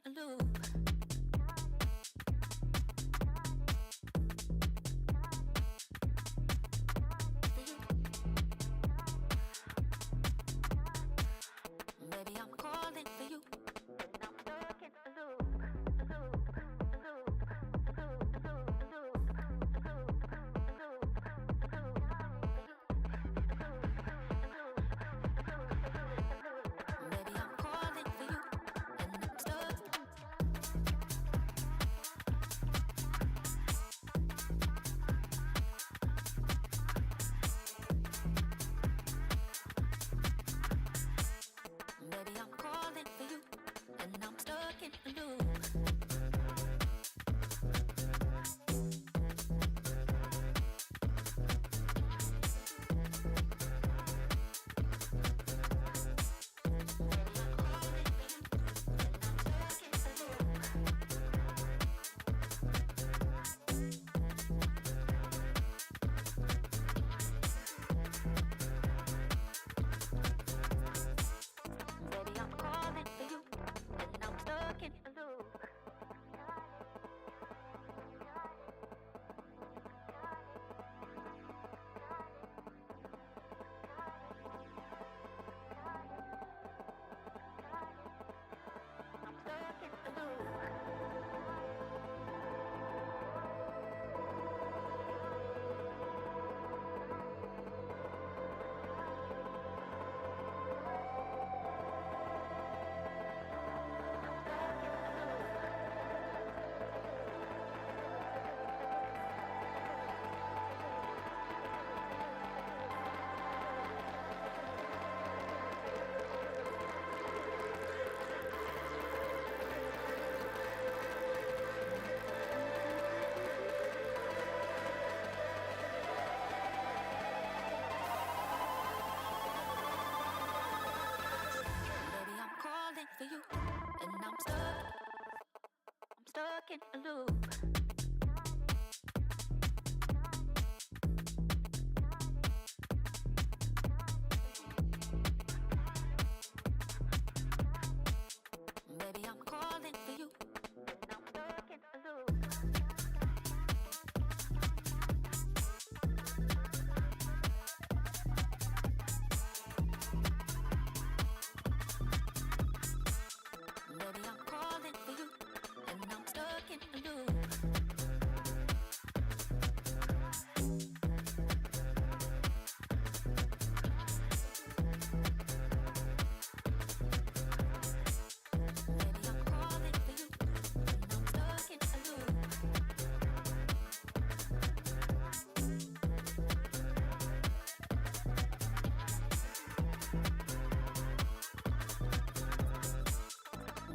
in a loop. Baby, I'm calling for you, and I'm stuck in a loop. Baby, I'm calling for you, and I'm stuck. Baby, I'm calling for you, and I'm stuck in a loop. Baby, I'm calling for you, and I'm stuck in a loop. I'm stuck in a loop. Baby, I'm calling for you, and I'm stuck in a loop. Baby, I'm calling for you, and I'm stuck in a loop. Baby, I'm calling for you, and I'm stuck in a loop. Baby, I'm calling for you, and I'm stuck in a loop.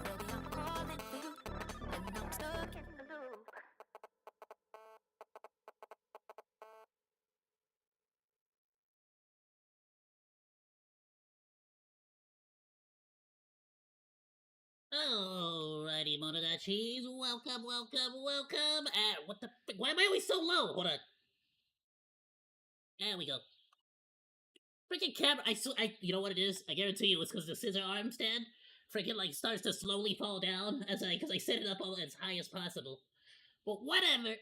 Baby, I'm calling for you, and I'm stuck in a loop. Alrighty, Monogachis, welcome. What the frick? Why am I always so low? Hold on. There we go. Freaking camera! You know what it is? I guarantee you, it's because the scissor arm stand freaking like starts to slowly fall down because I set it up all as high as possible. But whatever.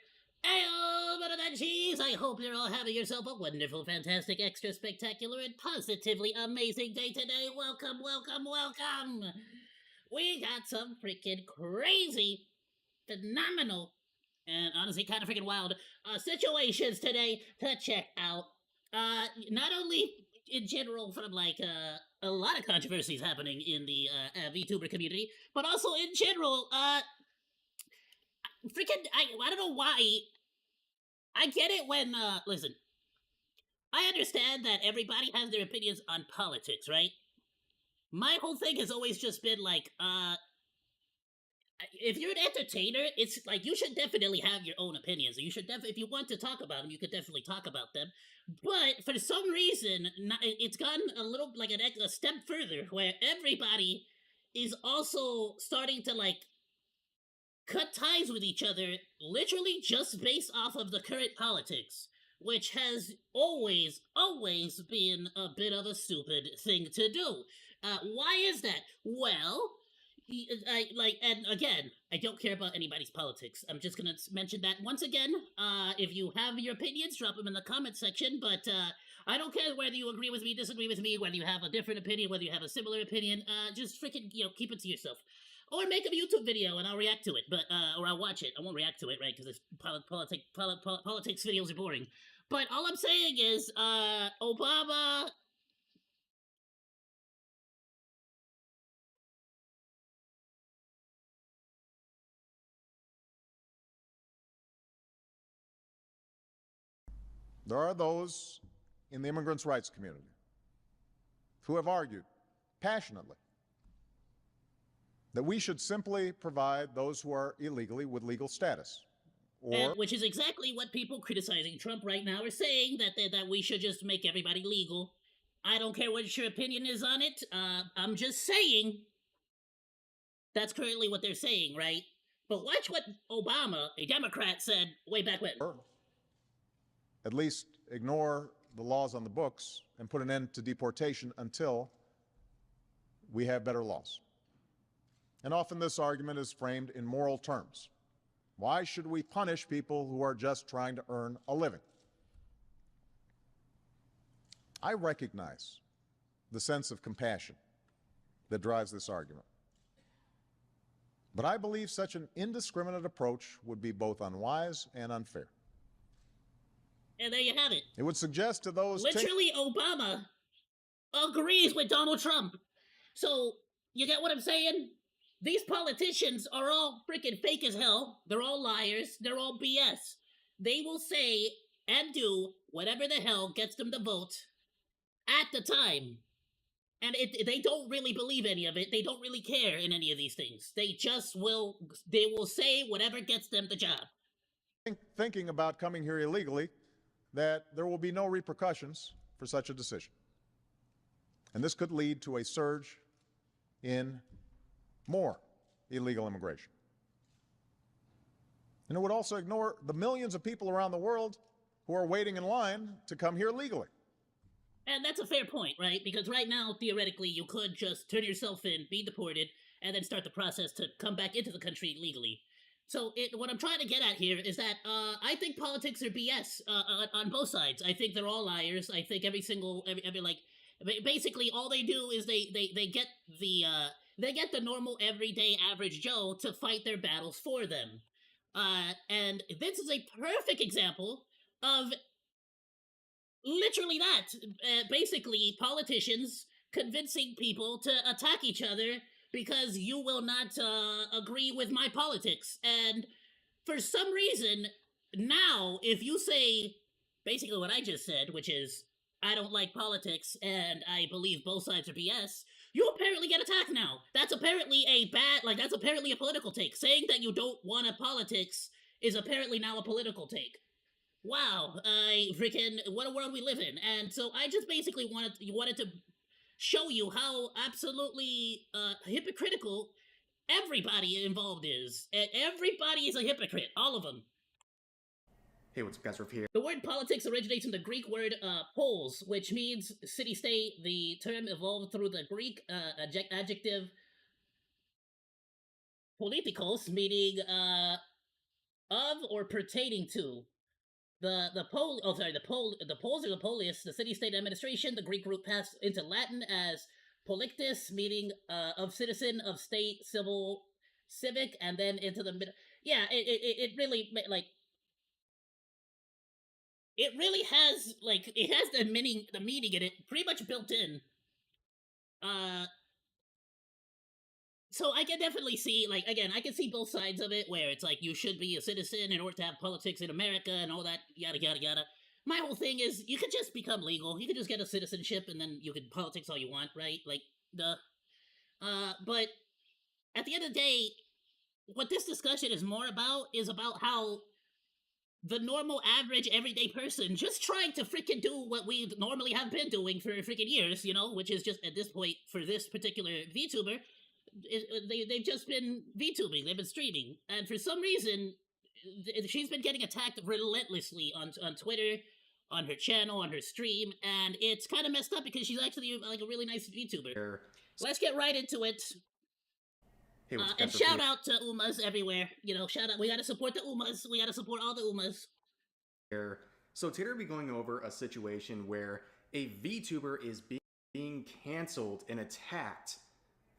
Ayoo, Monogachis! I hope you're all having yourself a wonderful, fantastic, extra spectacular, and positively amazing day today. Welcome. We got some freaking crazy, phenomenal, and honestly kind of freaking wild situations today to check out. Not only in general from like a lot of controversies happening in the Vtuber community, but also in general, freaking I don't know why. I get it when listen. I understand that everybody has their opinions on politics, right? My whole thing has always just been like, if you're an entertainer, it's like you should definitely have your own opinions. You should if you want to talk about them, you could definitely talk about them. But for some reason, it's gotten a little like a step further, where everybody is also starting to like cut ties with each other, literally just based off of the current politics, which has always been a bit of a stupid thing to do. Why is that? Well, And again, I don't care about anybody's politics. I'm just gonna mention that once again. If you have your opinions, drop them in the comment section. But I don't care whether you agree with me, disagree with me, whether you have a different opinion, whether you have a similar opinion. Just freaking, keep it to yourself. Or make a YouTube video and I'll react to it, but or I'll watch it. I won't react to it, right? Because politics videos are boring. But all I'm saying is, Obama. There are those in the immigrants' rights community who have argued passionately that we should simply provide those who are illegally with legal status. Which is exactly what people criticizing Trump right now are saying, that we should just make everybody legal. I don't care what your opinion is on it. I'm just saying that's currently what they're saying, right? But watch what Obama, a Democrat, said way back when. At least ignore the laws on the books and put an end to deportation until we have better laws. And often this argument is framed in moral terms. Why should we punish people who are just trying to earn a living? I recognize the sense of compassion that drives this argument. But I believe such an indiscriminate approach would be both unwise and unfair. And there you have it. It would suggest to those... Literally, Obama agrees with Donald Trump. So, you get what I'm saying? These politicians are all freaking fake as hell. They're all liars. They're all BS. They will say and do whatever the hell gets them to vote at the time. And they don't really believe any of it. They don't really care in any of these things. They will say whatever gets them the job. Thinking about coming here illegally, that there will be no repercussions for such a decision. And this could lead to a surge in more illegal immigration. And it would also ignore the millions of people around the world who are waiting in line to come here legally. And that's a fair point, right? Because right now, theoretically, you could just turn yourself in, be deported, and then start the process to come back into the country legally. So what I'm trying to get at here is that I think politics are BS on both sides. I think they're all liars. I think basically all they do is they get the normal everyday average Joe to fight their battles for them. And this is a perfect example of literally that. Basically, politicians convincing people to attack each other because you will not agree with my politics. And for some reason, now, if you say basically what I just said, which is, I don't like politics and I believe both sides are BS, you apparently get attacked now. That's apparently that's apparently a political take. Saying that you don't want a politics is apparently now a political take. Wow, what a world we live in. And so I just basically wanted to show you how absolutely hypocritical everybody involved is. And everybody is a hypocrite, all of them. Hey, what's up, guys? Ruff here. The word politics originates from the Greek word polis, which means city-state. The term evolved through the Greek adjective politikos, meaning of or pertaining to. The polis or the polis, the city-state administration. The Greek root passed into Latin as polictus, meaning of citizen, of state, civic, and then into the middle. Yeah, it really it really has it has the meaning in it pretty much built in. So I can definitely see, again, I can see both sides of it, where it's like, you should be a citizen in order to have politics in America and all that, yada, yada, yada. My whole thing is, you could just become legal. You could just get a citizenship, and then you could politics all you want, right? But at the end of the day, what this discussion is more about is about how the normal, average, everyday person just trying to freaking do what we normally have been doing for freaking years, which is just, at this point, for this particular VTuber, they've just been VTubing, they've been streaming, and for some reason, she's been getting attacked relentlessly on Twitter, on her channel, on her stream, and it's kind of messed up because she's actually a really nice VTuber. Let's get right into it. Hey, what's up, And guys? shout out to Umas everywhere. You know, shout out. We gotta support the Umas. We gotta support all the Umas. Here. So today we'll be going over a situation where a VTuber is being canceled and attacked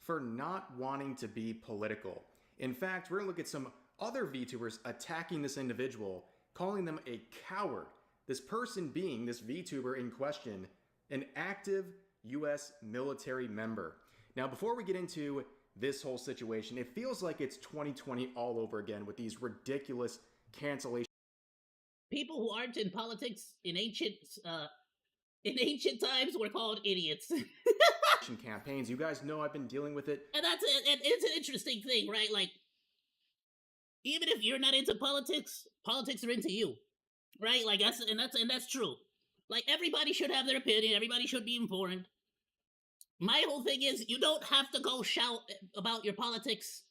for not wanting to be political. In fact, we're gonna look at some other VTubers attacking this individual, calling them a coward. This person being, this VTuber in question, an active US military member. Now, before we get into this whole situation, it feels like it's 2020 all over again with these ridiculous cancellation People who aren't in politics in ancient times were called idiots. campaigns. You guys know I've been dealing with it. And it's an interesting thing, right? Like, even if you're not into politics, politics are into you, right? Like that's true. Like, everybody should have their opinion. Everybody should be informed. My whole thing is, you don't have to go shout about your politics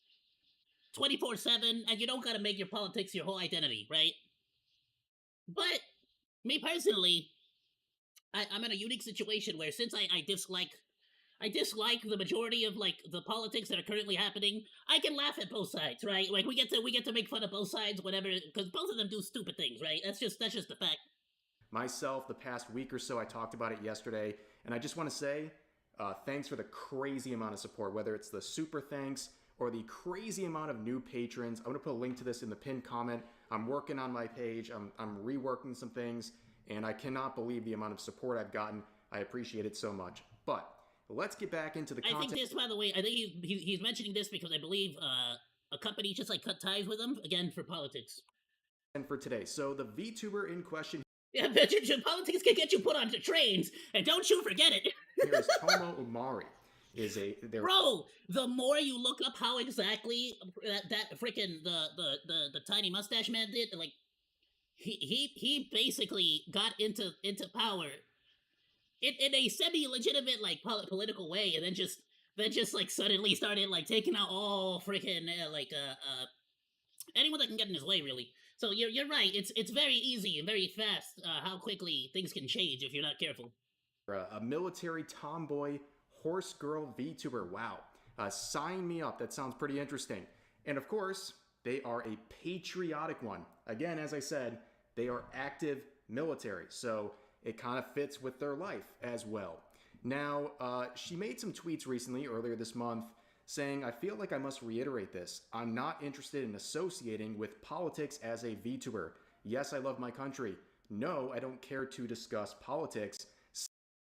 24/7, and you don't gotta make your politics your whole identity, right? But me personally, I'm in a unique situation where, since I dislike the majority of, like, the politics that are currently happening, I can laugh at both sides, right? Like, we get to make fun of both sides whenever, because both of them do stupid things, right? That's just a fact. Myself, the past week or so, I talked about it yesterday, and I just want to say thanks for the crazy amount of support, whether it's the super thanks or the crazy amount of new patrons. I'm going to put a link to this in the pinned comment. I'm working on my page. I'm reworking some things, and I cannot believe the amount of support I've gotten. I appreciate it so much. But let's get back into the content. I think this, by the way, I think he's mentioning this because I believe a company just, like, cut ties with him again for politics. And for today, so the VTuber in question Yeah, politics can get you put onto trains, and don't you forget it. here is Tomo Umari. Bro, the more you look up how exactly that freaking the tiny mustache man did, like, he basically got into power in a semi-legitimate, like, political way, and then just like suddenly started, like, taking out all freaking anyone that can get in his way, really. So you're right. It's very easy and very fast how quickly things can change if you're not careful. A military tomboy horse girl VTuber. Wow. Sign me up. That sounds pretty interesting. And of course, they are a patriotic one. Again, as I said, they are active military, so it kind of fits with their life as well. Now, she made some tweets recently, earlier this month, saying, I feel like I must reiterate this. I'm not interested in associating with politics as a VTuber. Yes, I love my country. No, I don't care to discuss politics.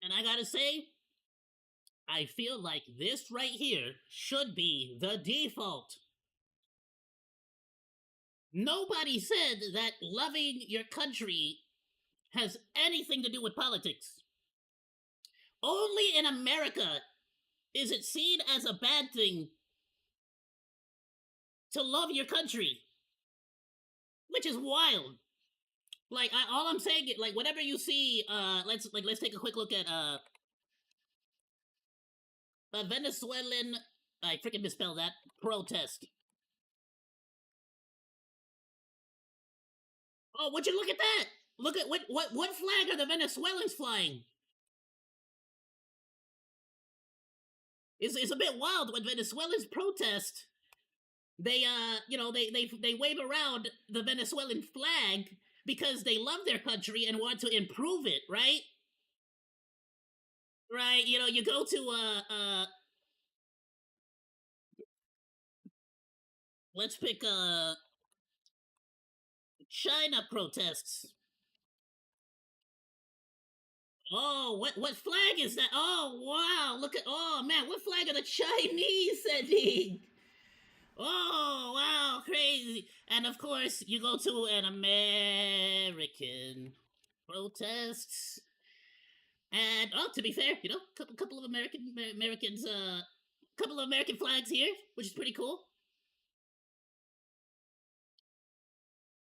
And I gotta say, I feel like this right here should be the default. Nobody said that loving your country has anything to do with politics. Only in America is it seen as a bad thing to love your country, which is wild. Like, all I'm saying is, like, whenever you see, let's take a quick look at a Venezuelan, I freaking misspelled that, protest. Oh, would you look at that? Look at what flag are the Venezuelans flying? It's a bit wild. When Venezuelans protest, they they wave around the Venezuelan flag because they love their country and want to improve it, right? Right, you know, you go to let's pick China protests. Oh, what flag is that? Oh, wow, look at, oh man, what flag are the Chinese sending? Oh, wow, crazy. And of course, you go to an American protests. And, oh, to be fair, you know, couple of Americans, couple of American flags here, which is pretty cool.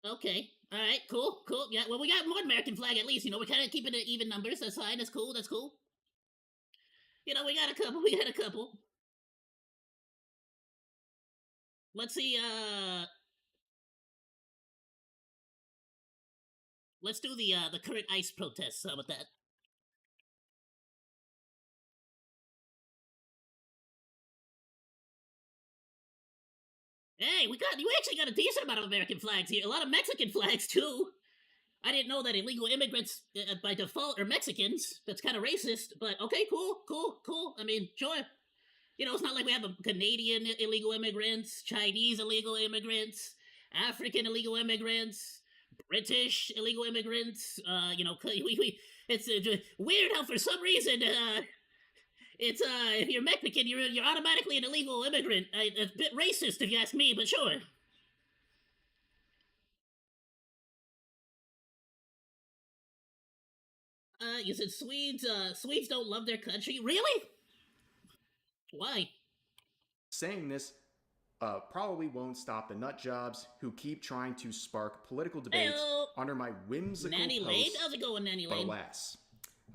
Okay, all right, cool. Yeah, well, we got one American flag at least. You know, we're kind of keeping it even numbers. That's fine. That's cool. You know, we got a couple. Let's see. Let's do the current ICE protests. How about that? Hey, we actually got a decent amount of American flags here. A lot of Mexican flags too. I didn't know that illegal immigrants by default are Mexicans. That's kind of racist, but okay, cool. I mean, sure. You know, it's not like we have a Canadian illegal immigrants, Chinese illegal immigrants, African illegal immigrants, British illegal immigrants. You know, it's weird how for some reason it's if you're Mexican, you're automatically an illegal immigrant. It's a bit racist if you ask me, but sure. You said Swedes don't love their country? Really? Why? Saying this probably won't stop the nut jobs who keep trying to spark political debates Heyo. under my whimsical Nanny Lane? posts. How's it going, Nanny But Lane? alas.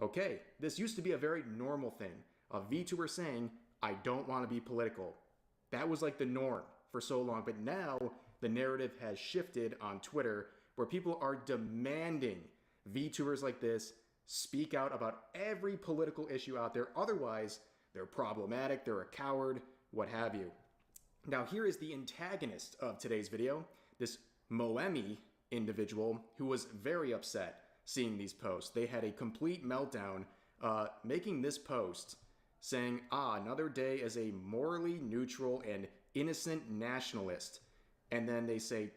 Okay, this used to be a very normal thing. A VTuber saying, I don't want to be political. That was like the norm for so long, but now the narrative has shifted on Twitter where people are demanding VTubers like this speak out about every political issue out there. Otherwise, they're problematic, they're a coward, what have you. Now here is the antagonist of today's video, this Moemi individual who was very upset seeing these posts. They had a complete meltdown making this post saying, another day as a morally neutral and innocent nationalist. And then they say,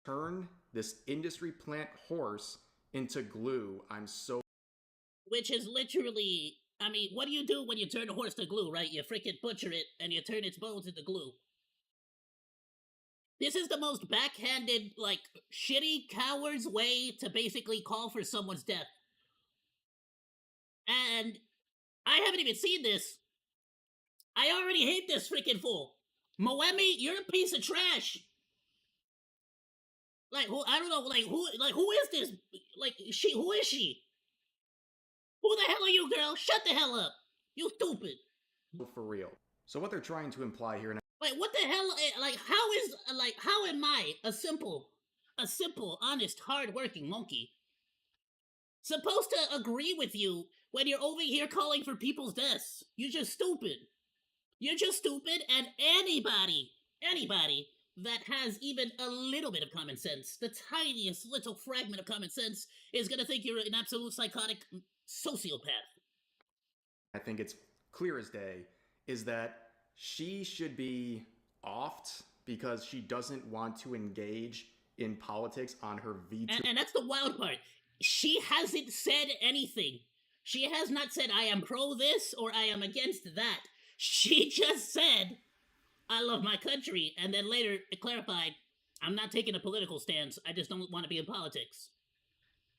turn this industry plant horse into glue. I'm so... Which is literally, I mean, what do you do when you turn a horse to glue, right? You freaking butcher it and you turn its bones into glue. This is the most backhanded, like, shitty coward's way to basically call for someone's death. And I haven't even seen this. I already hate this freaking fool. Moemi, you're a piece of trash. Like, who, I don't know, who is this? Like, who is she? Who the hell are you, girl? Shut the hell up. You stupid. For real. So what they're trying to imply here... Like, what the hell, how am I, a simple, honest, hard-working monkey, supposed to agree with you when you're over here calling for people's deaths? You're just stupid. You're just stupid, and anybody that has even a little bit of common sense, the tiniest little fragment of common sense, is gonna think you're an absolute psychotic sociopath. I think it's clear as day, is that she should be offed because she doesn't want to engage in politics on her VTuber. And that's the wild part. She hasn't said anything. She has not said, I am pro this or I am against that. She just said, I love my country, and then later clarified, I'm not taking a political stance, I just don't want to be in politics.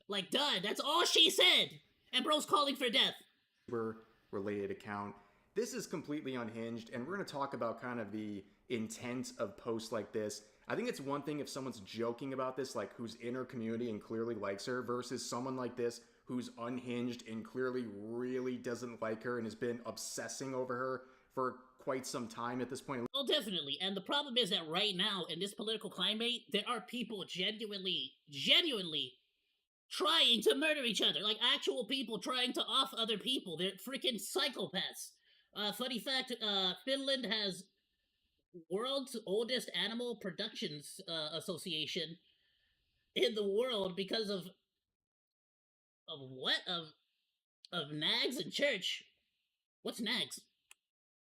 Like, duh, that's all she said! And bro's calling for death. Related account. This is completely unhinged, and we're going to talk about kind of the intent of posts like this. I think it's one thing if someone's joking about this, like who's in her community and clearly likes her, versus someone like this who's unhinged and clearly really doesn't like her and has been obsessing over her for quite some time at this point. Oh, definitely. And the problem is that right now, in this political climate, there are people genuinely trying to murder each other. Like, actual people trying to off other people. They're freaking psychopaths. Funny fact, Finland has world's oldest animal productions association in the world because of what? Of nags in church. What's nags?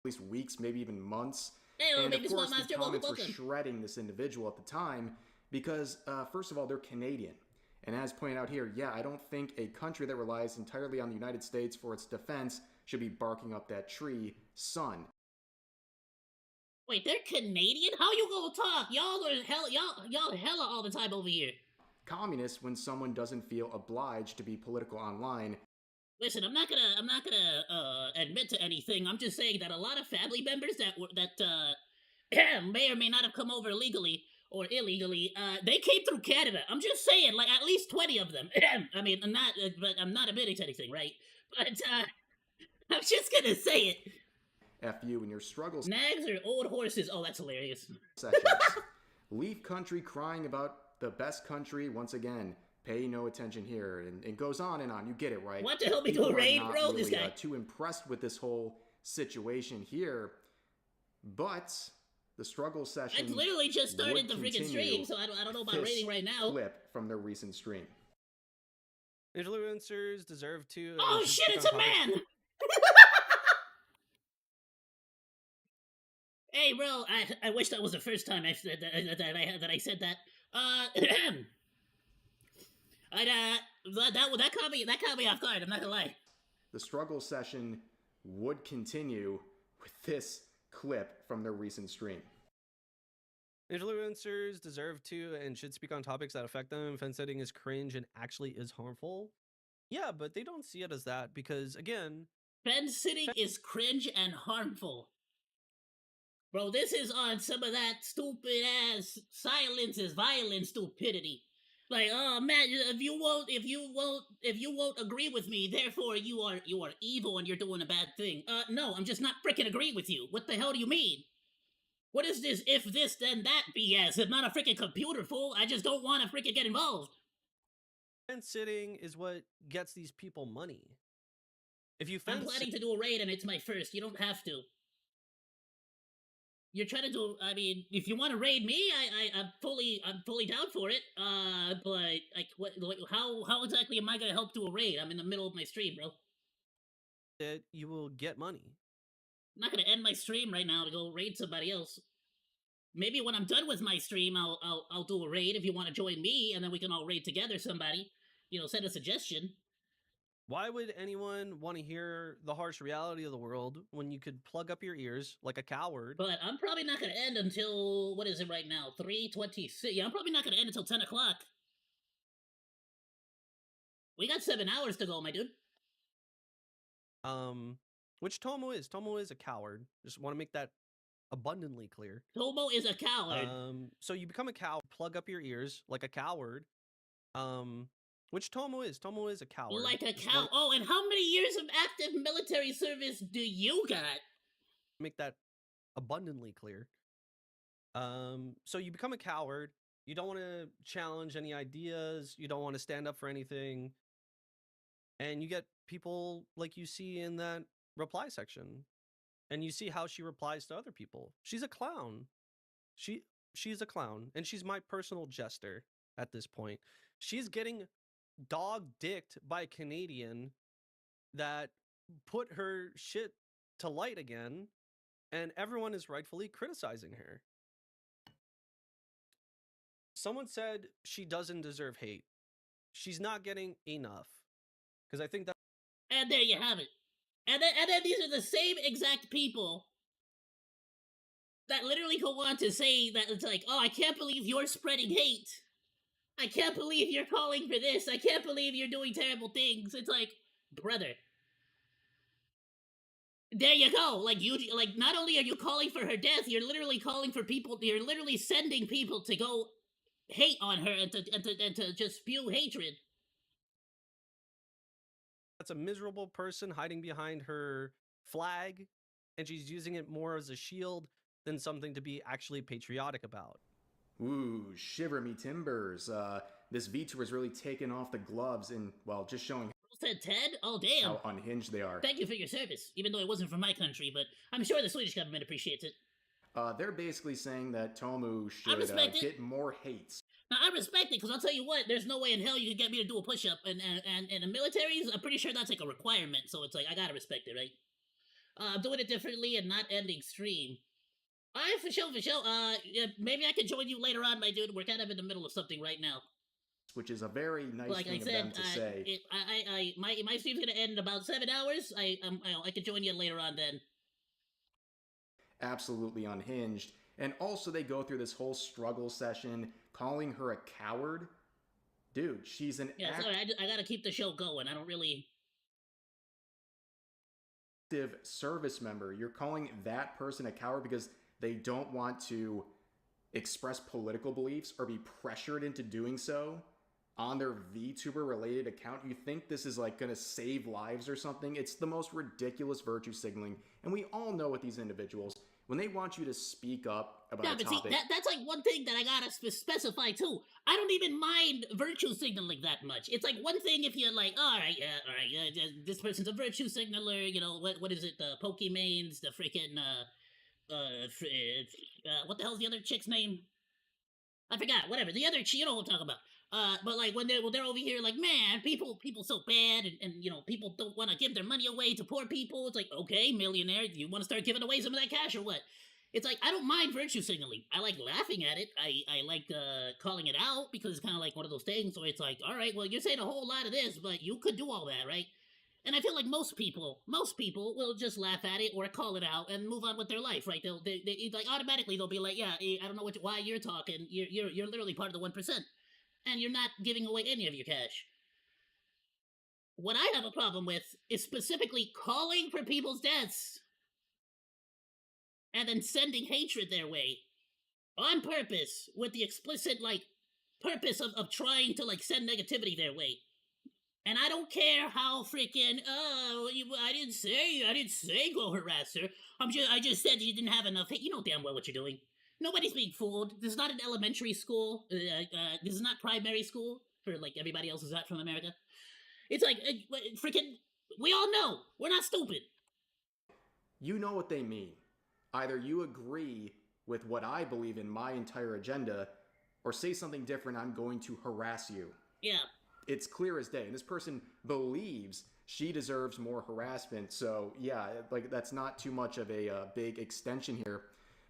At least weeks, maybe even months. Hey, and maybe of course, Master, the comments were welcome. shredding this individual at the time because, first of all, they're Canadian. And as pointed out here, yeah, I don't think a country that relies entirely on the United States for its defense should be barking up that tree, son. Wait, they're Canadian? How you gonna talk? Y'all are hella all the time over here. Communists when someone doesn't feel obliged to be political online. Listen, I'm not gonna admit to anything. I'm just saying that a lot of family members that may or may not have come over legally or illegally, they came through Canada. I'm just saying, like, at least 20 of them. I mean, I'm not admitting to anything, right? But, I'm just gonna say it. F you and your struggles. Nags are old horses. Oh, that's hilarious. Sessions. Leave country crying about the best country once again. Pay no attention here. And it goes on and on. You get it, right? What to help me People do a are raid, not bro? really, This guy. too impressed with this whole situation here. But The struggle session. I literally just started the would freaking continue stream, so I don't know about this rating right now. Clip from their recent stream. Influencers deserve to. Oh shit, it's a man! Hey, bro, I wish that was the first time I said that I said that. That caught me off guard. I'm not gonna lie. The struggle session would continue with this clip from their recent stream. Influencers deserve to and should speak on topics that affect them. Fence sitting is cringe and actually is harmful. Yeah, but they don't see it as that because, again... Fence sitting is cringe and harmful. Bro, this is on some of that stupid ass silence is violence stupidity. Like, oh man, if you won't agree with me, therefore you are evil and you're doing a bad thing. No, I'm just not freaking agreeing with you. What the hell do you mean? What is this if this then that BS? I'm not a freaking computer fool. I just don't want to freaking get involved. Fence sitting is what gets these people money. If you I'm planning to do a raid and it's my first. You don't have to. You're trying to do. I mean, if you want to raid me, I'm fully down for it. But like, how exactly am I gonna help do a raid? I'm in the middle of my stream, bro. that you will get money. I'm not gonna end my stream right now to go raid somebody else. Maybe when I'm done with my stream, I'll do a raid if you want to join me, and then we can all raid together. Somebody, send a suggestion. Why would anyone want to hear the harsh reality of the world when you could plug up your ears like a coward? But I'm probably not gonna end until what is it right now? 3:26. Yeah, I'm probably not gonna end until 10 o'clock. We got 7 hours to go, my dude. Which Tomo is? Tomo is a coward. Just want to make that abundantly clear. Tomo is a coward. So you become a cow, plug up your ears like a coward. Which Tomo is? Tomo is a coward. Like a cow. Oh, and how many years of active military service do you got? Make that abundantly clear. So you become a coward. You don't want to challenge any ideas. You don't want to stand up for anything. And you get people like you see in that reply section. And you see how she replies to other people. She's a clown. She's a clown. And she's my personal jester at this point. She's getting dog-dicked by a Canadian that put her shit to light again. And everyone is rightfully criticizing her. Someone said she doesn't deserve hate. She's not getting enough. Because I think that... And there you have it. And then these are the same exact people that literally go on to say that it's like, oh, I can't believe you're spreading hate. I can't believe you're calling for this. I can't believe you're doing terrible things. It's like, brother. There you go. Like, not only are you calling for her death, you're literally calling for people, you're literally sending people to go hate on her and to just spew hatred. That's a miserable person hiding behind her flag, and she's using it more as a shield than something to be actually patriotic about. Ooh, shiver me timbers. This Vtuber is really taking off the gloves and, well, just showing Said Ted? Oh, damn. how unhinged they are. Thank you for your service, even though it wasn't from my country, but I'm sure the Swedish government appreciates it. They're basically saying that Tomu I should respect it. get more hates. Now, I respect it, because I'll tell you what, there's no way in hell you can get me to do a push-up, and in the militaries, I'm pretty sure that's like a requirement, so it's like, I gotta respect it, right? I'm doing it differently and not ending stream. Alright, for sure. Yeah, maybe I can join you later on, my dude. We're kind of in the middle of something right now. Which is a very nice Like thing I said, of them to say. my stream's gonna end in about 7 hours. I can join you later on then. Absolutely unhinged. And also they go through this whole struggle session, calling her a coward. Dude, she's an Yeah, sorry, I gotta keep the show going. I don't really... active service member. You're calling that person a coward because they don't want to express political beliefs or be pressured into doing so on their VTuber related account. You think this is like gonna save lives or something? It's the most ridiculous virtue signaling. And we all know with these individuals, when they want you to speak up about a topic... See, that's like one thing that I gotta specify too. I don't even mind virtue signaling that much. It's like one thing if you're like, alright, this person's a virtue signaler, what is it, the Pokemains, the freaking, what the hell's the other chick's name? I forgot. Whatever. The other chick, you know what I'm talking about. But like when they're over here, like, man, people so bad, and you know, people don't want to give their money away to poor people. It's like, okay, millionaire, you want to start giving away some of that cash or what? It's like, I don't mind virtue signaling. I like laughing at it. I like calling it out because it's kind of like one of those things where it's like, all right, well, you're saying a whole lot of this, but you could do all that, right? And I feel like most people will just laugh at it or call it out and move on with their life, right? They like automatically they'll be like, yeah, I don't know why you're talking. You're literally part of the 1%, and you're not giving away any of your cash. What I have a problem with is specifically calling for people's deaths and then sending hatred their way on purpose with the explicit like purpose of trying to like send negativity their way. And I don't care how freaking I didn't say go harass her. I just said you didn't have enough hate. You know damn well what you're doing. Nobody's being fooled. This is not an elementary school. This is not primary school for like everybody else who's not from America. It's like freaking. We all know we're not stupid. You know what they mean. Either you agree with what I believe in my entire agenda, or say something different. I'm going to harass you. Yeah. It's clear as day. And this person believes she deserves more harassment. So yeah, like that's not too much of a big extension here.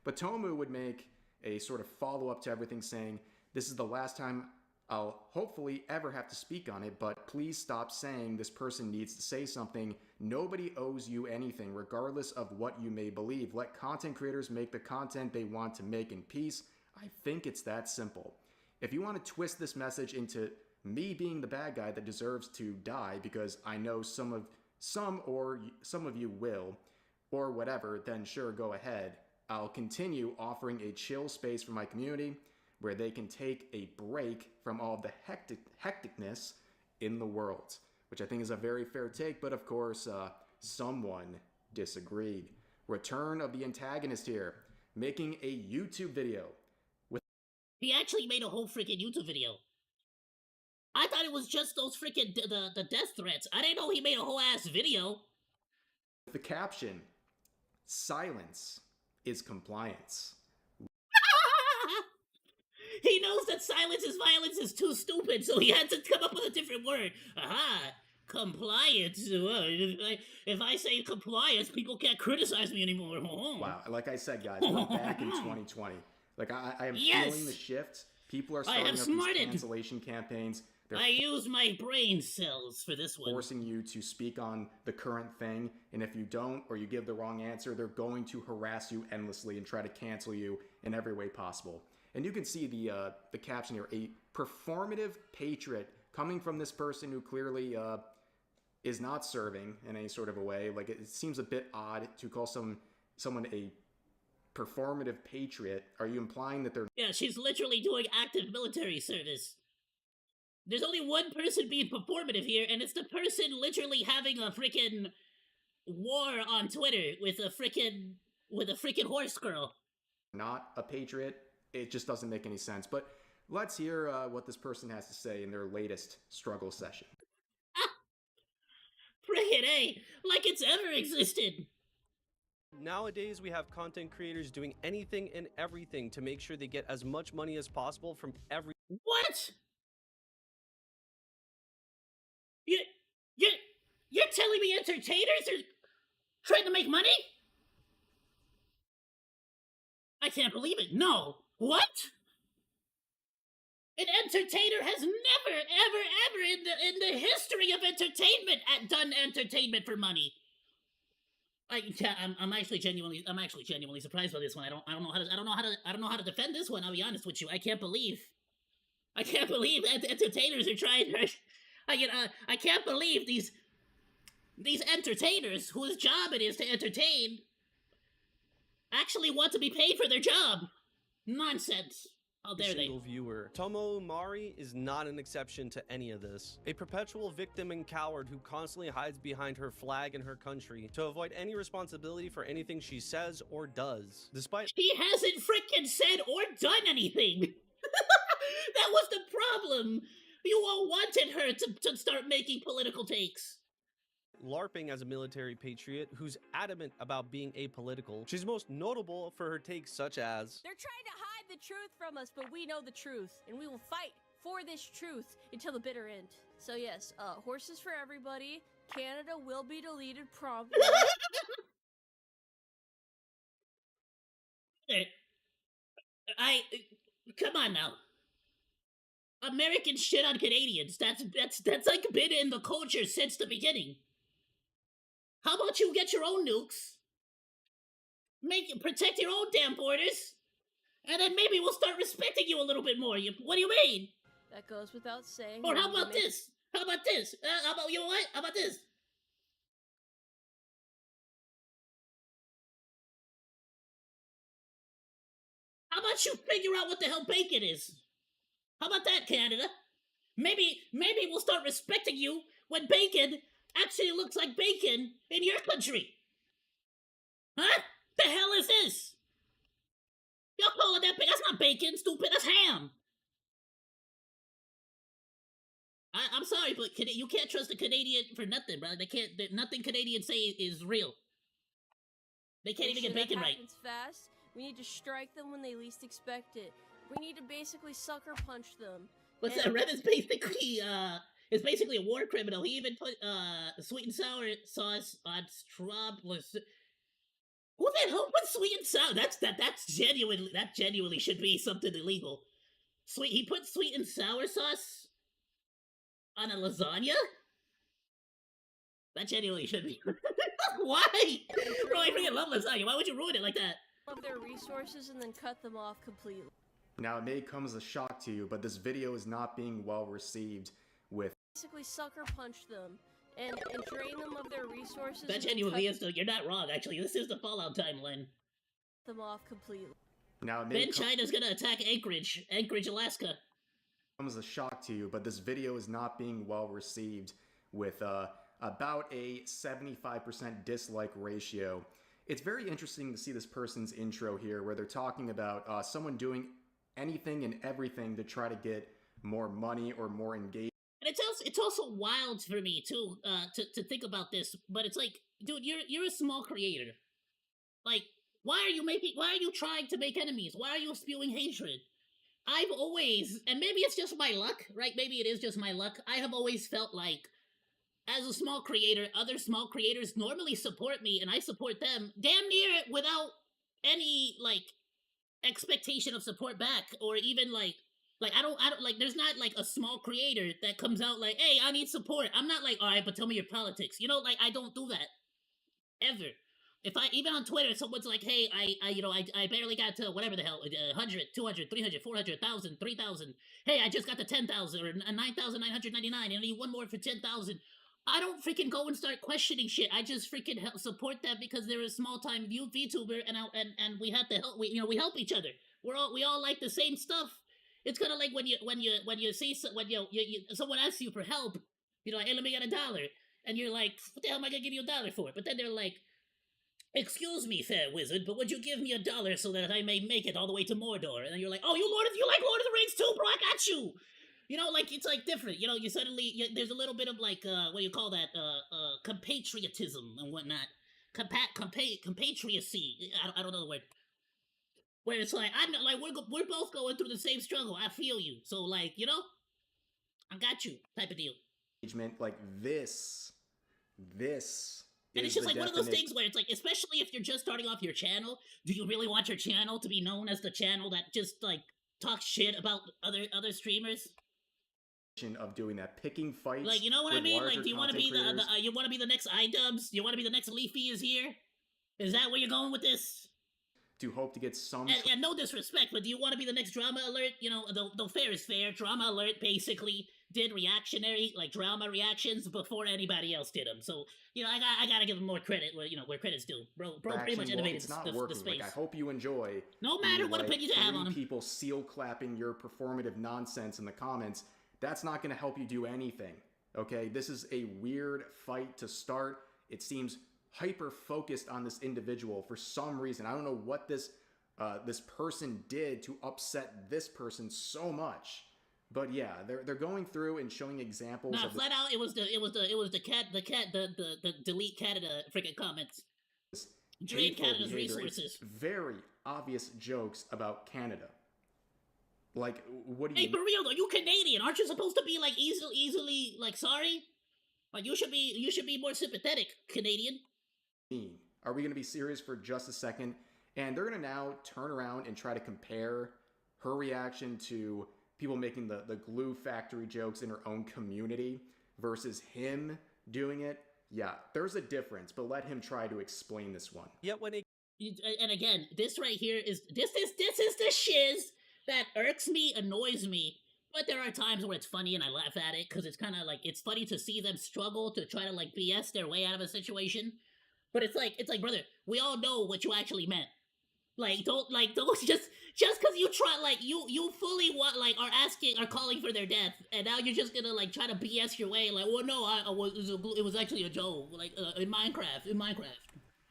But Tomu would make a sort of follow-up to everything saying, this is the last time I'll hopefully ever have to speak on it, but please stop saying this person needs to say something. Nobody owes you anything, regardless of what you may believe. Let content creators make the content they want to make in peace. I think it's that simple. If you want to twist this message into me being the bad guy that deserves to die because I know some of you will, or whatever, then sure, go ahead. I'll continue offering a chill space for my community where they can take a break from all the hecticness in the world, which I think is a very fair take, but of course, someone disagreed. Return of the antagonist here, making a YouTube video. He actually made a whole freaking YouTube video. I thought it was just those freaking the death threats. I didn't know he made a whole ass video. The caption, silence is compliance. He knows that silence is violence is too stupid, so he had to come up with a different word. Aha! Compliance. If I say compliance, people can't criticize me anymore. Wow, like I said, guys, we're back in 2020. Like I am feeling the shift. People are starting up these cancellation campaigns. I use my brain cells for this one. Forcing you to speak on the current thing, and if you don't, or you give the wrong answer, they're going to harass you endlessly and try to cancel you in every way possible. And you can see the caption here, a performative patriot coming from this person who clearly is not serving in any sort of a way. Like, it seems a bit odd to call someone a performative patriot. Are you implying that they're... Yeah, she's literally doing active military service. There's only one person being performative here, and it's the person literally having a freaking war on Twitter with a freaking horse girl. Not a patriot. It just doesn't make any sense. But let's hear what this person has to say in their latest struggle session. Frickin' A! Like it's ever existed! Nowadays, we have content creators doing anything and everything to make sure they get as much money as possible from every... What? You're telling me entertainers are trying to make money? I can't believe it. No. What? An entertainer has never, ever in the history of entertainment done entertainment for money. I'm actually genuinely surprised by this one. I don't know how to defend this one. I'll be honest with you. I can't believe entertainers are trying. I can't believe these entertainers whose job it is to entertain actually want to be paid for their job. Nonsense. How dare they? Single viewer. Tomo Mari is not an exception to any of this. A perpetual victim and coward who constantly hides behind her flag and her country to avoid any responsibility for anything she says or does. Despite she hasn't freaking said or done anything. That was the problem. You all wanted her to start making political takes. LARPing as a military patriot who's adamant about being apolitical. She's most notable for her takes such as, They're trying to hide the truth from us, but we know the truth, and we will fight for this truth until the bitter end. So yes, horses for everybody. Canada will be deleted promptly. Come on now. Americans shit on Canadians. That's like been in the culture since the beginning. How about you get your own nukes? Protect your own damn borders, and then maybe we'll start respecting you a little bit more. What do you mean? That goes without saying. Or how about this? How about this? How about, you know what? How about this? How about you figure out what the hell bacon is? How about that, Canada? Maybe we'll start respecting you when bacon actually looks like bacon in your country. Huh? The hell is this? You're calling that bacon? That's not bacon, stupid. That's ham. I'm sorry, but you can't trust a Canadian for nothing, bro. Nothing Canadians say is real. They can't even get bacon right. Fast. We need to strike them when they least expect it. We need to basically sucker punch them. What's that? Rev is basically a war criminal. He even put sweet and sour sauce on strawberry. Who the hell put sweet and sour? That genuinely should be something illegal. He put sweet and sour sauce on a lasagna? That genuinely should be. Why? Bro, I freaking love lasagna. Why would you ruin it like that? Of their resources and then cut them off completely. Now, it may come as a shock to you, but this video is not being well received with... Basically sucker punch them and drain them of their resources. That genuinely is, though. You're not wrong, actually. This is the Fallout timeline. Them off completely. Now, it may then China's gonna attack Anchorage, Alaska. Comes as a shock to you, but this video is not being well received with about a 75% dislike ratio. It's very interesting to see this person's intro here where they're talking about someone doing anything and everything to try to get more money or more engagement. And it's also wild for me too to think about this, but it's like, dude, you're a small creator. Like, why are you trying to make enemies? Why are you spewing hatred? I've always, and maybe it's just my luck, right? Maybe it is just my luck. I have always felt like, as a small creator, other small creators normally support me, and I support them damn near without any, like, expectation of support back, or even, like, I don't, like, there's not, like, a small creator that comes out like, hey, I need support. I'm not like, alright, but tell me your politics. You know, like, I don't do that. Ever. If even on Twitter, someone's like, hey, I barely got to whatever the hell, 100, 200, 300, 400, 1,000, 3,000. Hey, I just got to 10,000 or 9,999 and I need one more for 10,000. I don't freaking go and start questioning shit. I just freaking support them because they're a small-time VTuber and we have to help. We help each other. We all like the same stuff. It's kind of like when you see someone asks you for help, like, hey, let me get $1, and you're like, what the hell am I gonna give you $1 for? But then they're like, excuse me, fair wizard, but would you give me $1 so that I may make it all the way to Mordor? And then you're like, oh, you like Lord of the Rings too, bro? I got you. Like, it's, like, different. You suddenly, there's a little bit of, like, what do you call that, compatriotism and whatnot. Compatriocy. I don't know the word. Where it's like, I'm not, like, we're both going through the same struggle. I feel you. So, like, I got you, type of deal. Like, this and it's just like one of those things where it's like, especially if you're just starting off your channel, do you really want your channel to be known as the channel that just, like, talks shit about other streamers? Of doing that, picking fights. Like, you know what I mean? Like, do you want to be you want to be the next iDubbbz? Do you want to be the next Leafy is here? Is that where you're going with this? To hope to get some. And no disrespect, but do you want to be the next Drama Alert? The fair is fair. Drama Alert basically did reactionary, like, drama reactions before anybody else did them. So, I gotta give them more credit where credit's due. Bro pretty much innovated the space. Like, I hope you enjoy. No matter what opinion you have on them. People seal clapping your performative nonsense in the comments. That's not going to help you do anything, okay? This is a weird fight to start. It seems hyper-focused on this individual for some reason. I don't know what this person did to upset this person so much, But yeah, they're going through and showing examples Nah, of flat out, it was the delete Canada freaking comments. this Drain hateful Canada's behavior. resources. It's very obvious jokes about Canada. Like, what do Hey, you for real though, you Canadian, aren't you supposed to be like easily like sorry? Like you should be more sympathetic, Canadian. mean? Are we going to be serious for just a second? And they're going to now turn around and try to compare her reaction to people making the glue factory jokes in her own community versus him doing it. Yeah, there's a difference, but let him try to explain this one. Yet when it And again, this right here is this is the shiz that irks me, annoys me. But there are times where it's funny and I laugh at it because it's kind of like it's funny to see them struggle to try to like BS their way out of a situation. But it's like brother, we all know what you actually meant. Don't just because you try you fully are calling for their death and now you're just gonna like try to BS your way like well no it was actually a joke like in Minecraft.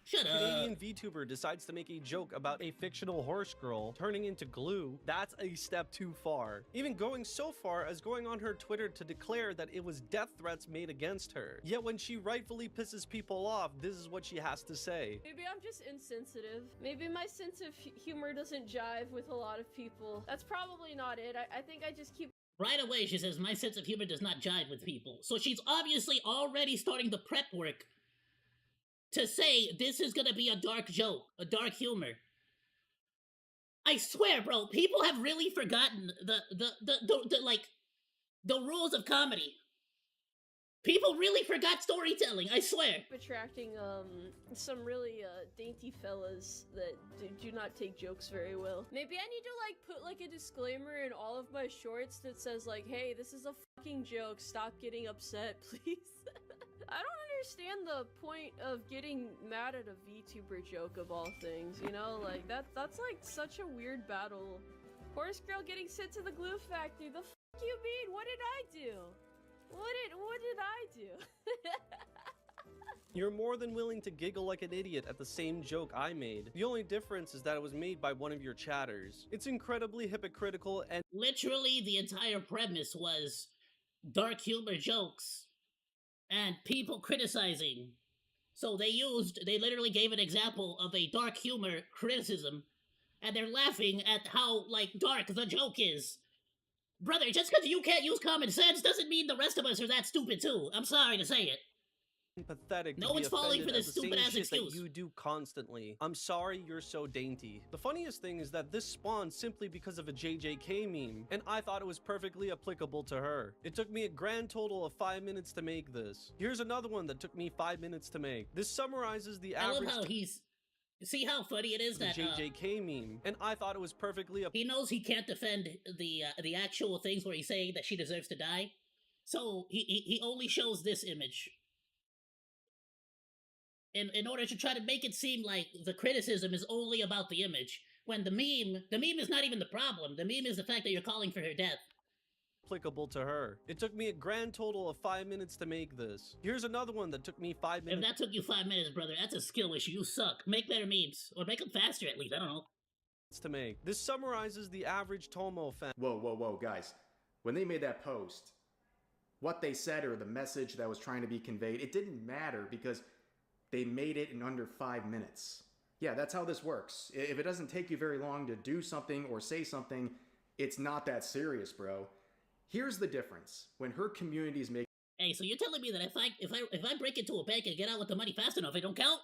Shut up. Canadian Vtuber decides to make a joke about a fictional horse girl turning into glue, that's a step too far. Even going so far as going on her Twitter to declare that it was death threats made against her. Yet when she rightfully pisses people off, this is what she has to say. Maybe I'm just insensitive. Maybe my sense of humor doesn't jive with a lot of people. That's probably not it. I think I just keep Right away she says my sense of humor does not jive with people. So she's obviously already starting the prep work to say this is gonna be a dark joke, a dark humor. I swear, bro, people have really forgotten the rules of comedy. People really forgot storytelling, I swear. attracting some really dainty fellas that do not take jokes very well. Maybe I need to like put like a disclaimer in all of my shorts that says like, hey, this is a fucking joke, stop getting upset, please. I don't understand the point of getting mad at a VTuber joke of all things, you know? Like that's like such a weird battle. Horse girl getting sent to the glue factory. The fuck you mean? What did I do? What did I do? You're more than willing to giggle like an idiot at the same joke I made. The only difference is that it was made by one of your chatters. It's incredibly hypocritical and Literally, the entire premise was dark humor jokes and people criticizing. So they literally gave an example of a dark humor criticism, and they're laughing at how, like, dark the joke is. Brother, just because you can't use common sense doesn't mean the rest of us are that stupid too. I'm sorry to say it. pathetic. No to be one's falling for offended this at the same stupid-ass shit excuse. that you do constantly. I'm sorry you're so dainty. The funniest thing is that this spawned simply because of a JJK meme, and I thought it was perfectly applicable to her. It took me a grand total of 5 minutes to make this. Here's another one that took me 5 minutes to make. This summarizes the I love average how he's... See how funny it is the that JJK meme, and I thought it was perfectly he knows he can't defend the actual things where he's saying that she deserves to die, so he only shows this image in order to try to make it seem like the criticism is only about the image, when the meme is not even the problem. The meme is the fact that you're calling for her death. applicable to her. It took me a grand total of 5 minutes to make this. Here's another one that took me 5 If minutes that took you 5 minutes, brother, that's a skill issue. You suck. Make better memes, or make them faster at least. I don't know. to make. This summarizes the average Tomo fan. Whoa, guys. When they made that post, what they said or the message that was trying to be conveyed, it didn't matter because they made it in under 5 minutes. Yeah, that's how this works. If it doesn't take you very long to do something or say something, it's not that serious, bro. Here's the difference. When her community is making Hey, so you're telling me that if I break into a bank and get out with the money fast enough, it don't count?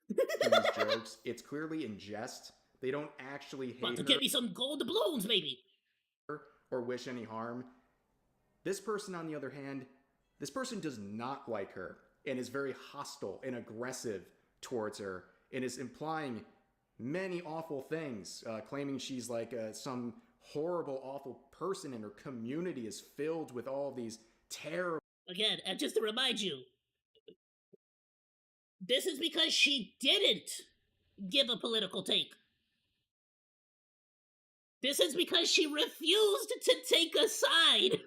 these jokes, it's clearly in jest. They don't actually About hate to her give me some gold doubloons, baby. or wish any harm. This person, on the other hand, this person does not like her and is very hostile and aggressive towards her and is implying many awful things, claiming she's like some horrible, awful person and her community is filled with all these terrible. Again, and just to remind you, this is because she didn't give a political take. This is because she refused to take a side,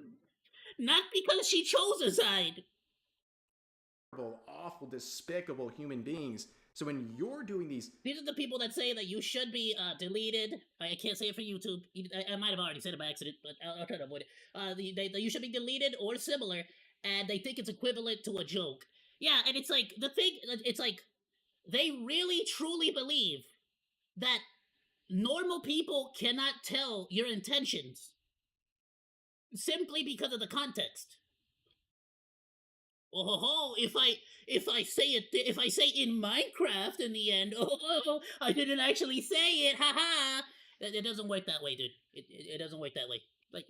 not because she chose a side. Awful, despicable human beings So when you're doing these, These are the people that say that you should be deleted. I can't say it for YouTube. I might have already said it by accident, but I'll try to avoid it. You should be deleted or similar, and they think it's equivalent to a joke. Yeah, and it's like, the thing, it's like, they really truly believe that normal people cannot tell your intentions simply because of the context. Oh, if I say in Minecraft in the end, oh, I didn't actually say it, haha. It doesn't work that way, dude. It doesn't work that way. Like,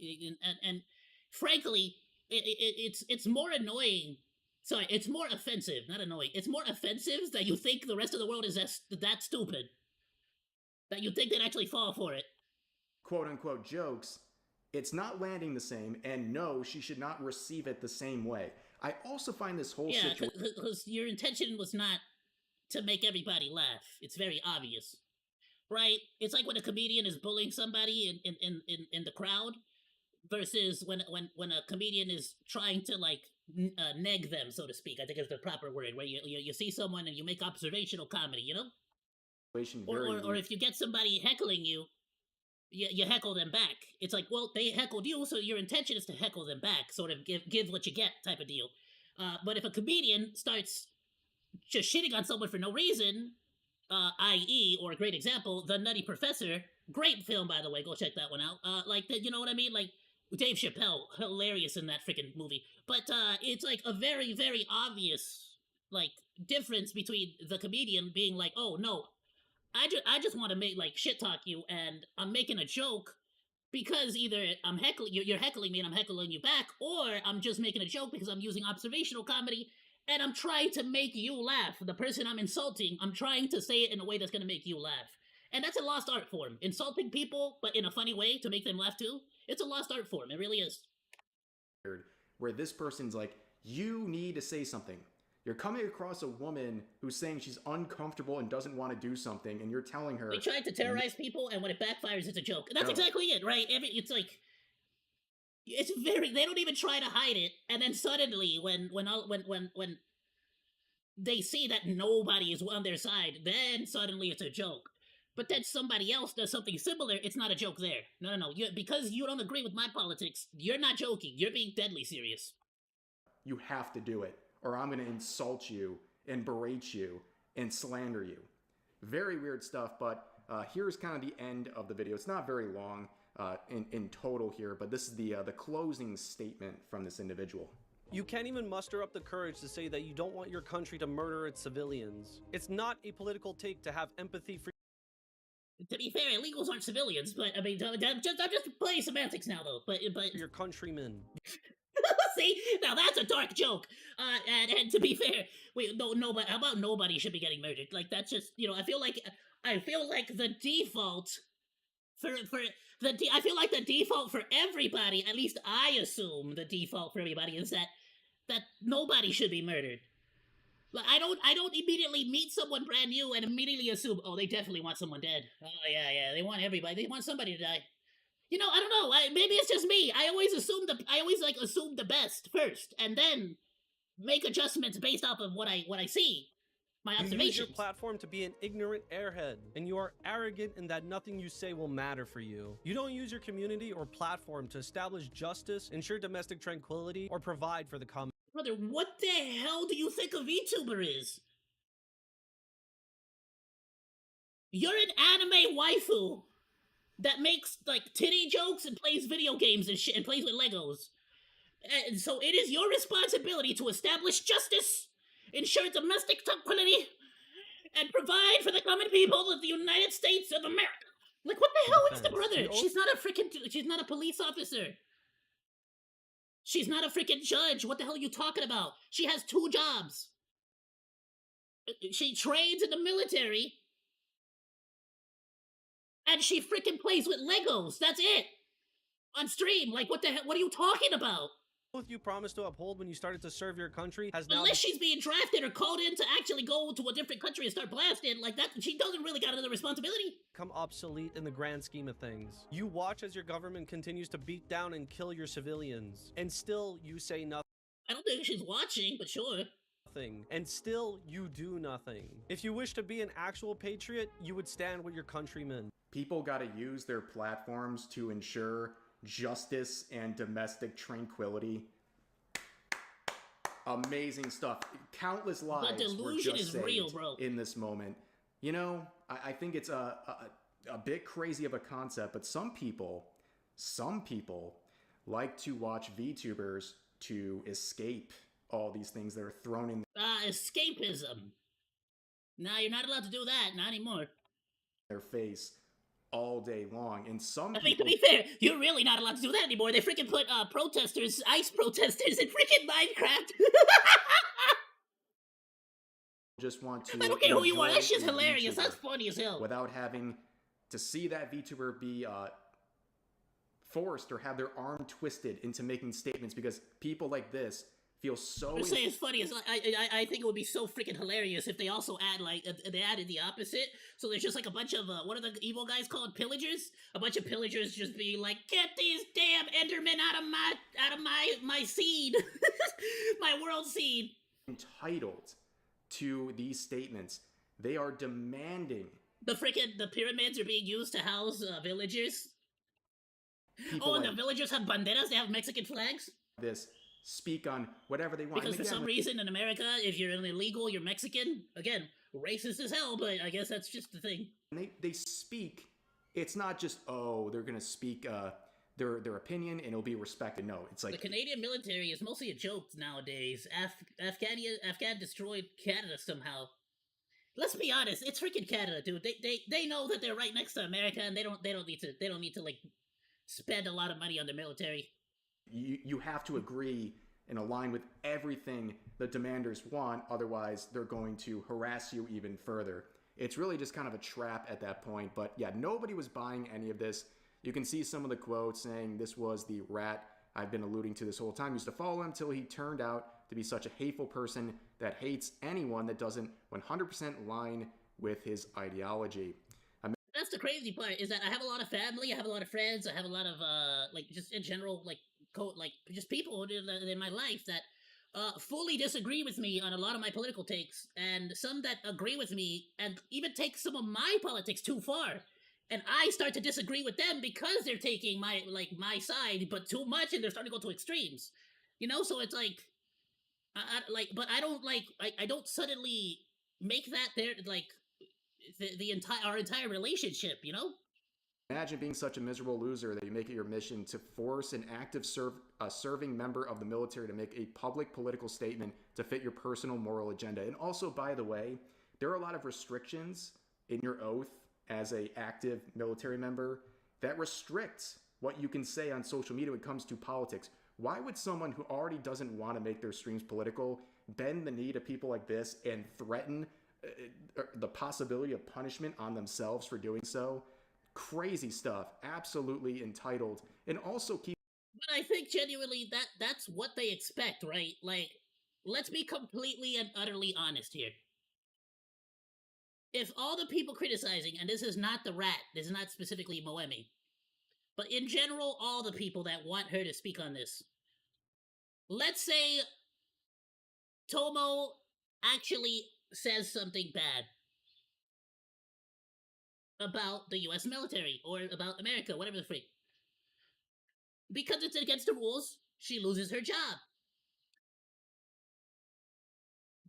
and frankly, it's more annoying. Sorry, it's more offensive, not annoying. It's more offensive that you think the rest of the world is that stupid. That you think they'd actually fall for it. quote unquote, jokes, it's not landing the same, and no, she should not receive it the same way. I also find this whole situation. Because your intention was not to make everybody laugh. It's very obvious, right? It's like when a comedian is bullying somebody in the crowd, versus when a comedian is trying to like neg them, so to speak. I think is the proper word. Where you see someone and you make observational comedy, you know, or if you get somebody heckling you. You heckle them back. It's like, well, they heckled you, so your intention is to heckle them back, sort of give what you get type of deal. But if a comedian starts just shitting on someone for no reason, i.e., or a great example, The Nutty Professor, great film, by the way, go check that one out. You know what I mean? Like, Dave Chappelle, hilarious in that freaking movie. But it's like a very, very obvious, like, difference between the comedian being like, oh, no, I just want to make like shit talk you, and I'm making a joke because either I'm heckling you're heckling me and I'm heckling you back, or I'm just making a joke because I'm using observational comedy and I'm trying to make you laugh. The person I'm insulting, I'm trying to say it in a way that's going to make you laugh. And that's a lost art form. Insulting people, but in a funny way to make them laugh too. It's a lost art form. It really is. Where this person's like, you need to say something. You're coming across a woman who's saying she's uncomfortable and doesn't want to do something, and you're telling her. They tried to terrorize people, and when it backfires, it's a joke. And that's exactly it, right? It's like, it's very. They don't even try to hide it, and then suddenly, when they see that nobody is on their side, then suddenly it's a joke. But then somebody else does something similar, it's not a joke there. No. Because you don't agree with my politics, you're not joking. You're being deadly serious. You have to do it, or I'm going to insult you and berate you and slander you. Very weird stuff, but here's kind of the end of the video. It's not very long in total here, but this is the closing statement from this individual. You can't even muster up the courage to say that you don't want your country to murder its civilians. It's not a political take to have empathy for. To be fair, illegals aren't civilians, but I mean, I'm just playing semantics now, though. But your countrymen. See, now that's a dark joke. And to be fair, nobody. How about nobody should be getting murdered? Like, that's just, I feel like the default I feel like the default for everybody, at least I assume the default for everybody is that nobody should be murdered. Like, I don't immediately meet someone brand new and immediately assume, oh, they definitely want someone dead. Oh yeah, they want everybody. They want somebody to die. I don't know. Maybe it's just me. I always assume the best first, and then make adjustments based off of what I see. My observations. You use your platform to be an ignorant airhead, and you are arrogant in that nothing you say will matter for you. You don't use your community or platform to establish justice, ensure domestic tranquility, or provide for the common. Brother, what the hell do you think a VTuber is? You're an anime waifu that makes, like, titty jokes and plays video games and shit and plays with Legos. And so it is your responsibility to establish justice, ensure domestic tranquility, and provide for the common people of the United States of America. Like, what the hell is the brother? She's not a police officer. She's not a freaking judge. What the hell are you talking about? She has 2 jobs. She trains in the military. And she freaking plays with Legos. That's it. On stream. Like, what the hell? What are you talking about? Oath you promised to uphold when you started to serve your country has now. Unless she's being drafted or called in to actually go to a different country and start blasting, like that, she doesn't really got another responsibility. Become obsolete in the grand scheme of things. You watch as your government continues to beat down and kill your civilians, and still you say nothing. I don't think she's watching, but sure. nothing, and still you do nothing. If you wish to be an actual patriot, you would stand with your countrymen. People got to use their platforms to ensure justice and domestic tranquility. Amazing stuff. Countless lives were delusion just is saved real, bro. in this moment. You know, I think it's a bit crazy of a concept, but some people like to watch VTubers to escape all these things that are thrown in Escapism. Nah, you're not allowed to do that, not anymore. their face all day long. And some I mean, to people be fair, you're really not allowed to do that anymore. They freaking put ice protesters in freaking Minecraft. just want to I don't care who you are. enjoy That shit's a hilarious. VTuber That's funny as hell. without having to see that VTuber be forced or have their arm twisted into making statements, because people like this feel so I'm saying it's funny. I think it would be so freaking hilarious if they also add they added the opposite. So there's just like a bunch of what are the evil guys called? Pillagers. A bunch of pillagers just being like, "Get these damn Endermen out of my seed, my world seed." entitled to these statements. They are demanding The pyramids are being used to house villagers. people Oh, and like the villagers have banderas. They have Mexican flags. this speak on whatever they want. Because And for some again, reason in America, if you're an illegal, you're Mexican. Again, racist as hell, but I guess that's just the thing. when they speak, it's not just, oh, they're gonna speak their opinion and it'll be respected. No, it's The like Canadian military is mostly a joke nowadays. Afghan destroyed Canada somehow. Let's be honest, it's freaking Canada, dude. They know that they're right next to America, and they don't need to like spend a lot of money on the military. you have to agree and align with everything the demanders want, otherwise they're going to harass you even further. It's really just kind of a trap at that point. But yeah, nobody was buying any of this. You can see some of the quotes saying this was the rat I've been alluding to this whole time. Used to follow him till he turned out to be such a hateful person that hates anyone that doesn't 100% line with his ideology. That's the crazy part, is that I have a lot of family, I have a lot of friends, I have a lot of like just in general like just people in my life that fully disagree with me on a lot of my political takes, and some that agree with me and even take some of my politics too far. And I start to disagree with them because they're taking my side, but too much, and they're starting to go to extremes. You know, so it's like, but I don't I don't suddenly make that their our entire relationship. You know. Imagine being such a miserable loser that you make it your mission to force an active serving member of the military to make a public political statement to fit your personal moral agenda. And also, by the way, there are a lot of restrictions in your oath as a active military member that restricts what you can say on social media when it comes to politics. Why would someone who already doesn't want to make their streams political bend the knee to people like this and threaten the possibility of punishment on themselves for doing so? Crazy stuff. Absolutely entitled. And also keep. But I think genuinely that's what they expect, right? Like, let's be completely and utterly honest here. If all the people criticizing, and this is not the rat, this is not specifically Moemi, but in general, all the people that want her to speak on this, let's say Tomo actually says something bad about the US military, or about America, whatever the freak. Because it's against the rules, she loses her job.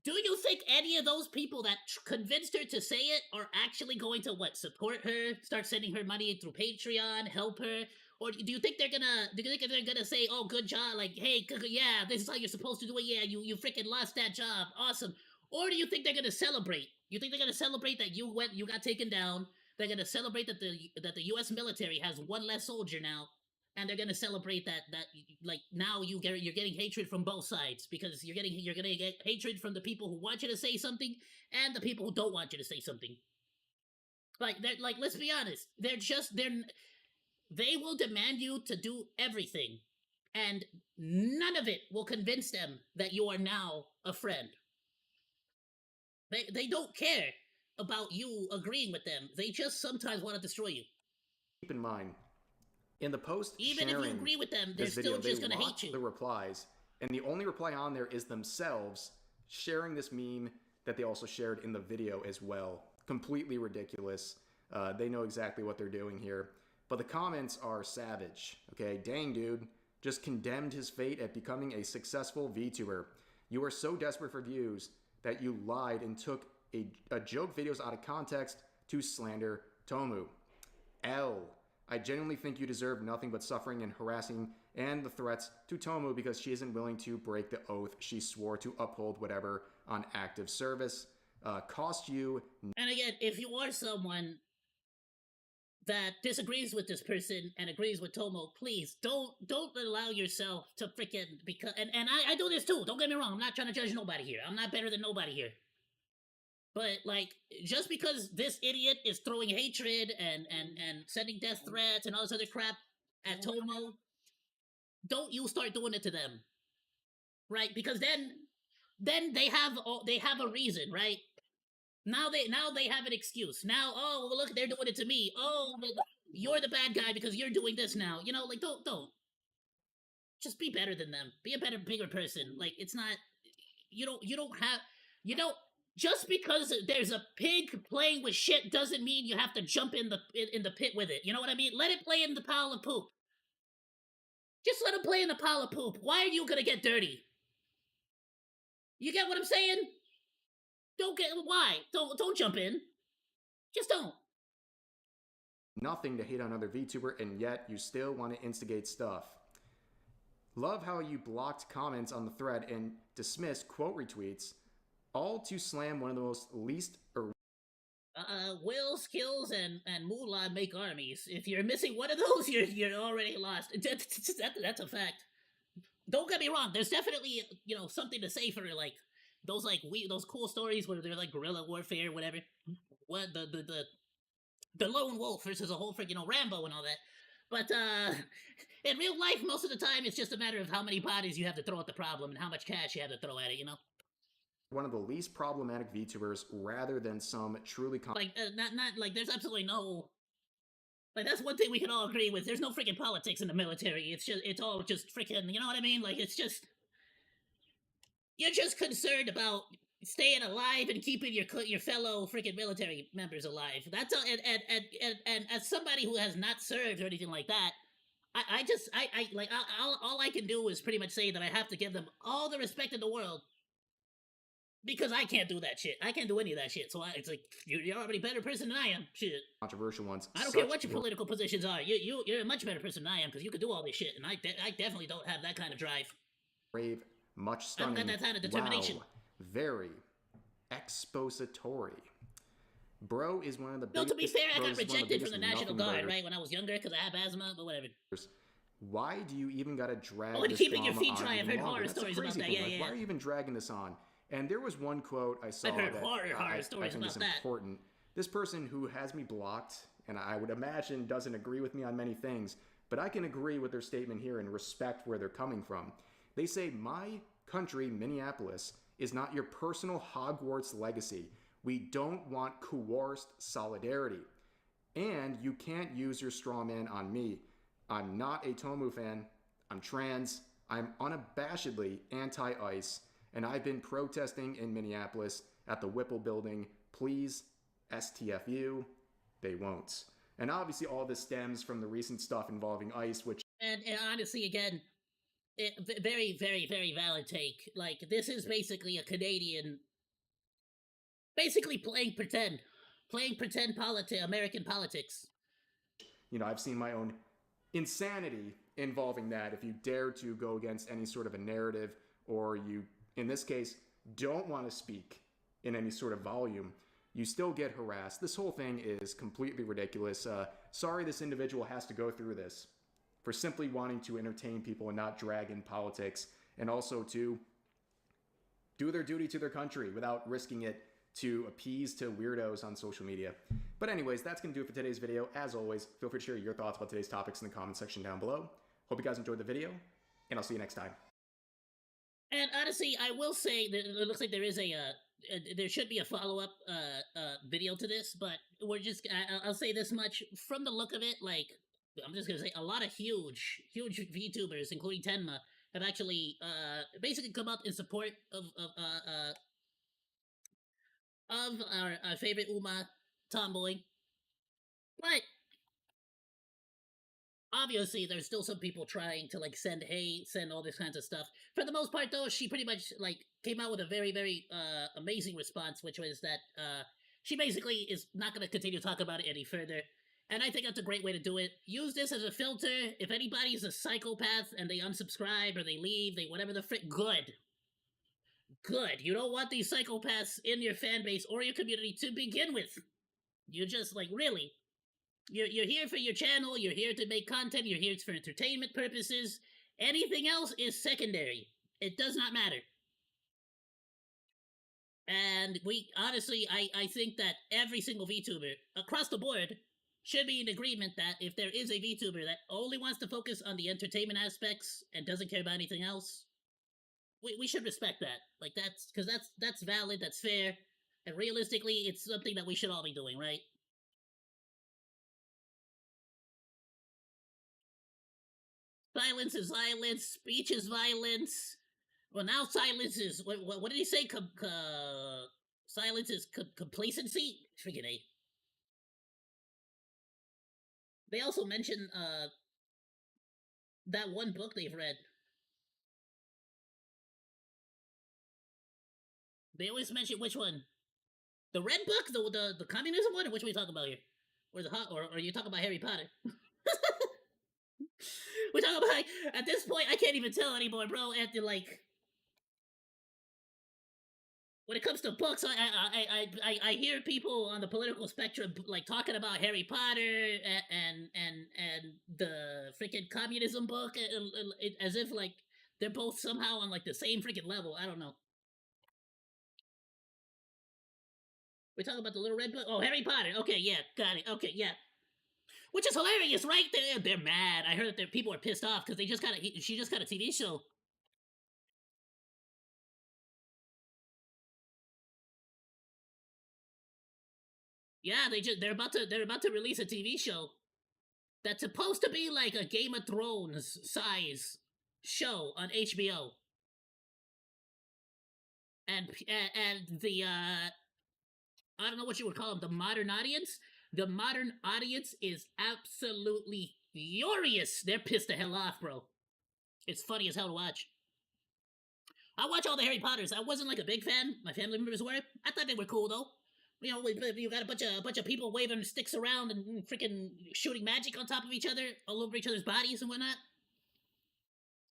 Do you think any of those people that convinced her to say it are actually going to support her, start sending her money through Patreon, help her? Or do you think they're gonna say, "Oh, good job, like, hey, yeah, this is how you're supposed to do it, yeah, you freaking lost that job, awesome"? Or do you think they're gonna celebrate? You think they're gonna celebrate that you got taken down? They're gonna celebrate that the US military has one less soldier now, and they're gonna celebrate that like now you're getting hatred from both sides, because you're gonna get hatred from the people who want you to say something and the people who don't want you to say something. Like, let's be honest, they will demand you to do everything, and none of it will convince them that you are now a friend. They don't care about you agreeing with them. They just sometimes want to destroy you. Keep in mind, in the post Even if you sharing agree with them, they're this still video, just they gonna hate locked you. the replies, and the only reply on there is themselves sharing this meme that they also shared in the video as well. Completely ridiculous. They know exactly what they're doing here. But the comments are savage. Okay, dang dude, just condemned his fate at becoming a successful VTuber. You are so desperate for views that you lied and took a joke videos out of context to slander Tomu. L. I genuinely think you deserve nothing but suffering and harassing and the threats to Tomu because she isn't willing to break the oath she swore to uphold whatever on active service. Cost you. And again, if you are someone that disagrees with this person and agrees with Tomo, please don't allow yourself to freaking and I do this too. Don't get me wrong. I'm not trying to judge nobody here. I'm not better than nobody here. But like, just because this idiot is throwing hatred and sending death threats and all this other crap at Tomo, don't you start doing it to them, right? Because then they have a reason, right? Now they have an excuse. Now, oh well, look, they're doing it to me. Oh, you're the bad guy because you're doing this now. You know, like don't. Just be better than them. Be a bigger person. Like it's not. You don't. Just because there's a pig playing with shit doesn't mean you have to jump in the pit with it. You know what I mean? Let it play in the pile of poop. Just let it play in the pile of poop. Why are you gonna get dirty? You get what I'm saying? Why? Don't jump in. Just don't. Nothing to hate on another VTuber, and yet you still want to instigate stuff. Love how you blocked comments on the thread and dismissed quote retweets, all to slam one of the most least will, skills, and moolah make armies. If you're missing one of those, you're already lost. That's a fact. Don't get me wrong. There's definitely something to say for like those those cool stories where they're like guerrilla warfare, whatever. What the lone wolf versus a whole freaking Rambo and all that. But in real life, most of the time, it's just a matter of how many bodies you have to throw at the problem and how much cash you have to throw at it. You know. One of the least problematic VTubers, rather than some truly not like there's absolutely no. Like that's one thing we can all agree with. There's no freaking politics in the military. It's all just freaking. You know what I mean? Like it's just. You're just concerned about staying alive and keeping your fellow freaking military members alive. That's all. And as somebody who has not served or anything like that, all I can do is pretty much say that I have to give them all the respect in the world. Because I can't do that shit. I can't do any of that shit. So it's like, you're already a better person than I am. Shit. controversial ones. I don't care what your political positions are. You're a much better person than I am because you can do all this shit. And I definitely don't have that kind of drive. Brave, much stunning. I don't got that kind of determination. Wow, very expository. Bro is one of the No, to be fair, I got Bro's one of the rejected from the biggest National Guard, nothing right? When I was younger because I have asthma, but whatever. Why do you even gotta drag and this keeping your drama feet on dry. I've even heard longer? horror That's the stories about crazy that. thing. Yeah, Like, yeah. why are you even dragging this on? And there was one quote I saw I've heard that horror I stories think about is that. important. This person who has me blocked, and I would imagine doesn't agree with me on many things, but I can agree with their statement here and respect where they're coming from. They say, my country, Minneapolis, is not your personal Hogwarts legacy. We don't want coerced solidarity. And you can't use your straw man on me. I'm not a Tomu fan. I'm trans. I'm unabashedly anti-ICE. And I've been protesting in Minneapolis at the Whipple building. Please, STFU. They won't. And obviously all this stems from the recent stuff involving ICE, which... And honestly, again, very, very, very valid take. Like, this is basically a Canadian... Basically playing pretend. Playing pretend American politics. You know, I've seen my own insanity involving that. If you dare to go against any sort of a narrative, or you, in this case, don't want to speak in any sort of volume, you still get harassed. This whole thing is completely ridiculous. Sorry this individual has to go through this for simply wanting to entertain people and not drag in politics, and also to do their duty to their country without risking it to appease to weirdos on social media. But anyways, that's going to do it for today's video. As always, feel free to share your thoughts about today's topics in the comment section down below. Hope you guys enjoyed the video, and I'll see you next time. And honestly, I will say that it looks like there is there should be a follow-up video to this, but we're just, I'll say this much, from the look of it, like, I'm just gonna say, a lot of huge VTubers, including Tenma, have actually basically come up in support of our favorite Uma Tomboy. But obviously there's still some people trying to like send hate, send all this kinds of stuff. For the most part though, she pretty much like came out with a very amazing response, which was that she basically is not going to continue to talk about it any further. And I think that's a great way to do it. Use this as a filter. If anybody's a psychopath and they unsubscribe or they leave, they whatever the frick, good. Good. You don't want these psychopaths in your fan base or your community to begin with. You just like really. You're here for your channel, you're here to make content, you're here for entertainment purposes. Anything else is secondary. It does not matter. And we honestly I think that every single VTuber across the board should be in agreement that if there is a VTuber that only wants to focus on the entertainment aspects and doesn't care about anything else, we should respect that. Like that's because that's valid, that's fair, and realistically it's something that we should all be doing, right? Silence is violence. Speech is violence. Well, now silence is what did he say? Silence is complacency. Forget it. They also mention that one book they've read. They always mention which one. The red book, the communism one, or which one are you talking about here? Or are you talking about Harry Potter? We're talking about like, at this point I can't even tell anymore, bro. After like when it comes to books, I hear people on the political spectrum like talking about Harry Potter and the freaking communism book as if like they're both somehow on like the same freaking level. I don't know. We're talking about the little red book. Oh, Harry Potter. Okay, yeah, got it. Okay, yeah. Which is hilarious, right? They're mad. I heard that people are pissed off because she just got a TV show. Yeah, they're about to release a TV show that's supposed to be like a Game of Thrones size show on HBO. And the I don't know what you would call them, the modern audience. The modern audience is absolutely furious. They're pissed the hell off, bro. It's funny as hell to watch. I watch all the Harry Potters. I wasn't like a big fan. My family members were. I thought they were cool though. You know, you got a bunch of people waving sticks around and freaking shooting magic on top of each other, all over each other's bodies and whatnot.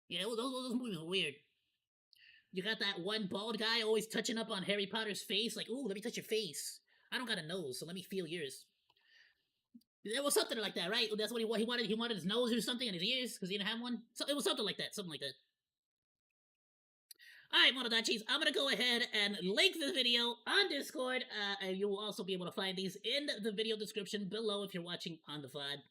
Yeah, those movies were weird. You got that one bald guy always touching up on Harry Potter's face, like, ooh, let me touch your face. I don't got a nose, so let me feel yours. It was something like that, right? That's what he wanted. He wanted his nose or something and his ears because he didn't have one. So it was something like that. Something like that. Alright, Monodachis, I'm gonna go ahead and link the video on Discord. And you will also be able to find these in the video description below if you're watching on the VOD.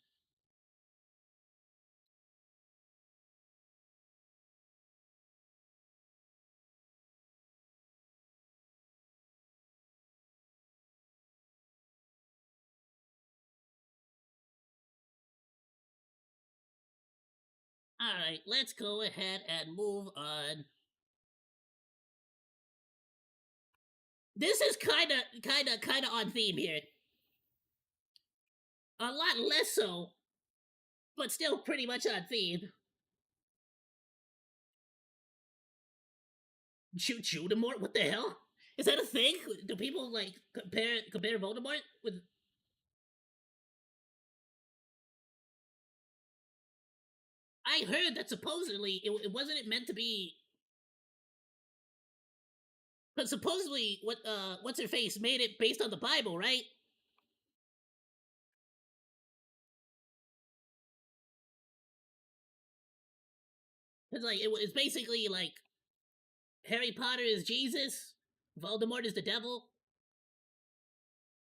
Alright, let's go ahead and move on. This is kinda on theme here. A lot less so, but still pretty much on theme. Voldemort? What the hell? Is that a thing? Do people like compare Voldemort with? I heard that supposedly it wasn't it meant to be. But supposedly, what's her face made it based on the Bible, right? It's like it's basically like Harry Potter is Jesus, Voldemort is the devil.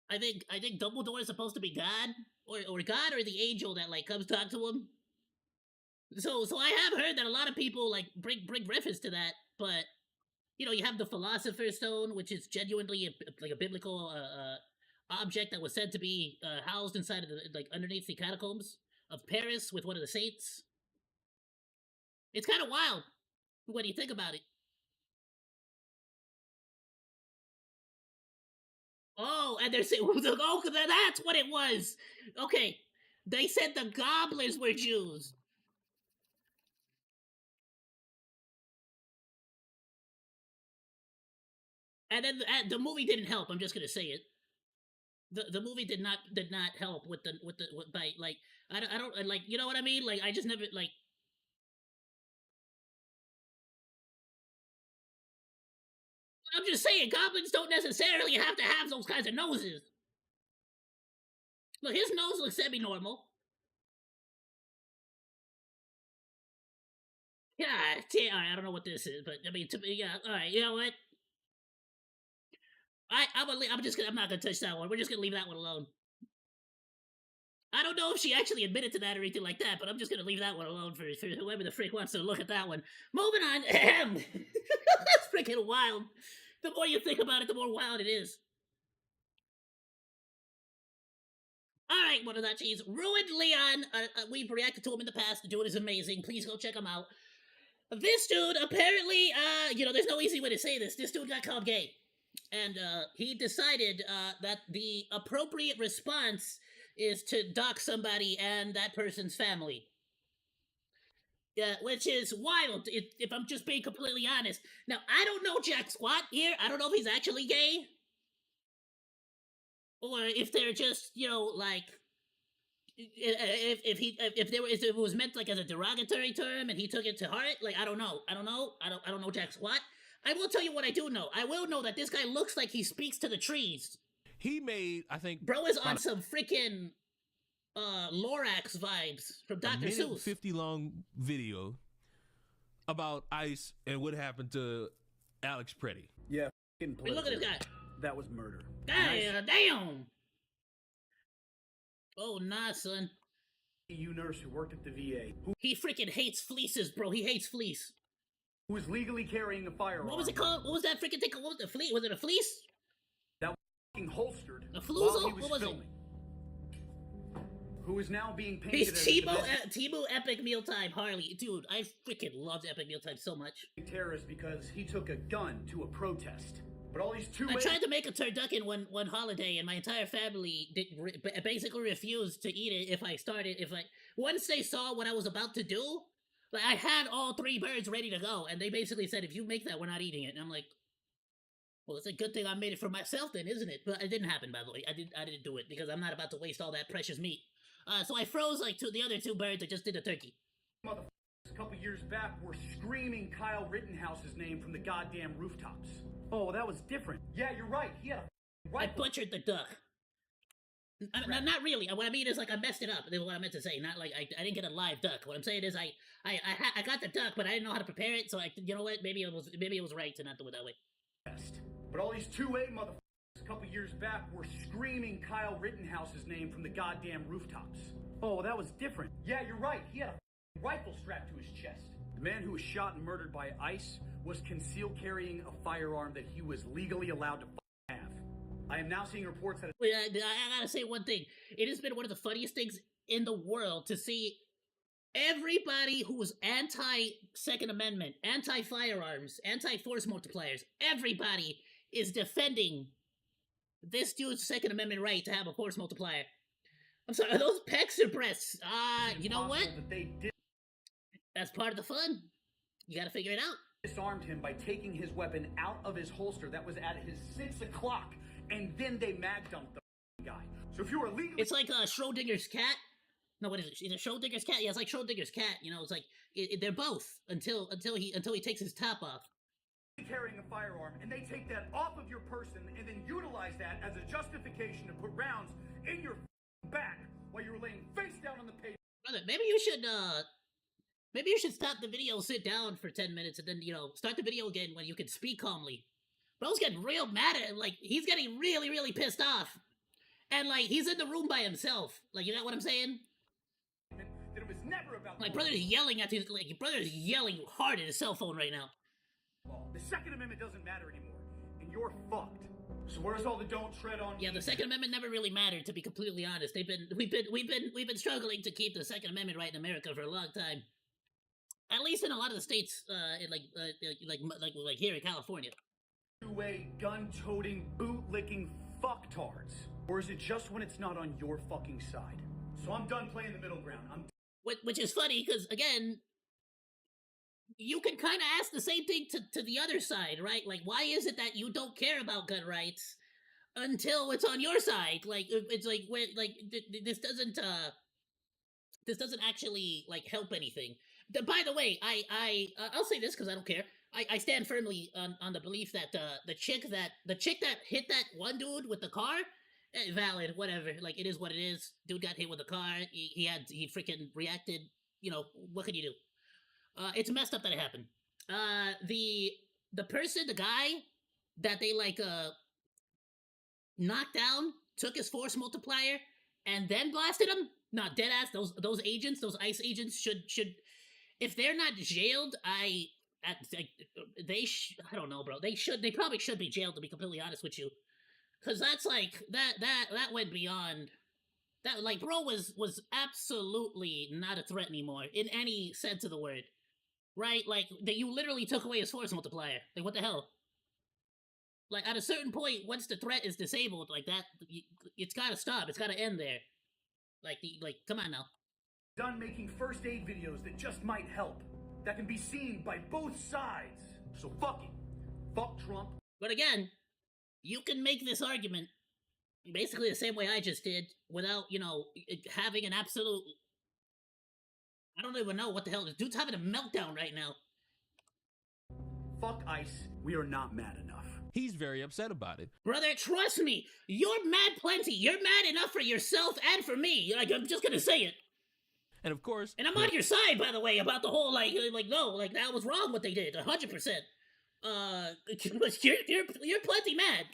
I think Dumbledore is supposed to be God, or God, or the angel that like comes talk to him. So I have heard that a lot of people like bring reference to that, but you know, you have the Philosopher's Stone, which is genuinely like a biblical object that was said to be housed inside of the like underneath the catacombs of Paris with one of the saints. It's kind of wild. What do you think about it? Oh, and they're saying, oh, that's what it was. Okay, they said the goblins were Jews. And then the movie didn't help. I'm just gonna say it. The movie did not help with by like I don't like, you know what I mean, like I just never like. I'm just saying goblins don't necessarily have to have those kinds of noses. Look, his nose looks semi-normal. Yeah, alright, I don't know what this is, but I mean, yeah, alright, you know what? I'm not gonna touch that one. We're just gonna leave that one alone. I don't know if she actually admitted to that or anything like that, but I'm just gonna leave that one alone for whoever the freak wants to look at that one. Moving on. That's freaking wild. The more you think about it, the more wild it is. Alright, one of that cheese. Ruined Leon. We've reacted to him in the past. The dude is amazing. Please go check him out. This dude, apparently, there's no easy way to say this. This dude got called gay. And he decided that the appropriate response is to dox somebody and that person's family. Yeah, which is wild, if I'm just being completely honest. Now, I don't know jack squat here. I don't know if he's actually gay. Or if they're just, like... If it was meant like as a derogatory term and he took it to heart, like I don't know. I don't know jack squat. I will tell you what I do know. I will know that this guy looks like he speaks to the trees. He made, I think, bro is on some freaking Lorax vibes from Dr. Seuss. 50 long video about ICE and what happened to Alex Pretty. Yeah, hey, look at this guy. That was murder. Damn. Oh, nah, son. You nurse who worked at the VA. He freaking hates fleeces, bro. He hates fleece. Who was legally carrying a firearm. What was it called? What was that freaking thing? What was the fleece? Was it a fleece? That was fucking holstered. A fluzel? What was filming. It? Who is now being painted He's as Timo Epic Mealtime Harley. Dude, I freaking loved Epic Mealtime so much. Terrorist because he took a gun to a protest. But all these I tried to make a turducken one holiday, and my entire family basically refused to eat it once they saw what I was about to do. Like, I had all 3 birds ready to go, and they basically said, if you make that, we're not eating it. And I'm like, well, it's a good thing I made it for myself then, isn't it? But it didn't happen, by the way. I didn't do it, because I'm not about to waste all that precious meat. So I froze, like, the other 2 birds. I just did a turkey. Motherfuckers a couple years back were screaming Kyle Rittenhouse's name from the goddamn rooftops. Oh, that was different. Yeah, you're right. He had a rifle. I butchered the duck. Not really. What I mean is, like, I messed it up. That's what I meant to say. Not like I didn't get a live duck. What I'm saying is, I got the duck, but I didn't know how to prepare it. So you know what? Maybe it was right to not do it that way. But all these 2A motherfuckers a couple years back were screaming Kyle Rittenhouse's name from the goddamn rooftops. Oh, that was different. Yeah, you're right. He had a rifle strapped to his chest. The man who was shot and murdered by ICE was concealed carrying a firearm that he was legally allowed to have. I am now seeing reports that... Wait, I gotta say one thing. It has been one of the funniest things in the world to see everybody who's anti-Second Amendment, anti-firearms, anti-force multipliers, everybody is defending this dude's Second Amendment right to have a force multiplier. I'm sorry, are those pecs or breasts? You know what? That's part of the fun. You gotta figure it out. Disarmed him by taking his weapon out of his holster that was at his 6 o'clock, and then they mag dumped the guy. So if you were legally... It's like Schrodinger's cat. No, what is it? Is it Schrodinger's cat? Yeah, it's like Schrodinger's cat. You know, it's like they're both until he takes his top off. Carrying a firearm, and they take that off of your person and then utilize that as a justification to put rounds in your back while you're laying face down on the pavement. Brother, maybe you should stop the video, sit down for 10 minutes, and then, start the video again when you can speak calmly. Bro's getting real mad at him. Like, he's getting really, really pissed off. And, like, he's in the room by himself. Like, you know what I'm saying? That it was never about... My brother's yelling at his... Like, your brother's yelling hard at his cell phone right now. The Second Amendment doesn't matter anymore, and you're fucked. So where's all the don't tread on... Yeah, the Second Amendment never really mattered, to be completely honest. We've been struggling to keep the Second Amendment right in America for a long time. At least in a lot of the states, like here in California. Two-way, gun-toting, boot-licking fucktards? Or is it just when it's not on your fucking side? So I'm done playing the middle ground. Which is funny, because, again, you can kind of ask the same thing to the other side, right? Like, why is it that you don't care about gun rights until it's on your side? Like, it's like, this doesn't actually, like, help anything. By the way, I'll say this because I don't care. I stand firmly on the belief that the chick that hit that one dude with the car, valid, whatever. Like, it is what it is. Dude got hit with a car. He freaking reacted. You know, what can you do? It's messed up that it happened. The guy that they knocked down, took his force multiplier, and then blasted him. Not dead ass. Those agents, those ICE agents should, if they're not jailed, I don't know, bro. They probably should be jailed, to be completely honest with you, because that's like that went beyond. That, like, bro was absolutely not a threat anymore in any sense of the word, right? Like, that you literally took away his force multiplier. Like, what the hell? Like, at a certain point, once the threat is disabled, like that, it's gotta stop. It's gotta end there. Like, come on now. Done making first aid videos that just might help. That can be seen by both sides. So fuck it. Fuck Trump. But again, you can make this argument basically the same way I just did, without, having an absolute... I don't even know what the hell. This dude's having a meltdown right now. Fuck ICE. We are not mad enough. He's very upset about it. Brother, trust me, you're mad plenty. You're mad enough for yourself and for me. Like, I'm just gonna say it. And of course... And I'm on your side, by the way, about the whole, no, that was wrong what they did, 100%. You're plenty mad.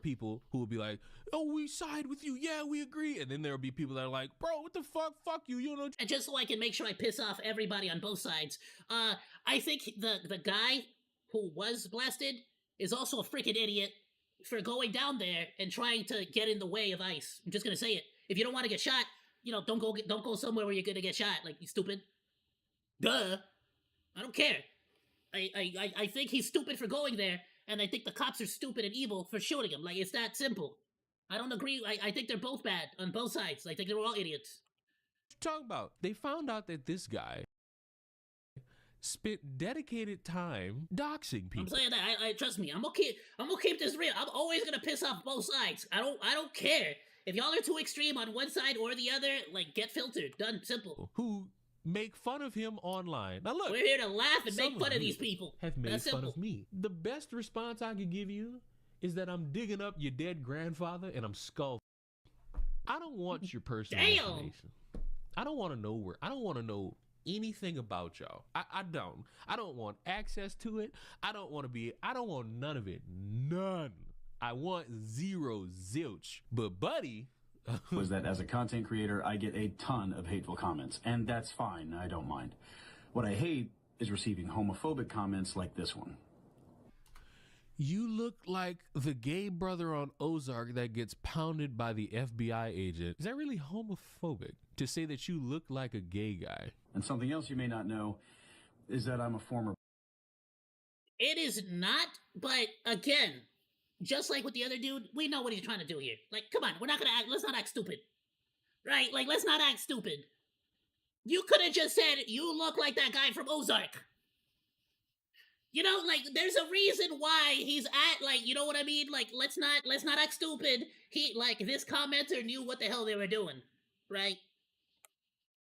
People who will be like, oh, we side with you, yeah, we agree. And then there'll be people that are like, bro, what the fuck, fuck you, you don't know. And just so I can make sure I piss off everybody on both sides, I think the guy who was blasted is also a freaking idiot for going down there and trying to get in the way of ICE. I'm just gonna say it. If you don't want to get shot, don't go somewhere where you're gonna get shot, like, you stupid. Duh. I don't care. I think he's stupid for going there, and I think the cops are stupid and evil for shooting him. Like, it's that simple. I don't agree. I think they're both bad on both sides. I think they're all idiots. What you talking about? They found out that this guy spent dedicated time doxing people. I'm saying that. I trust me. I'm gonna keep this real. I'm always gonna piss off both sides. I don't care. If y'all are too extreme on one side or the other, like, get filtered. Done. Simple. Who make fun of him online. Now look, we're here to laugh and make fun of these people. Have made That's fun simple. of me. The best response I could give you is that I'm digging up your dead grandfather and I'm skull. I don't want your personal information. I don't want to know anything about y'all. I don't want access to it. I don't want none of it. None. I want zero zilch. But buddy, was that as a content creator, I get a ton of hateful comments, and that's fine. I don't mind. What I hate is receiving homophobic comments like this one. You look like the gay brother on Ozark that gets pounded by the FBI agent. Is that really homophobic to say that you look like a gay guy? And something else you may not know is that I'm a former... It is not, but again, just like with the other dude, we know what he's trying to do here. Like, come on, let's not act stupid. Right? Like, let's not act stupid. You could have just said, you look like that guy from Ozark. You know, like, there's a reason why he's at, like, you know what I mean? Like, let's not act stupid. This commenter knew what the hell they were doing, right?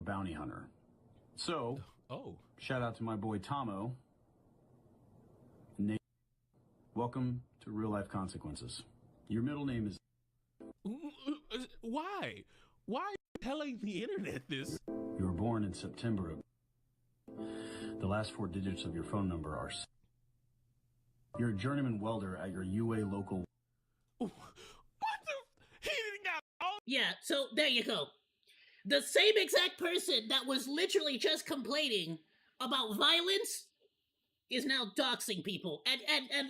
Bounty hunter. So, shout out to my boy Tomo. Nate, welcome to Real Life Consequences. Your middle name is... Why? Why are you telling the internet this? You were born in September of... The last 4 digits of your phone number are... You're a journeyman welder at your UA local... What the... He didn't got... Yeah, so there you go. The same exact person that was literally just complaining about violence is now doxing people. And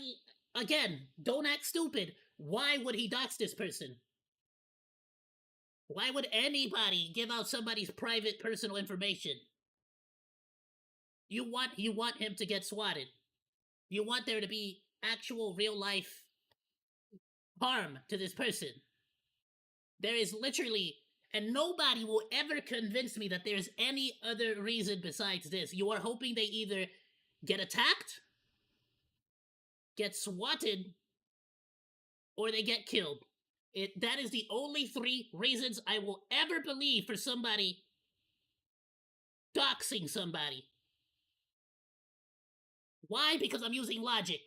again, don't act stupid. Why would he dox this person? Why would anybody give out somebody's private personal information? You want him to get swatted. You want there to be actual real life harm to this person. There is literally, and nobody will ever convince me that there's any other reason besides this. You are hoping they either get attacked, get swatted, or they get killed. That is the only 3 reasons I will ever believe for somebody doxing somebody. Why? Because I'm using logic.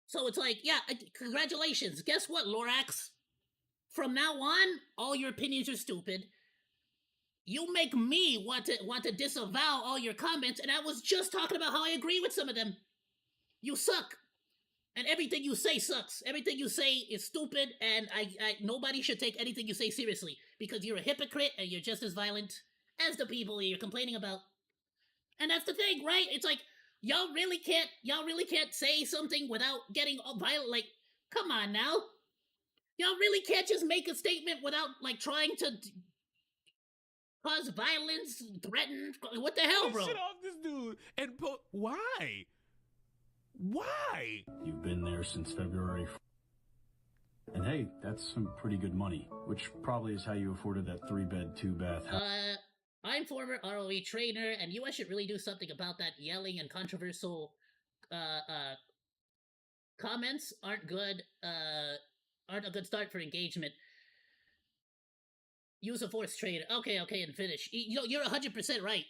So it's like, yeah, congratulations. Guess what, Lorax? From now on, all your opinions are stupid. You make me want to disavow all your comments, and I was just talking about how I agree with some of them. You suck. And everything you say sucks. Everything you say is stupid, and nobody should take anything you say seriously, because you're a hypocrite and you're just as violent as the people you're complaining about. And that's the thing, right? It's like, y'all really can't say something without getting all violent. Like, come on now. Y'all really can't just make a statement without, like, trying to cause violence, threaten. What the hell, bro? Shit off this dude. And why? Why? You've been there since February. And hey, that's some pretty good money, which probably is how you afforded that 3-bed, 2-bath house. I'm former ROE trainer, and US should really do something about that. Yelling and controversial comments aren't a good start for engagement. Use a force trade. Okay, and finish. You're 100% right.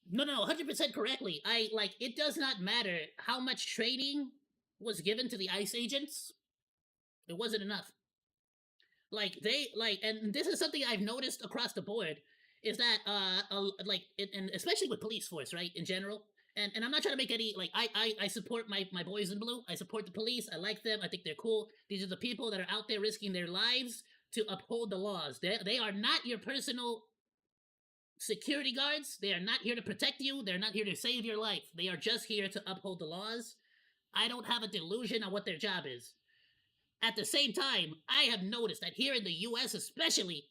No, 100% correctly. It does not matter how much training was given to the ICE agents. It wasn't enough. And this is something I've noticed across the board, is that, and especially with police force, right, in general, and I'm not trying to make any, I support my boys in blue. I support the police. I like them. I think they're cool. These are the people that are out there risking their lives to uphold the laws. They are not your personal security guards. They are not here to protect you. They're not here to save your life. They are just here to uphold the laws. I don't have a delusion on what their job is. At the same time, I have noticed that here in the US especially,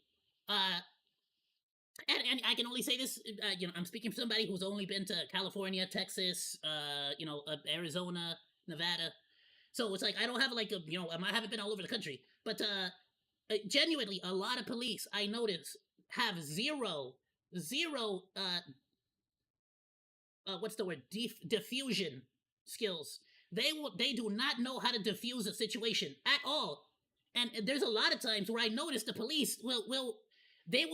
and I can only say this, I'm speaking from somebody who's only been to California, Texas, Arizona, Nevada. So it's like, I don't have I haven't been all over the country, but genuinely, a lot of police I notice have zero, what's the word? Diffusion skills. They do not know how to diffuse a situation at all. And there's a lot of times where I notice the police will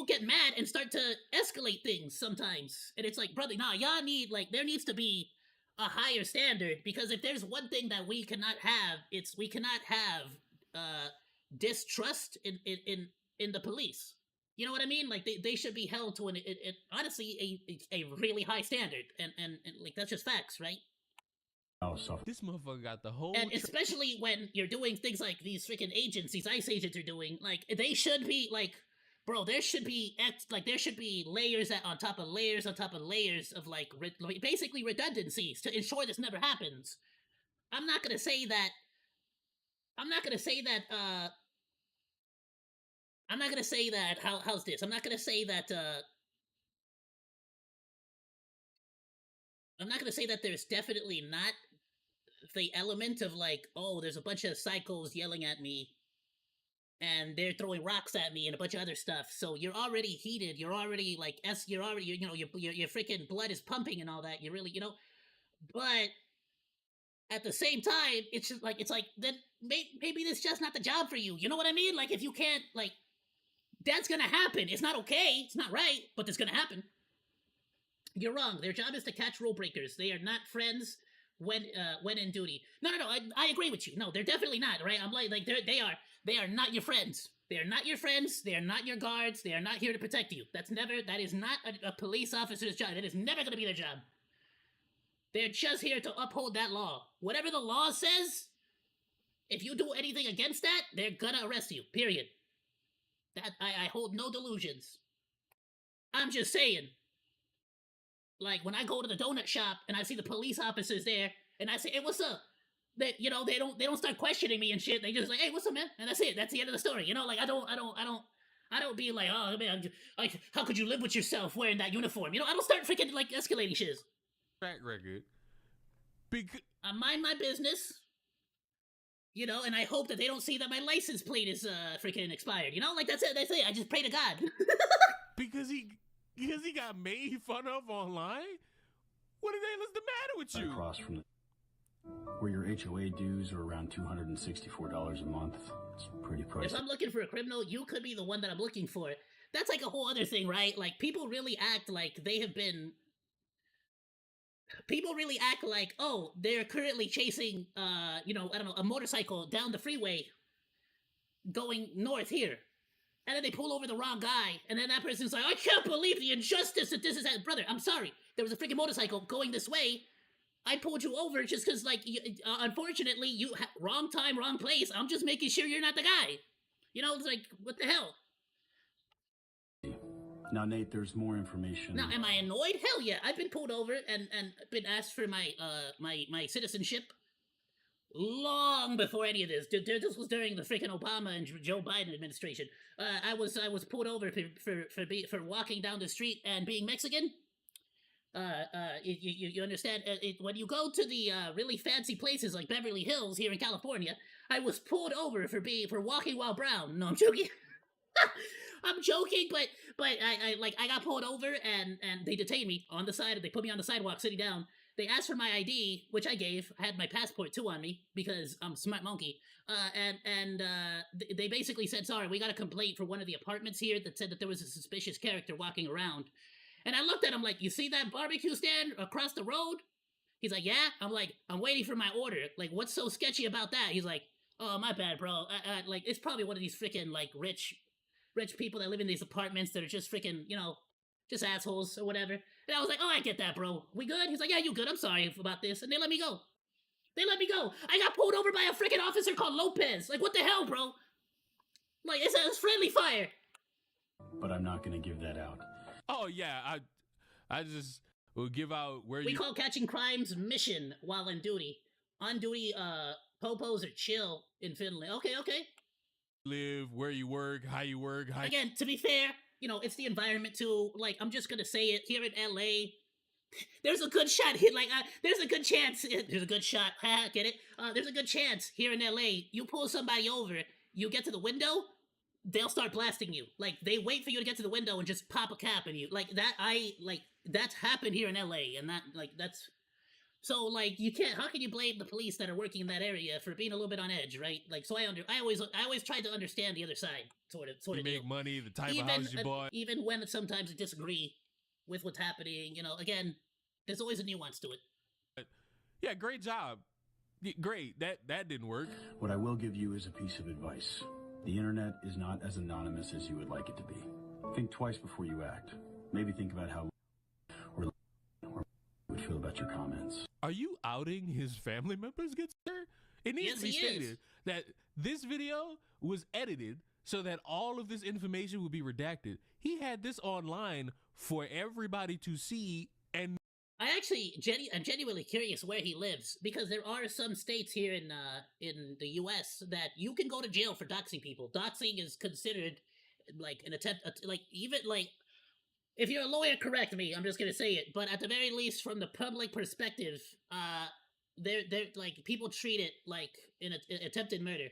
get mad and start to escalate things sometimes. And it's like, brother, nah, y'all need, there needs to be a higher standard, because if there's one thing that we cannot have, we cannot have distrust in the police. You know what I mean? They should be held to honestly a really high standard, and that's just facts, right? This motherfucker got the whole. And especially when you're doing things like these freaking agents, these ICE agents are doing, they should be bro, there should be layers on top of layers on top of layers of basically redundancies to ensure this never happens. I'm not gonna say that. How's this? I'm not gonna say that there's definitely not the element of there's a bunch of psychos yelling at me and they're throwing rocks at me and a bunch of other stuff. So you're already heated. You're already your freaking blood is pumping and all that. You really, but at the same time, it's just then maybe this is just not the job for you. You know what I mean? If you can't, that's gonna happen. It's not okay. It's not right, but it's gonna happen. You're wrong. Their job is to catch rule breakers. They are not friends when in duty. No. I agree with you. No, they're definitely not. Right? I'm they are not your friends. They are not your friends. They are not your guards. They are not here to protect you. That is not a police officer's job. That is never going to be their job. They're just here to uphold that law. Whatever the law says, if you do anything against that, they're gonna arrest you. Period. That I hold no delusions. I'm just saying. When I go to the donut shop and I see the police officers there, and I say, "Hey, what's up?" They don't start questioning me and shit. They just hey, what's up, man? And that's it. That's the end of the story. I don't I don't be like, oh man, like, how could you live with yourself wearing that uniform? You know, I don't start freaking like escalating shit. Track record. Because I mind my business. You know, and I hope that they don't see that my license plate is freaking expired. You know, like that's it. That's it. I just pray to God. because he got made fun of online. What the hell is the matter with you? Across from the where your HOA dues are around $264 a month. It's pretty pricey. If I'm looking for a criminal, you could be the one that I'm looking for. That's like a whole other thing, right? Like people really act like they have been. People really act like, oh, they're currently chasing, you know, I don't know, a motorcycle down the freeway going north here. And then they pull over the wrong guy. And then that person's like, I can't believe the injustice that this is. Brother, I'm sorry. There was a freaking motorcycle going this way. I pulled you over just because, like, unfortunately, you wrong time, wrong place. I'm just making sure you're not the guy. You know, it's like, what the hell? Now, Nate, there's more information. Now, am I annoyed? Hell yeah. I've been pulled over and been asked for my my citizenship long before any of this. This was during the freaking Obama and Joe Biden administration. I was pulled over for walking down the street and being Mexican. You understand? When you go to the really fancy places like Beverly Hills here in California, I was pulled over for walking while brown. No, I'm joking. I'm joking, but I got pulled over and they detained me on the side. They put me on the sidewalk, sitting down. They asked for my ID, which I gave. I had my passport too on me because I'm a smart monkey. They basically said, sorry, we got a complaint for one of the apartments here that said that there was a suspicious character walking around. And I looked at him like, you see that barbecue stand across the road? He's like, yeah. I'm like, I'm waiting for my order. Like, what's so sketchy about that? He's like, oh, my bad, bro. Like, it's probably one of these freaking like rich people that live in these apartments that are just freaking, you know, just assholes or whatever. And I was like, oh, I get that, bro. We good? He's like, yeah, you good. I'm sorry about this. And they let me go. I got pulled over by a freaking officer called Lopez. Like, what the hell, bro? Like, it's friendly fire. But I'm not going to give that out. Oh yeah, I just will give out where we you call catching crimes mission while on duty. On duty, popos are chill in Finland. Okay. live, where you work, how you work. Again, to be fair, you know, it's the environment too. Like, I'm just gonna say it here in LA. There's a good shot here. Like, there's a good chance. There's a good shot. Get it? There's a good chance here in LA. You pull somebody over, you get to the window, they'll start blasting you. Like, they wait for you to get to the window and just pop a cap in you. Like, that's happened here in LA, and that's... So, like, you can't... How can you blame the police that are working in that area for being a little bit on edge, right? Like, so I always try to understand the other side, sort of you make deal. money, the type of house you bought. Even when sometimes I disagree with what's happening, you know, again, there's always a nuance to it. Yeah, great job. Great. That didn't work. What I will give you is a piece of advice. The internet is not as anonymous as you would like it to be. Think twice before you act. Maybe think about how or would feel about your comments. Are you outing his family members, good sir? It needs to be stated that this video was edited so that all of this information would be redacted. He had this online for everybody to see, and I'm genuinely curious where he lives, because there are some states here in the U.S. that you can go to jail for doxing people. Doxing is considered like an attempt, like even like if you're a lawyer, correct me. I'm just gonna say it, but at the very least, from the public perspective, they're like people treat it like an attempted murder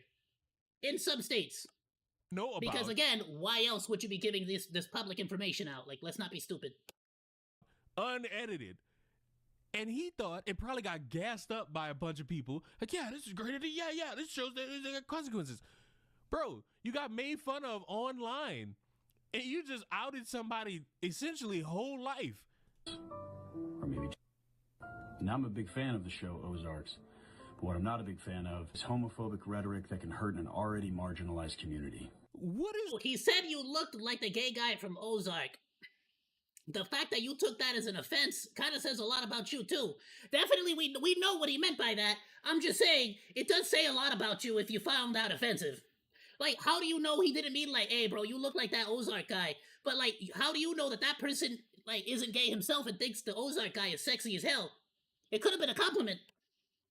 in some states. Know about because again, why else would you be giving this public information out? Like, let's not be stupid. Unedited. And he thought it probably got gassed up by a bunch of people. Like, yeah, this is great. Yeah, this shows that there are consequences. Bro, you got made fun of online. And you just outed somebody essentially whole life. Or maybe. Now, I'm a big fan of the show Ozarks. But what I'm not a big fan of is homophobic rhetoric that can hurt an already marginalized community. What is... He said you looked like the gay guy from Ozark. The fact that you took that as an offense kind of says a lot about you, too. Definitely, we know what he meant by that. I'm just saying, it does say a lot about you if you found that offensive. Like, how do you know he didn't mean, like, hey, bro, you look like that Ozark guy? But, like, how do you know that person, like, isn't gay himself and thinks the Ozark guy is sexy as hell? It could have been a compliment.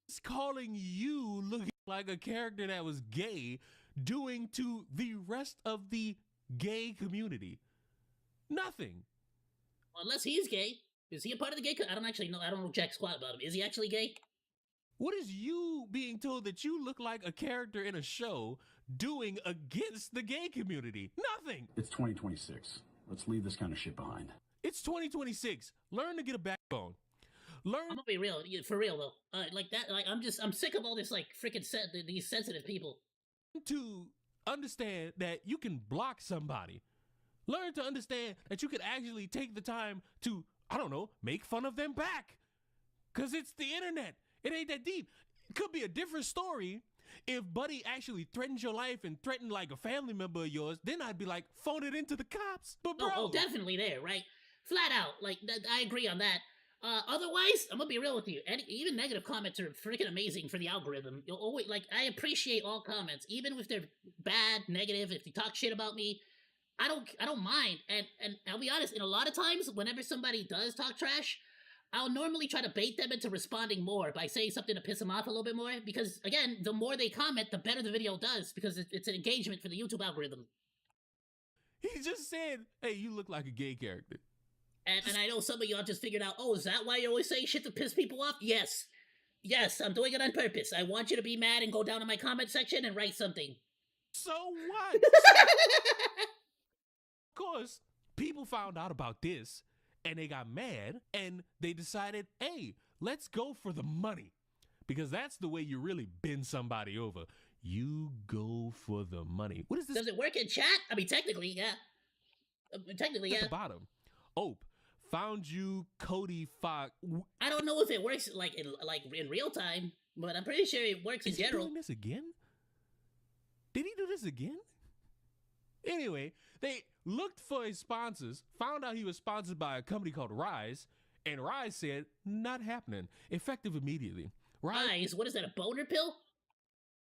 It's calling you looking like a character that was gay, doing to the rest of the gay community? Nothing. Unless he's gay. Is he a part of the gay? I don't actually know. I don't know jack squat about him. Is he actually gay? What is you being told that you look like a character in a show doing against the gay community? Nothing. It's 2026. Let's leave this kind of shit behind. It's 2026. Learn to get a backbone. Learn. I'm gonna be real, for real though. Like that. Like I'm sick of all this like freaking these sensitive people. To understand that you can block somebody. Learn to understand that you can actually take the time to, I don't know, make fun of them back. Cause it's the internet. It ain't that deep. It could be a different story if Buddy actually threatened your life and threatened like a family member of yours. Then I'd be like, phone it into the cops. But bro, oh definitely there, right? Flat out, like I agree on that. Otherwise, I'm gonna be real with you. Even negative comments are freaking amazing for the algorithm. You'll always, like, I appreciate all comments, even if they're bad, negative. If you talk shit about me, I don't mind. And I'll be honest. In a lot of times, whenever somebody does talk trash, I'll normally try to bait them into responding more by saying something to piss them off a little bit more. Because again, the more they comment, the better the video does. Because it's an engagement for the YouTube algorithm. He just said, "Hey, you look like a gay character." And I know some of y'all just figured out, oh, is that why you're always saying shit to piss people off? Yes. Yes, I'm doing it on purpose. I want you to be mad and go down to my comment section and write something. So what? Of course, people found out about this and they got mad and they decided, hey, let's go for the money. Because that's the way you really bend somebody over. You go for the money. What is this? Does it work in chat? I mean, technically, yeah. Technically, yeah. At the bottom. Ope. Found you, Cody Fox. I don't know if it works like in real time, but I'm pretty sure it works in general. Is he doing this again? Did he do this again? Anyway, they looked for his sponsors, found out he was sponsored by a company called Rise, and Rise said, not happening. Effective immediately. Rise? What is that, a boner pill?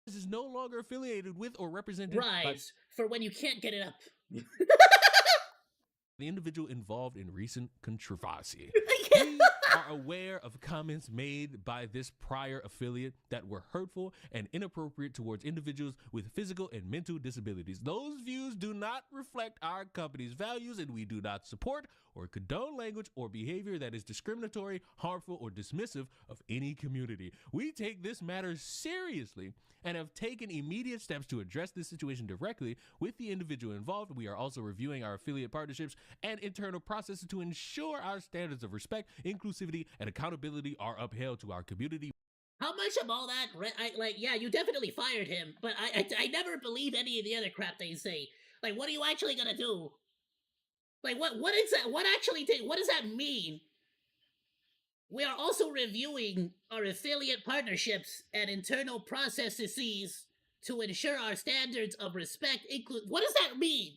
This is no longer affiliated with or represented Rise, for when you can't get it up. The individual involved in recent controversy. We are aware of comments made by this prior affiliate that were hurtful and inappropriate towards individuals with physical and mental disabilities. Those views do not reflect our company's values, and we do not support or condone language or behavior that is discriminatory, harmful, or dismissive of any community. We take this matter seriously and have taken immediate steps to address this situation directly with the individual involved. We are also reviewing our affiliate partnerships and internal processes to ensure our standards of respect, inclusivity, and accountability are upheld to our community. How much of all that, yeah, you definitely fired him, but I never believe any of the other crap they say. Like, what are you actually gonna do? Like, what is that? What does that mean? We are also reviewing our affiliate partnerships and internal processes to ensure our standards of respect include. What does that mean?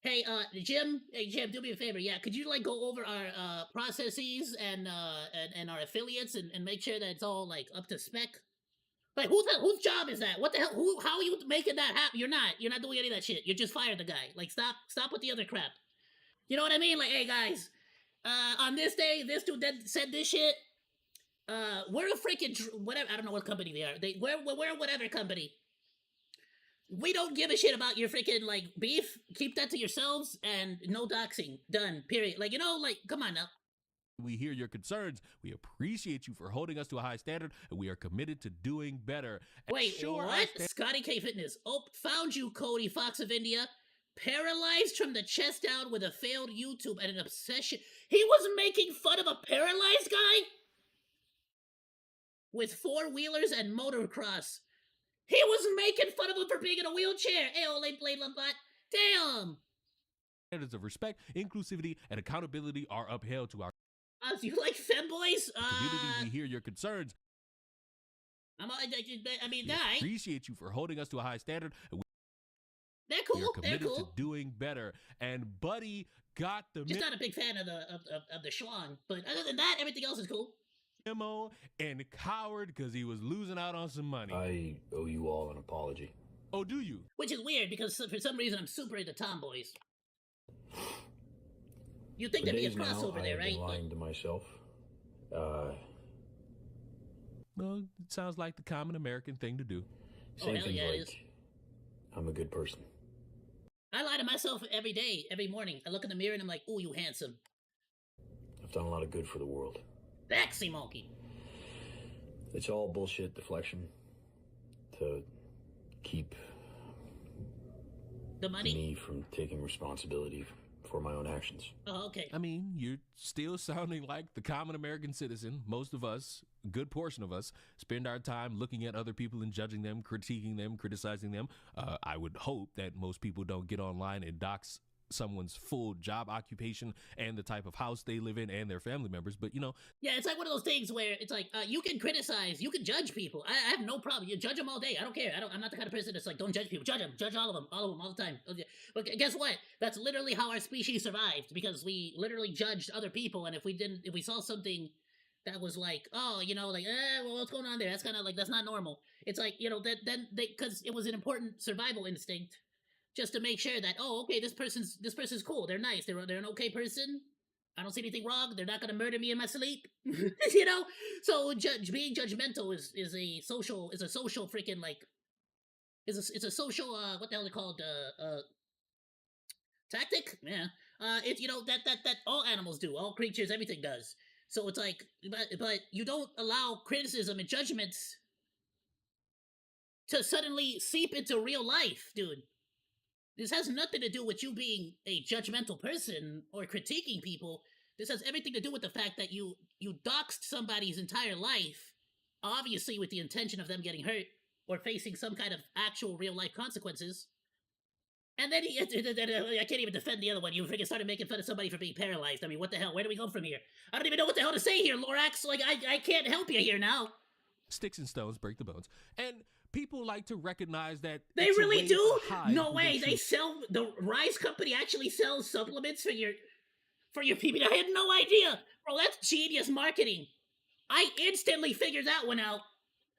Hey, Jim. Hey, Jim. Do me a favor. Yeah, could you like go over our processes and our affiliates and make sure that it's all like up to spec? Like, whose job is that? What the hell? How are you making that happen? You're not doing any of that shit. You just fired the guy. Like, stop with the other crap. You know what I mean? Like, hey guys. On this day, this dude said this shit. We're a freaking whatever. I don't know what company they are. We're whatever company. We don't give a shit about your freaking like beef. Keep that to yourselves and no doxing. Done. Period. Like, you know, like, come on now. We hear your concerns. We appreciate you for holding us to a high standard, and we are committed to doing better. Wait, what? Scotty K Fitness. Oh, found you, Cody Fox of India. Paralyzed from the chest down with a failed YouTube and an obsession. He was making fun of a paralyzed guy? With four-wheelers and motocross. He was making fun of him for being in a wheelchair. Ayo, late blade lumpot. Damn. Standards of respect, inclusivity, and accountability are upheld to our do you like femboys? community. We hear your concerns. I mean, we appreciate you for holding us to a high standard. And they're cool. We are committed They're cool. to doing better. And Buddy got the just not a big fan of the schlong, but other than that, everything else is cool. memo and coward because he was losing out on some money. I owe you all an apology. Oh, do you? Which is weird because for some reason I'm super into Tomboys. You'd think there'd be a crossover there, right? I've been lying to myself. Well, it sounds like the common American thing to do. Same hell things yeah, it like, is. I'm a good person. I lie to myself every day, every morning. I look in the mirror and I'm like, ooh, you handsome. I've done a lot of good for the world. OzDaMonke. It's all bullshit deflection to keep The money? me from taking responsibility for my own actions. Oh, okay. I mean, you're still sounding like the common American citizen. Most of us, a good portion of us, spend our time looking at other people and judging them, critiquing them, criticizing them. I would hope that most people don't get online and dox someone's full job occupation and the type of house they live in and their family members. But, you know, Yeah, it's like one of those things where it's like, you can criticize, you can judge people. I have no problem. You judge them all day. I don't care. I'm not the kind of person that's like, don't judge people. Judge them. Judge all of them, all the time. Okay. But guess what? That's literally how our species survived, because we literally judged other people, and if we saw something that was like, oh, you know, like, well, what's going on there? That's kind of like, that's not normal. It's like, you know, because it was an important survival instinct, just to make sure that, oh, okay, this person's cool. They're nice. They're an okay person. I don't see anything wrong. They're not gonna murder me in my sleep. You know? So being judgmental is a social freaking like it's a social what the hell are they called tactic? Yeah. It's, you know, that all animals do, all creatures, everything does. So it's like, but you don't allow criticism and judgments to suddenly seep into real life, dude. This has nothing to do with you being a judgmental person or critiquing people. This has everything to do with the fact that you doxed somebody's entire life, obviously with the intention of them getting hurt or facing some kind of actual real life consequences. And then I can't even defend the other one. You freaking started making fun of somebody for being paralyzed. I mean, what the hell? Where do we go from here? I don't even know what the hell to say here, Lorax. Like, I can't help you here now. sticks and stones break the bones. And people like to recognize that They it's a really way do? to hide No who way. They truly- sell, the Rise Company actually sells supplements for your PB. I had no idea. Bro, that's genius marketing. I instantly figured that one out.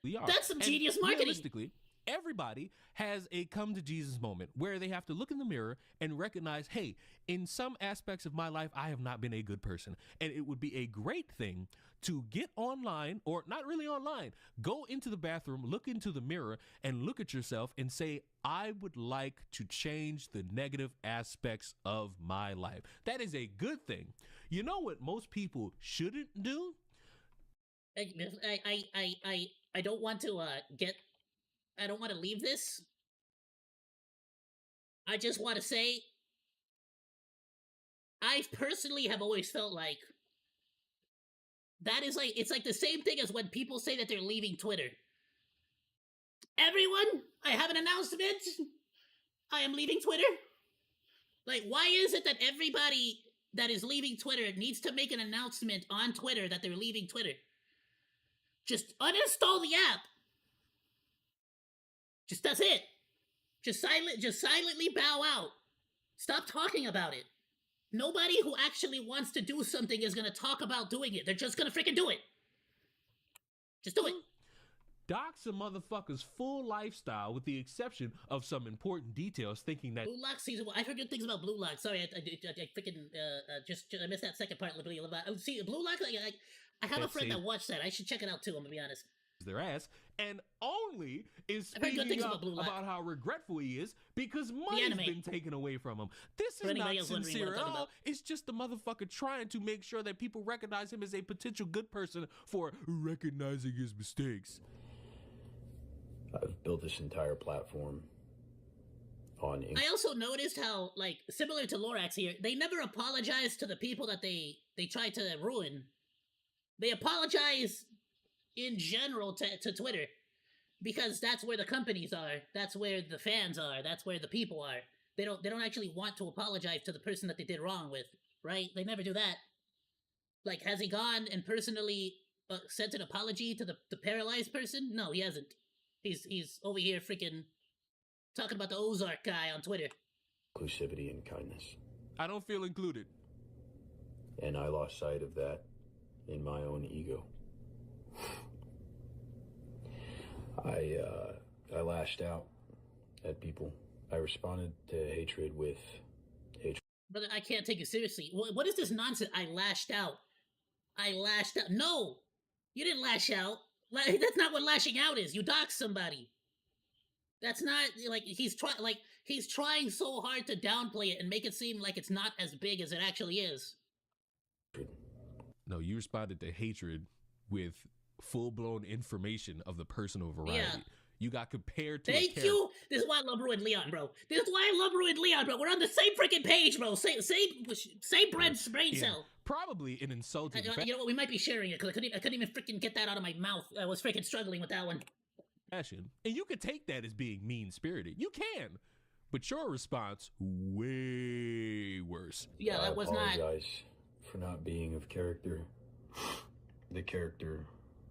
we are. That's some And genius marketing. Realistically, everybody has a come to Jesus moment where they have to look in the mirror and recognize, hey, in some aspects of my life, I have not been a good person. And it would be a great thing to get online, or not really online, go into the bathroom, look into the mirror, and look at yourself and say, I would like to change the negative aspects of my life. That is a good thing. You know what most people shouldn't do? I don't want to I don't want to leave this. I just want to say, I personally have always felt like that is like, it's like the same thing as when people say that they're leaving Twitter. Everyone, I have an announcement. I am leaving Twitter. Like, why is it that everybody that is leaving Twitter needs to make an announcement on Twitter that they're leaving Twitter? Just uninstall the app. Just, that's it. Just silently bow out. Stop talking about it. Nobody who actually wants to do something is gonna talk about doing it. They're just gonna freaking do it. Just do it. Dox a motherfucker's full lifestyle with the exception of some important details, thinking that Blue Lock season 1. I've heard good things about Blue Lock. Sorry, I freaking just I missed that second part. See, Blue Lock. I have a Let's friend see. that watched that. I should check it out too. I'm gonna be honest. their ass, and only is I've heard good speaking things up about Blue Lock. about how regretful he is because money's anime. been taken away from him. This For is anybody not else wondering what sincere I'm at talking all. about. It's just the motherfucker trying to make sure that people recognize him as a potential good person for recognizing his mistakes. I've built this entire platform on I also noticed how, like, similar to Lorax here, they never apologize to the people that they tried to ruin. They apologize in general to Twitter, because that's where the companies are, that's where the fans are, that's where the people are. They don't actually want to apologize to the person that they did wrong with, right? They never do that. Like, has he gone and personally sent an apology to the paralyzed person? No, he hasn't. He's over here freaking talking about the Ozark guy on Twitter. inclusivity and kindness. I don't feel included. And I lost sight of that in my own ego. I lashed out at people. I responded to hatred with hatred. Brother, I can't take you seriously. What is this nonsense? I lashed out. No! You didn't lash out. That's not what lashing out is. You doxed somebody. That's not like he's trying so hard to downplay it and make it seem like it's not as big as it actually is. No, you responded to hatred with full-blown information of the personal variety. Yeah. You got compared to Thank a you. This is why I love Ruined Leon, bro. This is why I love Ruined Leon, bro. We're on the same freaking page, bro. Same brain cell. Probably an insulting You know what? We might be sharing it because I couldn't even freaking get that out of my mouth. I was freaking struggling with that one. fashion. And you could take that as being mean-spirited. You can. But your response, way worse. Yeah, that was not... I apologize for not being of character. The character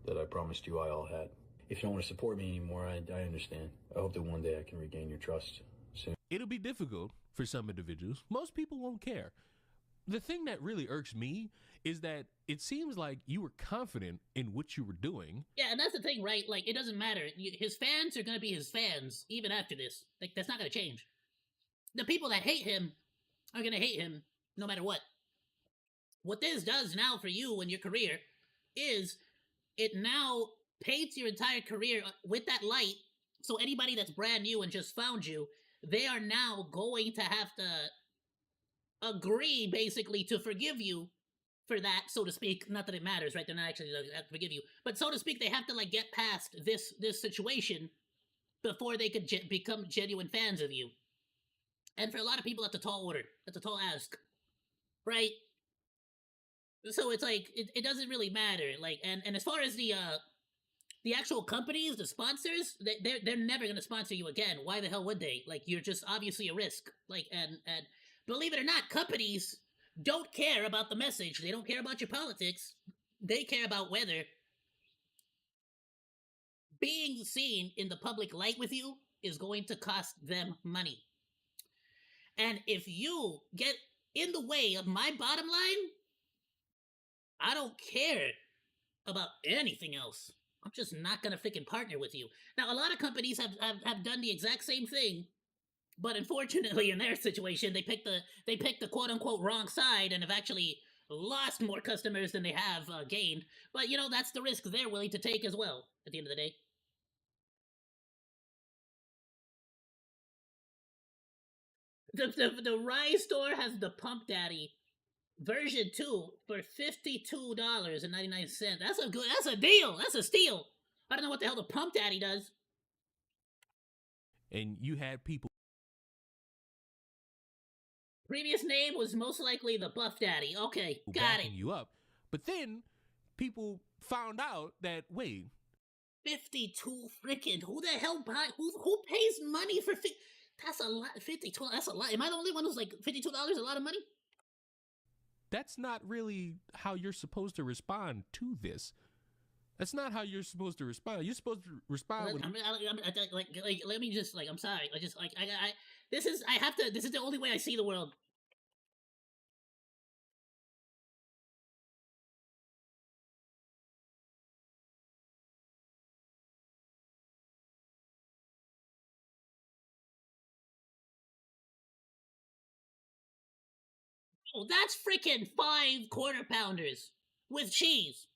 that I promised you I all had. If you don't want to support me anymore, I understand. I hope that one day I can regain your trust soon. It'll be difficult for some individuals. Most people won't care. The thing that really irks me is that it seems like you were confident in what you were doing. Yeah, and that's the thing, right? Like, it doesn't matter. His fans are going to be his fans, even after this. Like, that's not going to change. The people that hate him are going to hate him no matter what. What this does now for you and your career is it now paints your entire career with that light, so anybody that's brand new and just found you, they are now going to have to agree, basically, to forgive you for that, so to speak. Not that it matters, right? They're not actually going to forgive you. But so to speak, they have to, like, get past this situation before they could become genuine fans of you. And for a lot of people, that's a tall order. That's a tall ask. Right? So it's like, it doesn't really matter. Like, and as far as the actual companies, the sponsors, they're never going to sponsor you again. Why the hell would they? Like, you're just obviously a risk. Like, and believe it or not, companies don't care about the message. They don't care about your politics. They care about whether being seen in the public light with you is going to cost them money. And if you get in the way of my bottom line, I don't care about anything else. I'm just not gonna freaking partner with you. Now, a lot of companies have done the exact same thing, but unfortunately, in their situation, they picked the quote unquote wrong side and have actually lost more customers than they have gained. But you know, that's the risk they're willing to take as well. At the end of the day. The Rise store has the Pump Daddy version 2 for $52.99. That's a deal. That's a steal. I don't know what the hell the Pump Daddy does. And you had people. Previous name was most likely the Buff Daddy. Okay, got it. You up. But then people found out that, wait. 52 freaking, who the hell who pays money for that's a lot. 52, that's a lot. Am I the only one who's like $52 a lot of money? That's not really how you're supposed to respond to this. That's not how you're supposed to respond. You're supposed to respond with... let me just, like, I'm sorry. This is the only way I see the world. Oh, that's freaking 5 quarter pounders with cheese.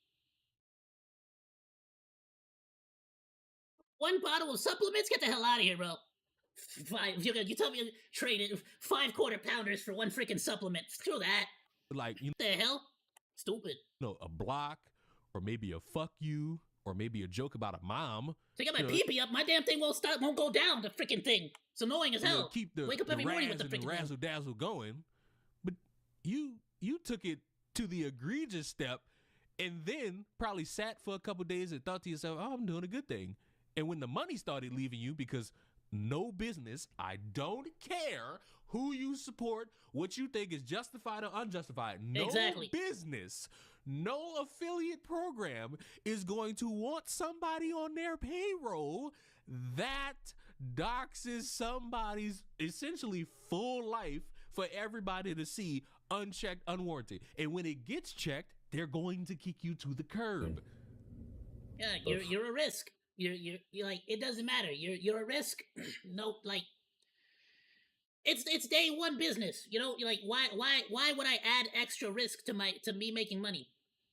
1 bottle of supplements? Get the hell out of here, bro. 5. You tell me you traded 5 quarter pounders for 1 freaking supplement. Screw that. Like, you know, the hell? Stupid. You know, a block, or maybe a fuck you, or maybe a joke about a mom. So I got my pee-pee up, my damn thing won't go down, the freaking thing. It's annoying as hell. Keep the, wake up every morning with the freaking razzle dazzle going. But you took it to the egregious step, and then probably sat for a couple days and thought to yourself, oh, I'm doing a good thing. And when the money started leaving you, because no business, I don't care who you support, what you think is justified or unjustified. No business, no affiliate program is going to want somebody on their payroll that doxes somebody's essentially full life for everybody to see, unchecked, unwarranted. And when it gets checked, they're going to kick you to the curb. Yeah, you're a risk. You're like, it doesn't matter. You're a risk. No, like, it's day one business. You know, like, why would I add extra risk to me making money?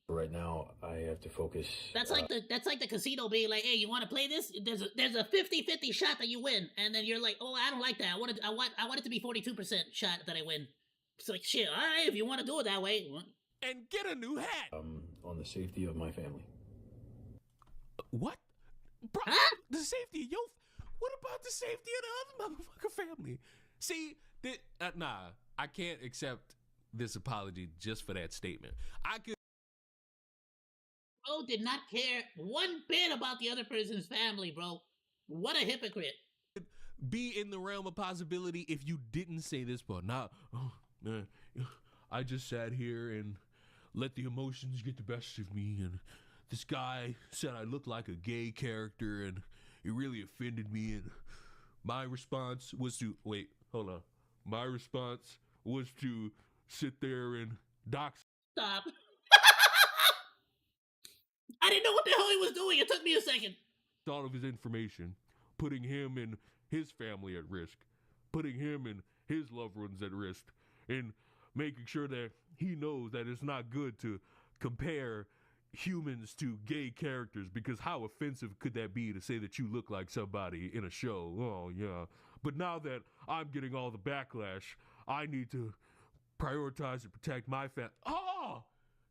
Right now, I have to focus. That's like the casino being like, hey, you want to play this? There's a 50-50 shot that you win, and then you're like, oh, I don't like that. I want it to be 42% shot that I win. It's like shit. All right, if you want to do it that way. And get a new hat. On the safety of my family. What? Bro, Huh? the safety of your... What about the safety of the other motherfucker family? See, nah, I can't accept this apology just for that statement. I could... Bro did not care one bit about the other person's family, bro. What a hypocrite. be in the realm of possibility if you didn't say this part. Now, oh, man, I just sat here and let the emotions get the best of me, and this guy said I looked like a gay character, and it really offended me, and my response was to, wait, hold on. My response was to sit there and dox. Stop. I didn't know what the hell he was doing. It took me a second. All of his information, putting him and his family at risk, putting him and his loved ones at risk, and making sure that he knows that it's not good to compare humans to gay characters, because how offensive could that be to say that you look like somebody in a show? Oh, yeah. But now that I'm getting all the backlash, I need to prioritize and protect my family. Oh!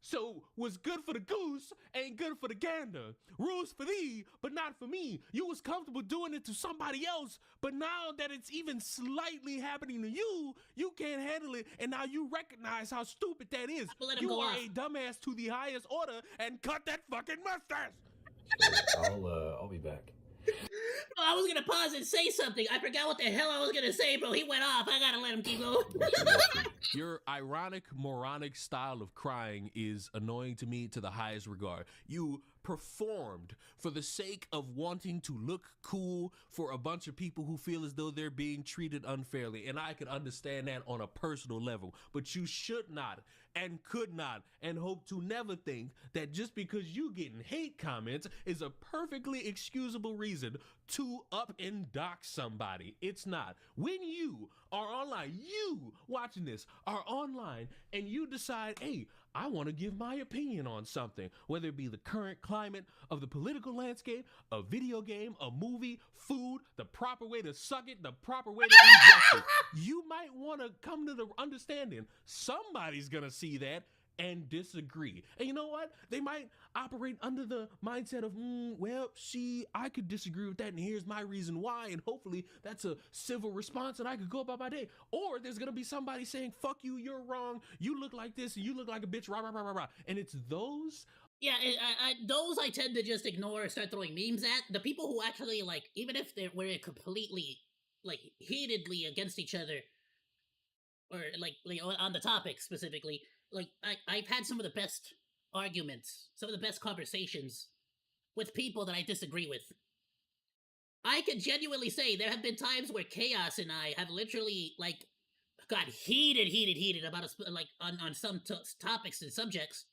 So what's good for the goose ain't good for the gander. Rules for thee, but not for me. You was comfortable doing it to somebody else, but now that it's even slightly happening to you, you can't handle it, and now you recognize how stupid that is. You are a dumbass to the highest order, and cut that fucking mustache. I'll be back. Oh, I was gonna pause and say something. I forgot what the hell I was gonna say, bro. He went off. I gotta let him keep going. Your ironic, moronic style of crying is annoying to me to the highest regard. You performed for the sake of wanting to look cool for a bunch of people who feel as though they're being treated unfairly, and I can understand that on a personal level, but you should not and could not and hope to never think that just because you getting hate comments is a perfectly excusable reason to up and dox somebody. It's not. When you are online, you watching this are online, and you decide, hey, I want to give my opinion on something, whether it be the current climate of the political landscape, a video game, a movie, food, the proper way to suck it, the proper way to ingest it. You might want to come to the understanding somebody's going to see that and disagree. And you know what? They might operate under the mindset of, well, see, I could disagree with that, and here's my reason why, and hopefully that's a civil response, and I could go about my day. Or there's gonna be somebody saying, fuck you, you're wrong, you look like this, and you look like a bitch, rah, rah, rah, rah, rah. And it's those... Yeah, those I tend to just ignore and start throwing memes at. The people who actually, like, even if we're completely, like, heatedly against each other, or, like on the topic specifically, like, I've had some of the best arguments, some of the best conversations with people that I disagree with. I can genuinely say there have been times where Chaos and I have literally, like, got heated about on some topics and subjects,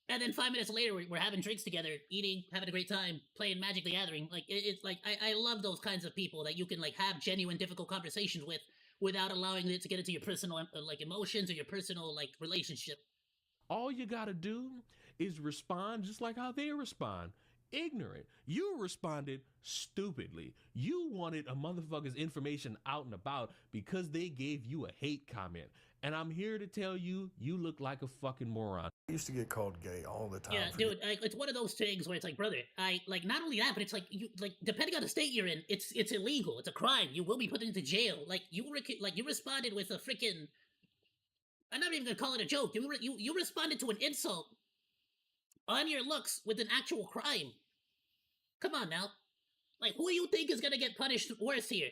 and then 5 minutes later we're having drinks together, eating, having a great time, playing Magic the Gathering. Like, it's like I love those kinds of people that you can, like, have genuine difficult conversations with without allowing it to get into your personal like emotions or your personal, like, relationship. All you gotta do is respond just like how they respond. Ignorant. You responded stupidly. You wanted a motherfucker's information out and about because they gave you a hate comment. And I'm here to tell you, you look like a fucking moron. I used to get called gay all the time. Yeah, dude, it's one of those things where it's like, brother, not only that, but it's like, you, like, depending on the state you're in, it's illegal. It's a crime. You will be put into jail. Like, you responded with a freaking, I'm not even gonna call it a joke. You responded to an insult on your looks with an actual crime. Come on now. Like, who do you think is gonna get punished worse here?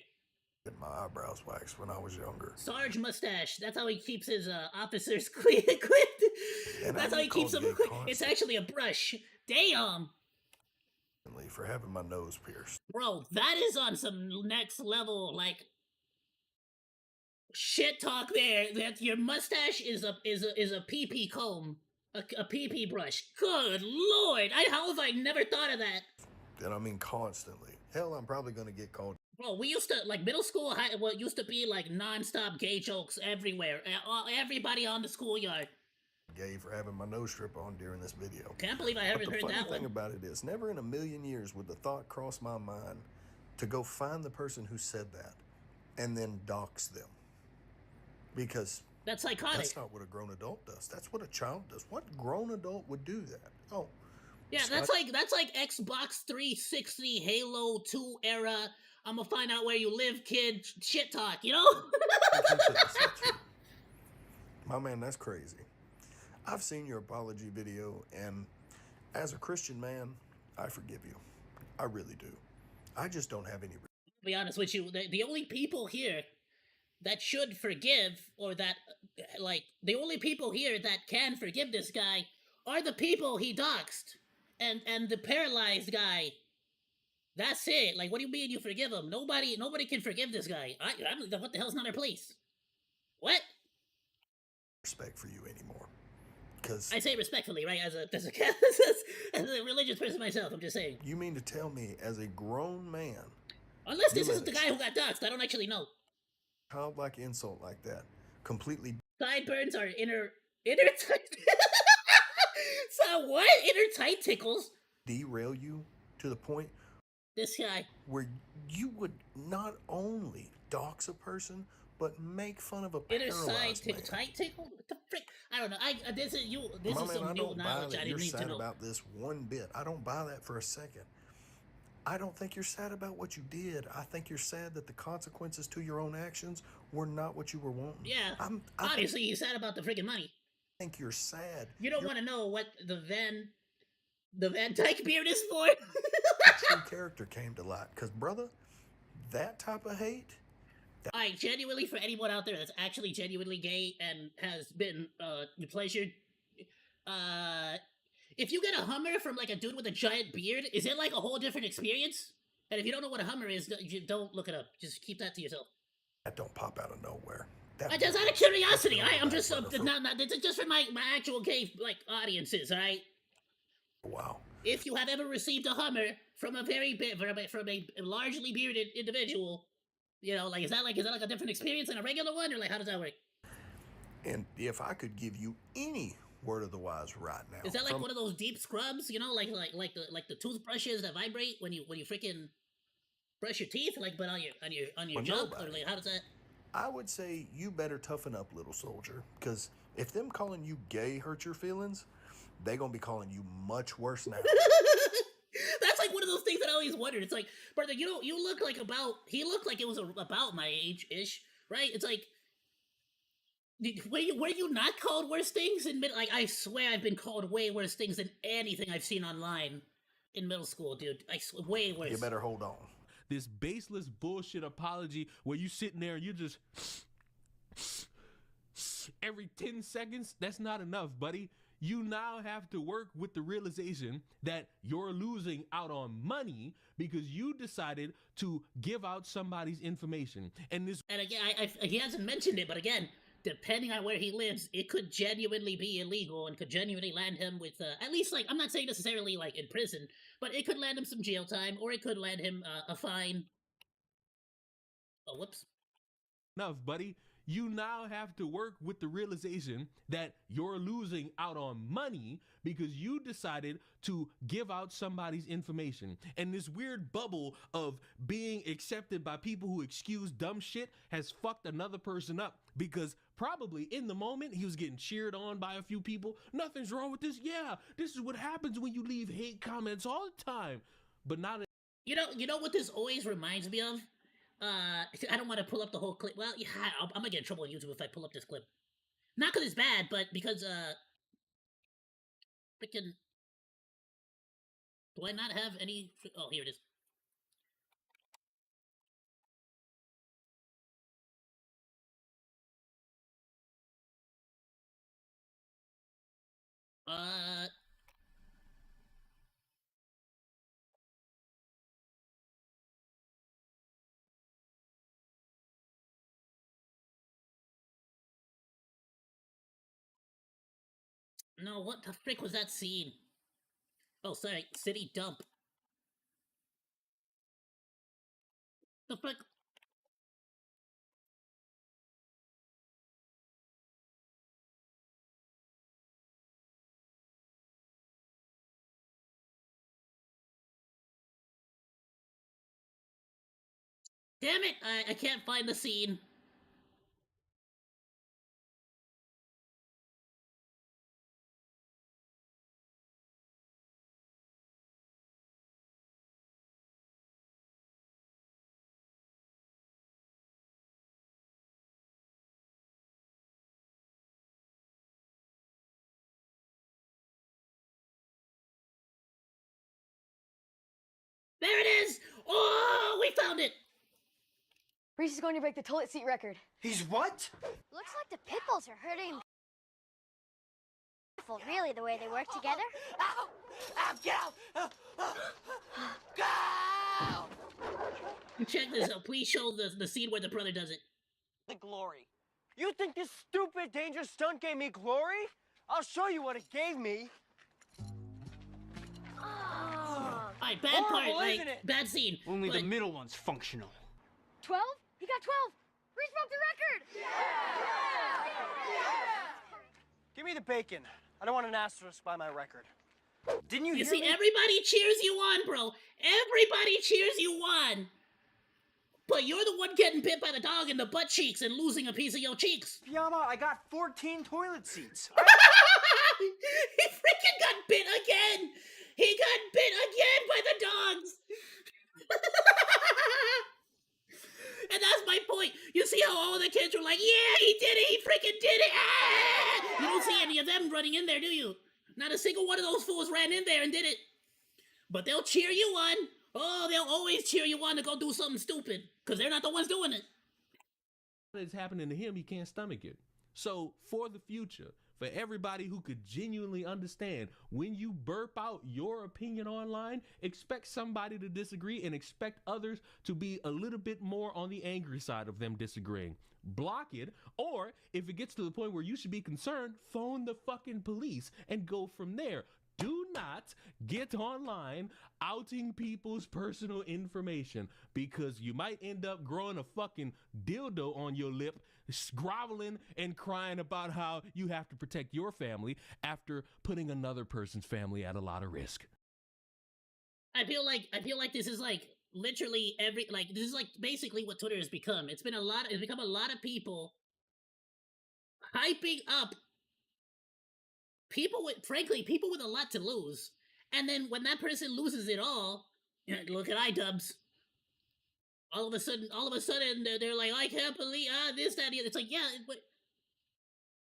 Get my eyebrows waxed when I was younger. Sarge Mustache. That's how he keeps his officers equipped. That's how he keeps them equipped. It's actually a brush. Damn. For having my nose pierced. Bro, that is on some next level, like, shit talk there. That your mustache is a pee comb. A pee brush. Good lord. How have I never thought of that? And I mean constantly. Hell, I'm probably gonna get called. Bro, we used to, like, middle school, what used to be, like, non-stop gay jokes everywhere. Everybody on the schoolyard. gay for having my nose strip on during this video. Can't believe I haven't But the heard funny that thing one. about it is, never in a million years would the thought cross my mind to go find the person who said that and then dox them. Because That's psychotic. that's not what a grown adult does. That's what a child does. What grown adult would do that? Oh, Yeah, that's like Xbox 360, Halo 2 era. I'm gonna find out where you live, kid. Shit talk, you know? my man, that's crazy. I've seen your apology video, and as a Christian man, I forgive you. I really do. I just don't have any. To be honest with you, the only people here that should forgive, or that, like, the only people here that can forgive this guy are the people he doxed. And the paralyzed guy. That's it. Like, what do you mean you forgive him? Nobody can forgive this guy. What the hell's not our place? What? Respect for you anymore. Because I say respectfully, right? As a religious person myself, I'm just saying. You mean to tell me, as a grown man, unless this isn't the guy who got doxed, I don't actually know. Childlike insult like that, completely. Sideburns are inner tight. So what? Inner tight tickles. Derail you to the point. This guy. Where you would not only dox a person, but make fun of a inner paralyzed man. tight tickle. What the frick? I don't know. This is you. This My is man, some I new don't buy knowledge that I you're didn't need to sad know. about this one bit. I don't buy that for a second. I don't think you're sad about what you did. I think you're sad that the consequences to your own actions were not what you were wanting. Yeah. Obviously, he's sad about the freaking money. I think you're sad. You don't want to know what the Van Dyke beard is for. True character came to light. Because, brother, that type of hate. I genuinely, for anyone out there that's actually genuinely gay and has been pleasured, if you get a Hummer from like a dude with a giant beard, is it like a whole different experience? And if you don't know what a Hummer is, don't look it up. Just keep that to yourself. That don't pop out of nowhere. Just out of curiosity, I'm just this is just for my actual gay like audiences, all right? Wow. If you have ever received a Hummer from a from a largely bearded individual, you know, like is that like a different experience than a regular one, or like how does that work? And if I could give you any word of the wise right now, is that like one of those deep scrubs? You know, like the toothbrushes that vibrate when you freaking brush your teeth, like but on your jump, or like how does that? I would say you better toughen up, little soldier, because if them calling you gay hurt your feelings, they gonna be calling you much worse now. That's like one of those things that I always wondered. It's like, brother, you look like he looked like it was about my age-ish, right? It's like, were you not called worse things in like, I swear I've been called way worse things than anything I've seen online in middle school, dude. I swear, way worse. You better hold on. This baseless bullshit apology where you sitting there and you just every 10 seconds, that's not enough, buddy. You now have to work with the realization that you're losing out on money because you decided to give out somebody's information. And again, he hasn't mentioned it, but again, depending on where he lives, it could genuinely be illegal and could genuinely land him with, at least, like, I'm not saying necessarily, like, in prison, but it could land him some jail time, or it could land him a fine. Oh, whoops. Enough, buddy. You now have to work with the realization that you're losing out on money because you decided to give out somebody's information. And this weird bubble of being accepted by people who excuse dumb shit has fucked another person up because probably in the moment he was getting cheered on by a few people. Nothing's wrong with this. Yeah, this is what happens when you leave hate comments all the time. But not. You know what this always reminds me of? I don't want to pull up the whole clip. Well, yeah, I'm gonna get in trouble on YouTube if I pull up this clip. Not because it's bad, but because, freaking... Do I not have any... Oh, here it is. No, what the frick was that scene? Oh, sorry, city dump. The frick? Damn it! I can't find the scene. There it is! Oh, we found it! Reese is going to break the toilet seat record. He's what? Looks like the pitbulls are hurting. Really, the way they work together. Ow! Ow! Get out! Go! Check this out. Please show the scene where the brother does it. The glory. You think this stupid, dangerous stunt gave me glory? I'll show you what it gave me. Alright, bad part, Horrible, like, isn't it? bad scene. Only but the middle one's functional. 12? He got 12. Reese broke the record. Give me the bacon. I don't want an asterisk by my record. Didn't you You hear see, me? everybody cheers you on, bro. Everybody cheers you on. But you're the one getting bit by the dog in the butt cheeks and losing a piece of your cheeks. Piyama, I got 14 toilet seats. He freaking got bit again. He got bit again by the dogs. And that's my point. You see how all the kids were like, yeah, he did it. He freaking did it. Ah! You don't see any of them running in there, do you? Not a single one of those fools ran in there and did it. But they'll cheer you on. Oh, they'll always cheer you on to go do something stupid. Because they're not the ones doing it. It's happening to him, he can't stomach it. So for the future, for everybody who could genuinely understand, when you burp out your opinion online, expect somebody to disagree and expect others to be a little bit more on the angry side of them disagreeing. Block it, or if it gets to the point where you should be concerned, phone the fucking police and go from there. Do not get online outing people's personal information, because you might end up growing a fucking dildo on your lip, groveling and crying about how you have to protect your family after putting another person's family at a lot of risk. I feel like this is like literally this is like basically what Twitter has become. It's become a lot of people hyping up people with a lot to lose. And then when that person loses it all, look at iDubbbz. All of a sudden they're like, I can't believe this, that, the other. It's like, yeah, but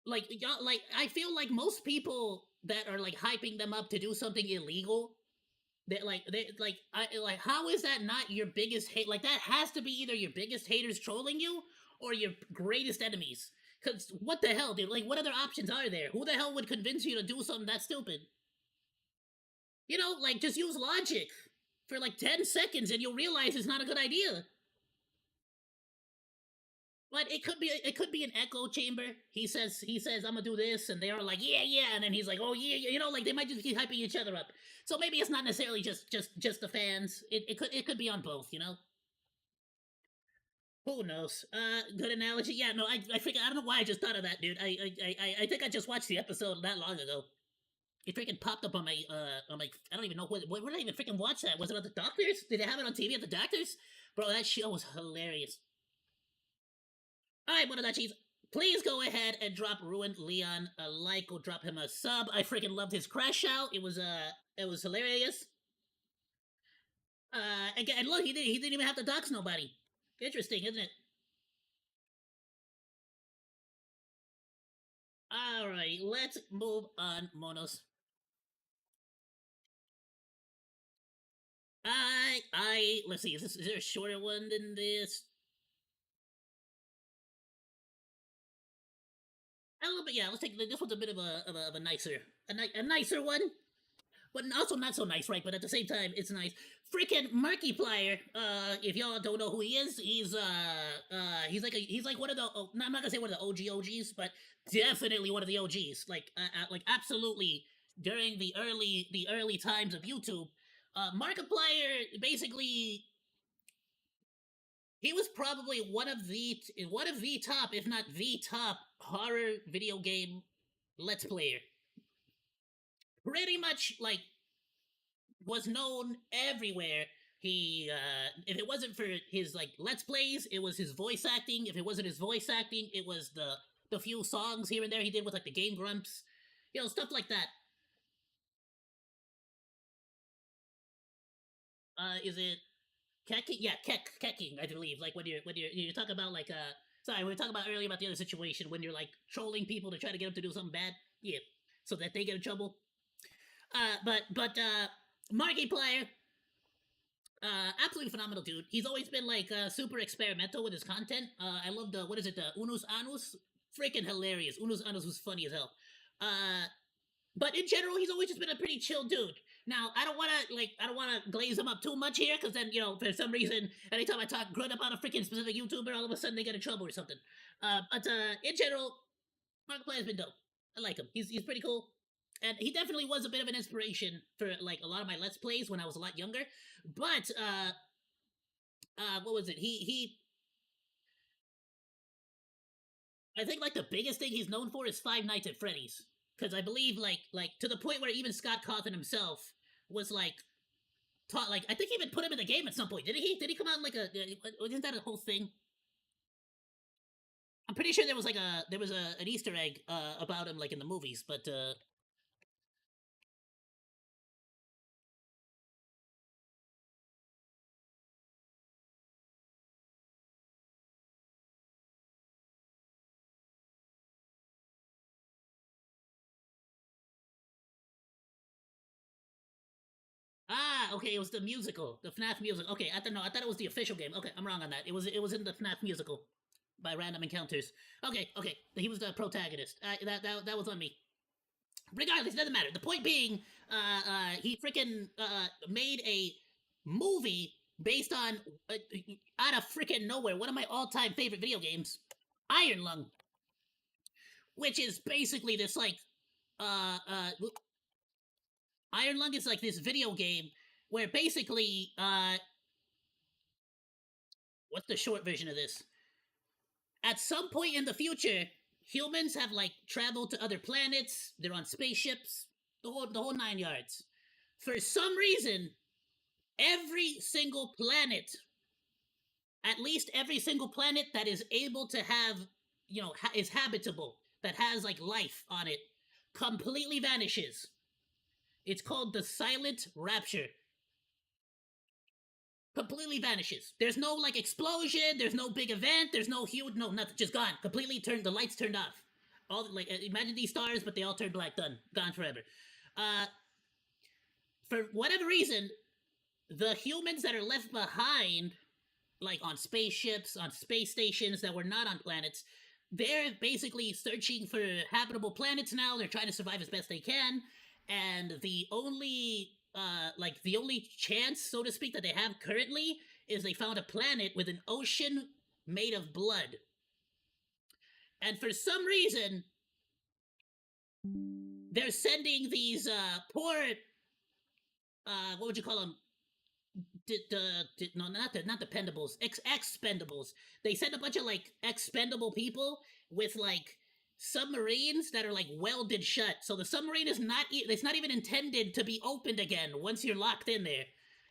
like y'all, like I feel like most people that are like hyping them up to do something illegal, how is that not your biggest hate? Like, that has to be either your biggest haters trolling you or your greatest enemies. Cause what the hell, dude? Like, what other options are there? Who the hell would convince you to do something that stupid? You know, like, just use logic for like 10 seconds and you'll realize it's not a good idea. But it could be an echo chamber. He says I'm gonna do this, and they're like, yeah, and then he's like, oh yeah, you know, like they might just keep hyping each other up. So maybe it's not necessarily just the fans. It could be on both, you know. Who knows? Good analogy. Yeah, no, I don't know why I just thought of that, dude. I think I just watched the episode not long ago. It freaking popped up on my I don't even know where did I even freaking watch that? Was it at the doctors? Did they have it on TV at the doctors? Bro, that show was hilarious. Alright, Monodachis, please go ahead and drop Ruined Leon a like or drop him a sub. I freaking loved his crash out. It was hilarious. And look, he didn't even have to dox nobody. Interesting, isn't it? Alright, let's move on, Monos. Let's see, is there a shorter one than this? A little bit, yeah. Let's take this one's a bit of a nicer one, but also not so nice, right? But at the same time, it's nice. Freaking Markiplier. If y'all don't know who he is, he's like one of the. I'm not gonna say one of the OGs, but definitely one of the OGs. Like absolutely during the early times of YouTube, Markiplier basically. He was probably one of the top, if not the top, horror video game let's player. Pretty much, like, was known everywhere He, if it wasn't for his, like, Let's Plays, it was his voice acting. If it wasn't his voice acting, it was the few songs here and there he did with, like, the Game Grumps. You know, stuff like that. Is it Kecking? Yeah, Kecking, I believe. Like, when you're talking about, like, sorry, we were talking about earlier about the other situation when you're, like, trolling people to try to get them to do something bad. Yeah, so that they get in trouble. But Markiplier, absolutely phenomenal dude. He's always been like super experimental with his content. I love the, what is it, the Unus Annus? Freaking hilarious. Unus Annus was funny as hell. But in general, he's always just been a pretty chill dude. Now, I don't want to glaze him up too much here, because then, you know, for some reason, anytime I talk good about a freaking specific YouTuber, all of a sudden they get in trouble or something. But in general, Markiplier's been dope. I like him. He's pretty cool. And he definitely was a bit of an inspiration for, like, a lot of my Let's Plays when I was a lot younger. But, what was it? I think, like, the biggest thing he's known for is Five Nights at Freddy's. Because I believe, like, to the point where even Scott Cawthon himself was, like, taught, like, I think he even put him in the game at some point. Did he come out in, like, isn't that a whole thing? I'm pretty sure there was an Easter egg, about him, like, in the movies, but, okay, it was the musical, the FNAF musical. Okay, I thought it was the official game. Okay, I'm wrong on that. It was in the FNAF musical by Random Encounters. Okay, he was the protagonist. That was on me. Regardless, it doesn't matter. The point being, he freaking made a movie based on out of freaking nowhere, one of my all-time favorite video games, Iron Lung, which is basically this, like, Iron Lung is like this video game where basically, what's the short version of this? At some point in the future, humans have, like, traveled to other planets, they're on spaceships, the whole 9 yards. For some reason, every single planet, at least every single planet that is able to have, you know, is habitable, that has, like, life on it, completely vanishes. It's called the Silent Rapture. Completely vanishes. There's no, like, explosion, there's no big event, there's no huge, no, nothing, just gone. Completely the lights turned off. All, like, imagine these stars, but they all turned black, done. Gone forever. For whatever reason, the humans that are left behind, like, on spaceships, on space stations that were not on planets, they're basically searching for habitable planets now. They're trying to survive as best they can. And the only, the only chance, so to speak, that they have currently is they found a planet with an ocean made of blood. And for some reason, they're sending these, poor, what would you call them? No, not dependables, expendables. They send a bunch of, like, expendable people with, like, submarines that are, like, welded shut. So the submarine is it's not even intended to be opened again once you're locked in there.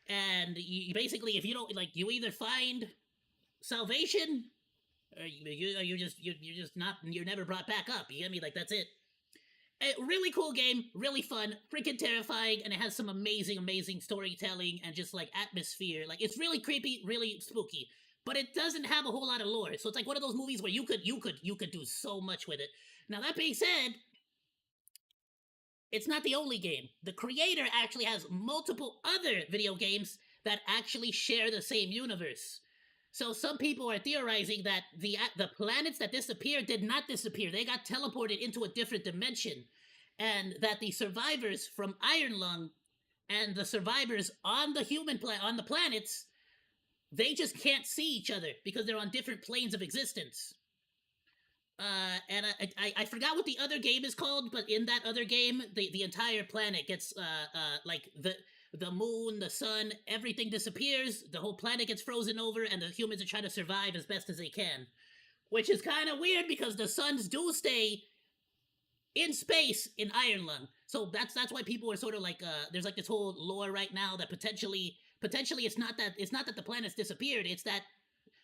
And you basically, if you don't, like, you either find salvation or you're never brought back up. You get me? Like, that's it. A really cool game, really fun, freaking terrifying, and it has some amazing storytelling and just, like, atmosphere. Like, it's really creepy, really spooky, but it doesn't have a whole lot of lore. So it's like one of those movies where you could do so much with it. Now, that being said, it's not the only game. The creator actually has multiple other video games that actually share the same universe. So some people are theorizing that the planets that disappeared did not disappear. They got teleported into a different dimension. And that the survivors from Iron Lung and the survivors on the on the planets, they just can't see each other because they're on different planes of existence. And I forgot what the other game is called, but in that other game, the entire planet gets, like, the moon, the sun, everything disappears, the whole planet gets frozen over, and the humans are trying to survive as best as they can. Which is kind of weird because the suns do stay in space in Iron Lung. So that's why people are sort of like, there's, like, this whole lore right now that potentially potentially it's not that the planets disappeared. It's that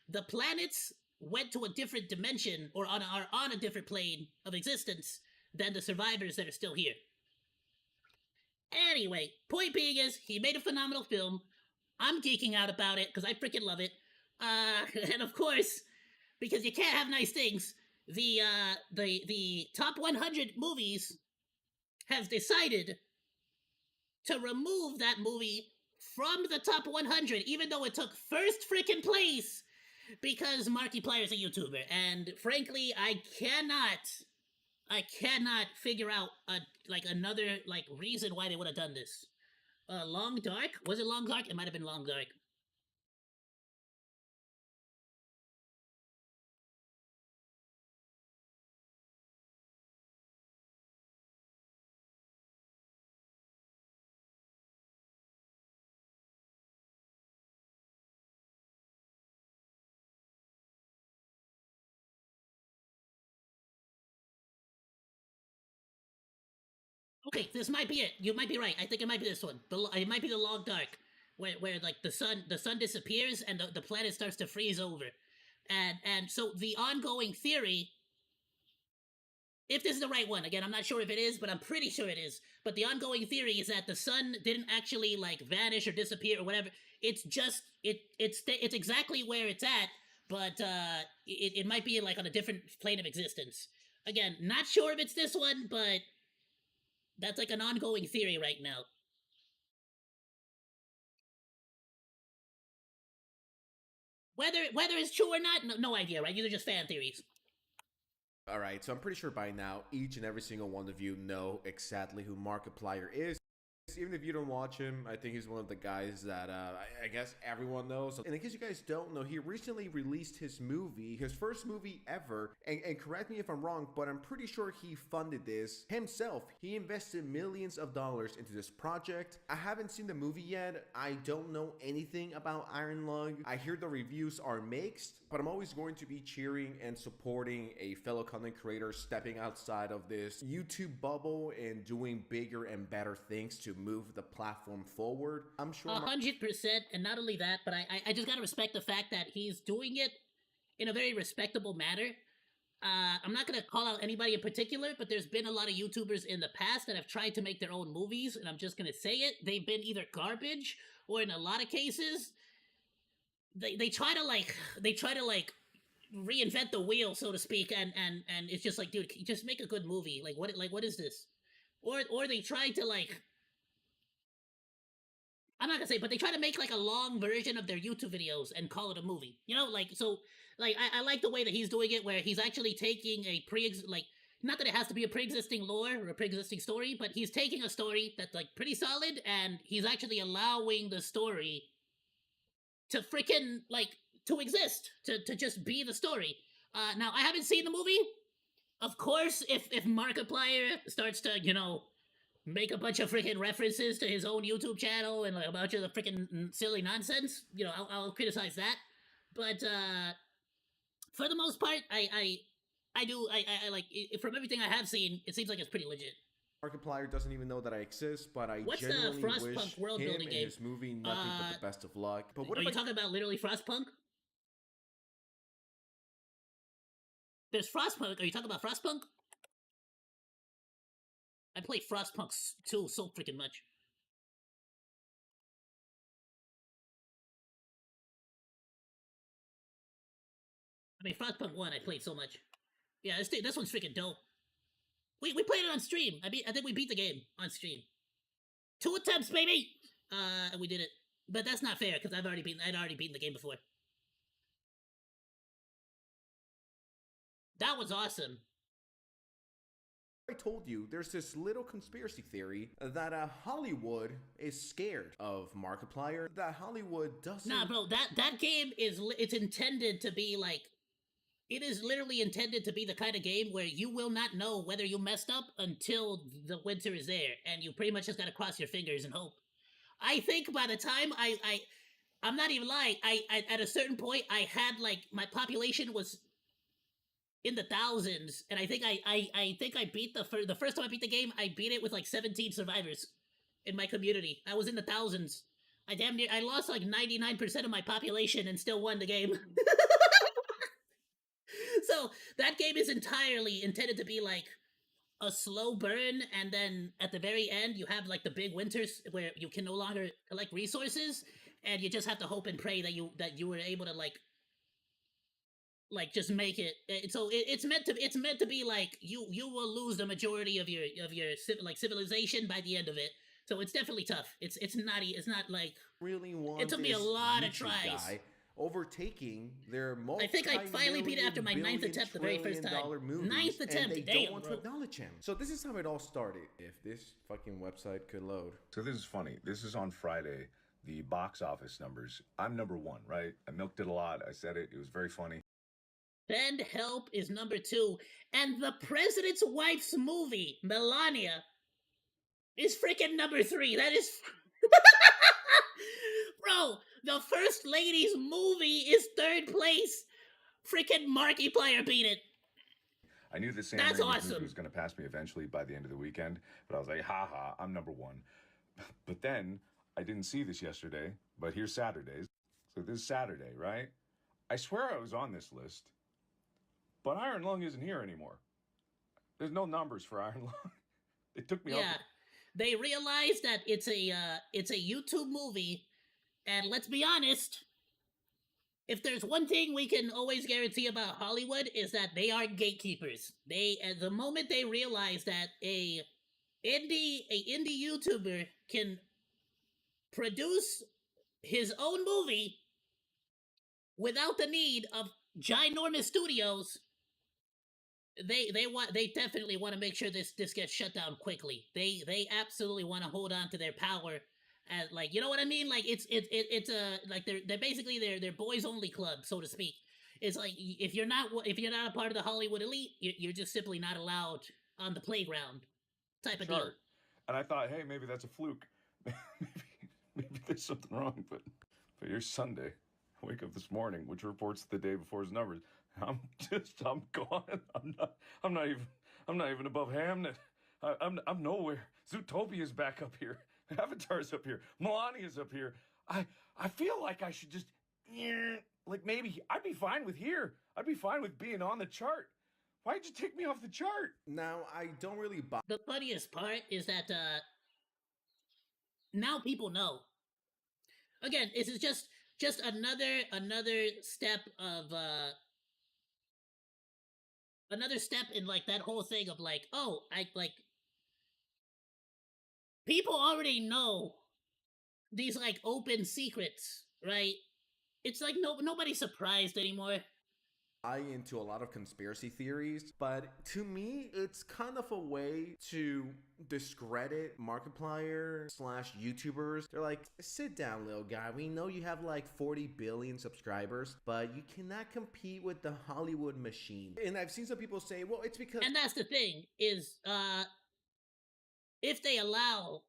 the planets went to a different dimension or are on a different plane of existence than the survivors that are still here. Anyway, point being is he made a phenomenal film. I'm geeking out about it because I freaking love it. And of course, because you can't have nice things, the top 100 movies has decided to remove that movie from the top 100, even though it took first freaking place, because Markiplier's a YouTuber, and frankly, I cannot figure out another reason why they would have done this. Long Dark? Was it Long Dark? It might have been Long Dark. Okay, this might be it. You might be right. I think it might be this one. It might be the Long Dark, where like the sun disappears and the planet starts to freeze over, and so the ongoing theory, if this is the right one, again, I'm not sure if it is, but I'm pretty sure it is. But the ongoing theory is that the sun didn't actually vanish or disappear or whatever. It's just it's exactly where it's at, but it might be on a different plane of existence. Again, not sure if it's this one, but that's an ongoing theory right now. Whether it's true or not, no idea, right? These are just fan theories. All right, so I'm pretty sure by now each and every single one of you know exactly who Markiplier is. Even if you don't watch him, I think he's one of the guys that I guess everyone knows. And in case you guys don't know, he recently released his first movie ever. And correct me if I'm wrong, but I'm pretty sure he funded this himself. He invested millions of dollars into this project. I haven't seen the movie yet. I don't know anything about Iron Lung. I hear the reviews are mixed, but I'm always going to be cheering and supporting a fellow content creator stepping outside of this YouTube bubble and doing bigger and better things to move the platform forward. I'm sure 100%, and not only that, but I just gotta respect the fact that he's doing it in a very respectable manner. I'm not gonna call out anybody in particular, but there's been a lot of YouTubers in the past that have tried to make their own movies, and I'm just gonna say it, they've been either garbage, or in a lot of cases, they try to reinvent the wheel, so to speak, and it's just dude, just make a good movie. What is this? Or they try to I'm not gonna say, but they try to make a long version of their YouTube videos and call it a movie. You know, I like the way that he's doing it, where he's actually taking a not that it has to be a pre-existing lore or a pre-existing story, but he's taking a story that's pretty solid, and he's actually allowing the story to freaking to exist, to just be the story. Now I haven't seen the movie. Of course, if Markiplier starts to make a bunch of freaking references to his own YouTube channel and a bunch of the freaking silly nonsense, I'll criticize that. But for the most part, I from everything I have seen, it seems like it's pretty legit. Markiplier doesn't even know that I exist, but I What's genuinely the wish Frostpunk world him building and game? his movie nothing but the best of luck. But what Are you talking about literally Frostpunk? There's Frostpunk. Are you talking about Frostpunk? I play Frostpunk 2 so freaking much. I mean, Frostpunk 1 I played so much. Yeah, this one's freaking dope. We played it on stream. I think we beat the game on stream. 2 attempts, baby! And we did it. But that's not fair, because I'd already beaten the game before. That was awesome. I told you, there's this little conspiracy theory that Hollywood is scared of Markiplier. That Hollywood doesn't... Nah, bro, that game it's intended to be it is literally intended to be the kind of game where you will not know whether you messed up until the winter is there, and you pretty much just gotta cross your fingers and hope. I think by the time I'm not even lying, I at a certain point, I had my population was in the thousands, and I think I beat the first time I beat the game, I beat it with 17 survivors in my community. I was in the thousands I lost like 99% of my population and still won the game. So that game is entirely intended to be like a slow burn, and then at the very end you have like the big winters where you can no longer collect resources, and you just have to hope and pray that you were able to like just make it. So it's meant to be like you will lose the majority of your civilization by the end of it. So it's definitely tough. It's not like really want it took me a this lot of YouTube tries. guy overtaking their I think I finally beat it after my ninth attempt the very first time. Ninth attempt, and they damn, don't want bro. to acknowledge him. So this is how it all started. If this fucking website could load. So this is funny. This is on Friday. The box office numbers. I'm number 1, right? I milked it a lot. I said it. It was very funny. Send Help is number 2, and the president's wife's movie, Melania, is freaking number 3. That is... Bro, the First Lady's movie is 3rd place. Freaking Markiplier beat it. I knew the Sam That's Raimi awesome. movie was going to pass me eventually by the end of the weekend, but I was like, haha, I'm number 1. But then, I didn't see this yesterday, but here's Saturday's. So this is Saturday, right? I swear I was on this list, but Iron Lung isn't here anymore. There's no numbers for Iron Lung. It took me Yeah, they realized that it's a YouTube movie, and let's be honest, if there's one thing we can always guarantee about Hollywood is that they are gatekeepers. At the moment they realize that a indie YouTuber can produce his own movie without the need of ginormous studios, they definitely want to make sure this gets shut down quickly. They absolutely want to hold on to their power. As, like, you know what I mean? Like it's like they're basically their boys only club, so to speak. It's like if you're not a part of the Hollywood elite, you're just simply not allowed on the playground, type of deal. And I thought, hey, maybe that's a fluke. maybe there's something wrong. But here's Sunday. I wake up this morning, which reports the day before his numbers. I'm gone. I'm not even above Hamnet. I'm nowhere. Zootopia's back up here. Avatar's up here. Melania's up here. I feel like I should just, like maybe I'd be fine with here. I'd be fine with being on the chart. Why'd you take me off the chart? Now, I don't really buy. The funniest part is that now people know. Again, this is just another step of another step in like that whole thing of like, oh, people already know these like open secrets, right? It's like nobody's surprised anymore. I into a lot of conspiracy theories, but to me, it's kind of a way to discredit Markiplier / YouTubers. They're like, sit down, little guy. We know you have like 40 billion subscribers, but you cannot compete with the Hollywood machine. And I've seen some people say, well, it's because... And that's the thing, is, if they allow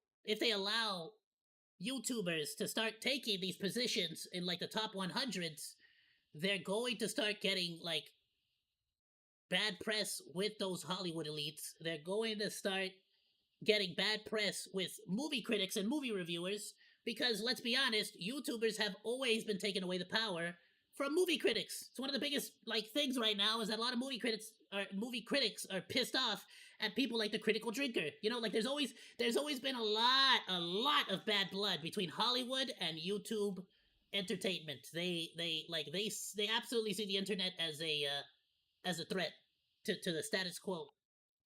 YouTubers to start taking these positions in like the top 100s, they're going to start getting like bad press with those Hollywood elites. They're going to start getting bad press with movie critics and movie reviewers, because let's be honest, YouTubers have always been taking away the power from movie critics. It's one of the biggest like things right now is that a lot of movie critics are pissed off at people like the Critical Drinker. You know, like there's always been a lot of bad blood between Hollywood and YouTube entertainment. They absolutely see the internet as a threat to the status quo.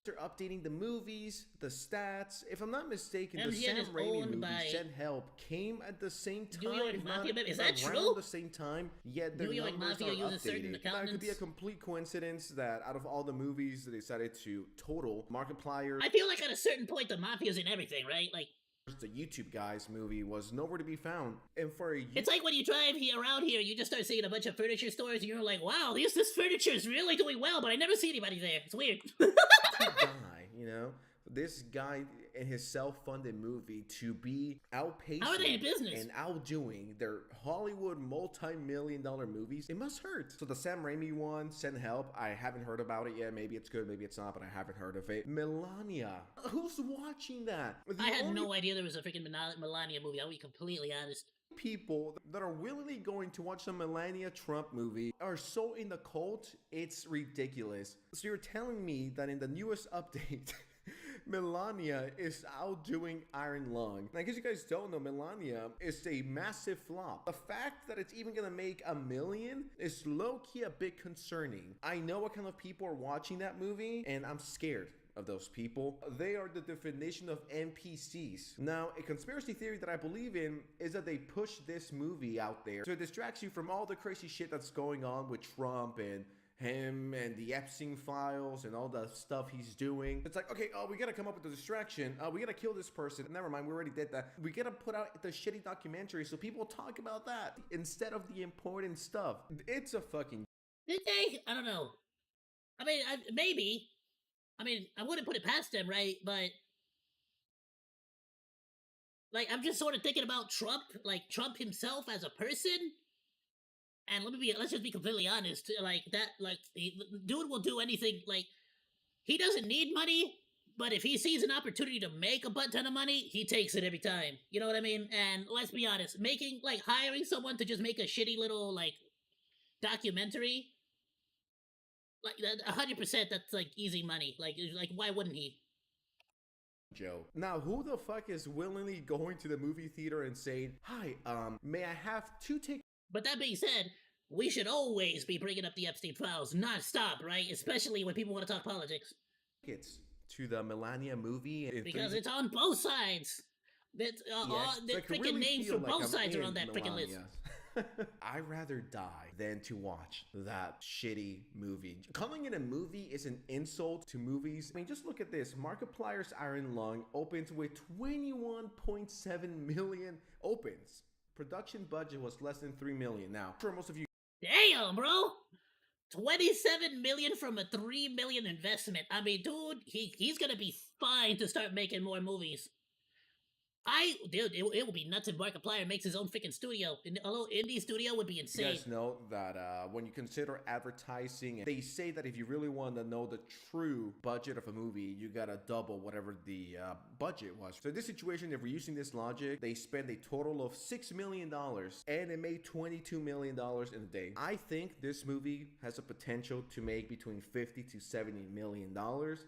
They're updating the movies, the stats. If I'm not mistaken, the MGM Sam is Raimi owned movie, by Send Help, came at the same time. New York if not Mafia, is that around true? the same time, yet their New York numbers Mafia are uses certain updated. Now, it could be a accountants. complete coincidence that out of all the movies they decided to total, Markiplier... I feel like at a certain point the Mafia's in everything, right? Like, the YouTube guys movie was nowhere to be found. And for a... It's like when you drive around here, you just start seeing a bunch of furniture stores, and you're like, wow, this furniture is really doing well, but I never see anybody there. It's weird. guy, you know, this guy and his self-funded movie to be outpacing How are they in business? and outdoing their Hollywood multi-million-dollar movies, it must hurt. So the Sam Raimi one, Send Help, I haven't heard about it yet. Maybe it's good, maybe it's not, but I haven't heard of it. Melania, who's watching that? I had no idea there was a freaking Melania movie. I'll be completely honest. People that are willingly going to watch the Melania Trump movie are so in the cult, it's ridiculous. So you're telling me that in the newest update, Melania is outdoing Iron Lung. And I guess you guys don't know, Melania is a massive flop. The fact that it's even gonna make $1 million is low-key a bit concerning. I know what kind of people are watching that movie, and I'm scared of those people. They are the definition of NPCs. Now, a conspiracy theory that I believe in is that they push this movie out there so it distracts you from all the crazy shit that's going on with Trump and him and the Epstein files and all the stuff he's doing. It's like, okay, we gotta come up with a distraction. We gotta kill this person. Never mind, we already did that. We gotta put out the shitty documentary so people talk about that instead of the important stuff. It's a fucking... Did they? I don't know. I mean, maybe. I mean, I wouldn't put it past them, right? But like, I'm just sort of thinking about Trump, like Trump himself as a person. And let's just be completely honest. Like that, like dude will do anything. Like he doesn't need money, but if he sees an opportunity to make a butt ton of money, he takes it every time. You know what I mean? And let's be honest, hiring someone to just make a shitty little like documentary. Like 100%, that's like easy money. Like why wouldn't he? Joe. Now, who the fuck is willingly going to the movie theater and saying, "Hi, may I have 2 tickets?" But that being said, we should always be bringing up the Epstein files non-stop, right? Especially when people want to talk politics. Tickets to the Melania movie because it's on both sides. That's the freaking really names for like both I'm sides are in on that freaking list. Melania. I'd rather die than to watch that shitty movie. Calling it a movie is an insult to movies. I mean, just look at this. Markiplier's Iron Lung opens with 21.7 million opens. Production budget was less than 3 million. Now, for most of you... Damn, bro! 27 million from a 3 million investment. I mean, dude, he's gonna be fine to start making more movies. Dude, it would be nuts if Markiplier makes his own freaking studio. A little indie studio would be insane. You guys know that when you consider advertising, they say that if you really want to know the true budget of a movie, you gotta double whatever the budget was. So in this situation, if we're using this logic, they spend a total of $6 million and it made $22 million in a day. I think this movie has a potential to make between $50 to $70 million.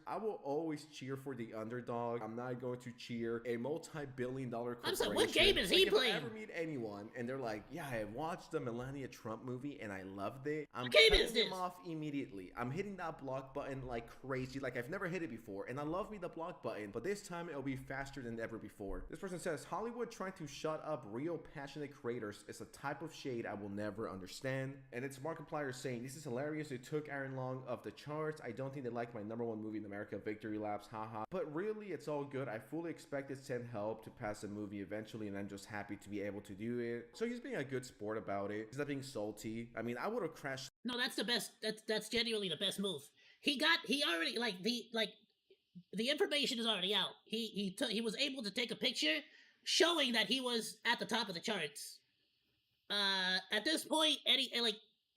I will always cheer for the underdog. I'm not going to cheer a multi-billion-dollar corporation. I'm sorry, what game is he playing? If I ever meet anyone and they're like, yeah, I watched the Melania Trump movie and I loved it, I'm cutting them off immediately. I'm hitting that block button like crazy, like I've never hit it before, and I love me the block button, but this time it'll be faster than ever before. This person says, Hollywood trying to shut up real passionate creators is a type of shade I will never understand. And it's Markiplier saying, this is hilarious, it took Iron Lung off the charts. I don't think they like my #1 movie in America, Victory Laps, haha. But really, it's all good. I fully expected Send Help to pass the movie eventually, and I'm just happy to be able to do it. So he's being a good sport about it. He's not being salty. I mean, I would have crashed. No, that's the best. That's genuinely the best move. He already the information is already out. He was able to take a picture showing that he was at the top of the charts. At this point,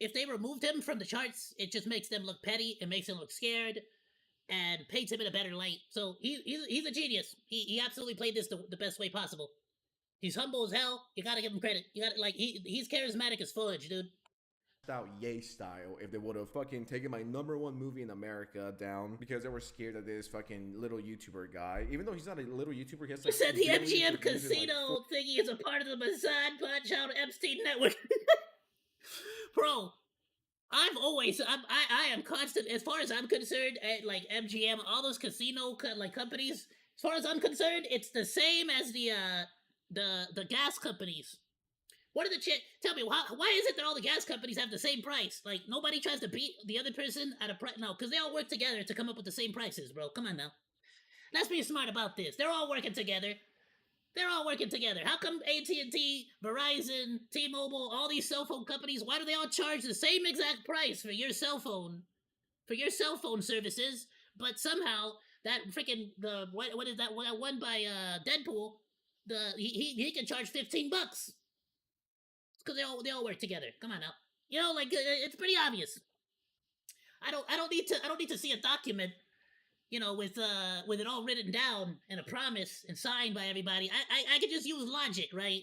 if they removed him from the charts, it just makes them look petty. It makes them look scared. And paints him in a better light. So he's a genius. He absolutely played this the best way possible. He's humble as hell. You gotta give him credit. You gotta he's charismatic as fudge, dude. Out Yay style if they would have fucking taken my #1 movie in America down because they were scared of this fucking little YouTuber guy. Even though he's not a little YouTuber, he has like... You said the MGM casino thingy is a part of the Mossad Punch-Out Epstein network. Bro. I am constant, as far as I'm concerned, at like MGM, all those casino companies, as far as I'm concerned, it's the same as the gas companies. What are tell me, why is it that all the gas companies have the same price? Like, nobody tries to beat the other person at a price? No, because they all work together to come up with the same prices, bro. Come on now. Let's be smart about this. They're all working together. How come AT&T, Verizon, T-Mobile, all these cell phone companies, why do they all charge the same exact price for your cell phone services, but somehow that freaking what is that one by Deadpool? He can charge $15 because they all work together. Come on now, you know, like it's pretty obvious. I don't need to see a document, you know, with it all written down and a promise and signed by everybody. I could just use logic, right?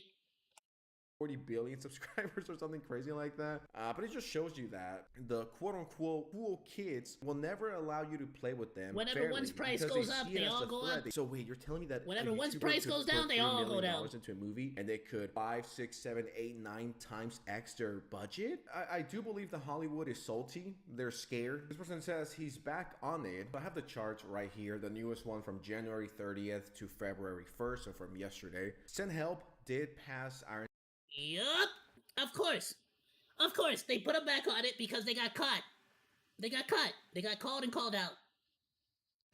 40 billion subscribers or something crazy like that. But it just shows you that the quote-unquote cool kids will never allow you to play with them Whenever fairly one's price because goes see up, it they as all a go threat. up. So wait, you're telling me that Whenever a one's YouTuber price could goes put down, they $3 all go million down. into a movie and they could 5, 6, 7, 8, 9 times X their budget? I do believe that Hollywood is salty. They're scared. This person says he's back on it. I have the charts right here, the newest one from January 30th to February 1st, so from yesterday. Send Help did pass Iron. Yup, of course. Of course, they put them back on it because they got caught. They got caught. They got called and called out.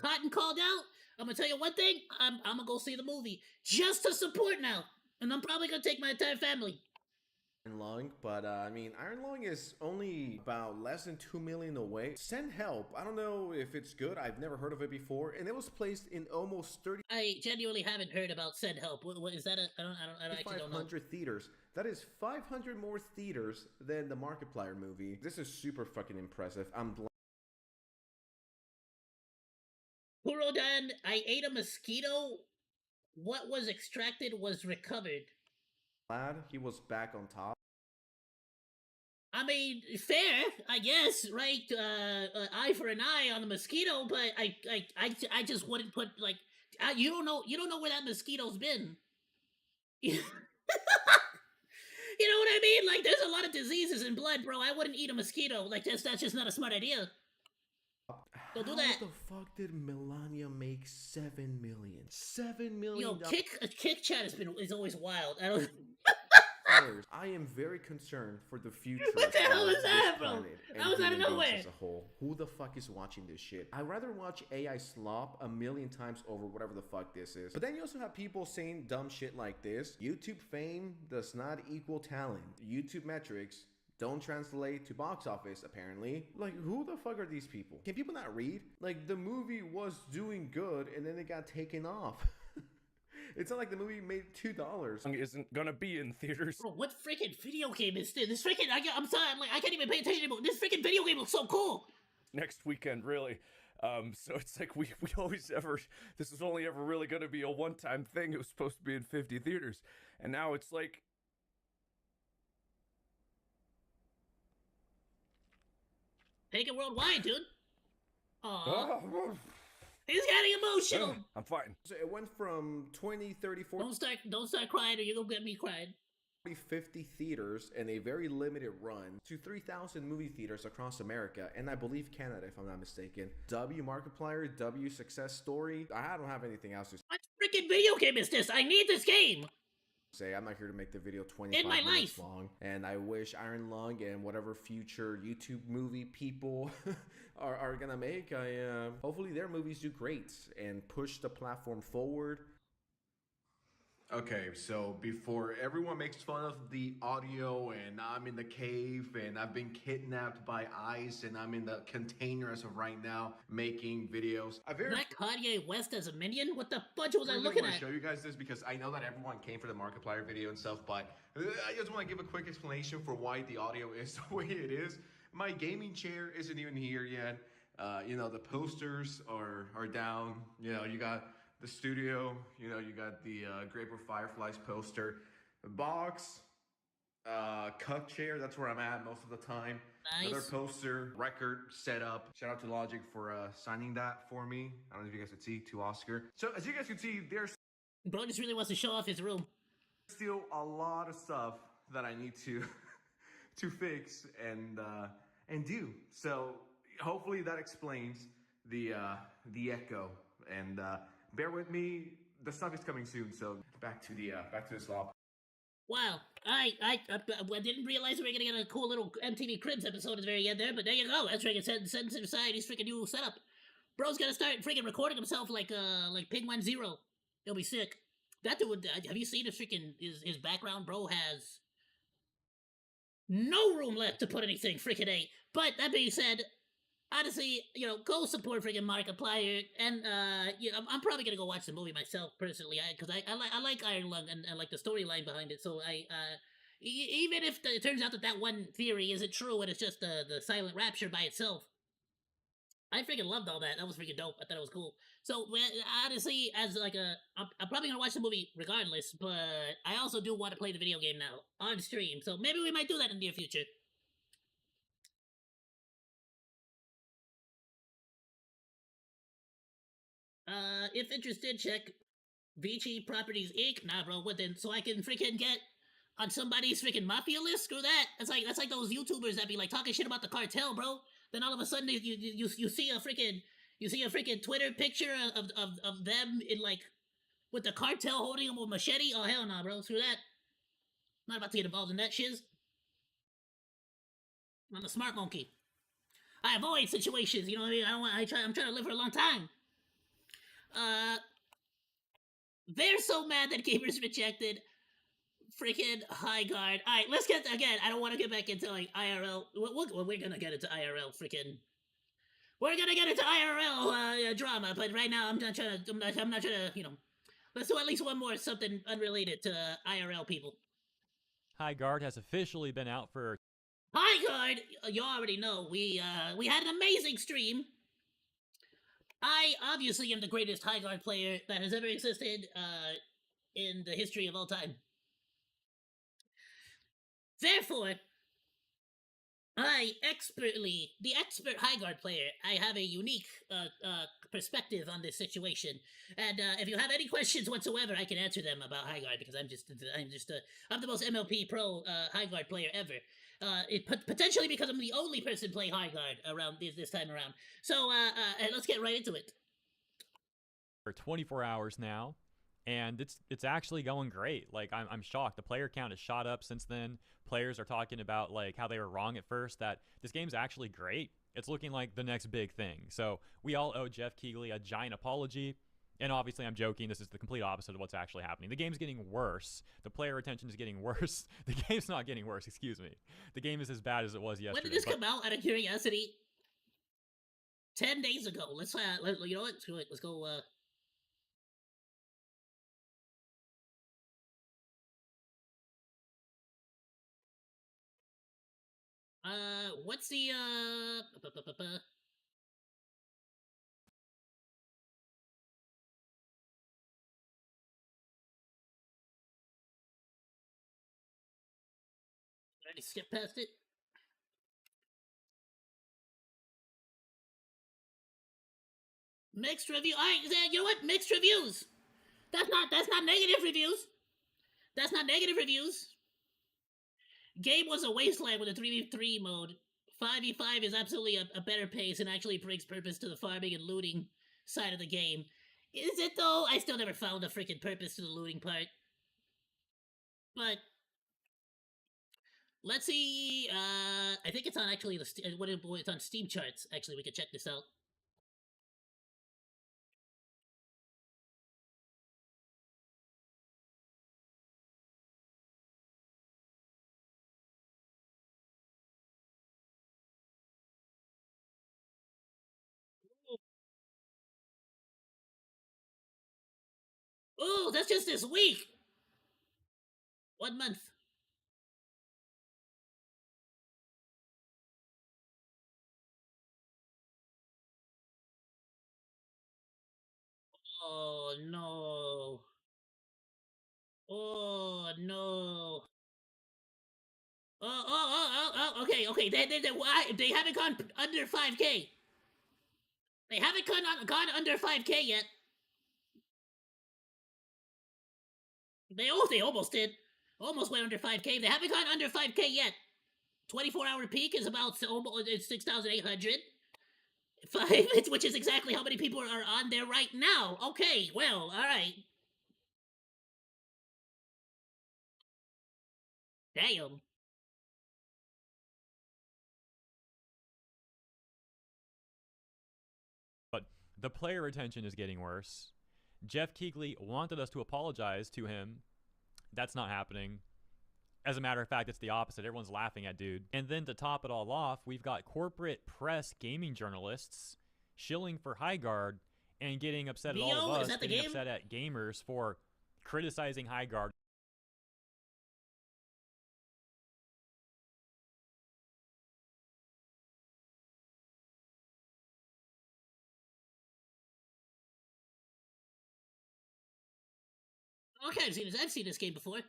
Caught and called out? I'm gonna tell you one thing. I'm gonna go see the movie just to support now, and I'm probably gonna take my entire family. Iron Lung, but I mean, Iron Lung is only about less than 2 million away. Send Help. I don't know if it's good. I've never heard of it before, and it was placed in almost 30. I genuinely haven't heard about Send Help. What is that? I actually don't know. 500 theaters. That is 500 more theaters than the Markiplier movie. This is super fucking impressive. I'm Kurodan, I ate a mosquito. What was extracted was recovered. glad he was back on top. I mean, fair, I guess, right? Eye for an eye on the mosquito, but I just wouldn't put like you don't know where that mosquito's been. You know what I mean? Like, there's a lot of diseases in blood, bro. I wouldn't eat a mosquito. Like, that's just not a smart idea. Don't do that. How the fuck did Melania make 7 million? 7 million. Yo, kick chat is always wild. I don't. I am very concerned for the future. What the hell is that, bro? planet and That was out of human beings nowhere. As a whole, who the fuck is watching this shit? I'd rather watch AI slop 1,000,000 times over whatever the fuck this is. But then you also have people saying dumb shit like this. YouTube fame does not equal talent. YouTube metrics don't translate to box office, apparently. Like, who the fuck are these people? Can people not read? Like, the movie was doing good and then it got taken off. It's not like the movie made $2. Isn't gonna be in theaters. Bro, what freaking video game is this? This freaking I'm sorry, I can't even pay attention anymore. This freaking video game looks so cool. Next weekend, really. So it's like we always ever, this was only ever really gonna be a one-time thing. It was supposed to be in 50 theaters. And now it's like, Take it worldwide, dude. Aww. He's getting emotional. I'm fine. So it went from 20, 30, 40... Don't start crying or you're gonna get me crying. 50 theaters and a very limited run to 3,000 movie theaters across America and I believe Canada, if I'm not mistaken. W Markiplier, W success story. I don't have anything else to say. What freaking video game is this? I need this game. I'm not here to make the video 25 minutes long, and I wish Iron Lung and whatever future YouTube movie people are gonna make, hopefully their movies do great and push the platform forward. Okay, so before everyone makes fun of the audio and I'm in the cave and I've been kidnapped by ICE and I'm in the container as of right now making videos. Black Kanye West as a minion? What the fudge was I looking at? I show you guys this because I know that everyone came for the Markiplier video and stuff, but I just want to give a quick explanation for why the audio is the way it is. My gaming chair isn't even here yet. You know, the posters are down. You know, you got the studio, you know, you got the Grape of Fireflies poster, the box, cuck chair, that's where I'm at most of the time. Nice. Another poster, record, setup. Shout out to Logic for signing that for me. I don't know if you guys could see, to Oscar. So as you guys can see, there's... Bro just really wants to show off his room. Still a lot of stuff that I need to to fix and do. So hopefully that explains the echo and bear with me, the stuff is coming soon, so back to the slop. Wow, I didn't realize we were gonna get a cool little MTV Cribs episode at the very end there, but there you go. That's freaking Sense Society's freaking new setup. Bro's gonna start freaking recording himself like Pygmy 0. He'll be sick. That dude, have you seen his freaking his background? Bro has no room left to put anything. Freaking A. But that being said, honestly, go support freaking Markiplier, and I'm probably gonna go watch the movie myself personally, because I like Iron Lung and like the storyline behind it. So even if it turns out that one theory isn't true and it's just the silent rapture by itself, I freaking loved all that. That was freaking dope. I thought it was cool. So honestly, as like I'm probably gonna watch the movie regardless, but I also do want to play the video game now on stream. So maybe we might do that in the near future. If interested, check Vici Properties Inc. Nah, bro, what then? So I can freaking get on somebody's freaking mafia list? Screw that. That's like those YouTubers that be like talking shit about the cartel, bro. Then all of a sudden you see a freaking Twitter picture of them in like with the cartel holding them with a machete. Oh hell nah, bro. Screw that. I'm not about to get involved in that shiz. I'm a smart monkey. I avoid situations. You know what I mean? I'm trying to live for a long time. They're so mad that gamers rejected freaking High Guard. All right, let's get again. I don't want to get back into like IRL. We're gonna get into IRL freaking. We're gonna get into IRL drama, but right now I'm not trying to. I'm not trying to. Let's do at least one more something unrelated to IRL people. High Guard has officially been out for. High Guard, you already know we had an amazing stream. I obviously am the greatest High Guard player that has ever existed in the history of all time. Therefore, the expert High Guard player, I have a unique perspective on this situation, and if you have any questions whatsoever, I can answer them about High Guard because I'm the most MLP pro High Guard player ever. Potentially because I'm the only person playing High Guard around this time around. So let's get right into it. For 24 hours now, and it's actually going great. Like I'm shocked. The player count has shot up since then. Players are talking about like how they were wrong at first, that this game's actually great. It's looking like the next big thing. So we all owe Jeff Keighley a giant apology. And obviously I'm joking. This is the complete opposite of what's actually happening. The game's getting worse. The player retention is getting worse. The game's not getting worse, excuse me. The game is as bad as it was yesterday. When did this come out, out of curiosity? 10 days ago. Let's you know what? Screw it. Let's go what's the already skip past it? Mixed review. Alright, you know what? Mixed reviews. That's not negative reviews. That's not negative reviews. Game was a wasteland with a 3v3 mode. 5v5 is absolutely a better pace and actually brings purpose to the farming and looting side of the game. Is it though? I still never found a freaking purpose to the looting part. But let's see. I think it's on actually it's on Steam charts. Actually, we could check this out. Oh, that's just this week. 1 month. Oh no. Oh no. Okay. They haven't gone under 5K. They haven't gone under 5K yet. They almost did. Almost went under 5K. They haven't gone under 5K yet. 24-hour peak is about 6,800. Which is exactly how many people are on there right now. Okay, well, alright. Damn. But the player retention is getting worse. Jeff Keighley wanted us to apologize to him. That's not happening. As a matter of fact, it's the opposite. Everyone's laughing at dude. And then to top it all off, we've got corporate press gaming journalists shilling for Highguard and getting upset at all of us, getting upset at gamers for criticizing Highguard. Okay, I've seen this game before.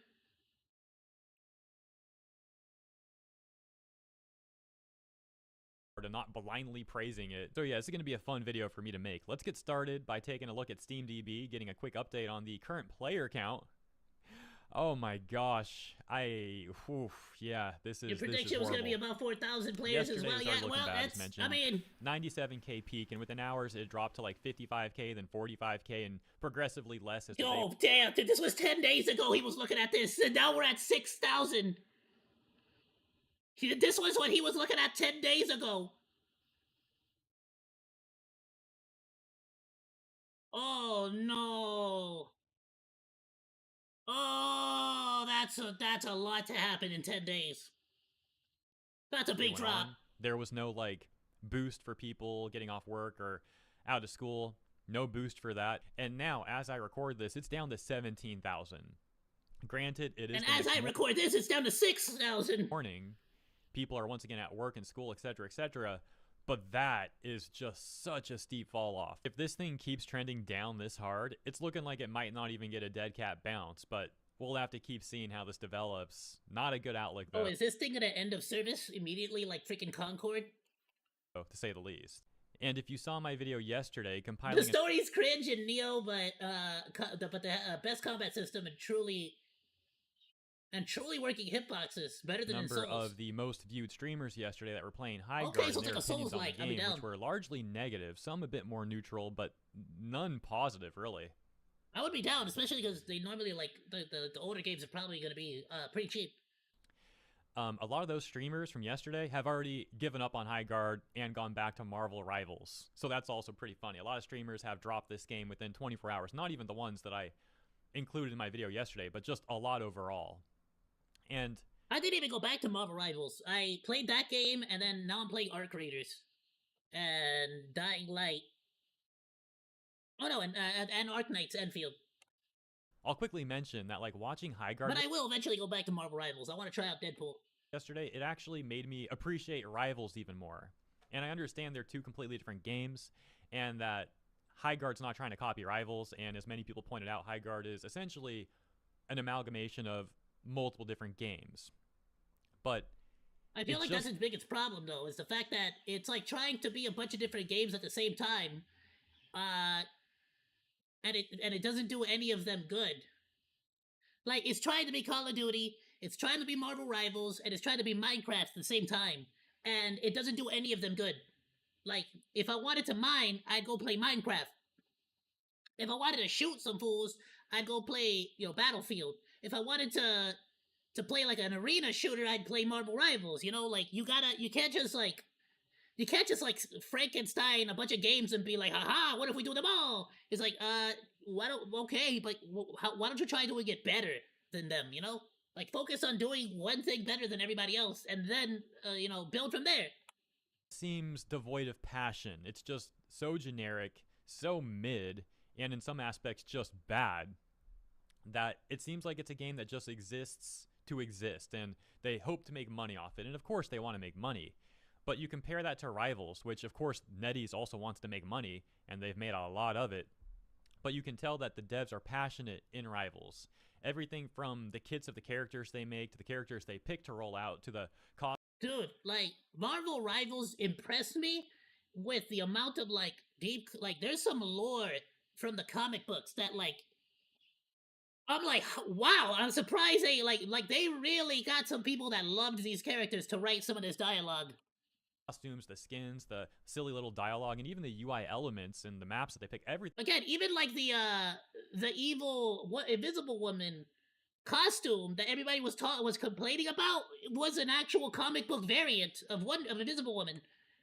And not blindly praising it. So yeah, this is going to be a fun video for me to make. Let's get started by taking a look at SteamDB, getting a quick update on the current player count. Oh my gosh. Yeah, this is Your prediction was going to be about 4,000 players as well. Yeah, well, that's, I mean... 97k peak, and within hours, it dropped to like 55k, then 45k, and progressively less as Oh, damn, dude, this was 10 days ago he was looking at this, and now we're at 6,000. This was what he was looking at 10 days ago. Oh, no. Oh, that's a lot to happen in 10 days. That's a big drop. There was no, like, boost for people getting off work or out of school. No boost for that. And now, as I record this, it's down to 17,000. Granted, it is... And as I record this, it's down to 6,000. Morning. People are once again at work and school, etc., etc. But that is just such a steep fall off. If this thing keeps trending down this hard, it's looking like it might not even get a dead cat bounce, but we'll have to keep seeing how this develops. Not a good outlook, though. Oh, is this thing gonna end of service immediately like freaking Concord? To say the least. And if you saw my video yesterday, compiling... The story's cringe in Neo, but the best combat system and truly working hitboxes better than in Souls. Number of the most viewed streamers yesterday that were playing Highguard, okay, so and their it's like opinions on the game, down. which were largely negative, some a bit more neutral, but none positive, really. I would be down, especially because they normally, like, the older games are probably going to be pretty cheap. A lot of those streamers from yesterday have already given up on Highguard and gone back to Marvel Rivals. So that's also pretty funny. A lot of streamers have dropped this game within 24 hours. Not even the ones that I included in my video yesterday, but just a lot overall. And I didn't even go back to Marvel Rivals. I played that game, and then now I'm playing Arc Raiders. And Dying Light. Oh no, and Arc Knights Enfield. I'll quickly mention that, like, watching Highguard... But I will eventually go back to Marvel Rivals. I want to try out Deadpool. Yesterday, it actually made me appreciate Rivals even more. And I understand they're two completely different games, and that Highguard's not trying to copy Rivals, and as many people pointed out, Highguard is essentially an amalgamation of multiple different games. But I feel like that's its biggest problem, though, is the fact that it's like trying to be a bunch of different games at the same time, and it doesn't do any of them good. Like, it's trying to be Call of Duty, it's trying to be Marvel Rivals, and it's trying to be Minecraft at the same time, and it doesn't do any of them good. Like, if I wanted to mine, I'd go play Minecraft. If I wanted to shoot some fools, I'd go play, Battlefield. If I wanted to play like an arena shooter, I'd play Marvel Rivals. You know, like you can't just like Frankenstein a bunch of games and be like, haha, what if we do them all? It's like, why don't you try doing it better than them? You know, like focus on doing one thing better than everybody else, and then build from there. Seems devoid of passion. It's just so generic, so mid, and in some aspects just bad, that it seems like it's a game that just exists to exist, and they hope to make money off it. And of course they want to make money, but you compare that to Rivals, which of course NetEase also wants to make money, and they've made a lot of it, but you can tell that the devs are passionate in Rivals. Everything from the kits of the characters they make, to the characters they pick to roll out, to the cost. Dude, like, Marvel Rivals impressed me with the amount of, like, deep, like, there's some lore from the comic books that, like, I'm like, wow, I'm surprised they, they really got some people that loved these characters to write some of this dialogue. Costumes, the skins, the silly little dialogue, and even the UI elements and the maps that they pick, everything. Again, even, like, the evil, Invisible Woman costume that everybody was complaining about was an actual comic book variant of Invisible Woman.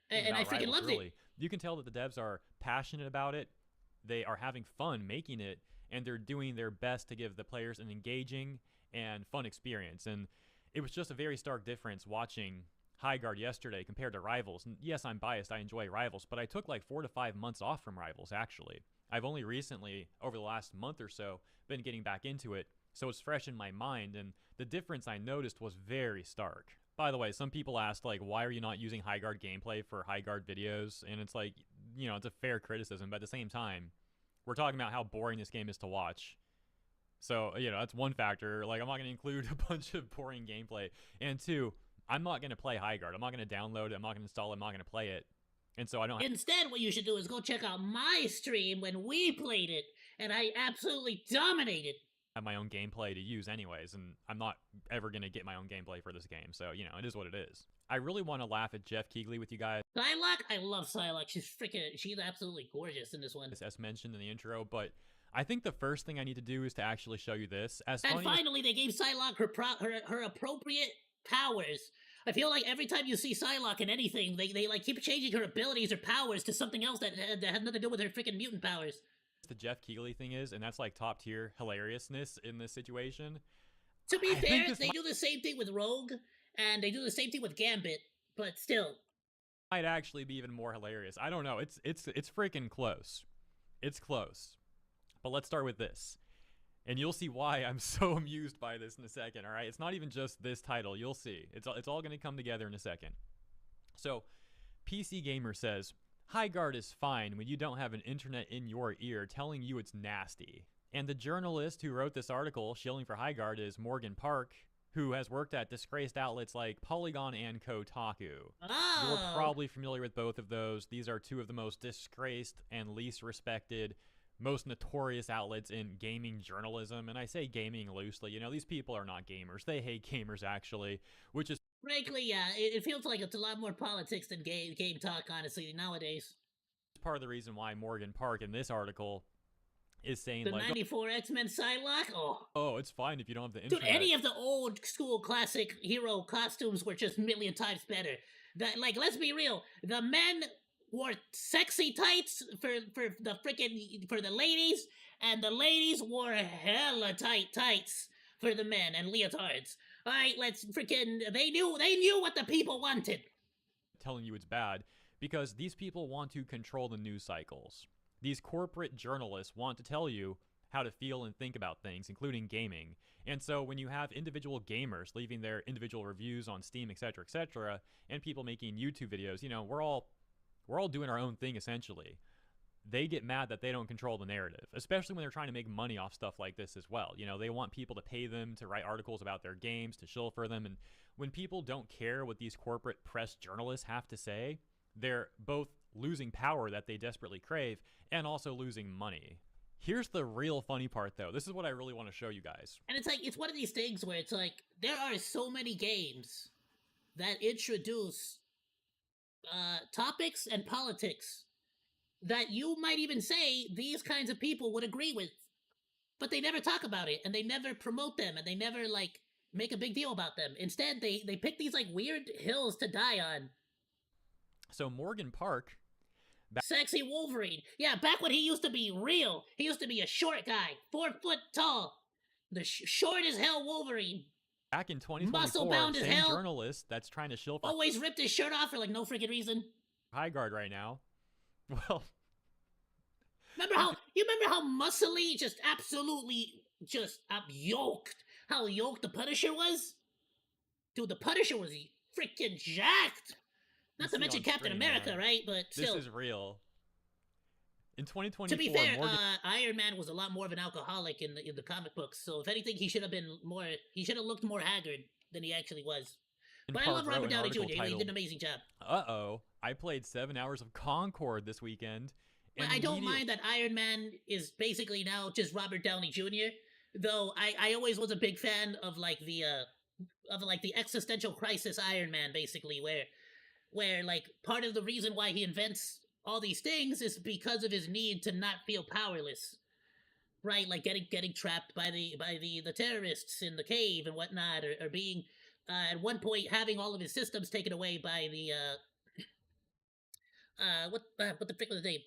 And I freaking loved it. You can tell that the devs are passionate about it. They are having fun making it, and they're doing their best to give the players an engaging and fun experience. And it was just a very stark difference watching Highguard yesterday compared to Rivals. And yes, I'm biased. I enjoy Rivals, but I took like 4 to 5 months off from Rivals, actually. I've only recently, over the last month or so, been getting back into it, so it's fresh in my mind, and the difference I noticed was very stark. By the way, some people asked, like, why are you not using Highguard gameplay for Highguard videos? And it's like, you know, it's a fair criticism, but at the same time, we're talking about how boring this game is to watch. So, you know, that's one factor. Like, I'm not going to include a bunch of boring gameplay. And two, I'm not going to play Highguard. I'm not going to download it. I'm not going to install it. I'm not going to play it. And so I don't. Instead, what you should do is go check out my stream when we played it, and I absolutely dominated. Have my own gameplay to use anyways, and I'm not ever going to get my own gameplay for this game. So, you know, it is what it is. I really want to laugh at Jeff Keighley with you guys. Psylocke? I love Psylocke. She's absolutely gorgeous in this one. As mentioned in the intro, but I think the first thing I need to do is to actually show you this. And finally, they gave Psylocke her appropriate powers. I feel like every time you see Psylocke in anything, they like keep changing her abilities or powers to something else that had nothing to do with her freaking mutant powers. The Jeff Keighley thing is, and that's like top tier hilariousness in this situation. To be fair, they do the same thing with Rogue, and they do the same thing with Gambit, but still. Might actually be even more hilarious. I don't know. It's freaking close. It's close. But let's start with this. And you'll see why I'm so amused by this in a second, all right? It's not even just this title. You'll see. It's all going to come together in a second. So, PC Gamer says, Highguard is fine when you don't have an internet in your ear telling you it's nasty. And the journalist who wrote this article shilling for Highguard is Morgan Park, who has worked at disgraced outlets like Polygon and Kotaku. Oh. You're probably familiar with both of those. These are two of the most disgraced and least respected, most notorious outlets in gaming journalism. And I say gaming loosely. You know, these people are not gamers. They hate gamers, actually, which is... Frankly, yeah, it feels like it's a lot more politics than game talk, honestly, nowadays. Part of the reason why Morgan Park in this article is saying the like... 94 X-Men Psylocke? Oh, it's fine if you don't have the internet. Dude, any of the old school classic hero costumes were just a million times better. Like, let's be real, the men wore sexy tights for the ladies, and the ladies wore hella tight tights for the men and leotards. All right, let's freaking... They knew what the people wanted. Telling you it's bad because these people want to control the news cycles. These corporate journalists want to tell you how to feel and think about things, including gaming. And so when you have individual gamers leaving their individual reviews on Steam, etc., and people making YouTube videos, you know, we're all doing our own thing essentially. They get mad that they don't control the narrative, especially when they're trying to make money off stuff like this as well. You know, they want people to pay them to write articles about their games, to shill for them. And when people don't care what these corporate press journalists have to say, they're both losing power that they desperately crave and also losing money. Here's the real funny part, though. This is what I really want to show you guys. And it's like, it's one of these things where it's like, there are so many games that introduce topics and politics that you might even say these kinds of people would agree with, but they never talk about it, and they never promote them, and they never, like, make a big deal about them. Instead, they pick these, like, weird hills to die on. So Morgan Park... Sexy Wolverine. Yeah, back when he used to be real. He used to be a short guy, 4 foot tall. The short as hell Wolverine. Back in 2024, muscle-bound as hell. Journalist that's trying to shill for... Always ripped his shirt off for, like, no freaking reason. Highguard right now. Well... Remember how muscly, just absolutely, just yoked, how yoked the Punisher was? Dude, the Punisher was freaking jacked! Not to mention Captain America, right? But still. This is real. In 2024, to be fair, Iron Man was a lot more of an alcoholic in the comic books, so if anything, he should have looked more haggard than he actually was. But I love Robert Downey Jr., he did an amazing job. Uh-oh, I played 7 hours of Concord this weekend. But I don't mind that Iron Man is basically now just Robert Downey Jr., though I always was a big fan of the existential crisis Iron Man, basically, where like part of the reason why he invents all these things is because of his need to not feel powerless, right? Like getting trapped by the terrorists in the cave and whatnot, or being at one point having all of his systems taken away by the what the frick was his name?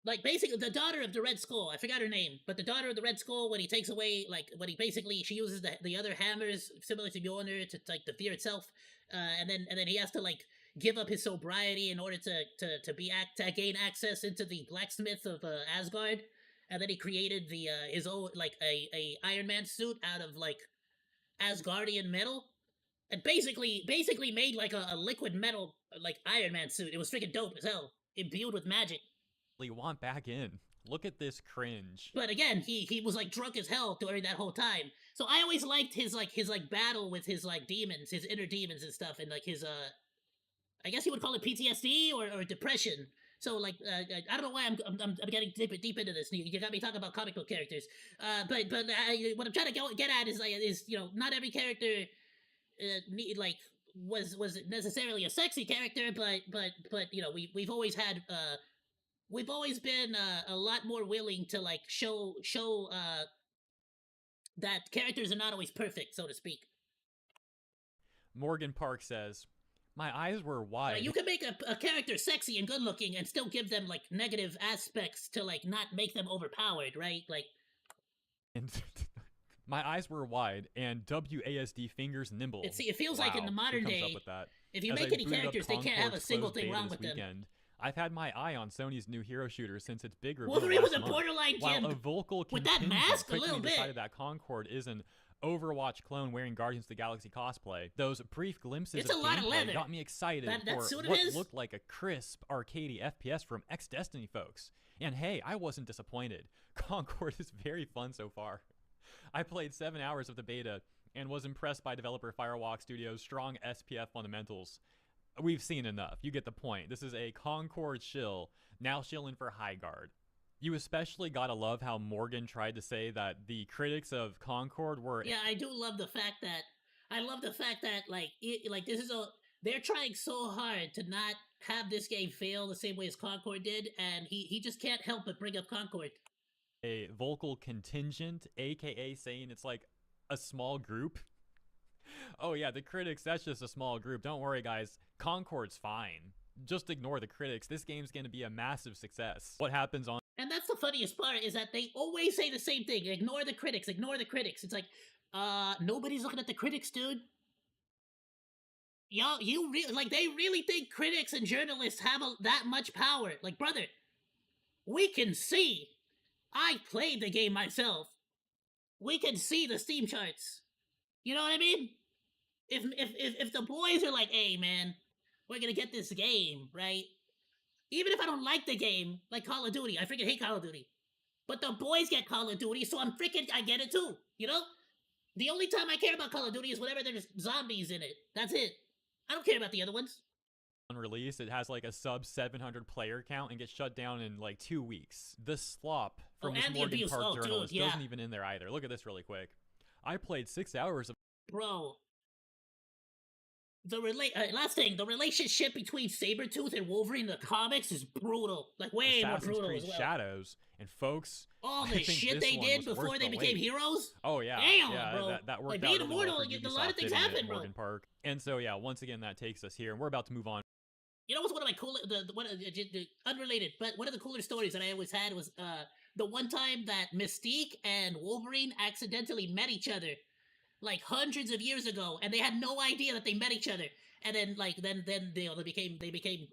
like basically the daughter of the Red Skull. I forgot her name, but the daughter of the Red Skull, when he takes away, like when he basically she uses the other hammers similar to Mjolnir to like the fear itself, and then he has to like give up his sobriety in order to gain access into the blacksmith of Asgard, and then he created the his own like a Iron Man suit out of like Asgardian metal. And basically made like a liquid metal like Iron Man suit. It was freaking dope as hell, imbued with magic. Want back in. Look at this cringe. But again, he was like drunk as hell during that whole time. So I always liked his battle with his like demons, his inner demons and stuff, and like his I guess you would call it PTSD or depression. So like I don't know why I'm getting deep into this. You got me talking about comic book characters. But what I'm trying to get at is you know, not every character like was necessarily a sexy character, but you know, we've always had we've always been a lot more willing to like show that characters are not always perfect, so to speak. Morgan Park says, "My eyes were wide." You can make a character sexy and good looking and still give them like negative aspects to like not make them overpowered, right? Like, and my eyes were wide and WASD fingers nimble. It feels like in the modern day, if you As make I any booted up characters, they can't have a Concord's single closed thing beta wrong this with them. weekend, I've had my eye on Sony's new hero shooter since its big reveal Wolverine was last a month. borderline While Jim a vocal with that contingent mask a quickly little bit. decided that Concord is an Overwatch clone wearing Guardians of the Galaxy cosplay. Those brief glimpses It's of a lot of gameplay leather. got me excited That for suit of what his? looked like a crisp, arcadey FPS from ex-Destiny folks. And hey, I wasn't disappointed. Concord is very fun so far. I played 7 hours of the beta and was impressed by developer Firewalk Studios' strong SPF fundamentals. We've seen enough. You get the point. This is a Concord shill, now shilling for High Guard. You especially gotta love how Morgan tried to say that the critics of Concord were... Yeah, I do love the fact that like this is they're trying so hard to not have this game fail the same way as Concord did, and he just can't help but bring up Concord. a vocal contingent, aka saying it's like a small group. Oh yeah, the critics, that's just a small group. Don't worry guys, Concord's fine. Just ignore the critics. This game's gonna be a massive success. What happens on... And that's the funniest part, is that they always say the same thing. Ignore the critics, ignore the critics. It's like, nobody's looking at the critics, dude. Y'all, like, they really think critics and journalists have that much power. Like, brother, we can see. I played the game myself. We can see the Steam charts. You know what I mean? If the boys are like, hey, man, we're gonna get this game, right? Even if I don't like the game, like Call of Duty, I freaking hate Call of Duty. But the boys get Call of Duty, so I get it too, you know? The only time I care about Call of Duty is whenever there's zombies in it. That's it. I don't care about the other ones. On release, it has like a sub 700 player count and gets shut down in like 2 weeks. The slop from this and the Morgan abuse. Park Oh, dude, journalist yeah. doesn't even in there either. Look at this really quick. I played 6 hours of... Bro. Last thing, the relationship between Sabretooth and Wolverine in the comics is brutal. Like, way more Assassin's brutal Creed as well. Shadows, and folks, All I the think shit this they one did was before worth they the became wait. heroes? Oh yeah, Damn, yeah, bro. that worked Like, out being really well immortal, for a lot of Ubisoft, things didn't it, happen, bro. Morgan Park. And so yeah, once again that takes us here, and we're about to move on. You know what's one of my unrelated, but one of the cooler stories that I always had was the one time that Mystique and Wolverine accidentally met each other, like hundreds of years ago, and they had no idea that they met each other. And then they became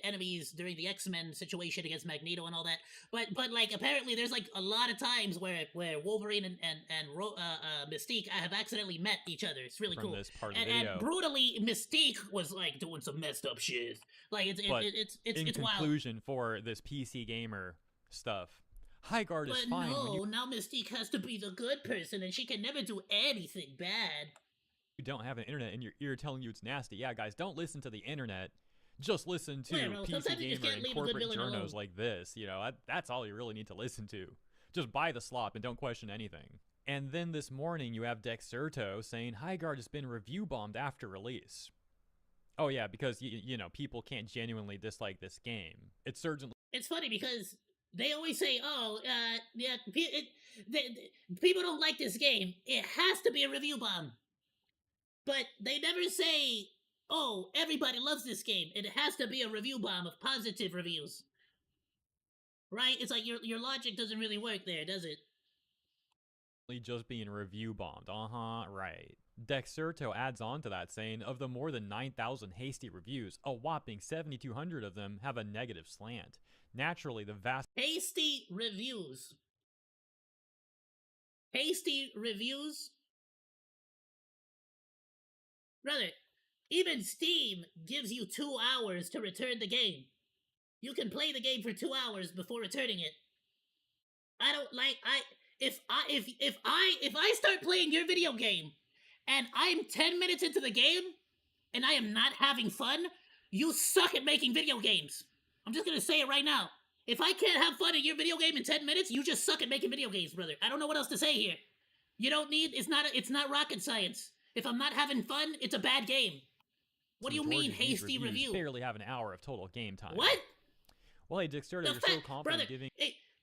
enemies during the X-Men situation against Magneto and all that. But like apparently there's like a lot of times where Wolverine and Mystique have accidentally met each other. It's really From cool. this part of the and video. brutally, Mystique was like doing some messed up shit. Like it's in wild. conclusion, for this PC gamer stuff, High Guard is But fine. when no, now Mystique has to be the good person, and she can never do anything bad. you don't have an internet in your ear telling you it's nasty. Yeah, guys, don't listen to the internet. Just listen to Yeah, no, sometimes you PC just Gamer can't and leave a good corporate villain journos alone. like this. You know, that's all you really need to listen to. Just buy the slop and don't question anything. And then this morning, you have Dexerto saying High Guard has been review bombed after release. Oh yeah, because you know people can't genuinely dislike this game. It's certainly... It's funny because they always say, "Oh, yeah, people don't like this game. It has to be a review bomb." But they never say, "Oh, everybody loves this game. It has to be a review bomb of positive reviews." right? It's like your logic doesn't really work there, does it? Just being review bombed. Right. Dexerto adds on to that, saying, of the more than 9,000 hasty reviews, a whopping 7,200 of them have a negative slant. Naturally, the vast hasty reviews. Hasty reviews? Brother, even Steam gives you 2 hours to return the game. You can play the game for 2 hours before returning it. I don't like if I start playing your video game and I'm 10 minutes into the game and I am not having fun, you suck at making video games. I'm just gonna say it right now. If I can't have fun in your video game in 10 minutes, you just suck at making video games, brother. I don't know what else to say here. You don't need, it's not rocket science. If I'm not having fun, it's a bad game. What do you mean, hasty review? Barely have an hour of total game time. What? Well, hey, Dexterto, you're so confident brother, giving...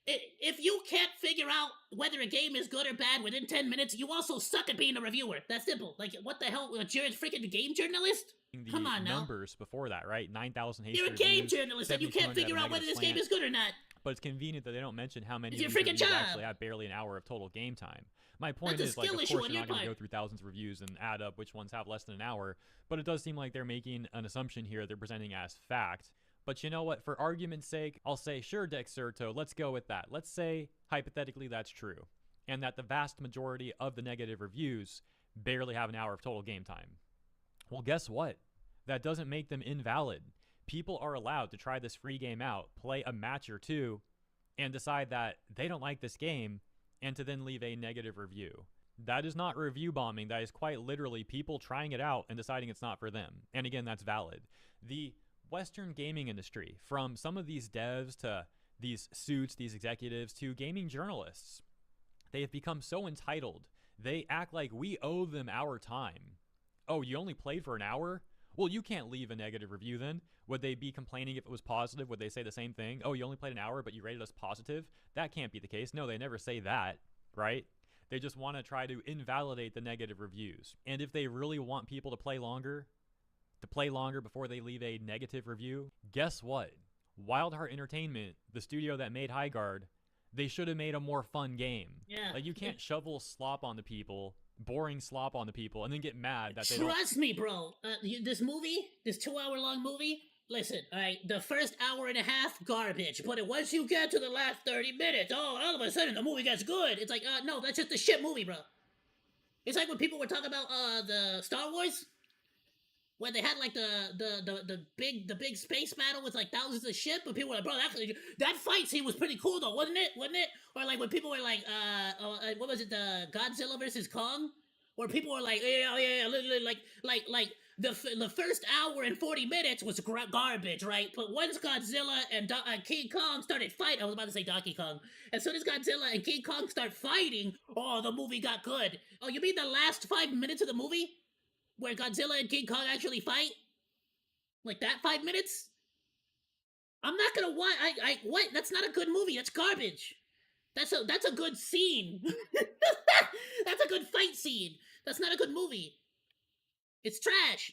If you can't figure out whether a game is good or bad within 10 minutes, you also suck at being a reviewer. That's simple. Like, what the hell? You're a freaking game journalist? Come on now. Numbers before that, right? 9,000 hasty reviews. You're a game journalist and you can't figure out whether this game is good or not. But it's convenient that they don't mention how many of these reviews actually have barely an hour of total game time. My point is, like, of course, you're not going to go through thousands of reviews and add up which ones have less than an hour, but it does seem like they're making an assumption here they're presenting as fact. But you know what? For argument's sake, I'll say, sure, Dexerto, let's go with that. Let's say, hypothetically, that's true, and that the vast majority of the negative reviews barely have an hour of total game time. Well, guess what? That doesn't make them invalid. People are allowed to try this free game out, play a match or two, and decide that they don't like this game, and to then leave a negative review. That is not review bombing. That is quite literally people trying it out and deciding it's not for them. And again, that's valid. The Western gaming industry, from some of these devs to these suits, these executives, to gaming journalists, they have become so entitled. They act like we owe them our time. Oh, you only played for an hour? Well, you can't leave a negative review then. Would they be complaining if it was positive? Would they say the same thing? Oh, you only played an hour, but you rated us positive? That can't be the case. No, they never say that, right? They just want to try to invalidate the negative reviews. And if they really want people to play longer before they leave a negative review, guess what? Wild Heart Entertainment, the studio that made Highguard, they should have made a more fun game. Yeah. Like, you can't shovel slop on the people, boring slop on the people, and then get mad that they Trust me, bro. This 2-hour-long movie, listen, all right, the first hour and a half, garbage. But once you get to the last 30 minutes, all of a sudden the movie gets good. It's like, no, that's just a shit movie, bro. It's like when people were talking about the Star Wars, when they had like the big space battle with like thousands of ships, but people were like, bro, that fight scene was pretty cool though, wasn't it? Or like when people were like, what was it, the Godzilla versus Kong, where people were like, yeah, like the first hour and 40 minutes was garbage, right? But once Godzilla and King Kong started fighting, I was about to say Donkey Kong. As soon as Godzilla and King Kong start fighting, the movie got good. Oh, you mean the last 5 minutes of the movie? Where Godzilla and King Kong actually fight? Like that 5 minutes? I'm not gonna what? That's not a good movie. That's garbage. That's a good scene. That's a good fight scene. That's not a good movie. It's trash.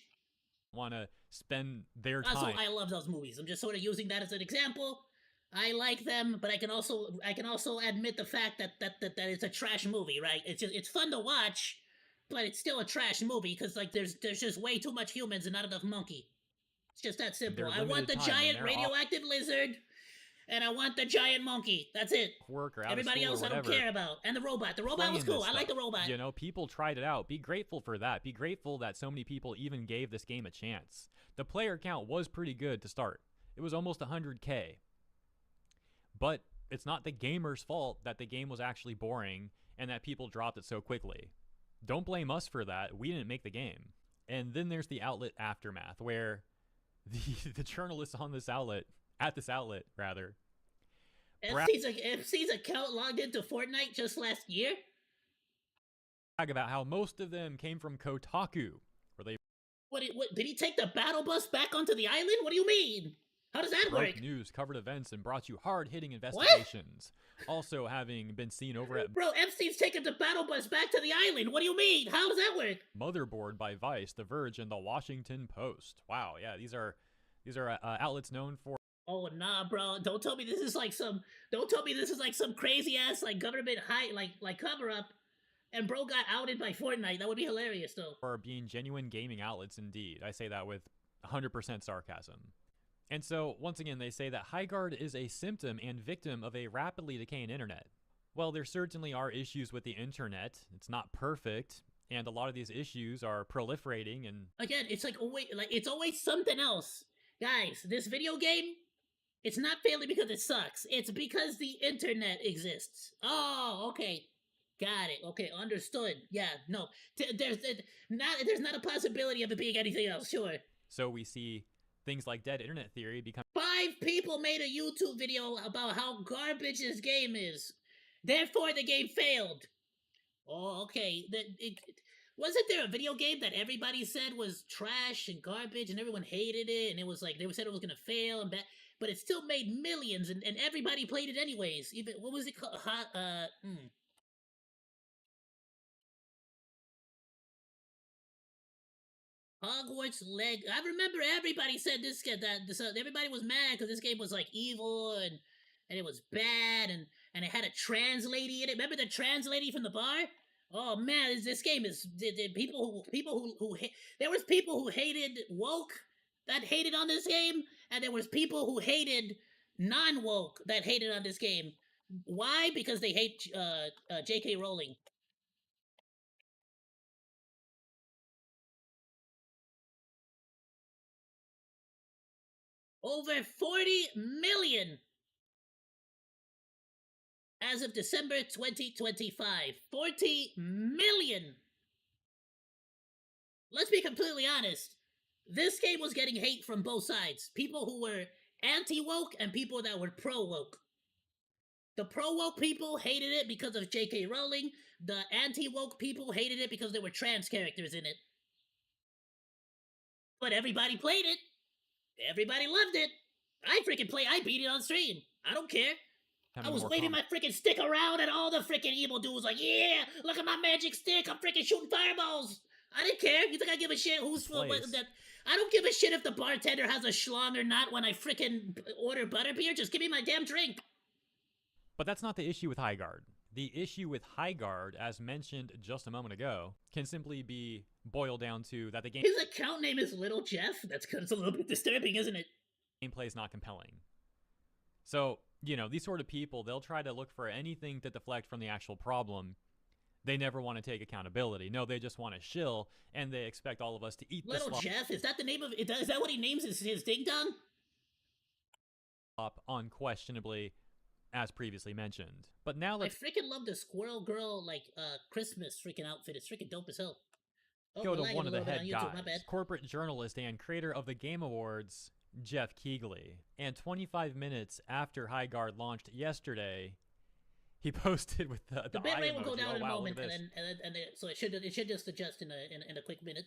Want to spend their time. Also, I love those movies. I'm just sort of using that as an example. I like them, but I can also admit the fact that it's a trash movie, right? It's fun to watch, but it's still a trash movie because like there's just way too much humans and not enough monkey. It's just that simple. I want the giant radioactive lizard, and I want the giant monkey. That's it. Everybody else I don't care about. And the robot. The robot was cool. I like the robot. You know, people tried it out. Be grateful for that. Be grateful that so many people even gave this game a chance. The player count was pretty good to start. It was almost 100K. But it's not the gamer's fault that the game was actually boring and that people dropped it so quickly. Don't blame us for that. We didn't make the game. And then there's the outlet Aftermath, where the journalists on this outlet, FC's account logged into Fortnite just last year? Talk about how most of them came from Kotaku, where they... What did he take the battle bus back onto the island? What do you mean? How does that work? News, covered events, and brought you hard-hitting investigations. What? Also having been seen over at... Bro, FC's taking the battle bus back to the island. What do you mean? How does that work? Motherboard by Vice, The Verge, and The Washington Post. Wow, yeah, these are outlets known for... Oh nah, bro! Don't tell me this is like some. Don't tell me this is like some crazy ass like government like cover up, and bro got outed by Fortnite. That would be hilarious though. Or being genuine gaming outlets indeed. I say that with 100% sarcasm. And so, once again, they say that Highguard is a symptom and victim of a rapidly decaying internet. Well, there certainly are issues with the internet. It's not perfect, and a lot of these issues are proliferating and Again, it's like it's always something else. Guys, this video game, it's not failing because it sucks. It's because the internet exists. Oh, okay. Got it. Okay, understood. Yeah, no. There's not a possibility of it being anything else, sure. so we see things like dead internet theory become 5 people made a YouTube video about how garbage this game is. Therefore, the game failed. Oh, okay. Wasn't there a video game that everybody said was trash and garbage and everyone hated it and it was like they said it was gonna fail and but it still made millions and everybody played it anyways. Even what was it called? Hogwarts Leg. I remember everybody said everybody was mad because this game was like evil and it was bad and it had a trans lady in it. Remember the trans lady from the bar? Oh man, this game is people who there was people who hated woke that hated on this game, and there was people who hated non-woke that hated on this game. Why? Because they hate J.K. Rowling. Over 40 million as of December 2025. 40 million! Let's be completely honest. This game was getting hate from both sides. People who were anti-woke and people that were pro-woke. The pro-woke people hated it because of J.K. Rowling. The anti-woke people hated it because there were trans characters in it. But everybody played it. Everybody loved it. I beat it on stream. I don't care. I was waving my freaking stick around and all the freaking evil dudes like, yeah, look at my magic stick. I'm freaking shooting fireballs. I didn't care. You think I give a shit who's that? I don't give a shit if the bartender has a schlong or not when I freaking order butterbeer. Just give me my damn drink. But that's not the issue with Highguard. The issue with Highguard, as mentioned just a moment ago, can simply be boiled down to that the game... His account name is Little Jeff? That's a little bit disturbing, isn't it? Gameplay is not compelling. So, you know, these sort of people, they'll try to look for anything to deflect from the actual problem. They never want to take accountability. No, they just want to shill, and they expect all of us to eat this Little Jeff? Is that the name of... Is that what he names his ding-dong? Up unquestionably, as previously mentioned. But now let's... I freaking love the Squirrel Girl, Christmas freaking outfit. It's freaking dope as hell. Go to one of the head guys, corporate journalist and creator of the Game Awards, Jeff Keighley. And 25 minutes after Highguard launched yesterday, he posted with the bitrate will go down in a wow, moment, so it should just adjust in a quick minute.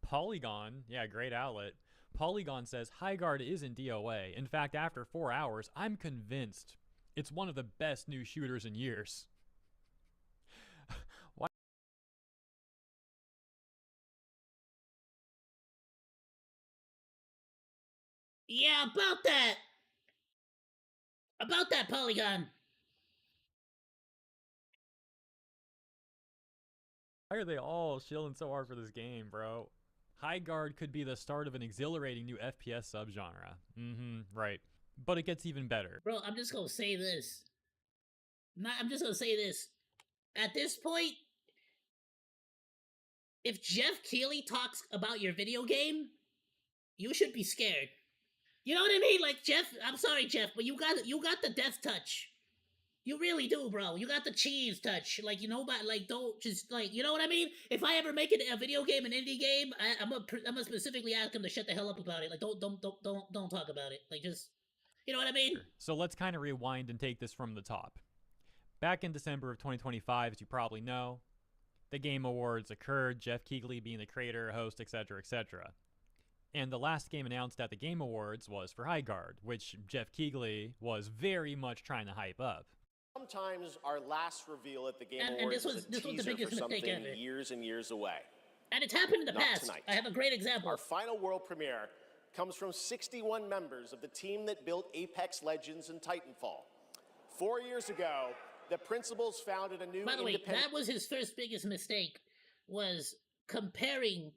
Polygon, yeah, great outlet. Polygon says Highguard isn't DOA. In fact, after 4 hours, I'm convinced it's one of the best new shooters in years. Why? Yeah, about that Polygon. Why are they all shilling so hard for this game, bro? Highguard could be the start of an exhilarating new FPS subgenre. Right. But it gets even better. Bro, I'm just gonna say this. At this point, if Jeff Keighley talks about your video game, you should be scared. You know what I mean? Like, Jeff, I'm sorry, Jeff, but you got the death touch. You really do, bro. You got the cheese touch. Like, you know, but like, don't just like, you know what I mean? If I ever make it a video game, an indie game, I'm gonna specifically ask him to shut the hell up about it. Like, don't talk about it. Like, just, you know what I mean? So let's kind of rewind and take this from the top. Back in December of 2025, as you probably know, the Game Awards occurred. Jeff Keighley being the creator, host, etc., etc. And the last game announced at the Game Awards was for Highguard, which Jeff Keighley was very much trying to hype up. Sometimes our last reveal at the Game And Awards this is a was the teaser biggest for something mistake ever. years and years away. And it's happened in the Not past. tonight. I have a great example. Our final world premiere comes from 61 members of the team that built Apex Legends and Titanfall. 4 years ago, the principals founded a new By the way, independent... that was his first biggest mistake, was comparing,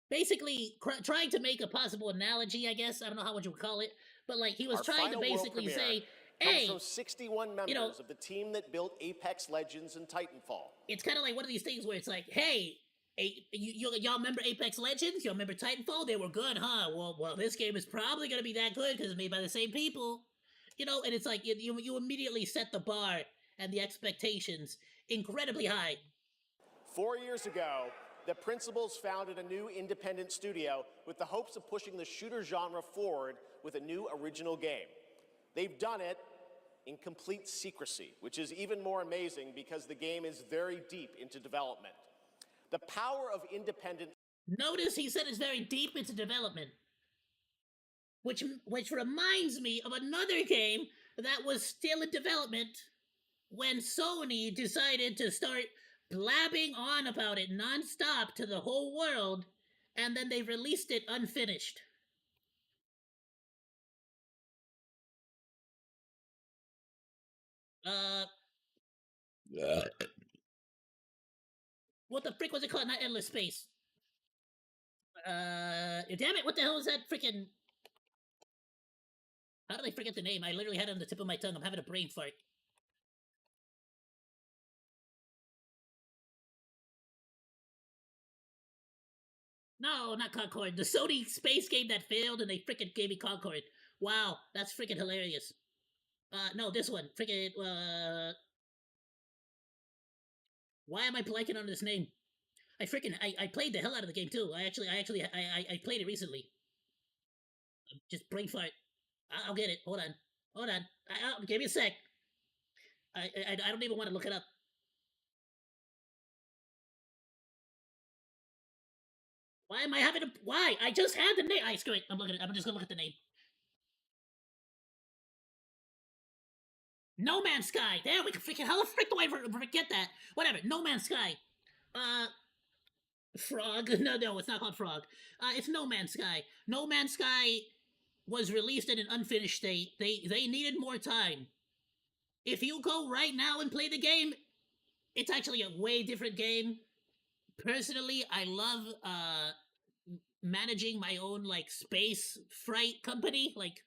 basically trying to make a possible analogy, I guess. I don't know how would you would call it, but like he was Our trying to final world basically premiere say, comes hey, from 61 members of the team that built Apex Legends and Titanfall. it's kind of like one of these things where it's like, hey, y'all remember Apex Legends? Y'all remember Titanfall? They were good, huh? Well, this game is probably gonna be that good because it's made by the same people, you know. And it's like you immediately set the bar and the expectations incredibly high. 4 years ago, the principals founded a new independent studio with the hopes of pushing the shooter genre forward with a new original game. They've done it in complete secrecy, which is even more amazing because the game is very deep into development. The power of independent... Notice he said it's very deep into development. Which reminds me of another game that was still in development when Sony decided to start blabbing on about it nonstop to the whole world, and then they released it unfinished. What the frick was it called? Not Endless Space. Damn it, what the hell is that freaking... How did I forget the name? I literally had it on the tip of my tongue. I'm having a brain fart. No, not Concord. The Sony space game that failed and they freaking gave me Concord. Wow, that's freaking hilarious. No, this one. Freaking, why am I blanking on this name? I played the hell out of the game too. I played it recently. Just brain fart. I'll get it. Hold on. Give me a sec. I don't even want to look it up. Why am I having a... Why? I just had the name. Screw it. I'm just gonna look at the name. No Man's Sky. There we can freaking... How the frick do I forget that? Whatever. No Man's Sky. Frog. No, it's not called Frog. It's No Man's Sky. No Man's Sky was released in an unfinished state. They needed more time. If you go right now and play the game, it's actually a way different game. Personally, I love managing my own like space freight company. Like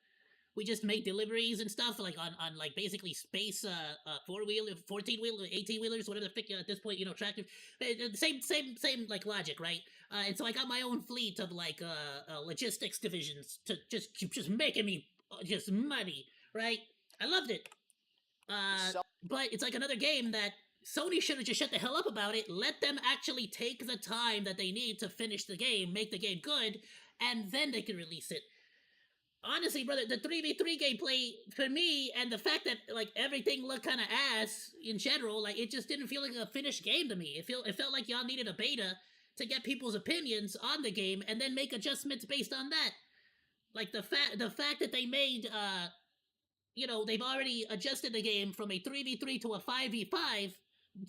we just make deliveries and stuff like on like basically space 4-wheel, 14-wheel, 18-wheelers, whatever the frick at this point, you know, tractor. Same like logic, right? And so I got my own fleet of like logistics divisions to just making me just money, right? I loved it. But it's like another game that Sony should have just shut the hell up about it, let them actually take the time that they need to finish the game, make the game good, and then they can release it. Honestly, brother, the 3v3 gameplay, for me, and the fact that, like, everything looked kind of ass in general, like, it just didn't feel like a finished game to me. It felt like y'all needed a beta to get people's opinions on the game, and then make adjustments based on that. Like, the fact that they made, you know, they've already adjusted the game from a 3v3 to a 5v5,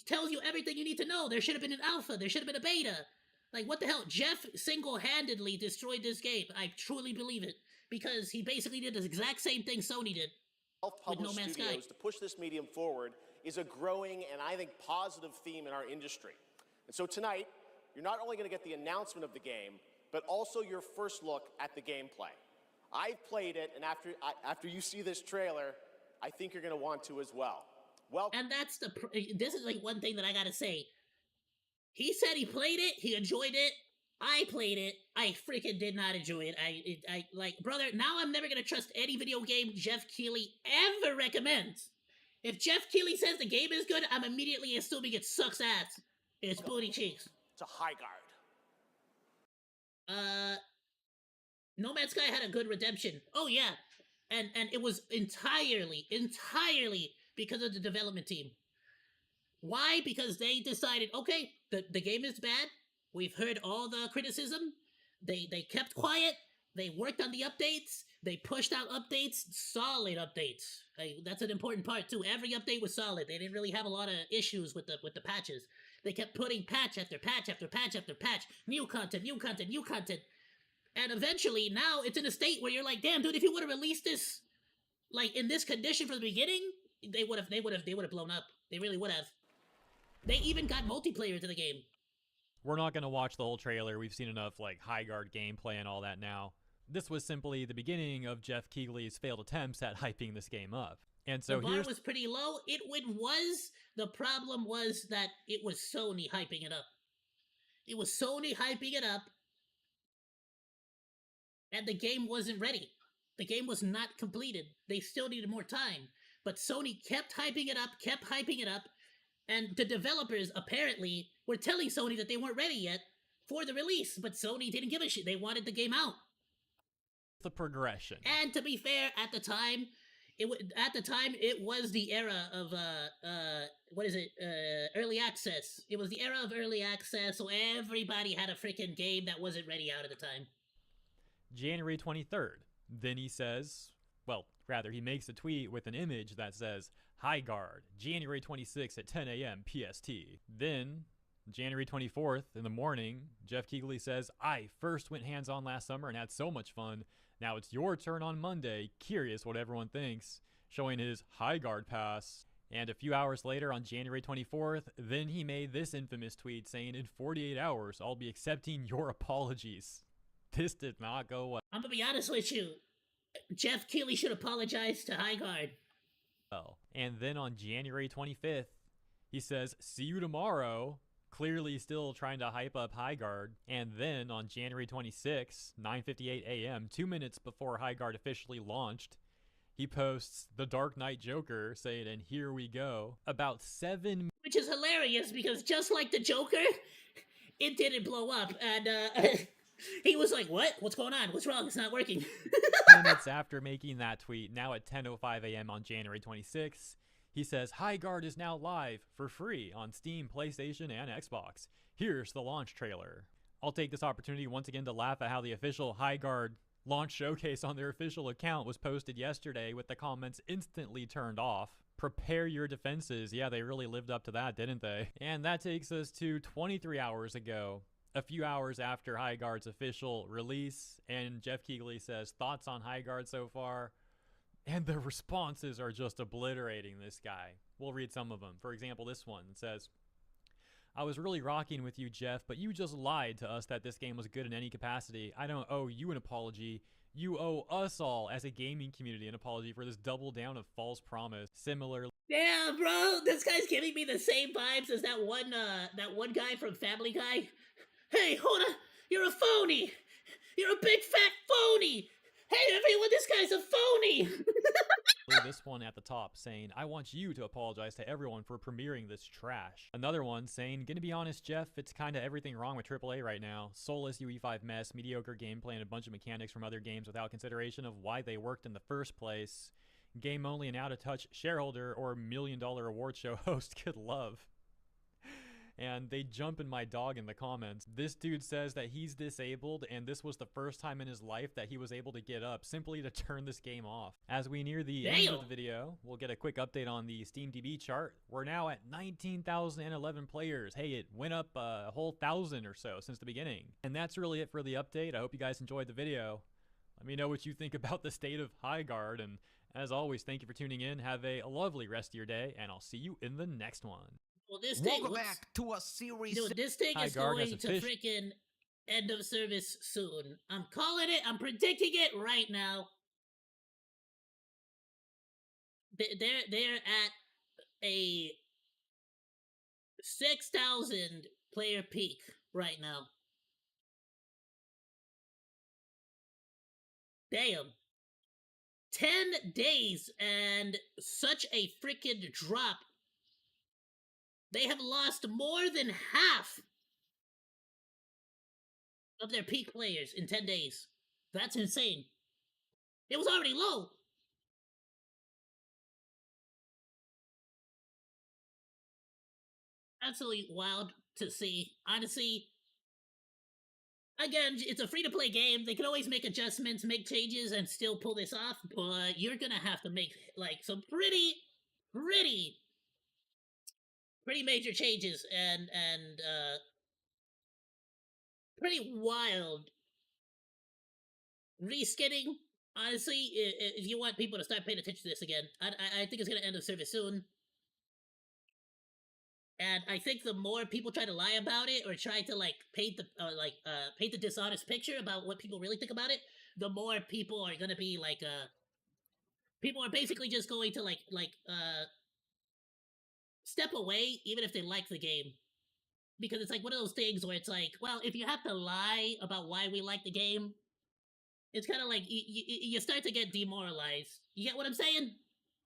tells you everything you need to know. There should have been an alpha. There should have been a beta. Like, what the hell? Jeff single-handedly destroyed this game. I truly believe it. Because he basically did the exact same thing Sony did with No Man's Sky. To push this medium forward is a growing and I think positive theme in our industry. And so tonight, you're not only going to get the announcement of the game, but also your first look at the gameplay. I've played it, and after you see this trailer, I think you're going to want to as well. And that's this is like one thing that I gotta say. He said he played it, he enjoyed it. I played it, I freaking did not enjoy it. I like, brother, now I'm never gonna trust any video game Jeff Keighley ever recommends. If Jeff Keighley says the game is good, I'm immediately assuming it sucks ass. It's booty cheeks. It's a high guard. No Man's Sky had a good redemption. Oh yeah. And it was entirely because of the development team. Why? Because they decided, okay, the game is bad. We've heard all the criticism. They kept quiet. They worked on the updates. They pushed out updates, solid updates. That's an important part too. Every update was solid. They didn't really have a lot of issues with the patches. They kept putting patch after patch after patch after patch. New content, new content, new content. And eventually, now it's in a state where you're like, damn, dude, if you would have released this like in this condition from the beginning, they would have blown up. They really would have. They even got multiplayer to the game. We're not going to watch the whole trailer. We've seen enough like high guard gameplay and all that now. This was simply the beginning of Jeff Keighley's failed attempts at hyping this game up. And so the bar was pretty low. The problem was that it was Sony hyping it up. It was Sony hyping it up, and the game wasn't ready. The game was not completed. They still needed more time. But Sony kept hyping it up, and the developers apparently were telling Sony that they weren't ready yet for the release, but Sony didn't give a shit. They wanted the game out. The progression. And to be fair, at the time, it was the era of early access. It was the era of early access, so everybody had a freaking game that wasn't ready out at the time. January 23rd. Then he says, well, rather he makes a tweet with an image that says, High Guard, January 26th at 10 a.m. PST. Then, January 24th in the morning, Jeff Keighley says, I first went hands-on last summer and had so much fun. Now it's your turn on Monday. Curious what everyone thinks. Showing his High Guard pass. And a few hours later on January 24th, then he made this infamous tweet saying, in 48 hours, I'll be accepting your apologies. This did not go well. I'm gonna be honest with you. Jeff Keighley should apologize to High Guard. And then on January 25th, he says, see you tomorrow. Clearly still trying to hype up High Guard. And then on January 26th, 9:58 a.m., 2 minutes before High Guard officially launched, he posts the Dark Knight Joker saying, and here we go. About 7 Which is hilarious because just like the Joker, it didn't blow up. And he was like, what? What's going on? What's wrong? It's not working. minutes after making that tweet, now at 10:05 a.m. on January 26th, he says, High Guard is now live for free on Steam, PlayStation, and Xbox. Here's the launch trailer. I'll take this opportunity once again to laugh at how the official High Guard launch showcase on their official account was posted yesterday with the comments instantly turned off. Prepare your defenses. Yeah, they really lived up to that, didn't they? And that takes us to 23 hours ago. A few hours after High Guard's official release, and Jeff Keighley says, thoughts on High Guard so far? And the responses are just obliterating this guy. We'll read some of them. For example, this one says, I was really rocking with you, Jeff, but you just lied to us that this game was good in any capacity. I don't owe you an apology. You owe us all, as a gaming community, an apology for this double down of false promise. Similarly, yeah, bro, this guy's giving me the same vibes as that one guy from Family Guy. Hey, Hoda, you're a phony. You're a big fat phony. Hey, everyone, this guy's a phony. this one at the top saying, I want you to apologize to everyone for premiering this trash. Another one saying, gonna be honest, Jeff, it's kinda everything wrong with AAA right now. Soulless UE5 mess, mediocre gameplay, and a bunch of mechanics from other games without consideration of why they worked in the first place. Game only and out-of-touch shareholder or $1 million award show host could love. And they jump in my dog in the comments. This dude says that he's disabled and this was the first time in his life that he was able to get up simply to turn this game off. As we near the end of the video, we'll get a quick update on the SteamDB chart. We're now at 19,011 players. Hey, it went up a whole 1,000 or so since the beginning. And that's really it for the update. I hope you guys enjoyed the video. Let me know what you think about the state of High Guard. And as always, thank you for tuning in. Have a lovely rest of your day, and I'll see you in the next one. Well, this thing Welcome back to a series. Dude, this thing is going to freaking end of service soon. I'm calling it. I'm predicting it right now. They're at a 6,000 player peak right now. Damn. 10 days and such a freaking drop. They have lost more than half of their peak players in 10 days. That's insane. It was already low. Absolutely wild to see. Honestly, again, it's a free-to-play game. They can always make adjustments, make changes, and still pull this off, but you're gonna have to make, like, some pretty major changes and pretty wild reskinning. Honestly, if you want people to start paying attention to this again, I think it's gonna end of service soon. And I think the more people try to lie about it or try to like paint the dishonest picture about what people really think about it, the more people are gonna be like people are basically just going to step away even if they like the game. Because it's like one of those things where it's like, well, if you have to lie about why we like the game, it's kind of like you start to get demoralized. You get what I'm saying?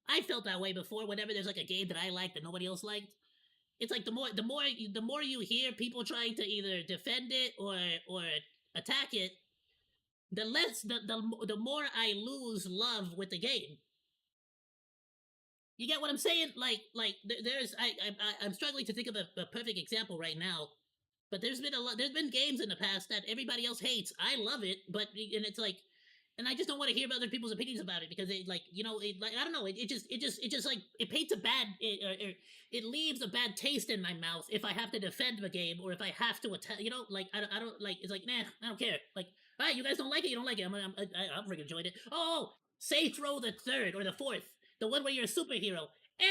I felt that way before. Whenever there's like a game that I liked that nobody else liked, it's like the more you hear people trying to either defend it or attack it, the less the more I lose love with the game. You get what I'm saying? There's I'm struggling to think of a perfect example right now. But there's been games in the past that everybody else hates. I love it, and it's like, and I just don't want to hear other people's opinions about it because it I don't know, it just like it paints a bad it leaves a bad taste in my mouth if I have to defend the game or if I have to attack. I don't like. It's like, nah, I don't care. Like, all right, you guys don't like it, you don't like it. I'm freaking enjoyed it. Oh, Saints Row the third or the fourth, the one where you're a superhero.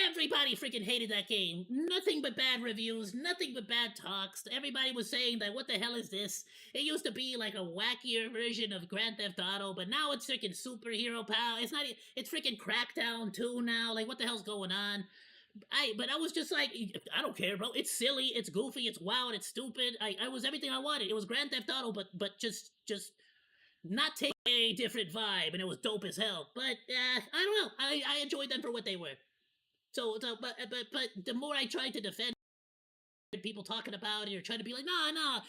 Everybody freaking hated that game. Nothing but bad reviews, nothing but bad talks. Everybody was saying that what the hell is this? It used to be like a wackier version of Grand Theft Auto, but now it's freaking superhero power. It's freaking Crackdown 2 now. Like, what the hell's going on? But I was just like, I don't care, bro. It's silly, it's goofy, it's wild, it's stupid. I was everything I wanted. It was Grand Theft Auto, but just not take a different vibe, and it was dope as hell. But I don't know. I enjoyed them for what they were. But the more I tried to defend people talking about it or trying to be like, nah,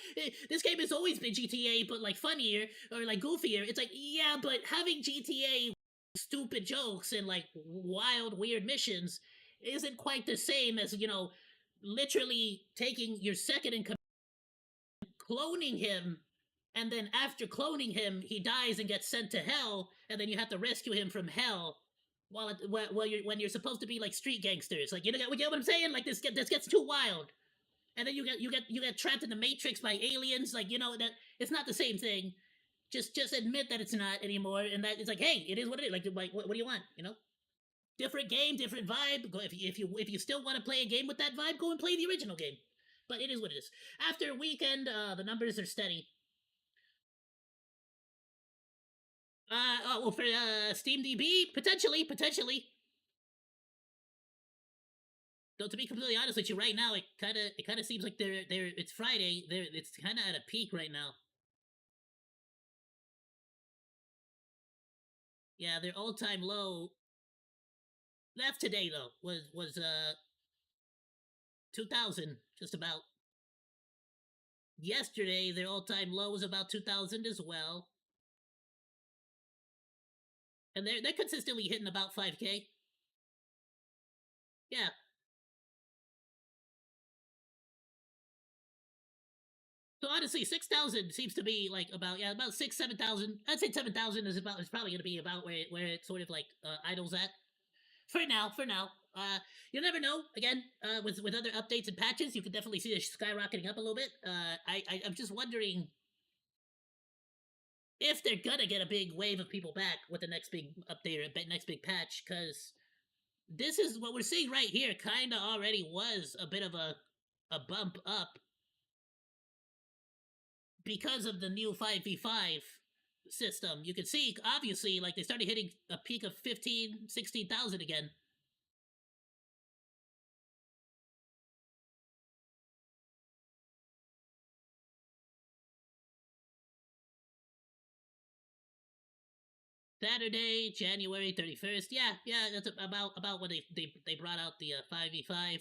this game has always been GTA, but like funnier or like goofier. It's like, yeah, but having GTA stupid jokes and like wild, weird missions isn't quite the same as, literally taking your second in command, cloning him, and then after cloning him, he dies and gets sent to hell, and then you have to rescue him from hell when you're supposed to be like street gangsters. Like, you get what I'm saying? Like, this gets too wild. And then you get trapped in the Matrix by aliens. Like, that it's not the same thing. Just admit that it's not anymore, and that it's like, hey, it is what it is. Like what do you want? Different game, different vibe. Go if you still want to play a game with that vibe, go and play the original game. But it is what it is. After weekend, the numbers are steady. For SteamDB, potentially. Though to be completely honest with you, right now it kind of seems like it's Friday. It's kind of at a peak right now. Yeah, their all-time low. That's today though. Was 2,000 just about. Yesterday their all-time low was about 2,000 as well. And they're consistently hitting about 5K. Yeah. So honestly, 6,000 seems to be like about 7,000. I'd say 7,000 is probably going to be about where it sort of like idles at. For now. You'll never know. Again, with other updates and patches, you can definitely see it skyrocketing up a little bit. I'm just wondering if they're gonna get a big wave of people back with the next big update or next big patch, because this is what we're seeing right here. Kind of already was a bit of a bump up because of the new 5v5 system. You can see, obviously, like they started hitting a peak of 16,000 again. Saturday, January 31st. Yeah, that's about when they brought out the 5v5.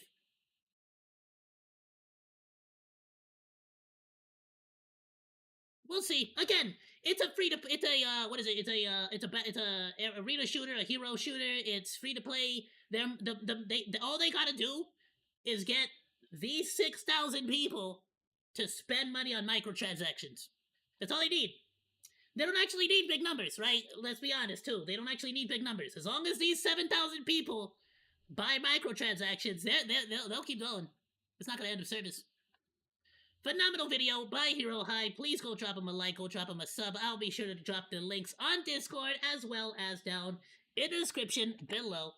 We'll see. Again, it's a free to. It's a what is it? It's a arena shooter, a hero shooter. It's free to play. All they gotta do is get these 6,000 people to spend money on microtransactions. That's all they need. They don't actually need big numbers, right? Let's be honest, too. They don't actually need big numbers. As long as these 7,000 people buy microtransactions, they'll keep going. It's not going to end of service. Phenomenal video by Hero High. Please go drop him a like, go drop him a sub. I'll be sure to drop the links on Discord as well as down in the description below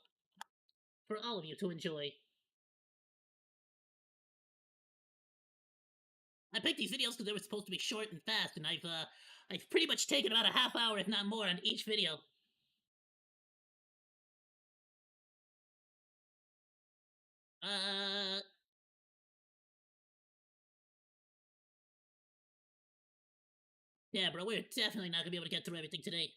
for all of you to enjoy. I picked these videos because they were supposed to be short and fast, and I've pretty much taken about a half hour, if not more, on each video. Yeah, bro, we're definitely not gonna be able to get through everything today.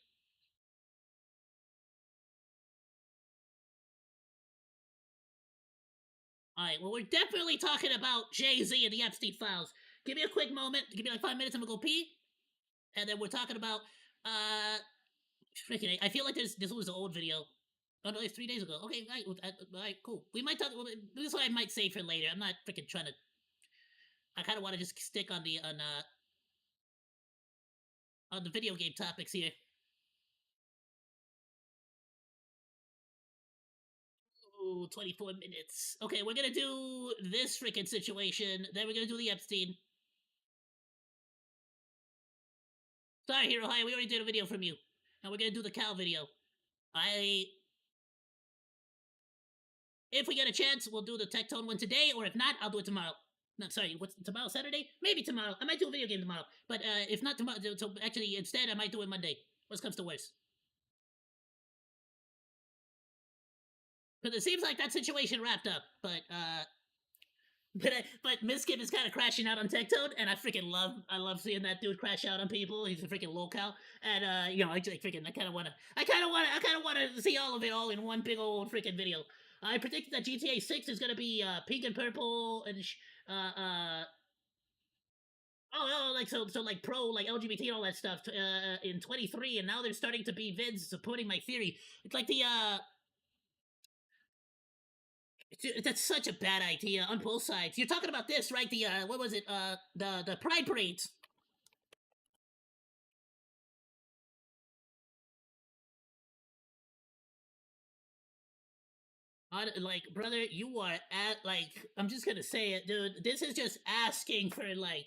Alright, well, we're definitely talking about Jay-Z and the Epstein files. Give me a quick moment. Give me like 5 minutes, I'm gonna go pee. And then we're talking about, freaking, I feel like this was an old video. Oh no, it's 3 days ago. Okay, alright, cool. We might talk, this is what I might say for later. I'm not freaking trying to, I kind of want to just stick on the video game topics here. Ooh, 24 minutes. Okay, we're gonna do this freaking situation, then we're gonna do the Epstein. Sorry, Hero High, we already did a video from you. And we're gonna do the Cal video. If we get a chance, we'll do the Tectone one today, or if not, I'll do it tomorrow. No, sorry, what's tomorrow? Saturday? Maybe tomorrow. I might do a video game tomorrow. But if not tomorrow, so actually, instead, I might do it Monday. Worst comes to worst. Because it seems like that situation wrapped up, but Miskip is kind of crashing out on Tectone, and I love seeing that dude crash out on people. He's a freaking lolcow, and you know, I kind of want to see all of it all in one big old freaking video. I predicted that GTA 6 is gonna be pink and purple and like so like pro like LGBT and all that stuff in 23, and now they're starting to be vids supporting my theory. It's like the that's such a bad idea on both sides. You're talking about this, right? The what was it? The Pride parades. Like, brother, you are I'm just gonna say it, dude. This is just asking for like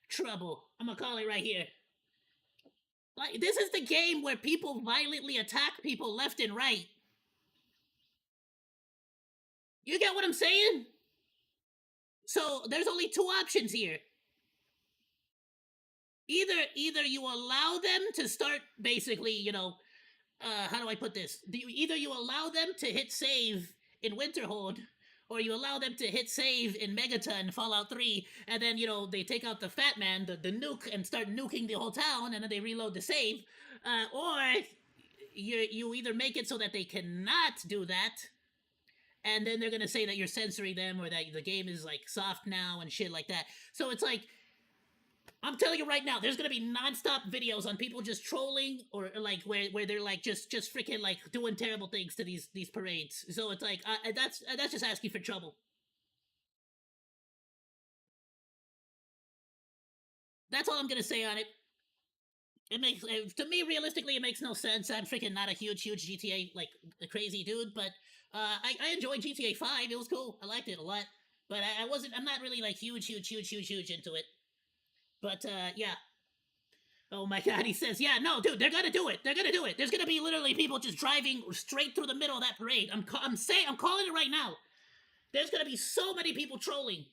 trouble. I'm gonna call it right here. Like, this is the game where people violently attack people left and right. You get what I'm saying? So there's only two options here. Either you allow them to start basically, you know, how do I put this? Either you allow them to hit save in Winterhold, or you allow them to hit save in Megaton Fallout 3, and then, you know, they take out the Fat Man, the nuke, and start nuking the whole town, and then they reload the save, or you either make it so that they cannot do that, and then they're gonna say that you're censoring them, or that the game is like soft now and shit like that. So it's like, I'm telling you right now, there's gonna be non-stop videos on people just trolling, or like where they're like just freaking like doing terrible things to these parades. So it's like that's just asking for trouble. That's all I'm gonna say on it. It makes, to me, realistically, it makes no sense. I'm freaking not a huge GTA like a crazy dude, but I enjoyed GTA 5. It was cool. I liked it a lot, but I'm not really like huge into it. But yeah. Oh my god, he says, yeah, no, dude, they're gonna do it. They're gonna do it. There's gonna be literally people just driving straight through the middle of that parade. I'm calling it right now. There's gonna be so many people trolling.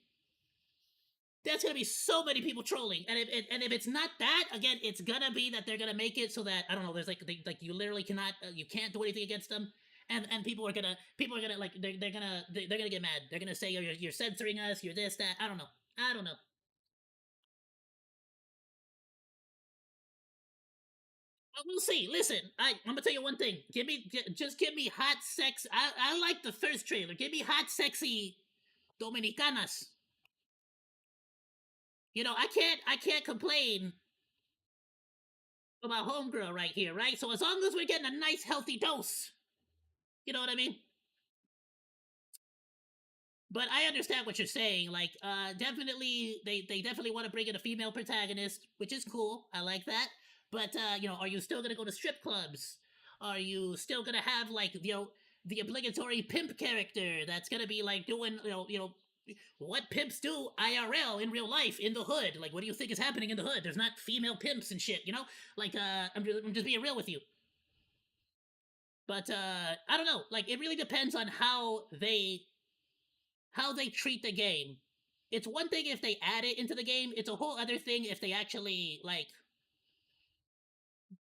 There's gonna be so many people trolling, and if it's not that, again, it's gonna be that they're gonna make it so that, I don't know, there's like you literally cannot, you can't do anything against them, and people are gonna like they're gonna get mad. They're gonna say you're censoring us, you're this, that. I don't know. We'll see. Listen, I'm gonna tell you one thing. Just give me hot sex. I like the first trailer. Give me hot, sexy Dominicanas. You know, I can't complain about Homegirl right here, right? So as long as we're getting a nice, healthy dose, you know what I mean? But I understand what you're saying. Like, definitely, they definitely want to bring in a female protagonist, which is cool. I like that. But you know, are you still gonna go to strip clubs? Are you still gonna have like, you know, the obligatory pimp character that's gonna be like doing, you know, what pimps do IRL in real life in the hood. Like, what do you think is happening in the hood? There's not female pimps and shit, you know? Like, I'm just being real with you. But I don't know. Like, it really depends on how they treat the game. It's one thing if they add it into the game. It's a whole other thing if they actually like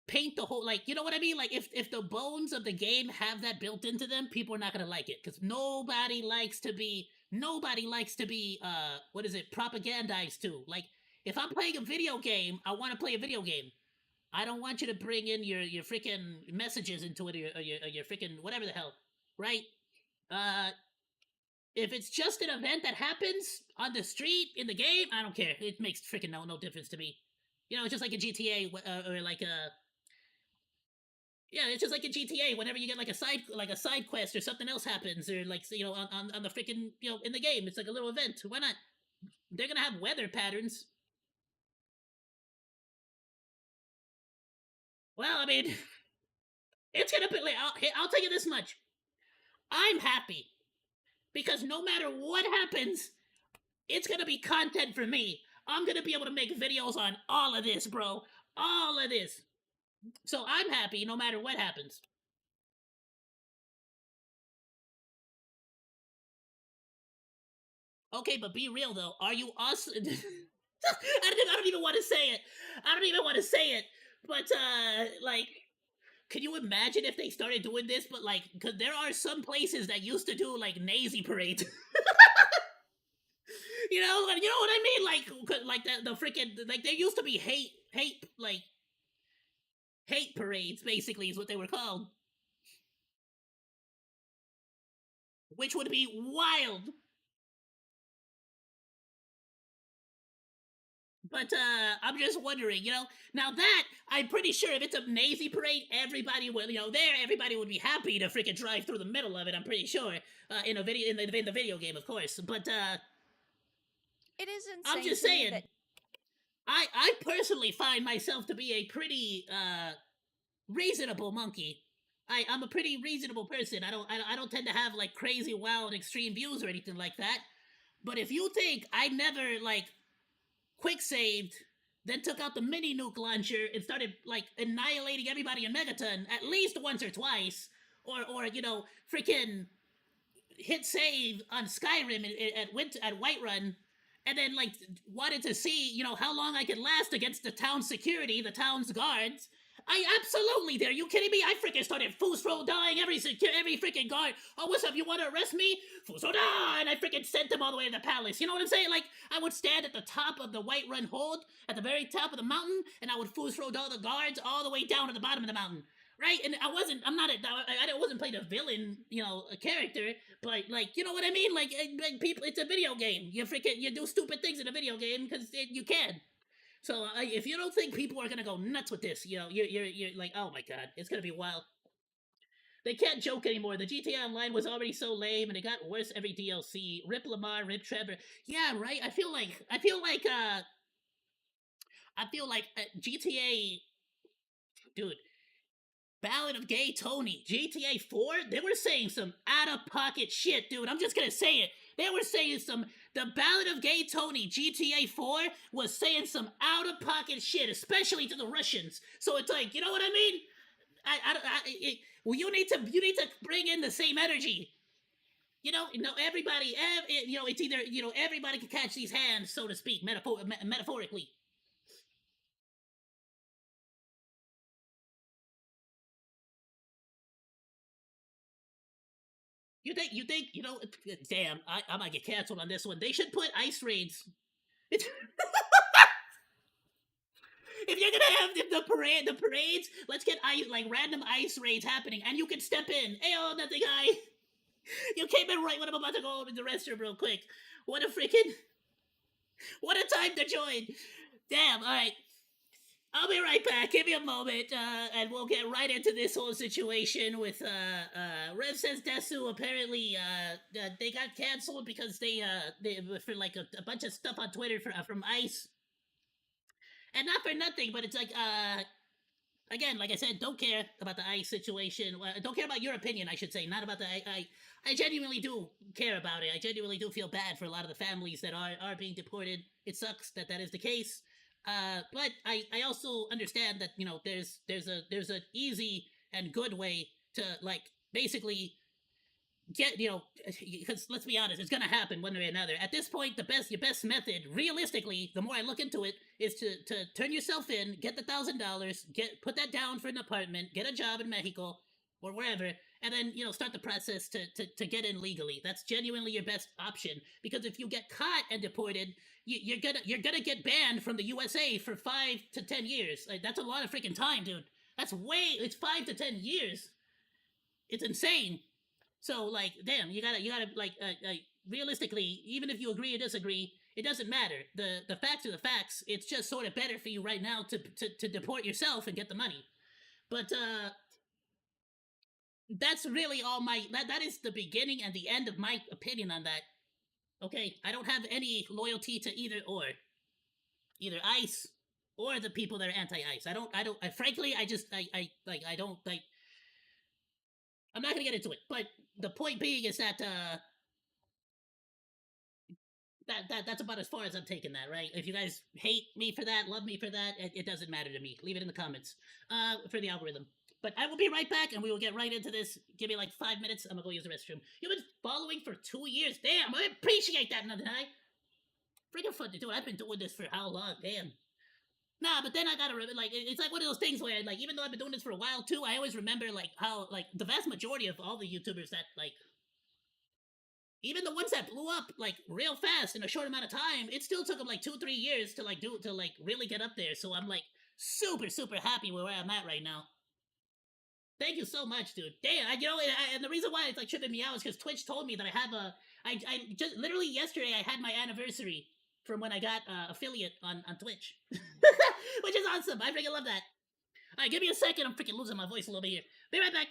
paint the whole, like, you know what I mean? Like, if the bones of the game have that built into them, people are not gonna like it because nobody likes to be what is it, propagandized to. Like, if I'm playing a video game, I want to play a video game. I don't want you to bring in your freaking messages into it, or your freaking whatever the hell, right? If it's just an event that happens on the street in the game, I don't care. It makes freaking no difference to me. You know, it's just like a GTA or like a yeah, it's just like in GTA. Whenever you get like a side quest or something else happens, or like, you know, on the freaking, you know, in the game, it's like a little event. Why not? They're gonna have weather patterns. Well, I mean, it's gonna be like, I'll tell you this much. I'm happy because no matter what happens, it's gonna be content for me. I'm gonna be able to make videos on all of this, bro. All of this. So I'm happy no matter what happens. Okay, but be real though. Are you us? I don't even want to say it. I don't even want to say it. But like, can you imagine if they started doing this? But like, because there are some places that used to do like Nazi parades. You know what I mean? Like the freaking, like, there used to be hate parades. Basically, is what they were called, which would be wild. But I'm just wondering, you know, now that I'm pretty sure if it's a Nazi parade, everybody would, you know, everybody would be happy to freaking drive through the middle of it. I'm pretty sure in the video game, of course. But it is insane. I'm just saying, that I personally find myself to be a pretty reasonable monkey. I'm a pretty reasonable person. I don't tend to have like crazy, wild, extreme views or anything like that. But if you think I never like quick saved, then took out the mini nuke launcher and started like annihilating everybody in Megaton at least once or twice, or you know, freaking hit save on Skyrim at Whiterun, and then like wanted to see, you know, how long I could last against the town security, the town's guards. I absolutely dare. You kidding me? I freaking started Fusro dying every freaking guard. Oh, what's up? You want to arrest me? Fusro die! And I freaking sent them all the way to the palace. You know what I'm saying? Like, I would stand at the top of the Whiterun Hold, at the very top of the mountain, and I would Fusro all the guards all the way down to the bottom of the mountain. Right? And I wasn't playing a villain, you know, a character, but like, you know what I mean? Like people, it's a video game. You do stupid things in a video game because you can. So if you don't think people are gonna go nuts with this, you know, you're like, oh my god, it's gonna be wild. They can't joke anymore. The GTA Online was already so lame, and it got worse every DLC. Rip Lamar, Rip Trevor. Yeah, right. I feel like GTA, dude. Ballad of Gay Tony, GTA 4, they were saying some out-of-pocket shit, dude. I'm just gonna say it. They were saying the Ballad of Gay Tony, GTA 4, was saying some out-of-pocket shit, especially to the Russians. So it's like, you know what I mean? Well, you need to bring in the same energy. You know, everybody, you know, it's either, you know, everybody can catch these hands, so to speak, metaphorically. You think, you know, damn, I might get canceled on this one. They should put ice raids. If you're gonna have the parades, let's get like random ice raids happening, and you can step in. Hey, oh, nothing, guy. You came in right when I'm about to go to the restroom real quick. What a time to join. Damn, alright. I'll be right back. Give me a moment, and we'll get right into this whole situation with, Rev says Desu apparently, they got canceled because they for like a bunch of stuff on Twitter from ICE. And not for nothing, but it's like, I again, like I said, don't care about the ICE situation. Don't care about your opinion, I should say, not about the. I genuinely do care about it. I genuinely do feel bad for a lot of the families that are being deported. It sucks that is the case. But I also understand that there's an easy and good way to like basically get because let's be honest, it's gonna happen one way or another. At this point, your best method, realistically, the more I look into it, is to turn yourself in, get the $1,000, put that down for an apartment, get a job in Mexico or wherever, and then start the process to get in legally. That's genuinely your best option, because if you get caught and deported, you're gonna get banned from the USA for 5 to 10 years. Like, that's a lot of freaking time, dude. It's 5 to 10 years. It's insane. So like, damn, you gotta like, realistically, even if you agree or disagree, it doesn't matter. The facts are the facts. It's just sort of better for you right now to deport yourself and get the money. But that's really all that is the beginning and the end of my opinion on that. Okay, I don't have any loyalty to either ICE or the people that are anti-ICE. Frankly, I don't like. I'm not gonna get into it, but the point being is that that's about as far as I'm taking that, right? If you guys hate me for that, love me for that, it doesn't matter to me. Leave it in the comments for the algorithm. But I will be right back, and we will get right into this. Give me like 5 minutes. I'm gonna go use the restroom. You've been following for 2 years. Damn, I appreciate that, another night. Freaking fun to do. I've been doing this for how long? Damn. Nah, but then I gotta remember, like, it's like one of those things where, like, even though I've been doing this for a while too, I always remember, like, how, like, the vast majority of all the YouTubers that, like, even the ones that blew up like real fast in a short amount of time, it still took them like 2-3 years to really get up there. So I'm like super happy where I'm at right now. Thank you so much, dude. Damn, and the reason why it's like tripping me out is because Twitch told me that I just literally yesterday I had my anniversary from when I got affiliate on Twitch, which is awesome. I freaking love that. All right, give me a second. I'm freaking losing my voice a little bit here. Be right back.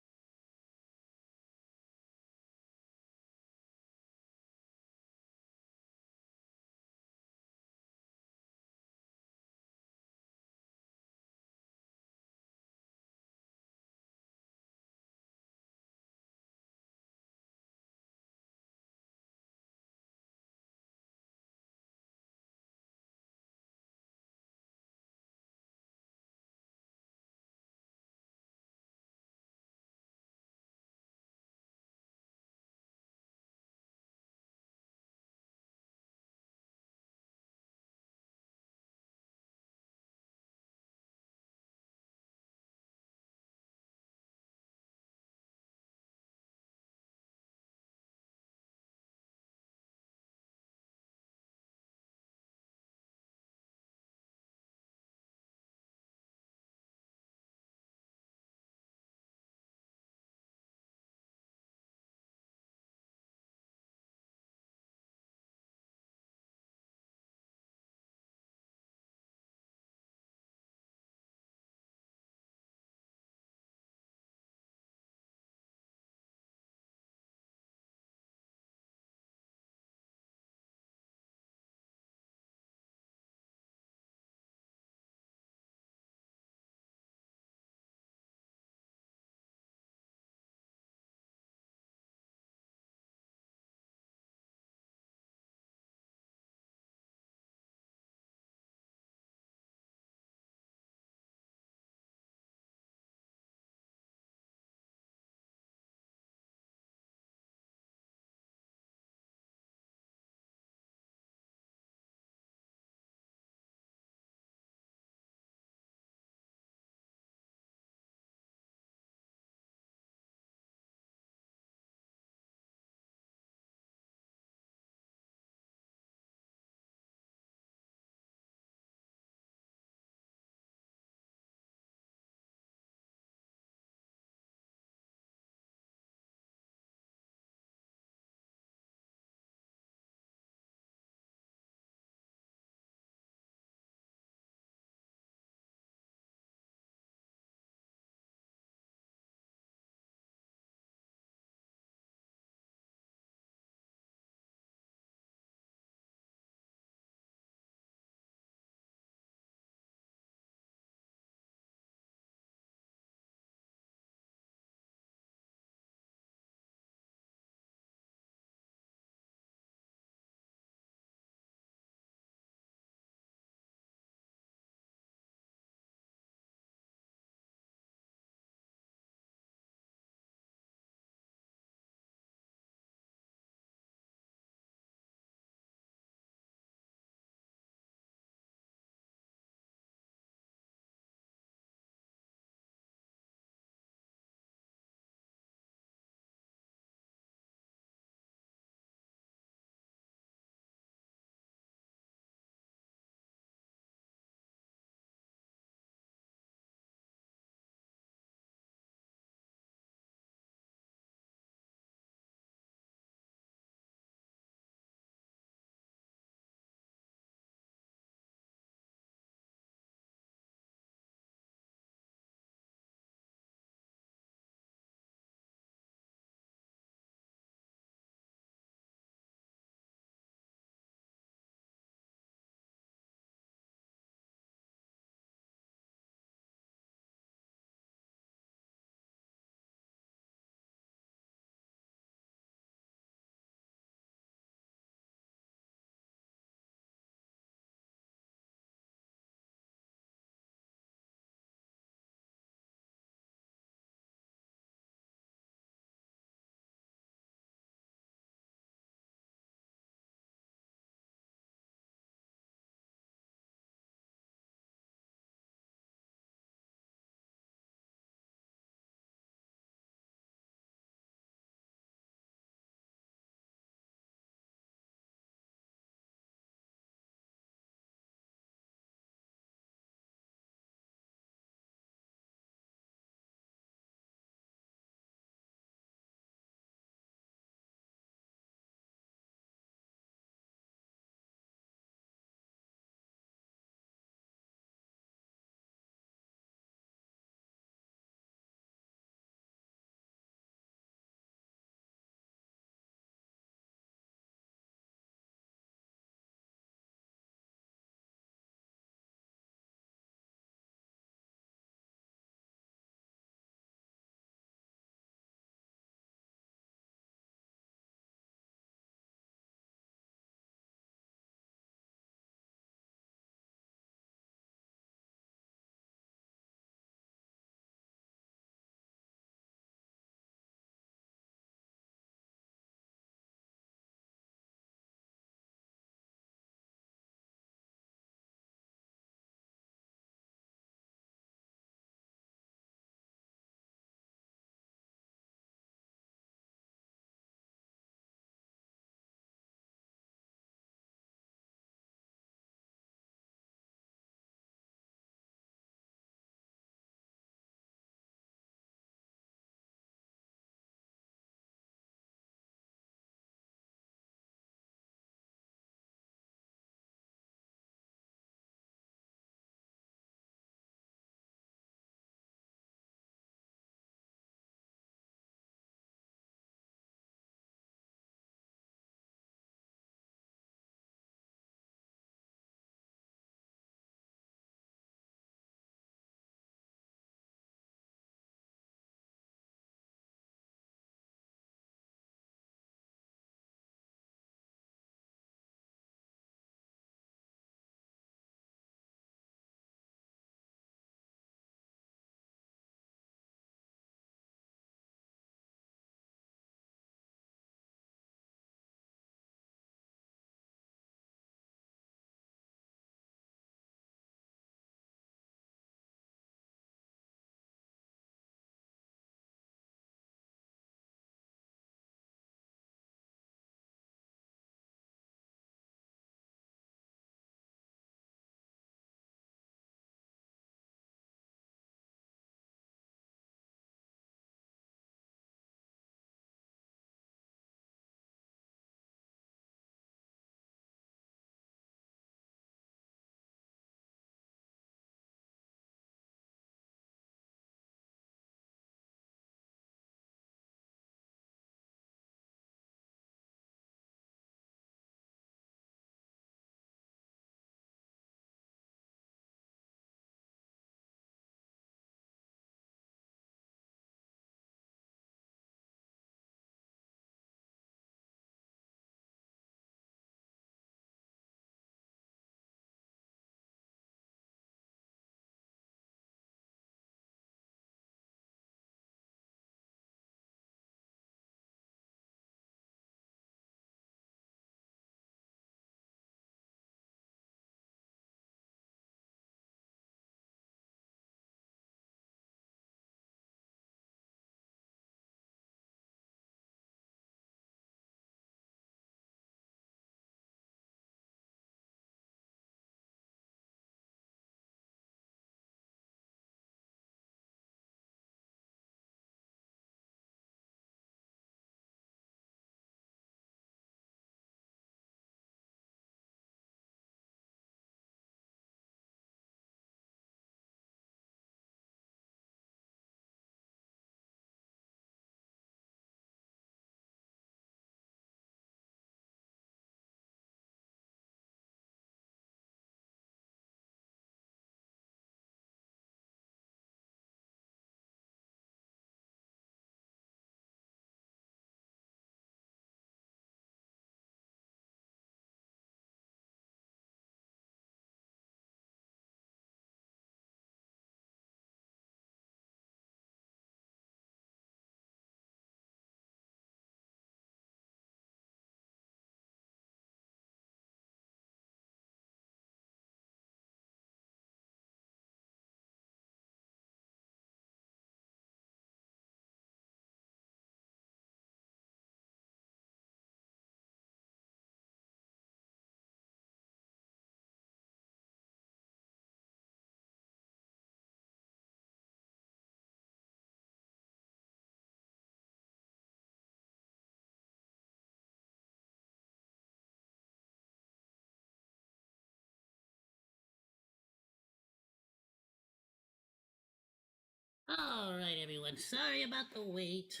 Alright, everyone. Sorry about the wait.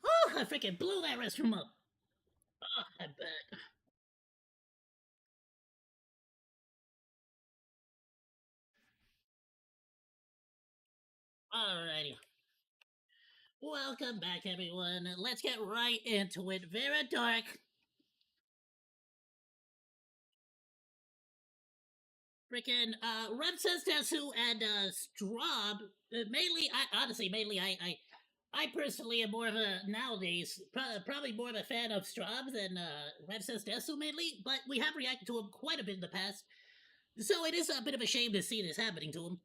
Oh, I freaking blew that restroom up. Oh, I bet. Alrighty. Welcome back, everyone. Let's get right into it. Very dark. Freaking Rev says Tetsu and Straub. Mainly, I personally am more of a nowadays probably more of a fan of Straub than Rev says Tetsu mainly, but we have reacted to him quite a bit in the past, so it is a bit of a shame to see this happening to him.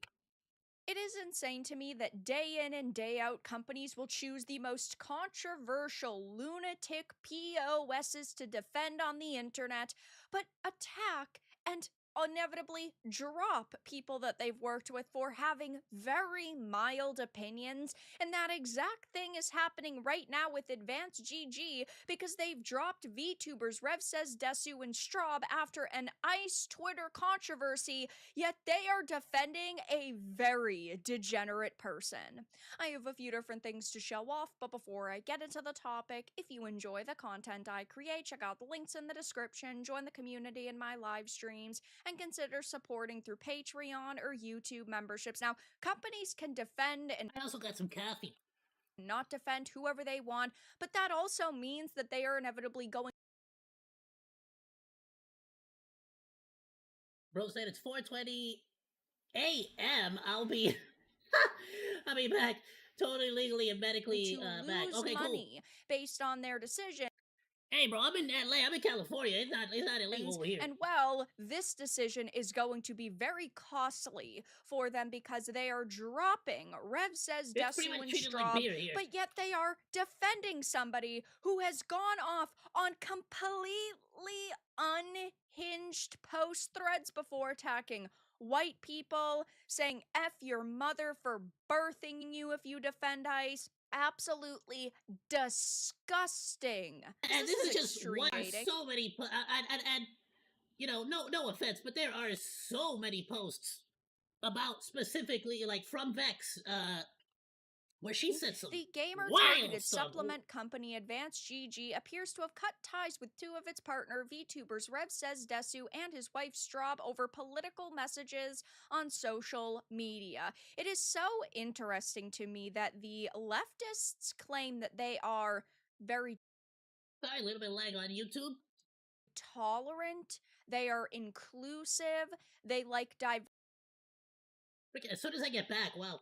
It is insane to me that day in and day out, companies will choose the most controversial, lunatic POSs to defend on the internet, but attack and inevitably drop people that they've worked with for having very mild opinions. And that exact thing is happening right now with Advanced GG because they've dropped VTubers Rev Says Desu and Straub after an ICE Twitter controversy, yet they are defending a very degenerate person. I have a few different things to show off, but before I get into the topic, if you enjoy the content I create, check out the links in the description, join the community in my live streams, and consider supporting through Patreon or YouTube memberships. Now, companies can defend and I also got some coffee. Not defend whoever they want, but that also means that they are inevitably going. Bro said it's 4:20 a.m. I'll be back totally legally and medically back. Okay, money based on their decision. Hey, bro, I'm in LA. I'm in California. It's not illegal over here. And well, this decision is going to be very costly for them because they are dropping Rev Says Desu and Straub, but yet they are defending somebody who has gone off on completely unhinged post threads before attacking white people, saying F your mother for birthing you if you defend ICE. Absolutely disgusting. And this is just one. So many, and you know, no offense, but there are so many posts about specifically like from Vex, where she said some The gamer-targeted supplement company Advanced GG appears to have cut ties with two of its partner VTubers Rev Says Desu and his wife Straub over political messages on social media. It is so interesting to me that the leftists claim that they are very sorry, a little bit of lag on YouTube. Tolerant, they are inclusive, they like as soon as I get back, wow.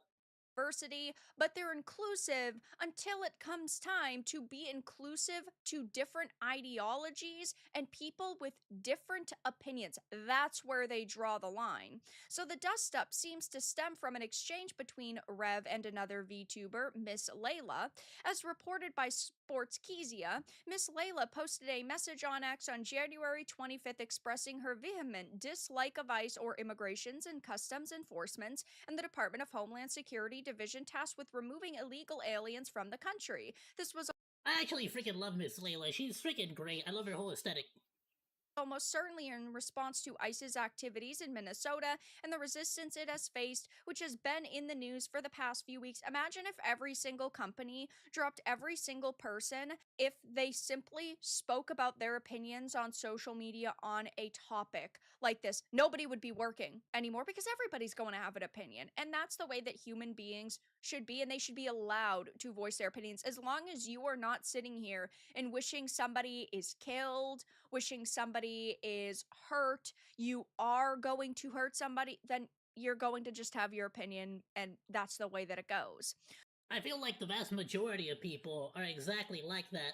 Diversity, but they're inclusive until it comes time to be inclusive to different ideologies and people with different opinions. That's where they draw the line. So the dust up seems to stem from an exchange between Rev and another VTuber, Miss Layla. As reported by Sportskezia, Miss Layla posted a message on X on January 25th expressing her vehement dislike of ICE or Immigrations and Customs Enforcement and the Department of Homeland Security Division tasked with removing illegal aliens from the country. This was I actually freaking love Miss Layla. She's freaking great. I love her whole aesthetic. Almost certainly in response to ICE's activities in Minnesota and the resistance it has faced, which has been in the news for the past few weeks. Imagine if every single company dropped every single person if they simply spoke about their opinions on social media on a topic like this. Nobody would be working anymore because everybody's going to have an opinion. And that's the way that human beings should be, and they should be allowed to voice their opinions as long as you are not sitting here and wishing somebody is killed, wishing somebody is hurt. You are going to hurt somebody, then you're going to just have your opinion, and that's the way that it goes. I feel like the vast majority of people are exactly like that.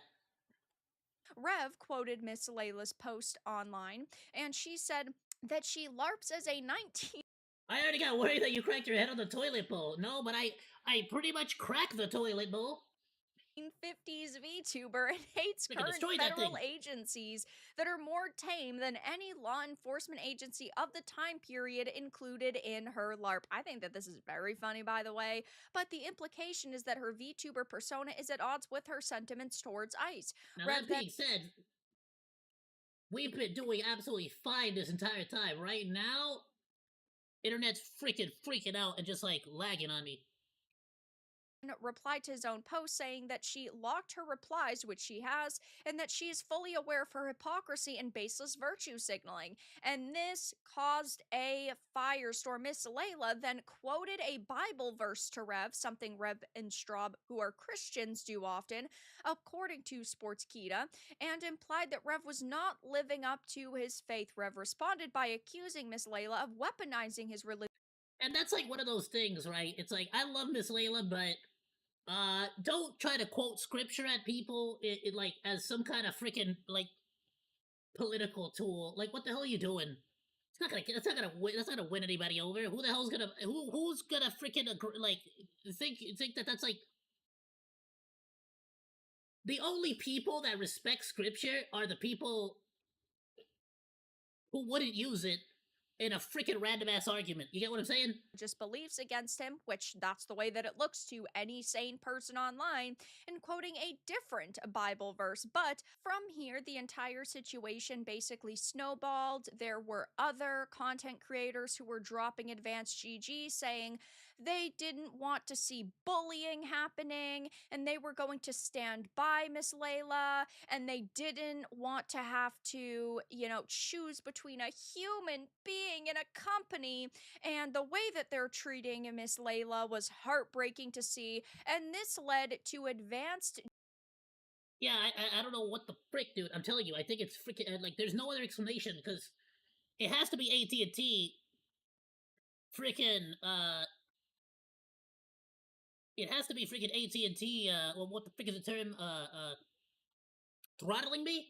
Rev quoted Miss Layla's post online, and she said that she LARPs as a 19- I already got worried that you cracked your head on the toilet bowl. No, but I pretty much cracked the toilet bowl. 1950s VTuber and hates current federal agencies that are more tame than any law enforcement agency of the time period included in her LARP. I think that this is very funny, by the way, but the implication is that her VTuber persona is at odds with her sentiments towards ICE. Now, that being said, we've been doing absolutely fine this entire time. Right now, Internet's freaking out and just like lagging on me. Replied to his own post saying that she locked her replies, which she has, and that she is fully aware of her hypocrisy and baseless virtue signaling. And this caused a firestorm. Miss Layla then quoted a Bible verse to Rev, something Rev and Straub, who are Christians, do often, according to Sportskita, and implied that Rev was not living up to his faith. Rev responded by accusing Miss Layla of weaponizing his religion. And that's like one of those things, right? It's like, I love Miss Layla, but don't try to quote scripture at people like as some kind of freaking like political tool. Like, what the hell are you doing? It's not gonna. That's not gonna win. That's not gonna win anybody over. Who the hell's gonna? Who's gonna freaking like think that that's like the only people that respect scripture are the people who wouldn't use it in a freaking random ass argument. You get what I'm saying? Just beliefs against him, which that's the way that it looks to any sane person online, and quoting a different Bible verse. But from here, the entire situation basically snowballed. There were other content creators who were dropping advanced GG saying they didn't want to see bullying happening and they were going to stand by Miss Layla and they didn't want to have to, choose between a human being and a company. And the way that they're treating Miss Layla was heartbreaking to see. And this led to advanced. Yeah, I don't know what the frick, dude. I'm telling you, I think it's freaking like there's no other explanation because it has to be AT&T. Freaking it has to be freaking AT&T. Well, what the frick is the term? Throttling me?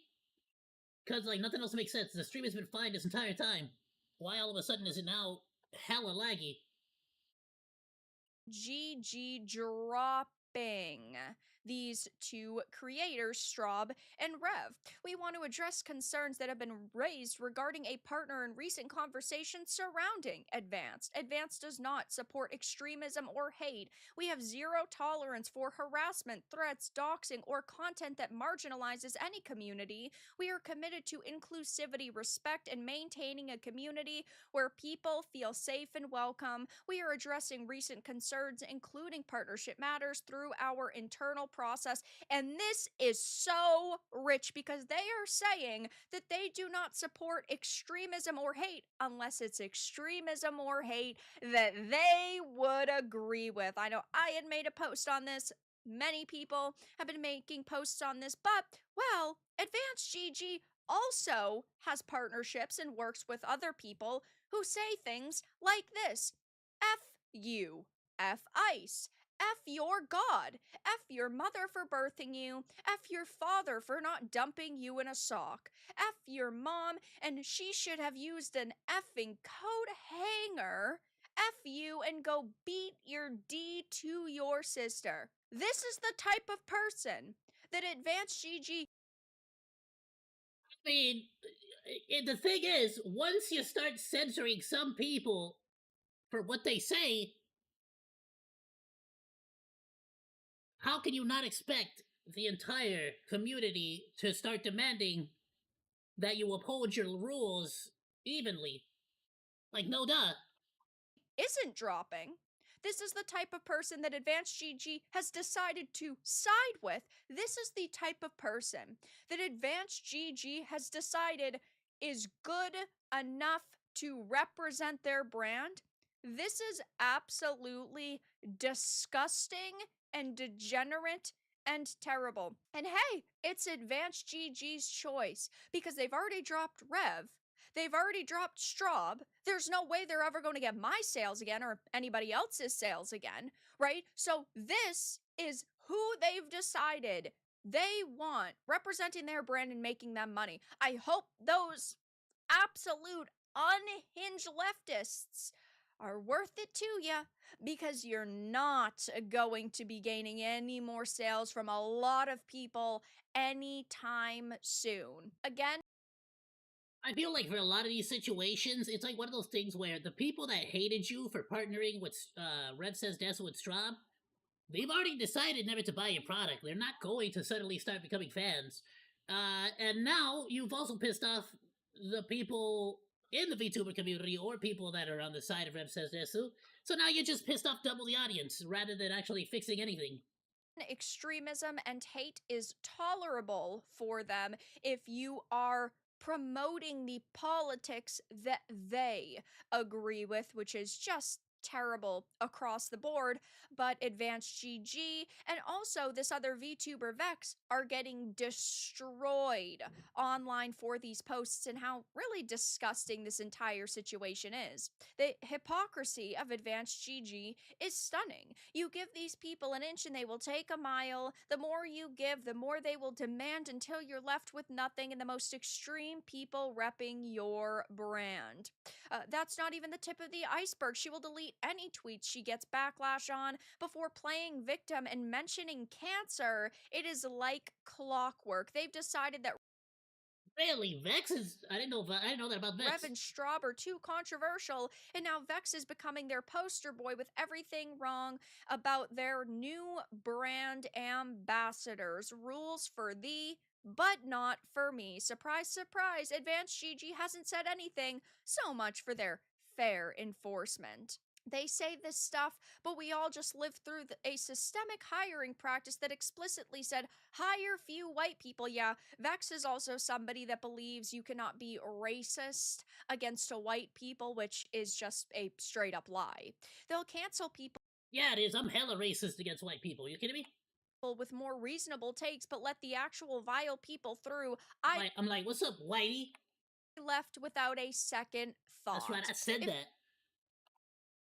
Because like nothing else makes sense. The stream has been fine this entire time. Why all of a sudden is it now hella laggy? GG dropping these two creators, Straub and Rev. We want to address concerns that have been raised regarding a partner in recent conversations surrounding Advanced. Advanced does not support extremism or hate. We have zero tolerance for harassment, threats, doxing, or content that marginalizes any community. We are committed to inclusivity, respect, and maintaining a community where people feel safe and welcome. We are addressing recent concerns, including partnership matters, through our internal process. And this is so rich because they are saying that they do not support extremism or hate unless it's extremism or hate that they would agree with. I know I had made a post on this. Many people have been making posts on this, but, well, Advanced GG also has partnerships and works with other people who say things like this: F you, F ICE, F your God, F your mother for birthing you, F your father for not dumping you in a sock, F your mom, and she should have used an effing coat hanger, F you and go beat your D to your sister. This is the type of person that Advanced GG. I mean, the thing is, once you start censoring some people for what they say, how can you not expect the entire community to start demanding that you uphold your rules evenly? Like, no duh. Isn't dropping. This is the type of person that Advanced GG has decided to side with. This is the type of person that Advanced GG has decided is good enough to represent their brand. This is absolutely disgusting and degenerate and terrible. And hey, it's Advanced GG's choice because they've already dropped Rev. They've already dropped Straub. There's no way they're ever going to get my sales again or anybody else's sales again, right? So this is who they've decided they want representing their brand and making them money. I hope those absolute unhinged leftists are worth it to you because you're not going to be gaining any more sales from a lot of people anytime soon. Again, I feel like for a lot of these situations, it's like one of those things where the people that hated you for partnering with Rev Says Dessa with Straub, they've already decided never to buy your product. They're not going to suddenly start becoming fans. And now you've also pissed off the people in the VTuber community or people that are on the side of Rev Says Desu. So now you're just pissed off double the audience rather than actually fixing anything. Extremism and hate is tolerable for them if you are promoting the politics that they agree with, which is just terrible across the board. But Advanced GG and also this other VTuber Vex are getting destroyed online for these posts and how really disgusting this entire situation is. The hypocrisy of Advanced GG is stunning. You give these people an inch and they will take a mile. The more you give, the more they will demand until you're left with nothing, and the most extreme people repping your brand. That's not even the tip of the iceberg. She will delete any tweets she gets backlash on before playing victim and mentioning cancer. It is like clockwork. They've decided that Really, Vex is. I didn't know that about Vex. Rev and Straub are too controversial, and now Vex is becoming their poster boy with everything wrong about their new brand ambassadors. Rules for thee, but not for me. Surprise, surprise, Advanced GG hasn't said anything. So much for their fair enforcement. They say this stuff, but we all just lived through a systemic hiring practice that explicitly said hire few white people. Yeah, Vex is also somebody that believes you cannot be racist against a white people, which is just a straight up lie. They'll cancel people. Yeah, it is. I'm hella racist against white people. You kidding me? With more reasonable takes, but let the actual vile people through. I'm like, what's up, whitey? Left without a second thought. That's right, I said that.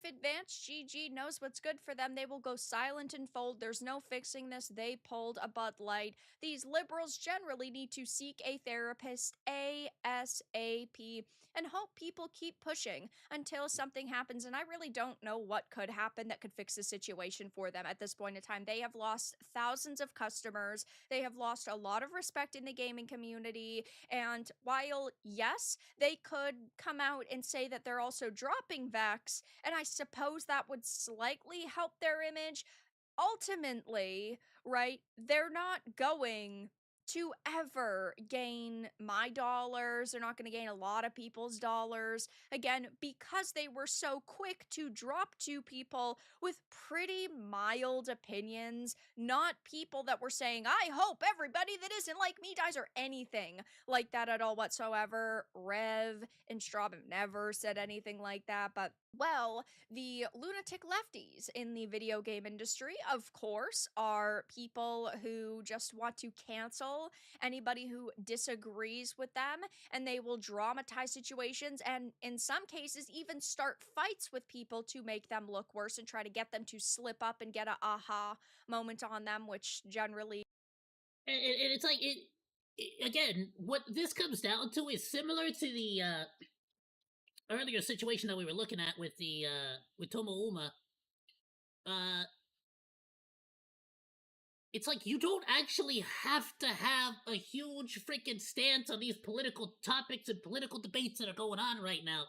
If Advanced GG knows what's good for them, they will go silent and fold. There's no fixing this. They pulled a Bud Light. These liberals generally need to seek a therapist ASAP and hope people keep pushing until something happens. And I really don't know what could happen that could fix the situation for them at this point in time. They have lost thousands of customers. They have lost a lot of respect in the gaming community. And while, yes, they could come out and say that they're also dropping Vex, and I suppose that would slightly help their image, ultimately, right, they're not going to ever gain my dollars. They're not going to gain a lot of people's dollars. Again, because they were so quick to drop two people with pretty mild opinions, not people that were saying, I hope everybody that isn't like me dies, or anything like that at all whatsoever. Rev and Straub have never said anything like that, but well, the lunatic lefties in the video game industry, of course, are people who just want to cancel anybody who disagrees with them, and they will dramatize situations and, in some cases, even start fights with people to make them look worse and try to get them to slip up and get a aha moment on them, which generally. And it's like, again, what this comes down to is similar to the earlier situation that we were looking at with the with Tomouma. It's like you don't actually have to have a huge freaking stance on these political topics and political debates that are going on right now,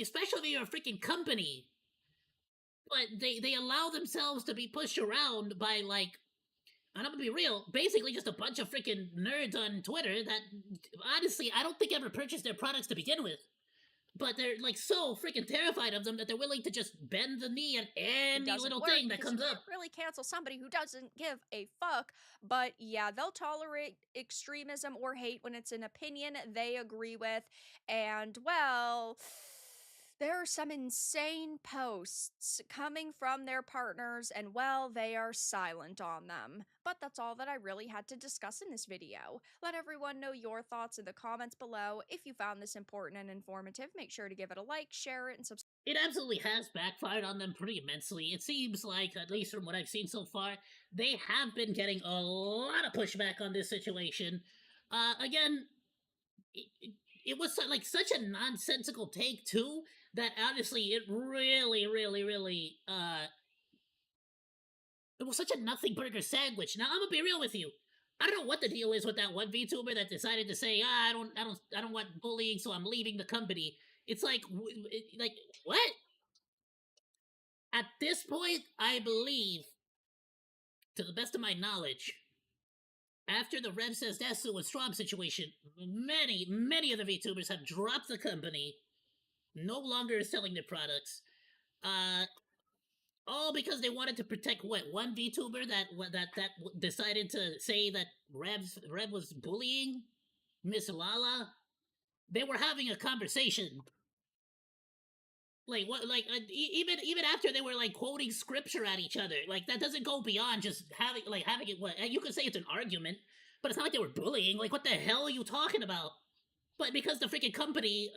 especially if you're a freaking company. But they allow themselves to be pushed around by, like, and I'm gonna be real, basically just a bunch of freaking nerds on Twitter that, honestly, I don't think ever purchased their products to begin with. But they're, like, so freaking terrified of them that they're willing to just bend the knee at any little thing that comes up. Really cancel somebody who doesn't give a fuck. But yeah, they'll tolerate extremism or hate when it's an opinion they agree with. And well, there are some insane posts coming from their partners, and well, they are silent on them. But that's all that I really had to discuss in this video. Let everyone know your thoughts in the comments below. If you found this important and informative, make sure to give it a like, share it, and subscribe. It absolutely has backfired on them pretty immensely. It seems like, at least from what I've seen so far, they have been getting a lot of pushback on this situation. Again, it was like such a nonsensical take too, that honestly it really it was such a nothing burger sandwich. Now I'm gonna be real with you. I don't know what the deal is with that one VTuber that decided to say, I don't want bullying, so I'm leaving the company. It's like what? At this point, I believe, to the best of my knowledge, after the Rev Says Desu and Strom situation, many of the VTubers have dropped the company, no longer selling their products, all because they wanted to protect one VTuber that decided to say that Rev was bullying Miss Lala. They were having a conversation. Like what? Like even after they were like quoting scripture at each other, like that doesn't go beyond just having it. What you could say it's an argument, but it's not like they were bullying. Like what the hell are you talking about? But because the freaking company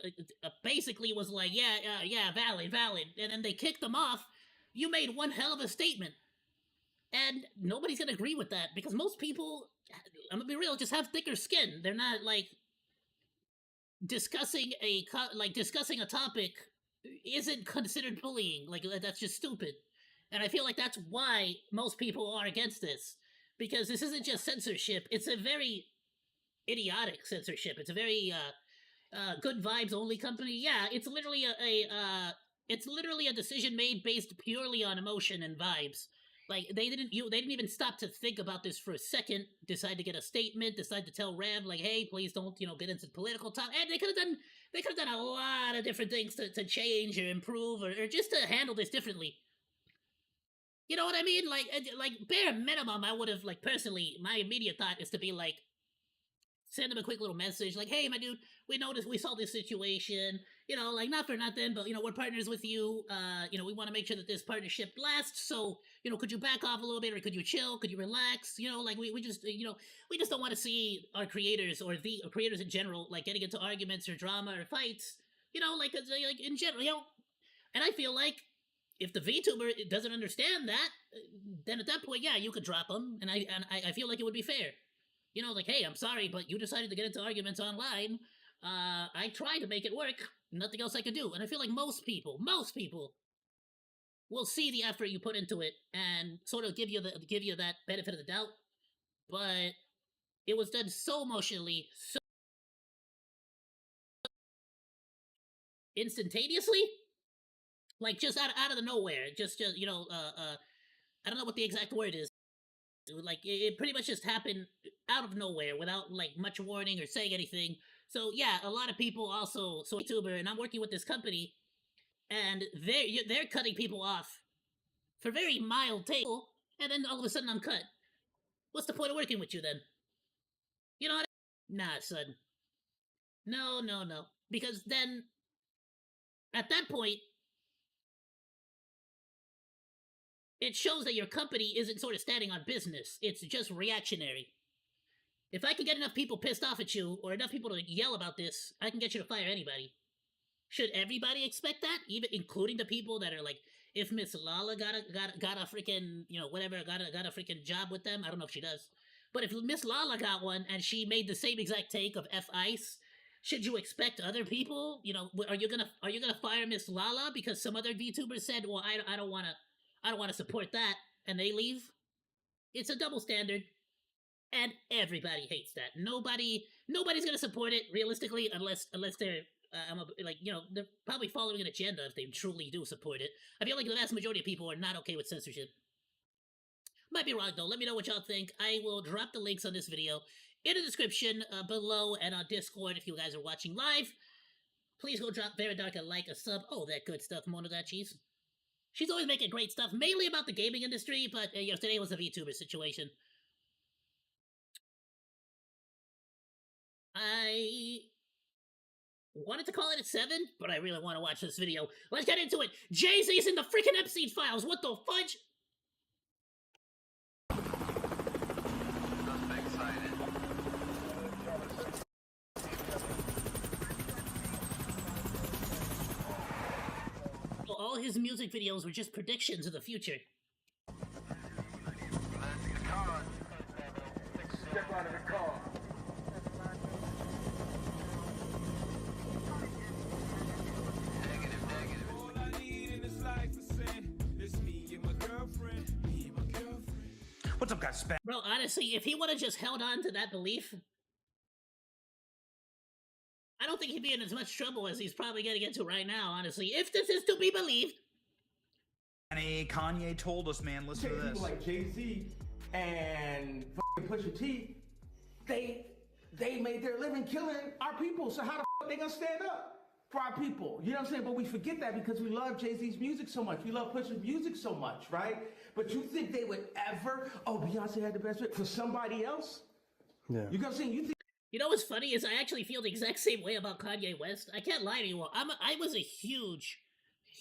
basically was like, yeah, valid, and then they kicked them off, you made one hell of a statement, and nobody's gonna agree with that because most people, I'm gonna be real, just have thicker skin. They're not like discussing a topic isn't considered bullying. Like that's just stupid, and I feel like that's why most people are against this, because this isn't just censorship. It's a very idiotic censorship. It's a very good vibes only company. Yeah, it's literally a decision made based purely on emotion and vibes. Like they didn't even stop to think about this for a second. Decide to get a statement. Decide to tell Rev like, hey, please don't get into political talk. And they could have done a lot of different things to change or improve or just to handle this differently. You know what I mean? Like bare minimum, I would have personally, my immediate thought is to be like, send them a quick little message like, hey, my dude, we noticed, we saw this situation, not for nothing, but, we're partners with you, we want to make sure that this partnership lasts, so, could you back off a little bit, or could you chill, could you relax, we just, we just don't want to see our creators, or the creators in general, getting into arguments, or drama, or fights, in general, and I feel like, if the VTuber doesn't understand that, then at that point, yeah, you could drop them, and I feel like it would be fair. Hey, I'm sorry, but you decided to get into arguments online. I tried to make it work. Nothing else I could do. And I feel like most people will see the effort you put into it and sort of give you that benefit of the doubt. But it was done so emotionally, so instantaneously, just out of the nowhere. Just I don't know what the exact word is. It pretty much just happened out of nowhere without much warning or saying anything. So yeah, a lot of people also YouTuber, and I'm working with this company, and they're cutting people off for very mild table, and then all of a sudden I'm cut. What's the point of working with you then? You know what? Nah, son. No. Because then at that point, it shows that your company isn't sort of standing on business. It's just reactionary. If I can get enough people pissed off at you, or enough people to yell about this, I can get you to fire anybody. Should everybody expect that? Even including the people that are like, if Miss Lala got a freaking, whatever, got a freaking job with them, I don't know if she does. But if Miss Lala got one and she made the same exact take of F Ice, should you expect other people? Are you gonna fire Miss Lala because some other VTuber said, well, I don't wanna support that, and they leave? It's a double standard. And everybody hates that. Nobody's gonna support it realistically, unless they're they're probably following an agenda if they truly do support it. I feel like the vast majority of people are not okay with censorship. Might be wrong though. Let me know what y'all think. I will drop the links on this video in the description below and on Discord if you guys are watching live. Please go drop Very Dark a like, a sub. Oh, that good stuff, Monogachis. She's always making great stuff, mainly about the gaming industry, but today was a VTuber situation. I wanted to call it at 7, but I really want to watch this video. Let's get into it. Jay-Z's in the freaking Epstein files. What the fudge? All his music videos were just predictions of the future. Step out of the car. What's up, guys? Bro, honestly, if he would have just held on to that belief, I don't think he'd be in as much trouble as he's probably getting into right now, honestly, if this is to be believed. Kanye told us, man, listen to this. People like Jay-Z and Pusha T, they made their living killing our people. So how the fuck they gonna stand up for our people? You know what I'm saying? But we forget that because we love Jay-Z's music so much. We love pushing music so much, right? But you think they would ever, oh, Beyonce had the best fit for somebody else? Yeah. You know what I'm saying? You think You know what's funny is I actually feel the exact same way about Kanye West. I can't lie to you. I was a huge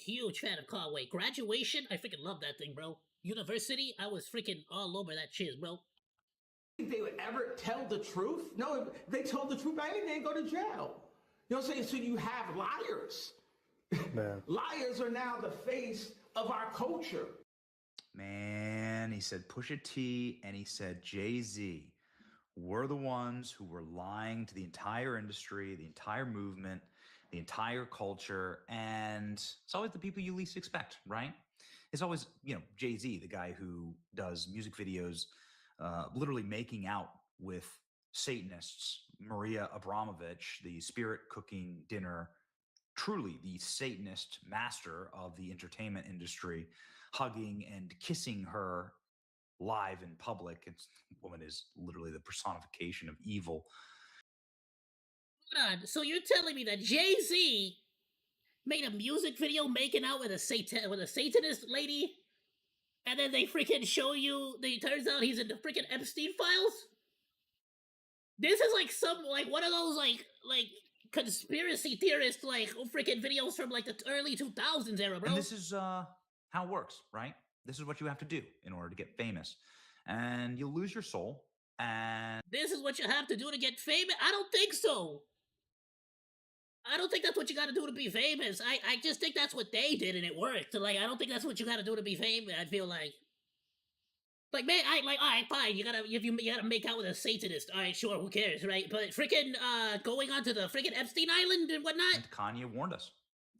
fan of Conway. Graduation, I freaking love that thing, bro. University, I was freaking all over that shit, bro. they would ever tell the truth? No, if they told the truth, they didn't go to jail. You know what I'm saying? So you have liars. Man. Liars are now the face of our culture. Man, he said Pusha T and he said Jay-Z were the ones who were lying to the entire industry, the entire movement, the entire culture, and it's always the people you least expect, right? It's always, Jay-Z, the guy who does music videos literally making out with Satanists, Maria Abramovich, the spirit cooking dinner, truly the Satanist master of the entertainment industry, hugging and kissing her live in public. This woman is literally the personification of evil. Hold on, so you're telling me that Jay-Z made a music video making out with a Satanist lady, and then they freaking show you, it turns out he's in the freaking Epstein files? This is like one of those like conspiracy theorist freaking videos from like the early 2000s era, bro. And this is how it works, right? This is what you have to do in order to get famous. And you'll lose your soul, and this is what you have to do to get famous? I don't think so. I don't think that's what you gotta do to be famous. I just think that's what they did and it worked. I don't think that's what you gotta do to be famous. I feel like man, alright, fine, you gotta make out with a Satanist. Alright, sure, who cares, right? But freaking going onto the freaking Epstein Island and whatnot. And Kanye warned us.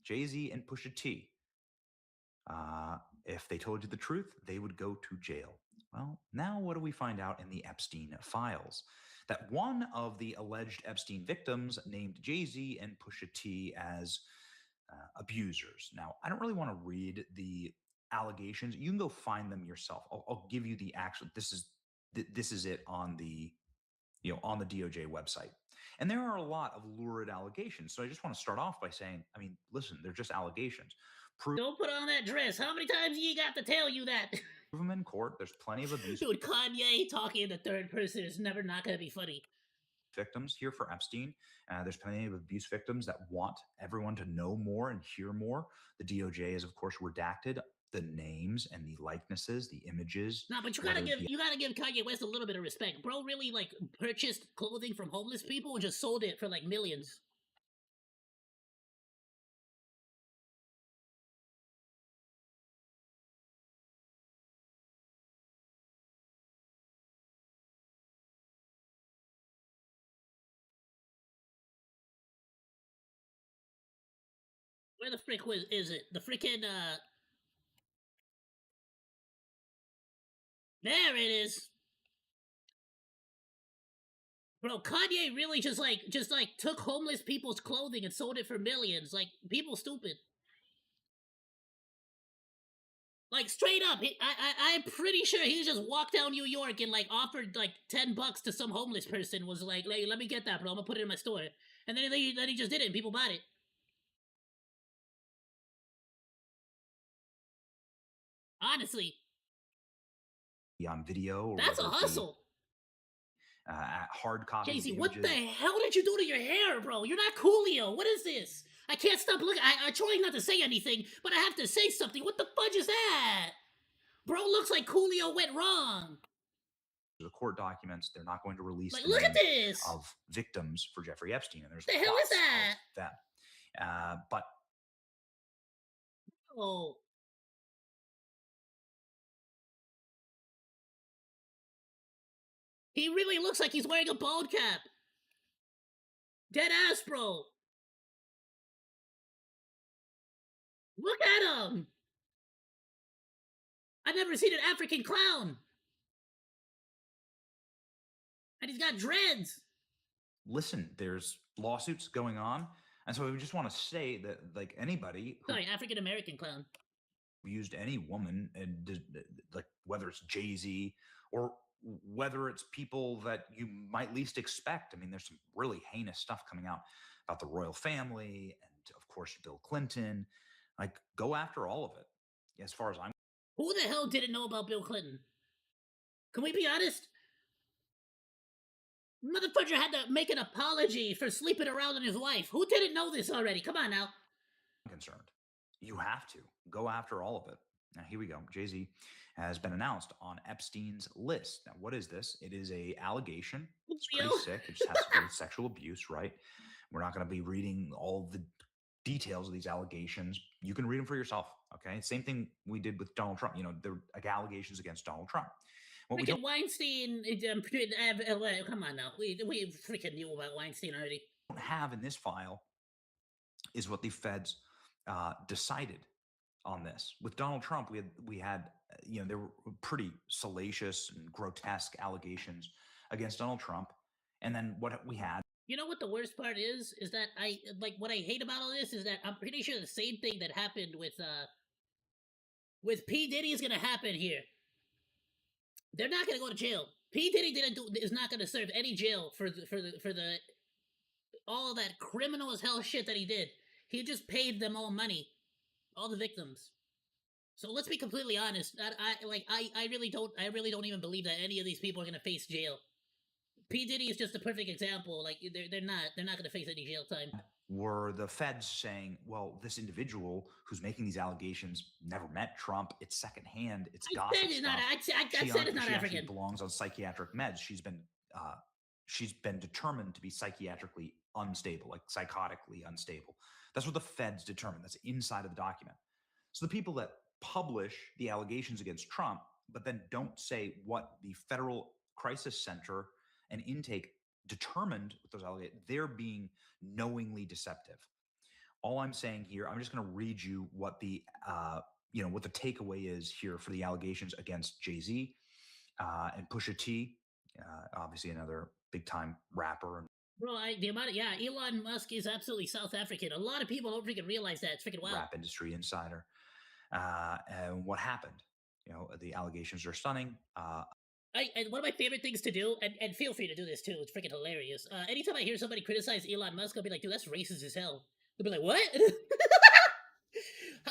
Jay-Z and Pusha T. If they told you the truth, they would go to jail. Well, now what do we find out in the Epstein files? That one of the alleged Epstein victims named Jay-Z and Pusha T as abusers. Now, I don't really want to read the allegations. You can go find them yourself. I'll give you the actual. This is it on the on the DOJ website. And there are a lot of lurid allegations. So I just want to start off by saying, listen, they're just allegations. Don't put on that dress. How many times you got to tell you that? Prove them in court. There's plenty of abuse. Dude, Kanye talking in the third person is never not gonna be funny. Victims here for Epstein. There's plenty of abuse victims that want everyone to know more and hear more. The DOJ has, of course, redacted the names and the likenesses, the images. No, but you gotta give Kanye West a little bit of respect. Bro really purchased clothing from homeless people and just sold it for millions. Where the frick is it? The freaking there it is. Bro, Kanye really just took homeless people's clothing and sold it for millions. People stupid. Straight up, I'm pretty sure he just walked down New York and offered $10 to some homeless person. Was like, let me get that, bro. I'm gonna put it in my store. And then he just did it and people bought it. Honestly. On video. Or that's a hustle. Hard copy. Jay-Z, what the hell did you do to your hair, bro? You're not Coolio. What is this? I can't stop looking. I try not to say anything, but I have to say something. What the fudge is that? Bro looks like Coolio went wrong. The court documents, they're not going to release the look at names this of victims for Jeffrey Epstein. And there's the hell is that? But oh. He really looks like he's wearing a bald cap. Dead ass, bro. Look at him. I've never seen an African clown. And he's got dreads. Listen, there's lawsuits going on. And so we just want to say that, anybody who Sorry, African American clown. Used any woman, and whether it's Jay-Z or whether it's people that you might least expect. I mean, there's some really heinous stuff coming out about the royal family and, of course, Bill Clinton. Like, go after all of it, as far as I'm. Who the hell didn't know about Bill Clinton? Can we be honest? Motherfucker had to make an apology for sleeping around on his wife. Who didn't know this already? Come on now. Concerned. You have to go after all of it. Now, here we go. Jay-Z has been announced on Epstein's list. Now, what is this? It is a allegation. It's pretty sick. It just has to do with sexual abuse, right? We're not going to be reading all the details of these allegations. You can read them for yourself, okay? Same thing we did with Donald Trump. You know, there were allegations against Donald Trump. What we Freaking Weinstein, come on now. We freaking knew about Weinstein already. don't have in this file is what the feds decided on this. With Donald Trump, we had you know, there were pretty salacious and grotesque allegations against Donald Trump, and then what we had. You know what the worst part is? Is that what I hate about all this is that I'm pretty sure the same thing that happened with P. Diddy is gonna happen here. They're not gonna go to jail. P. Diddy is not gonna serve any jail for the all of that criminal as hell shit that he did. He just paid them all money, all the victims. So let's be completely honest. I really don't even believe that any of these people are gonna face jail. P. Diddy is just a perfect example. Like they're not gonna face any jail time. Were the feds saying, well, this individual who's making these allegations never met Trump, it's secondhand, it's gossip stuff. I said it's not African. She belongs on psychiatric meds. She's been determined to be psychiatrically unstable, like psychotically unstable. That's what the feds determined. That's inside of the document. So the people that publish the allegations against Trump, but then don't say what the Federal Crisis Center and intake determined with those allegations, they're being knowingly deceptive. All I'm saying here, I'm just going to read you what the what the takeaway is here for the allegations against Jay-Z and Pusha T, obviously another big time rapper. Bro, Elon Musk is absolutely South African. A lot of people don't freaking realize that. It's freaking wild. Rap industry insider. And what happened? You know, the allegations are stunning. And one of my favorite things to do, and feel free to do this too, it's freaking hilarious. Anytime I hear somebody criticize Elon Musk, I'll be like, dude, that's racist as hell. They'll be like, what?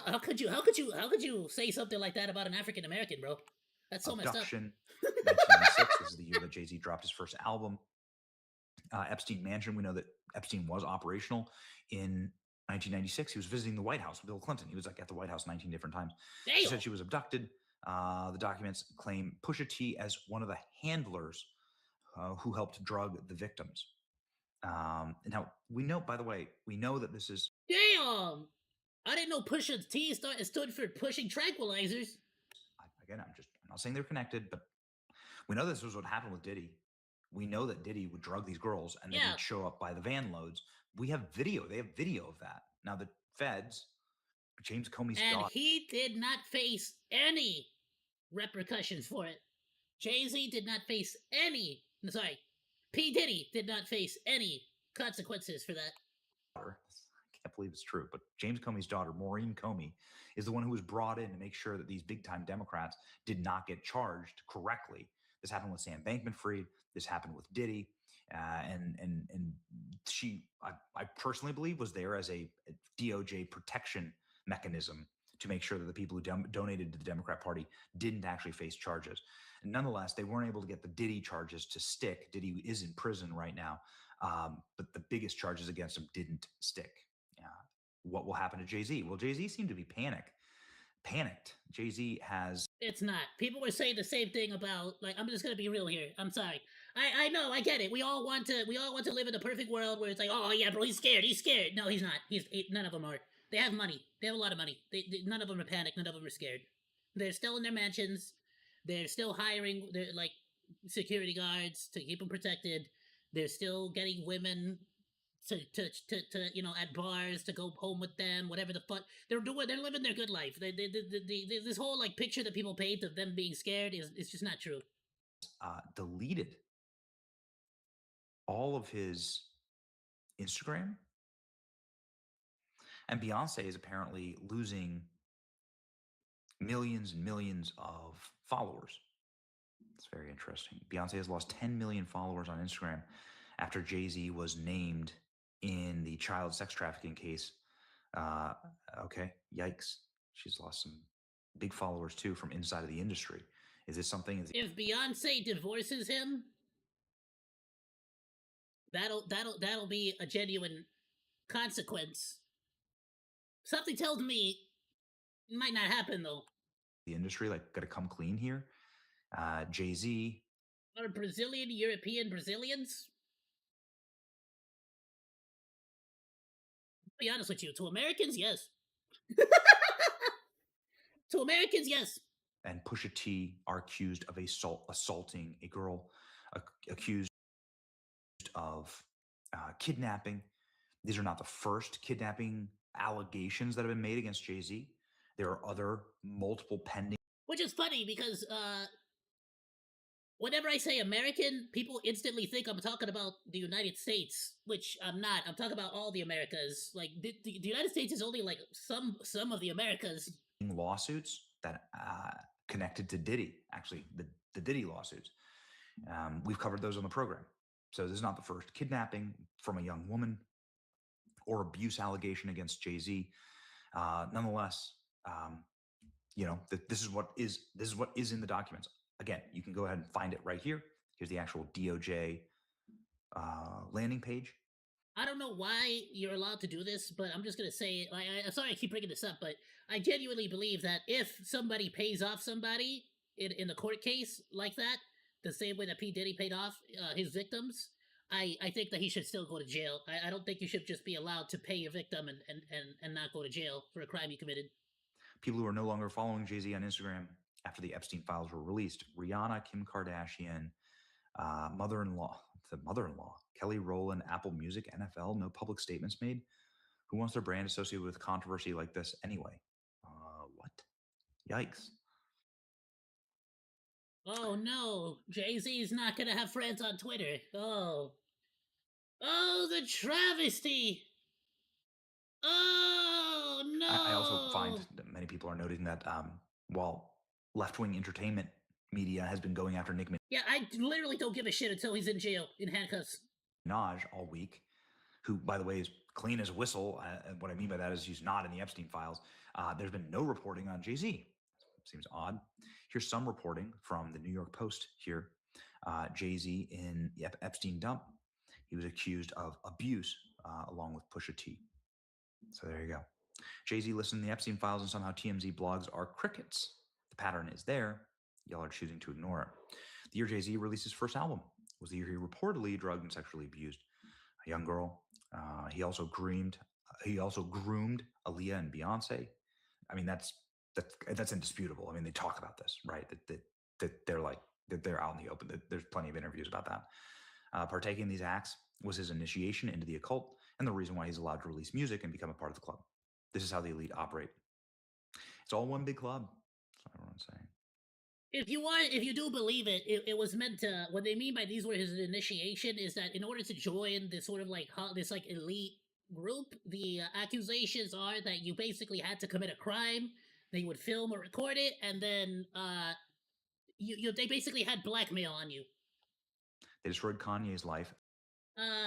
how could you say something like that about an African American, bro? That's so messed up. 1996, this is the year that Jay-Z dropped his first album. Epstein Mansion, we know that Epstein was operational in 1996. He was visiting the White House with Bill Clinton. He was like at the White House 19 different times. Damn. She said she was abducted. The documents claim Pusha T as one of the handlers who helped drug the victims. Now, we know, by the way, that this is... Damn! I didn't know Pusha T stood for pushing tranquilizers. Again, I'm not saying they're connected, but we know this was what happened with Diddy. We know that Diddy would drug these girls and then he'd show up by the van loads. We have video. They have video of that. Now, the feds, James Comey's daughter... And he did not face any repercussions for it. Jay-Z did not face any... Sorry. P. Diddy did not face any consequences for that. I can't believe it's true, but James Comey's daughter, Maureen Comey, is the one who was brought in to make sure that these big-time Democrats did not get charged correctly. This happened with Sam Bankman-Fried. This happened with Diddy. And she, I personally believe, was there as a DOJ protection mechanism to make sure that the people who donated to the Democrat Party didn't actually face charges. And nonetheless, they weren't able to get the Diddy charges to stick. Diddy is in prison right now, but the biggest charges against him didn't stick. What will happen to Jay-Z? Well, Jay-Z seemed to be panicked. Jay-Z has... It's not. People were saying the same thing about, like, I'm just gonna be real here. I'm sorry. I know, I get it. We all want to live in a perfect world where it's like, oh yeah, bro, he's scared. No, he's not. None of them are. They have money. They have a lot of money. None of them are panicked. None of them are scared. They're still in their mansions. They're still hiring their security guards to keep them protected. They're still getting women to at bars to go home with them. Whatever the fuck they're doing, they're living their good life. This whole picture that people paint of them being scared is just not true. Deleted all of his Instagram. And Beyonce is apparently losing millions and millions of followers. It's very interesting. Beyonce has lost 10 million followers on Instagram after Jay-Z was named in the child sex trafficking case. Okay, yikes. She's lost some big followers too from inside of the industry. Is this something? If Beyonce divorces him, that'll be a genuine consequence. Something tells me it might not happen though. The industry like got to come clean here. Jay-Z. Are Brazilian European Brazilians? I'll be honest with you, to Americans, yes. To Americans, yes. And Pusha T are accused of assaulting a girl, accused of kidnapping. These are not the first kidnapping allegations that have been made against Jay-Z. There are other multiple pending. Which is funny because whenever I say American, people instantly think I'm talking about the United States, which I'm not. I'm talking about all the Americas. Like the United States is only like some of the Americas. Lawsuits that connected to Diddy, actually the Diddy lawsuits. We've covered those on the program. So this is not the first kidnapping from a young woman or abuse allegation against Jay-Z. Nonetheless, this is what is in the documents. Again, you can go ahead and find it right here. Here's the actual DOJ landing page. I don't know why you're allowed to do this, but I'm just gonna say, I'm sorry I keep bringing this up, but I genuinely believe that if somebody pays off somebody in a court case like that, the same way that P. Diddy paid off his victims, I think that he should still go to jail. I don't think you should just be allowed to pay your victim and not go to jail for a crime you committed. People who are no longer following Jay-Z on Instagram after the Epstein files were released: Rihanna, Kim Kardashian, mother-in-law, Kelly Rowland, Apple Music, NFL. No public statements made. Who wants their brand associated with controversy like this anyway? What? Yikes. Oh no, Jay-Z's not gonna have friends on Twitter. Oh, the travesty. Oh no. I also find that many people are noting that while left-wing entertainment media has been going after Nicki Yeah, I literally don't give a shit until he's in jail, in handcuffs. Minaj all week, who, by the way, is clean as a whistle. And what I mean by that is he's not in the Epstein files. There's been no reporting on Jay-Z. Seems odd. Here's some reporting from the New York Post here. Jay-Z in the Epstein dump. He was accused of abuse along with Pusha T. So there you go. Jay-Z listed in the Epstein files, and somehow TMZ blogs are crickets. The pattern is there. Y'all are choosing to ignore it. The year Jay-Z released his first album was the year he reportedly drugged and sexually abused a young girl. He also groomed Aaliyah and Beyonce. I mean, that's indisputable. I mean, they talk about this, right? That they're out in the open. There's plenty of interviews about that. Partaking in these acts was his initiation into the occult and the reason why he's allowed to release music and become a part of the club. This is how the elite operate. It's all one big club. That's what everyone's saying. If you do believe it, it was meant to. What they mean by these were his initiation is that in order to join this sort of like this like elite group, the accusations are that you basically had to commit a crime. They would film or record it, and then they basically had blackmail on you. They destroyed Kanye's life.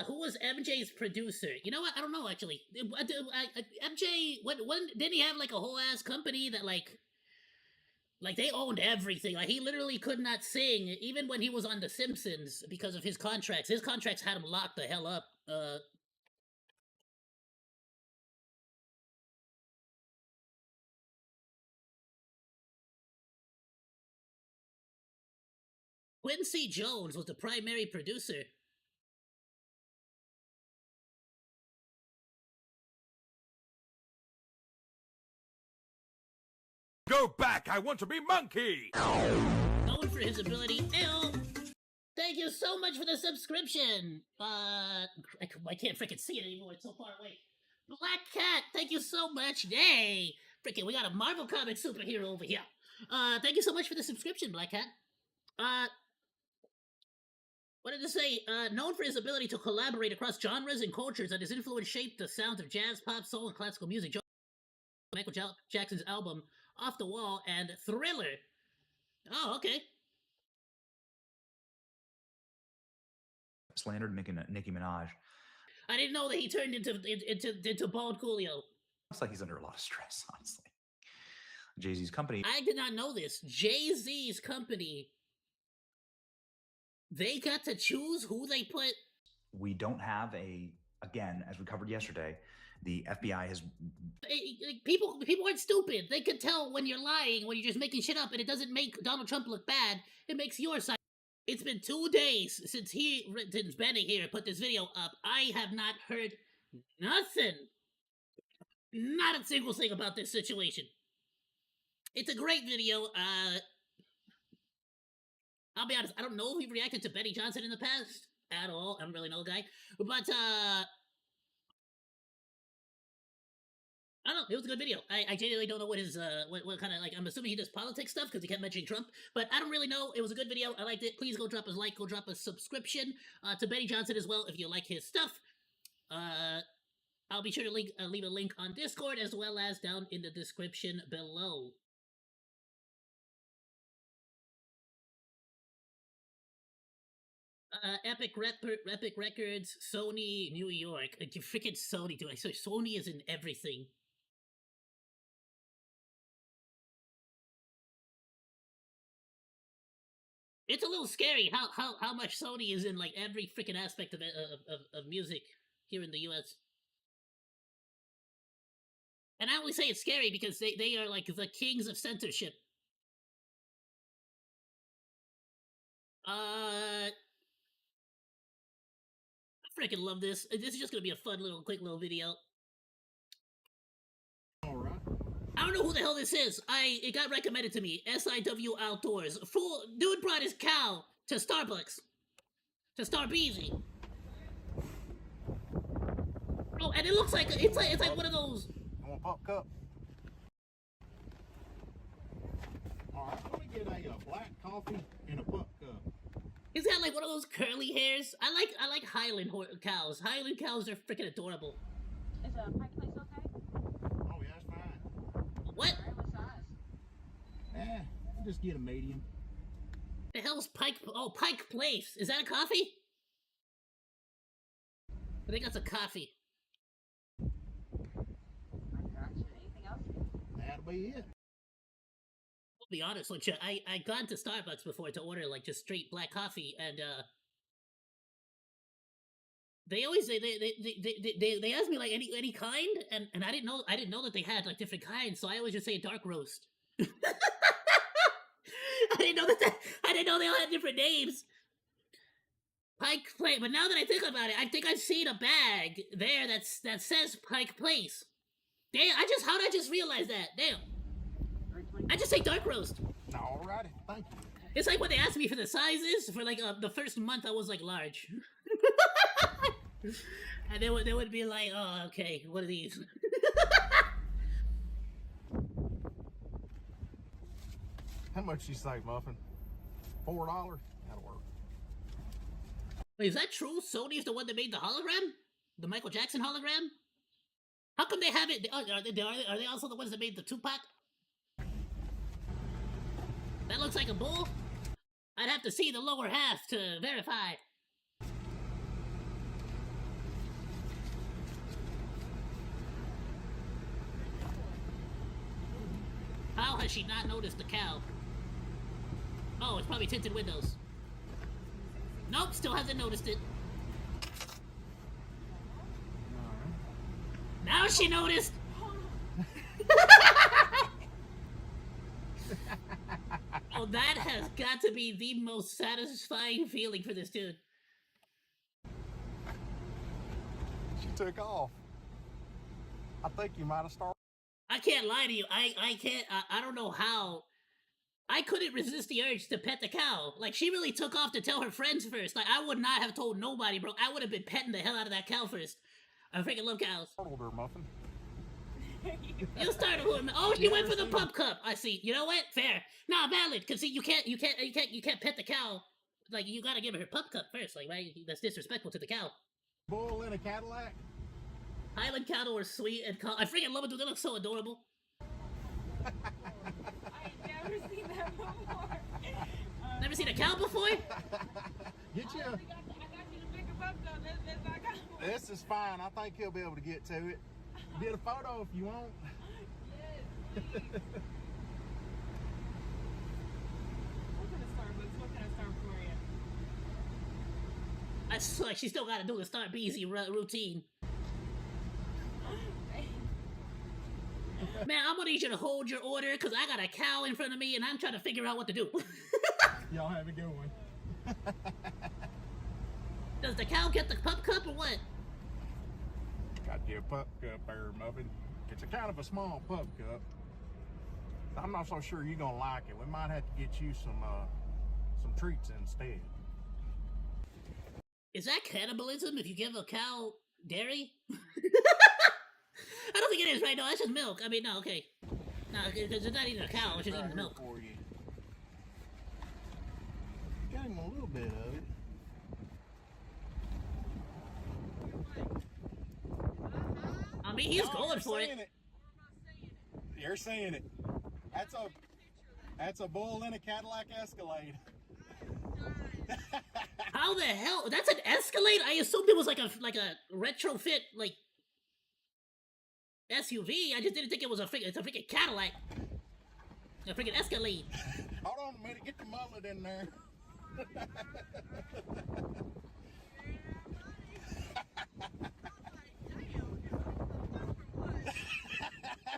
Who was MJ's producer? You know what? I don't know actually. MJ, when didn't he have like a whole ass company that like they owned everything? Like he literally could not sing even when he was on The Simpsons because of his contracts. His contracts had him locked the hell up. Quincy Jones was the primary producer. Go back! I want to be Monkey! Known for his ability. Ew. Thank you so much for the subscription. I can't freaking see it anymore. It's so far away. Black Cat, thank you so much. Yay! Freaking, we got a Marvel comic superhero over here. Thank you so much for the subscription, Black Cat. What did it say? Known for his ability to collaborate across genres and cultures, and his influence shaped the sounds of jazz, pop, soul, and classical music. Michael Jackson's album Off the Wall and Thriller. Oh, okay. slandered Nicki Minaj. I didn't know that he turned into bald Coolio. Looks like he's under a lot of stress, honestly. Jay-Z's company. I did not know this. Jay-Z's company, they got to choose who they put. We don't have again, as we covered yesterday, the FBI has... People aren't stupid. They can tell when you're lying, when you're just making shit up, and it doesn't make Donald Trump look bad. It makes your side. It's been 2 days since Benny here put this video up. I have not heard nothing. Not a single thing about this situation. It's a great video. I'll be honest, I don't know if he reacted to Betty Johnson in the past at all. I don't really know the guy. But, I don't know. It was a good video. I genuinely don't know what his, what kind of, like, I'm assuming he does politics stuff because he kept mentioning Trump. But I don't really know. It was a good video. I liked it. Please go drop a like. Go drop a subscription to Betty Johnson as well if you like his stuff. I'll be sure to leave a link on Discord as well as down in the description below. Epic Records, Sony, New York. Freaking Sony, dude. I swear, Sony is in everything. It's a little scary how much Sony is in like every freaking aspect of music here in the US. And I only say it's scary because they are like the kings of censorship. I freaking love this. This is just gonna be a fun quick little video. Alright. I don't know who the hell this is. It got recommended to me. SIW Outdoors. Dude brought his cow to Starbucks. To Starbeezy. Oh, and it looks like it's like one of those. I want a pop cup. Alright, let me get a black coffee and a pop cup. He's got like one of those curly hairs. I like Highland cows. Highland cows are freaking adorable. Is a pike place okay? Oh yeah, that's fine. What? Alright, what size? Just get a medium. The hell's Pike? Oh, Pike Place. Is that a coffee? I think that's a coffee. Gotcha. Anything else? That'll be it. I'll be honest with you. I gone to Starbucks before to order like just straight black coffee, and they always they ask me like any kind, and I didn't know that they had like different kinds, so I always just say dark roast. I didn't know they all had different names. Pike Place, but now that I think about it, I think I've seen a bag there that says Pike Place. Damn, how'd I just realize that? Damn. I just say dark roast. Alrighty, thank you. It's like when they asked me for the sizes, for like the first month I was like large. And they would be like, oh, okay, what are these? How much you say, Muffin? $4? That'll work. Wait, is that true? Sony's the one that made the hologram? The Michael Jackson hologram? How come they have it? Are they also the ones that made the Tupac? That looks like a bull. I'd have to see the lower half to verify. How has she not noticed the cow? Oh, it's probably tinted windows. Nope, still hasn't noticed it. Now she noticed! Oh, that has got to be the most satisfying feeling for this dude. She took off. I think you might have started. I can't lie to you. I can't. I don't know how. I couldn't resist the urge to pet the cow. Like, she really took off to tell her friends first. Like, I would not have told nobody, bro. I would have been petting the hell out of that cow first. I freaking love cows. Startled her, Muffin. You started with me. Oh, she went for the pup cup. I see. You know what? Fair. Nah, valid. Cause see, you can't pet the cow. Like, you gotta give her pup cup first. Like, right? That's disrespectful to the cow. Bull in a Cadillac. Highland cattle are sweet and calm. I freaking love it, dude. They look so adorable. I ain't never seen that before. Never seen a cow before? Get you. I got you the bigger This is fine. I think he'll be able to get to it. Get a photo if you want. Yes. What kind of Starbucks? What kind of Starbucks for you? I swear she still gotta do the Star Beezy routine. Man, I'm gonna need you to hold your order because I got a cow in front of me and I'm trying to figure out what to do. Y'all have a good one. Does the cow get the pup cup or what? Got you a pup cup there, Muffin. It's a kind of a small pup cup. I'm not so sure you're gonna like it. We might have to get you some treats instead. Is that cannibalism if you give a cow dairy? I don't think it is, right? No, that's just milk. I mean, no, okay. No, because it's not eating a cow, it's just eating the milk. For you. Got him a little bit of it. I mean, he's going for it. You're seeing it. That's a bull in a Cadillac Escalade. How the hell? That's an Escalade? I assumed it was like a retrofit like SUV. I just didn't think it was it's a freaking Cadillac. A freaking Escalade. Hold on a minute, get the mullet in there.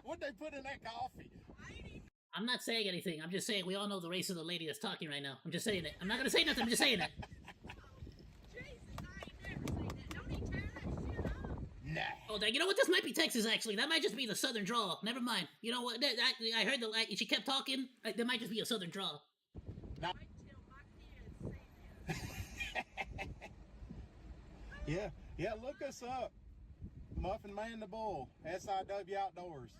What'd they put in that coffee? I'm not saying anything. I'm just saying we all know the race of the lady that's talking right now. I'm just saying it. I'm not gonna say nothing. I'm just saying it. Nah. Oh, you know what? This might be Texas, actually. That might just be the southern drawl. Never mind. You know what? I heard she kept talking. There might just be a southern drawl. No. Yeah, look us up. Muffin Man the Bull, SIW Outdoors.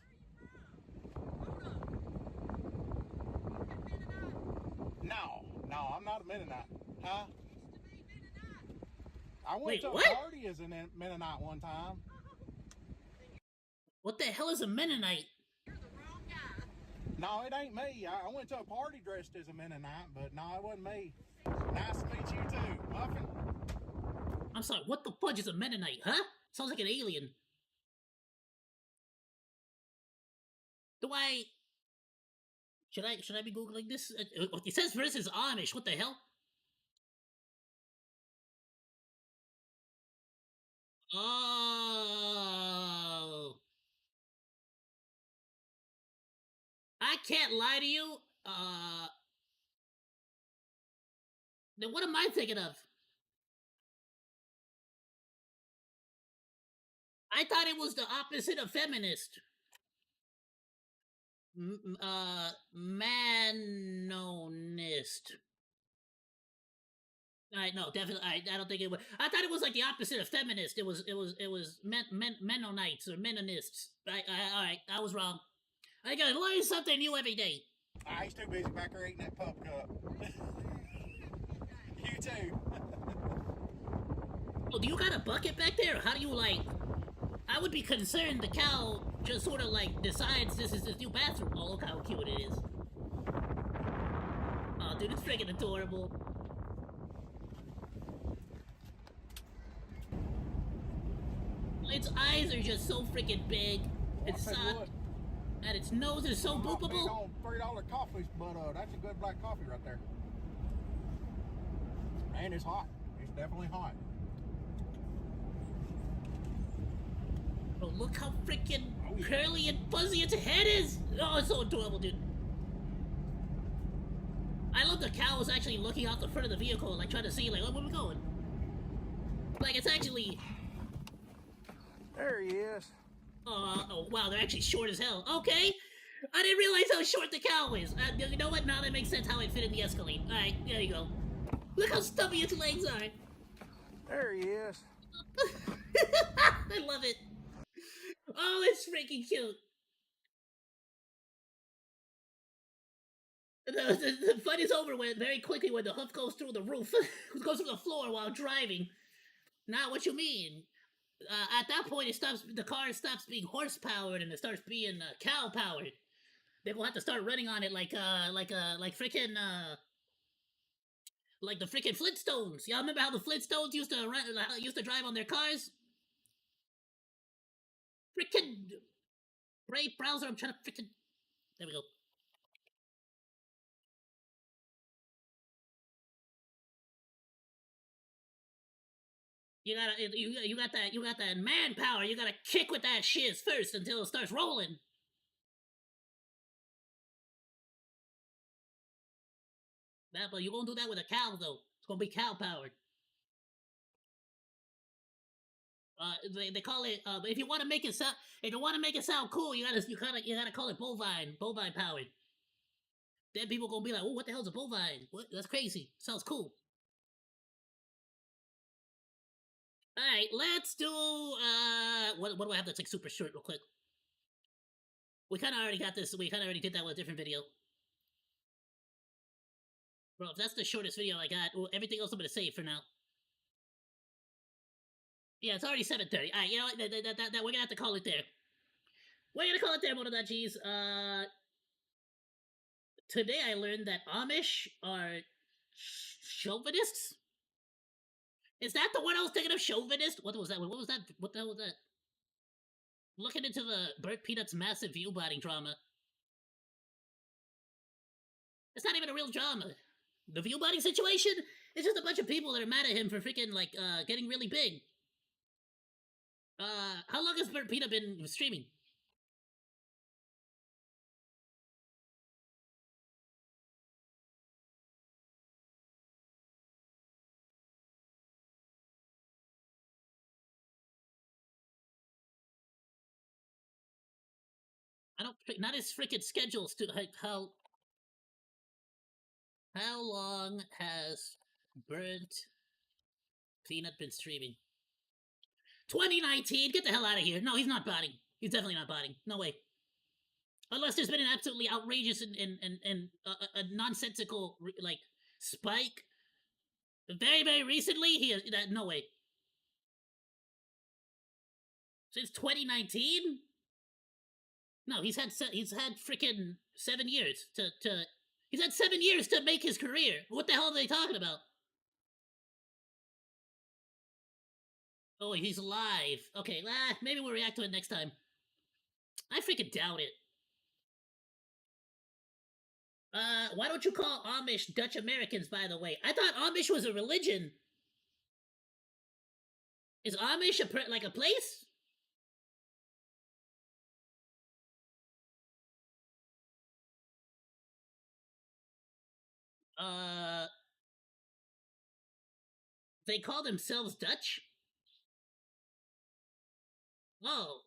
No, I'm not a Mennonite. Huh? I went to a party as a Mennonite one time. What the hell is a Mennonite? No, it ain't me. I went to a party dressed as a Mennonite, but no, it wasn't me. Nice to meet you too, Muffin. I'm sorry, what the fudge is a Mennonite, huh? Sounds like an alien. Should I be Googling this? It says versus Amish, what the hell? Oh. I can't lie to you. Then what am I thinking of? I thought it was the opposite of feminist. Manonist. No, definitely. I don't think it was. I thought it was like the opposite of feminist. It was Mennonites or Mennonists. All right, I was wrong. I gotta learn something new every day. He's too busy back there eating that pup cup. You too. Well, do you got a bucket back there? Or how do you I would be concerned the cow just sort of decides this is his new bathroom. Oh, look how cute it is. Oh, dude, it's freaking adorable. Its eyes are just so freaking big. It's soft. And its nose is so boopable. $3 coffee, but that's a good black coffee right there. And it's hot. It's definitely hot. Oh, look how freaking curly and fuzzy its head is! Oh, it's so adorable, dude. I love the cow is actually looking out the front of the vehicle, trying to see, where are we going? It's actually... There he is. Oh, wow, they're actually short as hell. Okay! I didn't realize how short the cow is. You know what? Now that makes sense how it fit in the Escalade. Alright, there you go. Look how stubby its legs are. There he is. I love it. Oh, it's freaking cute. The fun is over very quickly when the hoof goes through the roof. It goes through the floor while driving. Now, what you mean? At that point, the car stops being horse-powered and it starts being cow-powered. They're gonna have to start running on it like freaking like the freaking Flintstones. Y'all remember how the Flintstones used to drive on their cars? Frickin' Brave browser, I'm trying to frickin'. There we go. You got that manpower. You gotta kick with that shiz first until it starts rolling. That, but you won't do that with a cow though. It's gonna be cow powered. They call it. If you want to make it sound cool, you gotta call it bovine powered. Then people gonna be like, oh, what the hell's a bovine? What? That's crazy. Sounds cool. All right, let's do. What do I have that's like super short, real quick? We kind of already got this. We kind of already did that with a different video. Bro, if that's the shortest video I got, well, everything else I'm gonna save for now. Yeah, it's already 7:30. All right, you know what? That we're gonna have to call it there. We're gonna call it there, Motodachi's. Today I learned that Amish are chauvinists. Is that the one I was thinking of? Chauvinist? What was that? What was that? What the hell was that? Looking into the Burt Peanut's massive view botting drama. It's not even a real drama. The view botting situation is just a bunch of people that are mad at him for freaking like getting really big. How long has Burt Peanut been streaming? I don't. Not his freaking schedules to like how. How long has Burnt Peanut been streaming? 2019. Get the hell out of here. No, he's not botting. He's definitely not botting. No way. Unless there's been an absolutely outrageous and a nonsensical like spike. Very very recently, he has no way. Since 2019. No, he's had freaking 7 years to. He's had 7 years to make his career. What the hell are they talking about? Oh, he's alive. Okay, maybe we'll react to it next time. I freaking doubt it. Why don't you call Amish Dutch Americans, by the way? I thought Amish was a religion. Is Amish like a place? They call themselves Dutch? Oh.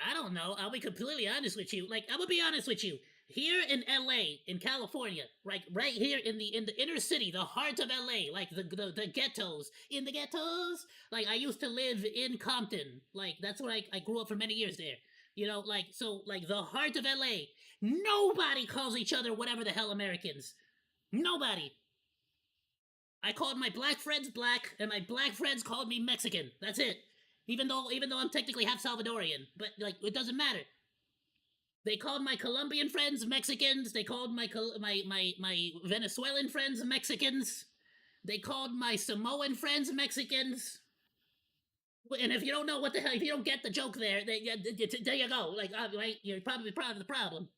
I don't know. I'll be completely honest with you. Like, I'm gonna be honest with you. Here in LA, in California, right here in the inner city, the heart of LA, like the ghettos. In the ghettos, like I used to live in Compton. Like that's where I grew up for many years there. You know, like so like the heart of LA. Nobody calls each other whatever the hell Americans. Nobody. I called my black friends black, and my black friends called me Mexican. That's it. Even though I'm technically half Salvadorian, but like it doesn't matter. They called my Colombian friends Mexicans. They called my Venezuelan friends Mexicans. They called my Samoan friends Mexicans. And if you don't know what the hell, if you don't get the joke there, there you go. Like, right, you're probably proud of the problem.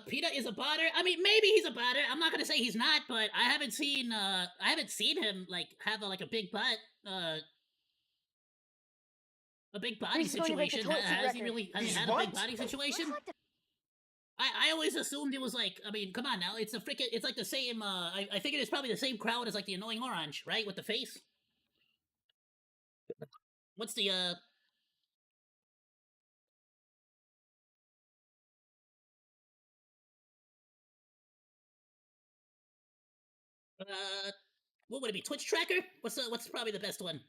PETA is a botter. I mean, maybe he's a botter. I'm not gonna say he's not, but I haven't seen him like have a big butt. A big body situation. Has he really had a big body situation? I always assumed it was like. I mean, come on now. It's it's like the same. I figured it's probably the same crowd as like the annoying orange, right, with the face. What's the what would it be? Twitch tracker? What's probably the best one?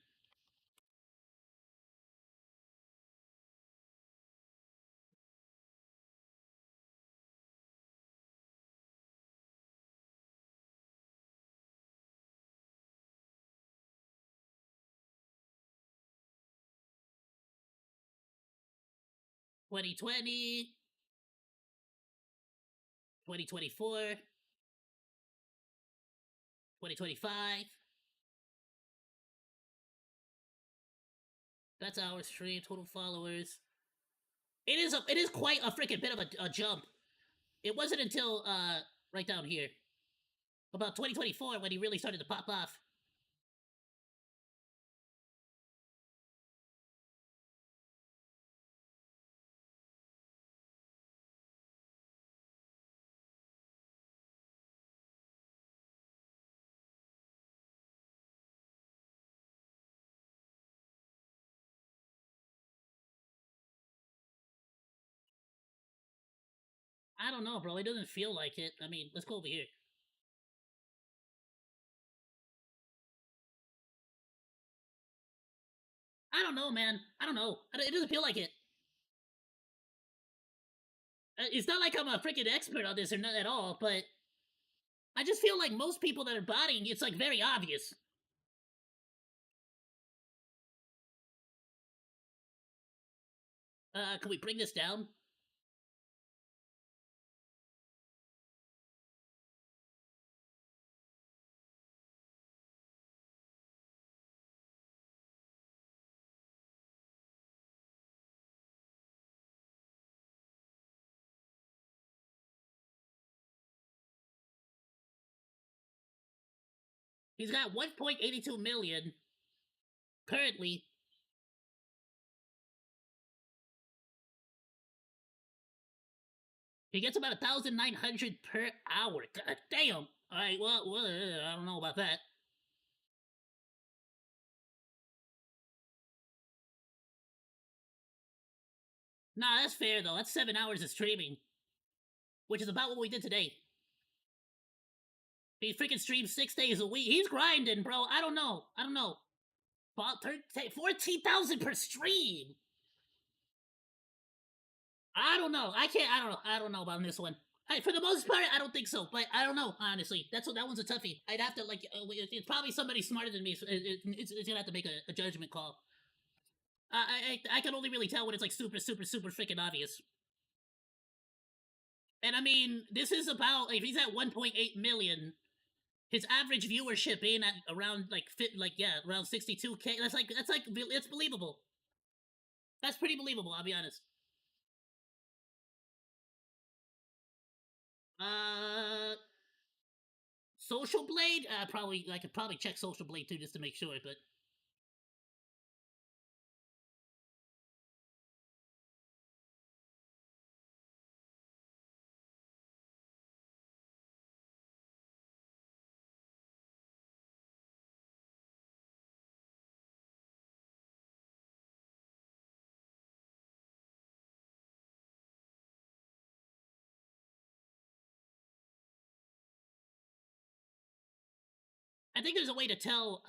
Twenty 2024, 2025. That's our stream, total followers. It is quite a freaking bit of a jump. It wasn't until right down here, about 2024, when he really started to pop off. I don't know, bro. It doesn't feel like it. I mean, let's go over here. I don't know, man. I don't know. It doesn't feel like it. It's not like I'm a freaking expert on this or not at all, but I just feel like most people that are botting, it's like very obvious. Can we bring this down? He's got 1.82 million currently. He gets about 1,900 per hour. God damn. All right, well, I don't know about that. Nah, that's fair though. That's 7 hours of streaming, which is about what we did today. He freaking streams 6 days a week. He's grinding, bro. I don't know. 14,000 per stream. I don't know. I don't know about this one. For the most part, I don't think so. But I don't know, honestly. That one's a toughie. I'd have to, like, it's probably somebody smarter than me. So it's gonna have to make a judgment call. I can only really tell when it's, like, super freaking obvious. And I mean, this is about, if he's at 1.8 million, his average viewership being at around, around 62K. It's believable. That's pretty believable, I'll be honest. Social Blade? I could probably check Social Blade too, just to make sure, but... I think there's a way to tell,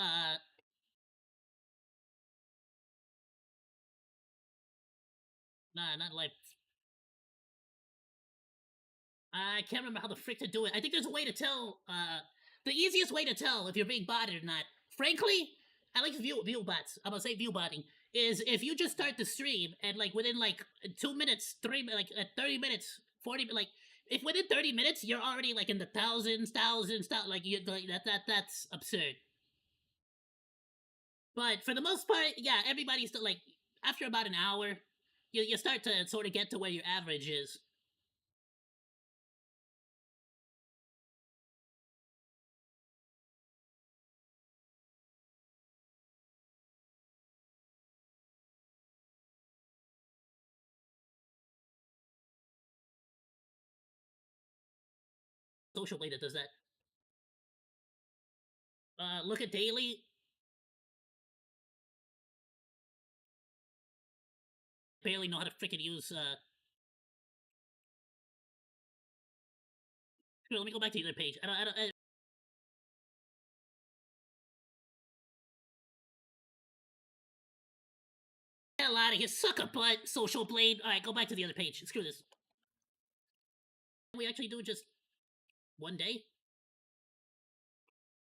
Nah, not live. I can't remember how the frick to do it. I think there's a way to tell, the easiest way to tell if you're being botted or not. Frankly, I like view bots. I'm gonna say view botting. Is if you just start the stream and, like, within, like, 2 minutes, 30 minutes, 40, like, if within 30 minutes you're already, like, in the thousands, like, that's absurd. But for the most part, yeah, everybody's still, like, after about an hour, you start to sort of get to where your average is. Social Blade that does that. Look at daily. Barely know how to freaking use, Here, let me go back to the other page. Hell out of here, sucker butt, Social Blade. Alright, go back to the other page. Screw this. We actually do just one day?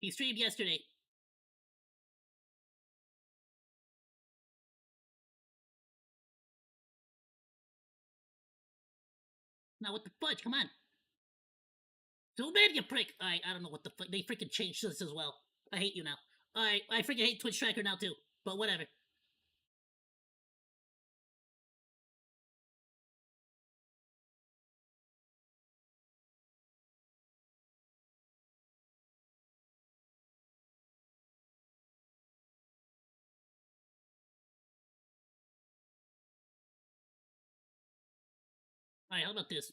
He streamed yesterday. Now, what the fudge? Come on. Too bad, you prick. Alright, I don't know what the fuck. They freaking changed this as well. I hate you now. Alright, I freaking hate Twitch Tracker now, too. But whatever. Alright, how about this?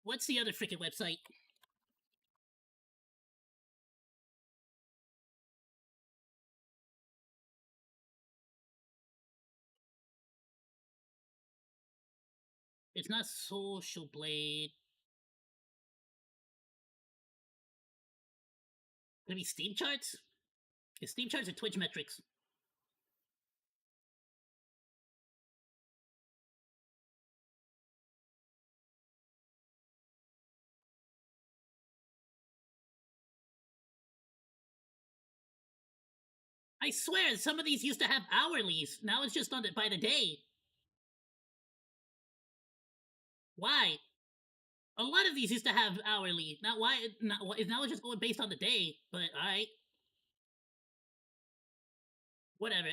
What's the other freaking website? It's not Social Blade. Could it be Steam Charts? It's Steam Charts or Twitch Metrics? I swear, some of these used to have hourlies. Now it's just on by the day. Why? A lot of these used to have hourly. Now why? Now it's just going based on the day. But alright. Whatever.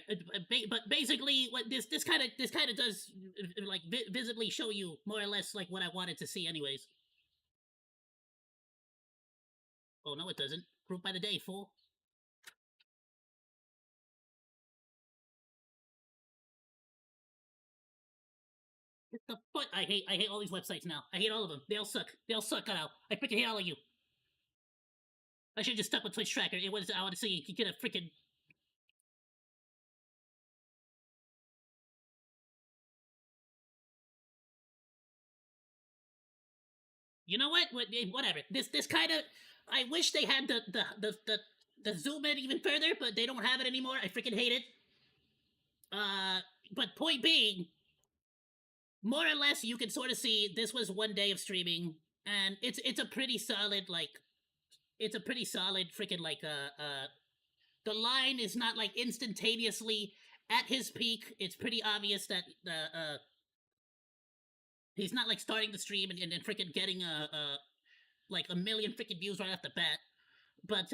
But basically, what this kind of does like visibly show you more or less like what I wanted to see, anyways. Oh no, it doesn't. Group by the day, fool. What the fuck? I hate all these websites now. I hate all of them. They all suck. They all suck now. I freaking hate all of you. I should have just stuck with Twitch Tracker. It was I want to see you could get a freaking. You know what? Whatever. This kind of. I wish they had the zoom in even further, but they don't have it anymore. I freaking hate it. But point being, more or less, you can sort of see this was one day of streaming, and it's a pretty solid it's a pretty solid freaking the line is not like instantaneously at his peak. It's pretty obvious that he's not like starting the stream and then freaking getting like a million freaking views right off the bat. But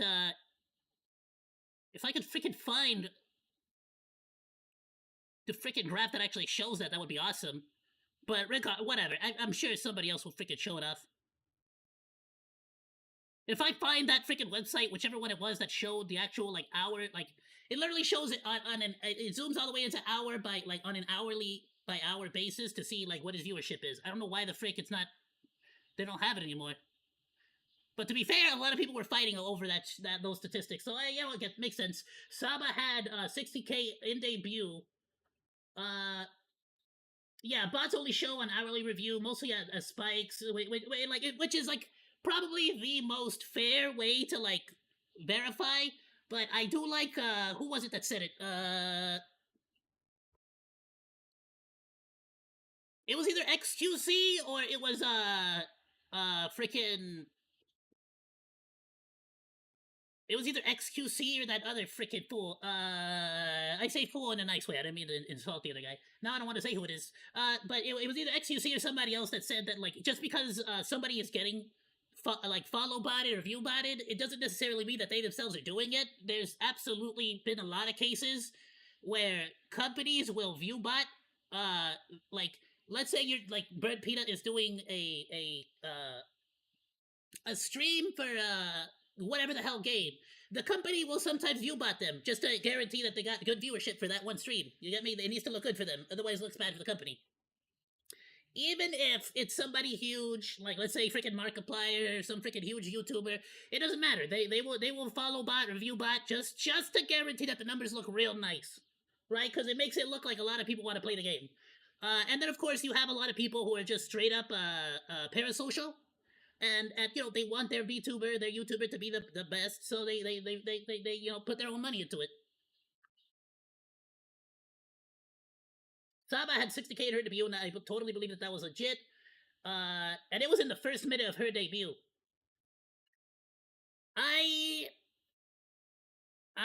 if I could freaking find the freaking graph that actually shows that would be awesome. But whatever. I'm sure somebody else will freaking show it off. If I find that freaking website, whichever one it was that showed the actual like hour, like it literally shows it on an it zooms all the way into hour by like on an hourly by hour basis to see like what his viewership is. I don't know why the frick it's not. They don't have it anymore. But to be fair, a lot of people were fighting over those statistics. So yeah, well, it makes sense. Saba had 60K in debut. Yeah, bots only show on hourly review, mostly at spikes, which is like probably the most fair way to like verify. But I do like who was it that said it? It was either XQC or it was freaking. It was either XQC or that other freaking fool. I say fool in a nice way. I didn't mean to insult the other guy. Now I don't want to say who it is. But it was either XQC or somebody else that said that like just because somebody is getting follow botted or view botted, it doesn't necessarily mean that they themselves are doing it. There's absolutely been a lot of cases where companies will view bot. Like let's say you're like Bird Pita is doing a stream for whatever the hell game. The company will sometimes viewbot them just to guarantee that they got good viewership for that one stream. You get me? It needs to look good for them, otherwise it looks bad for the company. Even if it's somebody huge, like let's say freaking Markiplier or some freaking huge YouTuber, it doesn't matter. They will follow bot, review bot just to guarantee that the numbers look real nice, right? Because it makes it look like a lot of people want to play the game. And then of course you have a lot of people who are just straight up parasocial. And you know they want their VTuber, their YouTuber to be the best, so they you know put their own money into it. Saba had 60K in her debut, and I totally believe that was legit. And it was in the first minute of her debut. I'm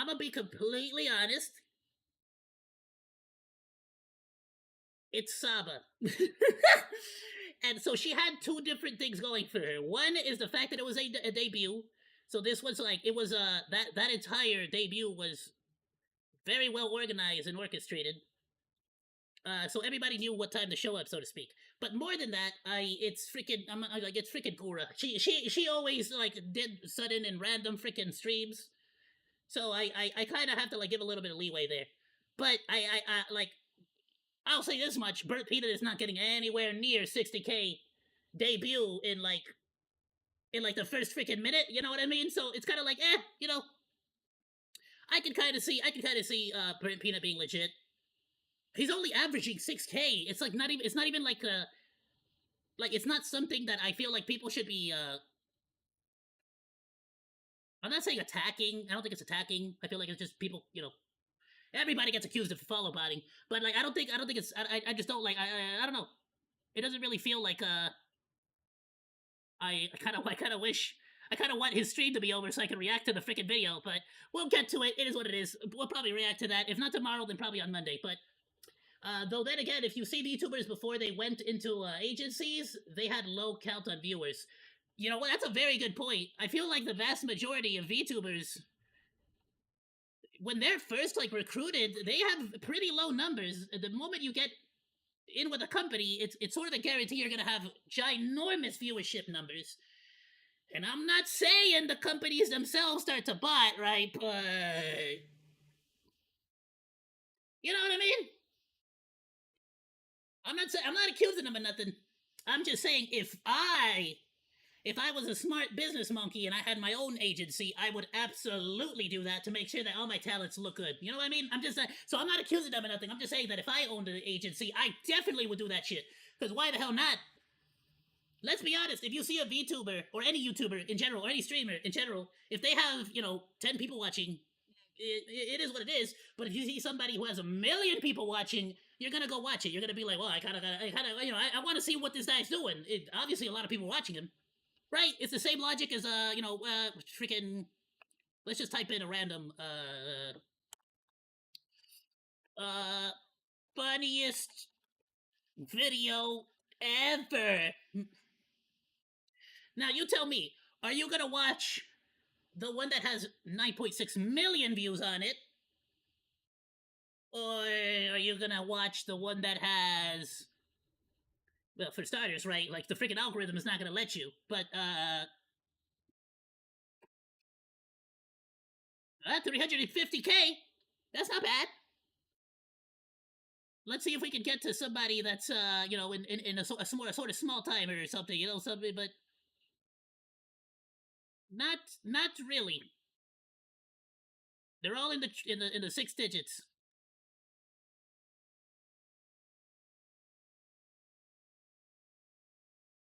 gonna be completely honest. It's Saba. And so she had two different things going for her. One is the fact that it was a debut. So this was like, it was, that entire debut was very well organized and orchestrated. So everybody knew what time to show up, so to speak. But more than that, it's freaking Gura. She always, like, did sudden and random freaking streams. So I kind of have to, like, give a little bit of leeway there. But I'll say this much, Bert Pita is not getting anywhere near 60K debut in like the first freaking minute. You know what I mean? So it's kind of like, you know, I can kind of see Peanut being legit. He's only averaging 6K. It's like not even. It's not even like it's not something that I feel like people should be. I'm not saying attacking. I don't think it's attacking. I feel like it's just people. You know, everybody gets accused of follow botting, but like I don't think it's. I just don't like. I don't know. It doesn't really feel like I kind of wish. I kind of want his stream to be over so I can react to the freaking video, but we'll get to it. It is what it is. We'll probably react to that. If not tomorrow, then probably on Monday. But though then again, if you see VTubers before they went into agencies, they had low count on viewers. You know what? That's a very good point. I feel like the vast majority of VTubers, when they're first like recruited, they have pretty low numbers. The moment you get in with a company, it's sort of a guarantee you're gonna have ginormous viewership numbers. And I'm not saying the companies themselves start to bot, right? But you know what I mean? I'm not accusing them of nothing. I'm just saying if I was a smart business monkey and I had my own agency, I would absolutely do that to make sure that all my talents look good. You know what I mean? I'm just so I'm not accusing them of nothing. I'm just saying that if I owned an agency, I definitely would do that shit. Because why the hell not? Let's be honest, if you see a VTuber or any YouTuber in general or any streamer in general, if they have, 10 people watching, it is what it is. But if you see somebody who has 1 million people watching, you're gonna go watch it. You're gonna be like, well, I want to see what this guy's doing. Obviously, a lot of people watching him, right? It's the same logic as freaking. Let's just type in a random funniest video ever. Now you tell me, are you gonna watch the one that has 9.6 million views on it? Or are you gonna watch the one that has, well, for starters, right, like the freaking algorithm is not gonna let you, but 350K, that's not bad. Let's see if we can get to somebody that's in a sort of small timer or something, something, but not really. They're all in the 6 digits.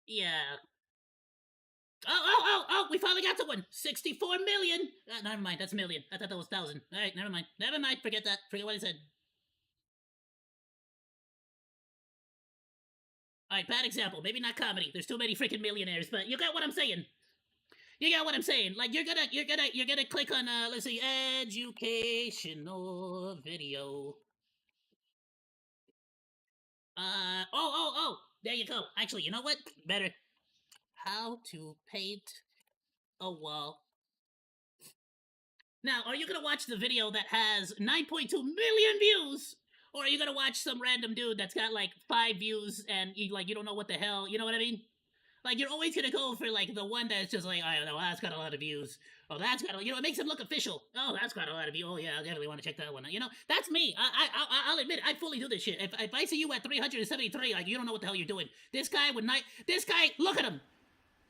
Yeah. Oh, we finally got to one. 64 million. Never mind, that's million. I thought that was 1,000. All right, never mind. Forget that. Forget what I said. All right, bad example. Maybe not comedy. There's too many freaking millionaires, but you got what I'm saying. You got what I'm saying. Like you're gonna click on let's see, educational video. Oh, there you go. Actually, you know what? Better. How to paint a wall. Now, are you gonna watch the video that has 9.2 million views? Or are you gonna watch some random dude that's got like 5 views and you don't know what the hell, you know what I mean? Like, you're always gonna go for like the one that's just like, I don't know, that's got a lot of views. Oh, that's got it makes it look official. Oh, that's got a lot of views. Oh yeah, I definitely want to check that one. That's me. I'll admit, I fully do this shit. If I see you at 373, like, you don't know what the hell you're doing. This guy, look at him.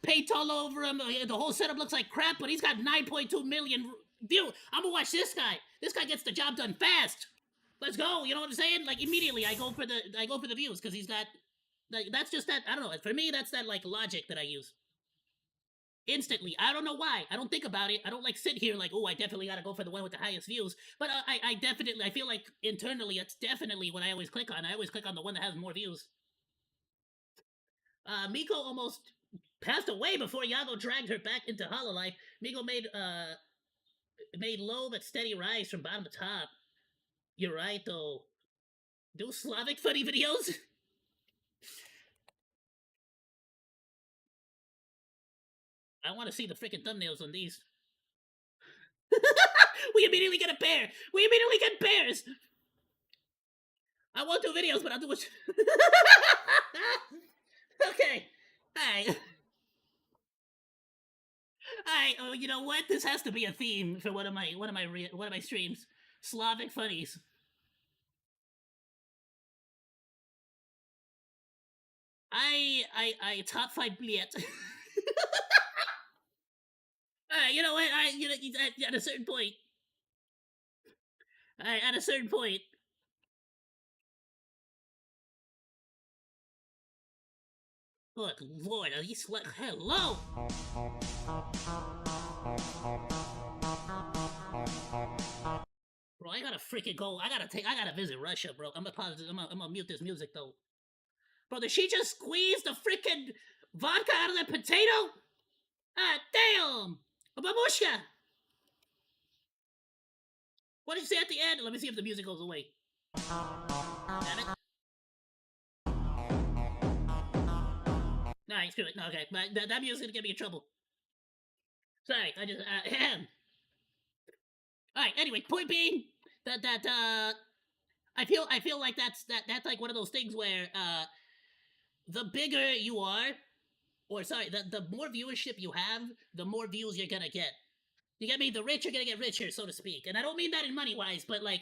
Paint all over him. The whole setup looks like crap, but he's got 9.2 million views. I'm gonna watch this guy. This guy gets the job done fast. Let's go. You know what I'm saying? Like, immediately I go for the views because he's got, like, that's just that, I don't know. For me, that's that like logic that I use. Instantly. I don't know why. I don't think about it. I don't like sit here like, oh, I definitely gotta go for the one with the highest views. But I feel like internally it's definitely what I always click on. I always click on the one that has more views. Miko almost passed away before Yago dragged her back into Hololive. Miko made low but steady rise from bottom to top. You're right, though. Do Slavic funny videos? I want to see the freaking thumbnails on these. We immediately get a bear. We immediately get bears. I won't do videos, but I'll do it. Okay. Alright. Alright, oh, you know what? This has to be a theme for one of my streams. Slavic funnies. I top 5 billet. Alright, you know what? Alright, you know, at a certain point. Alright, at a certain point. Look, Lord, at least let. Hello! Bro, I gotta freaking go. I gotta visit Russia, bro. I'm gonna mute this music, though. Bro, did she just squeeze the freaking vodka out of that potato? Ah, damn! Babushka! What did you say at the end? Let me see if the music goes away. Damn it. Alright, screw it. No, okay. That music's gonna get me in trouble. Sorry, I just, Alright, anyway, point being that I feel like that's like one of those things where the bigger you are, or sorry, the more viewership you have, the more views you're gonna get. You get me? The rich are gonna get richer, so to speak. And I don't mean that in money wise, but like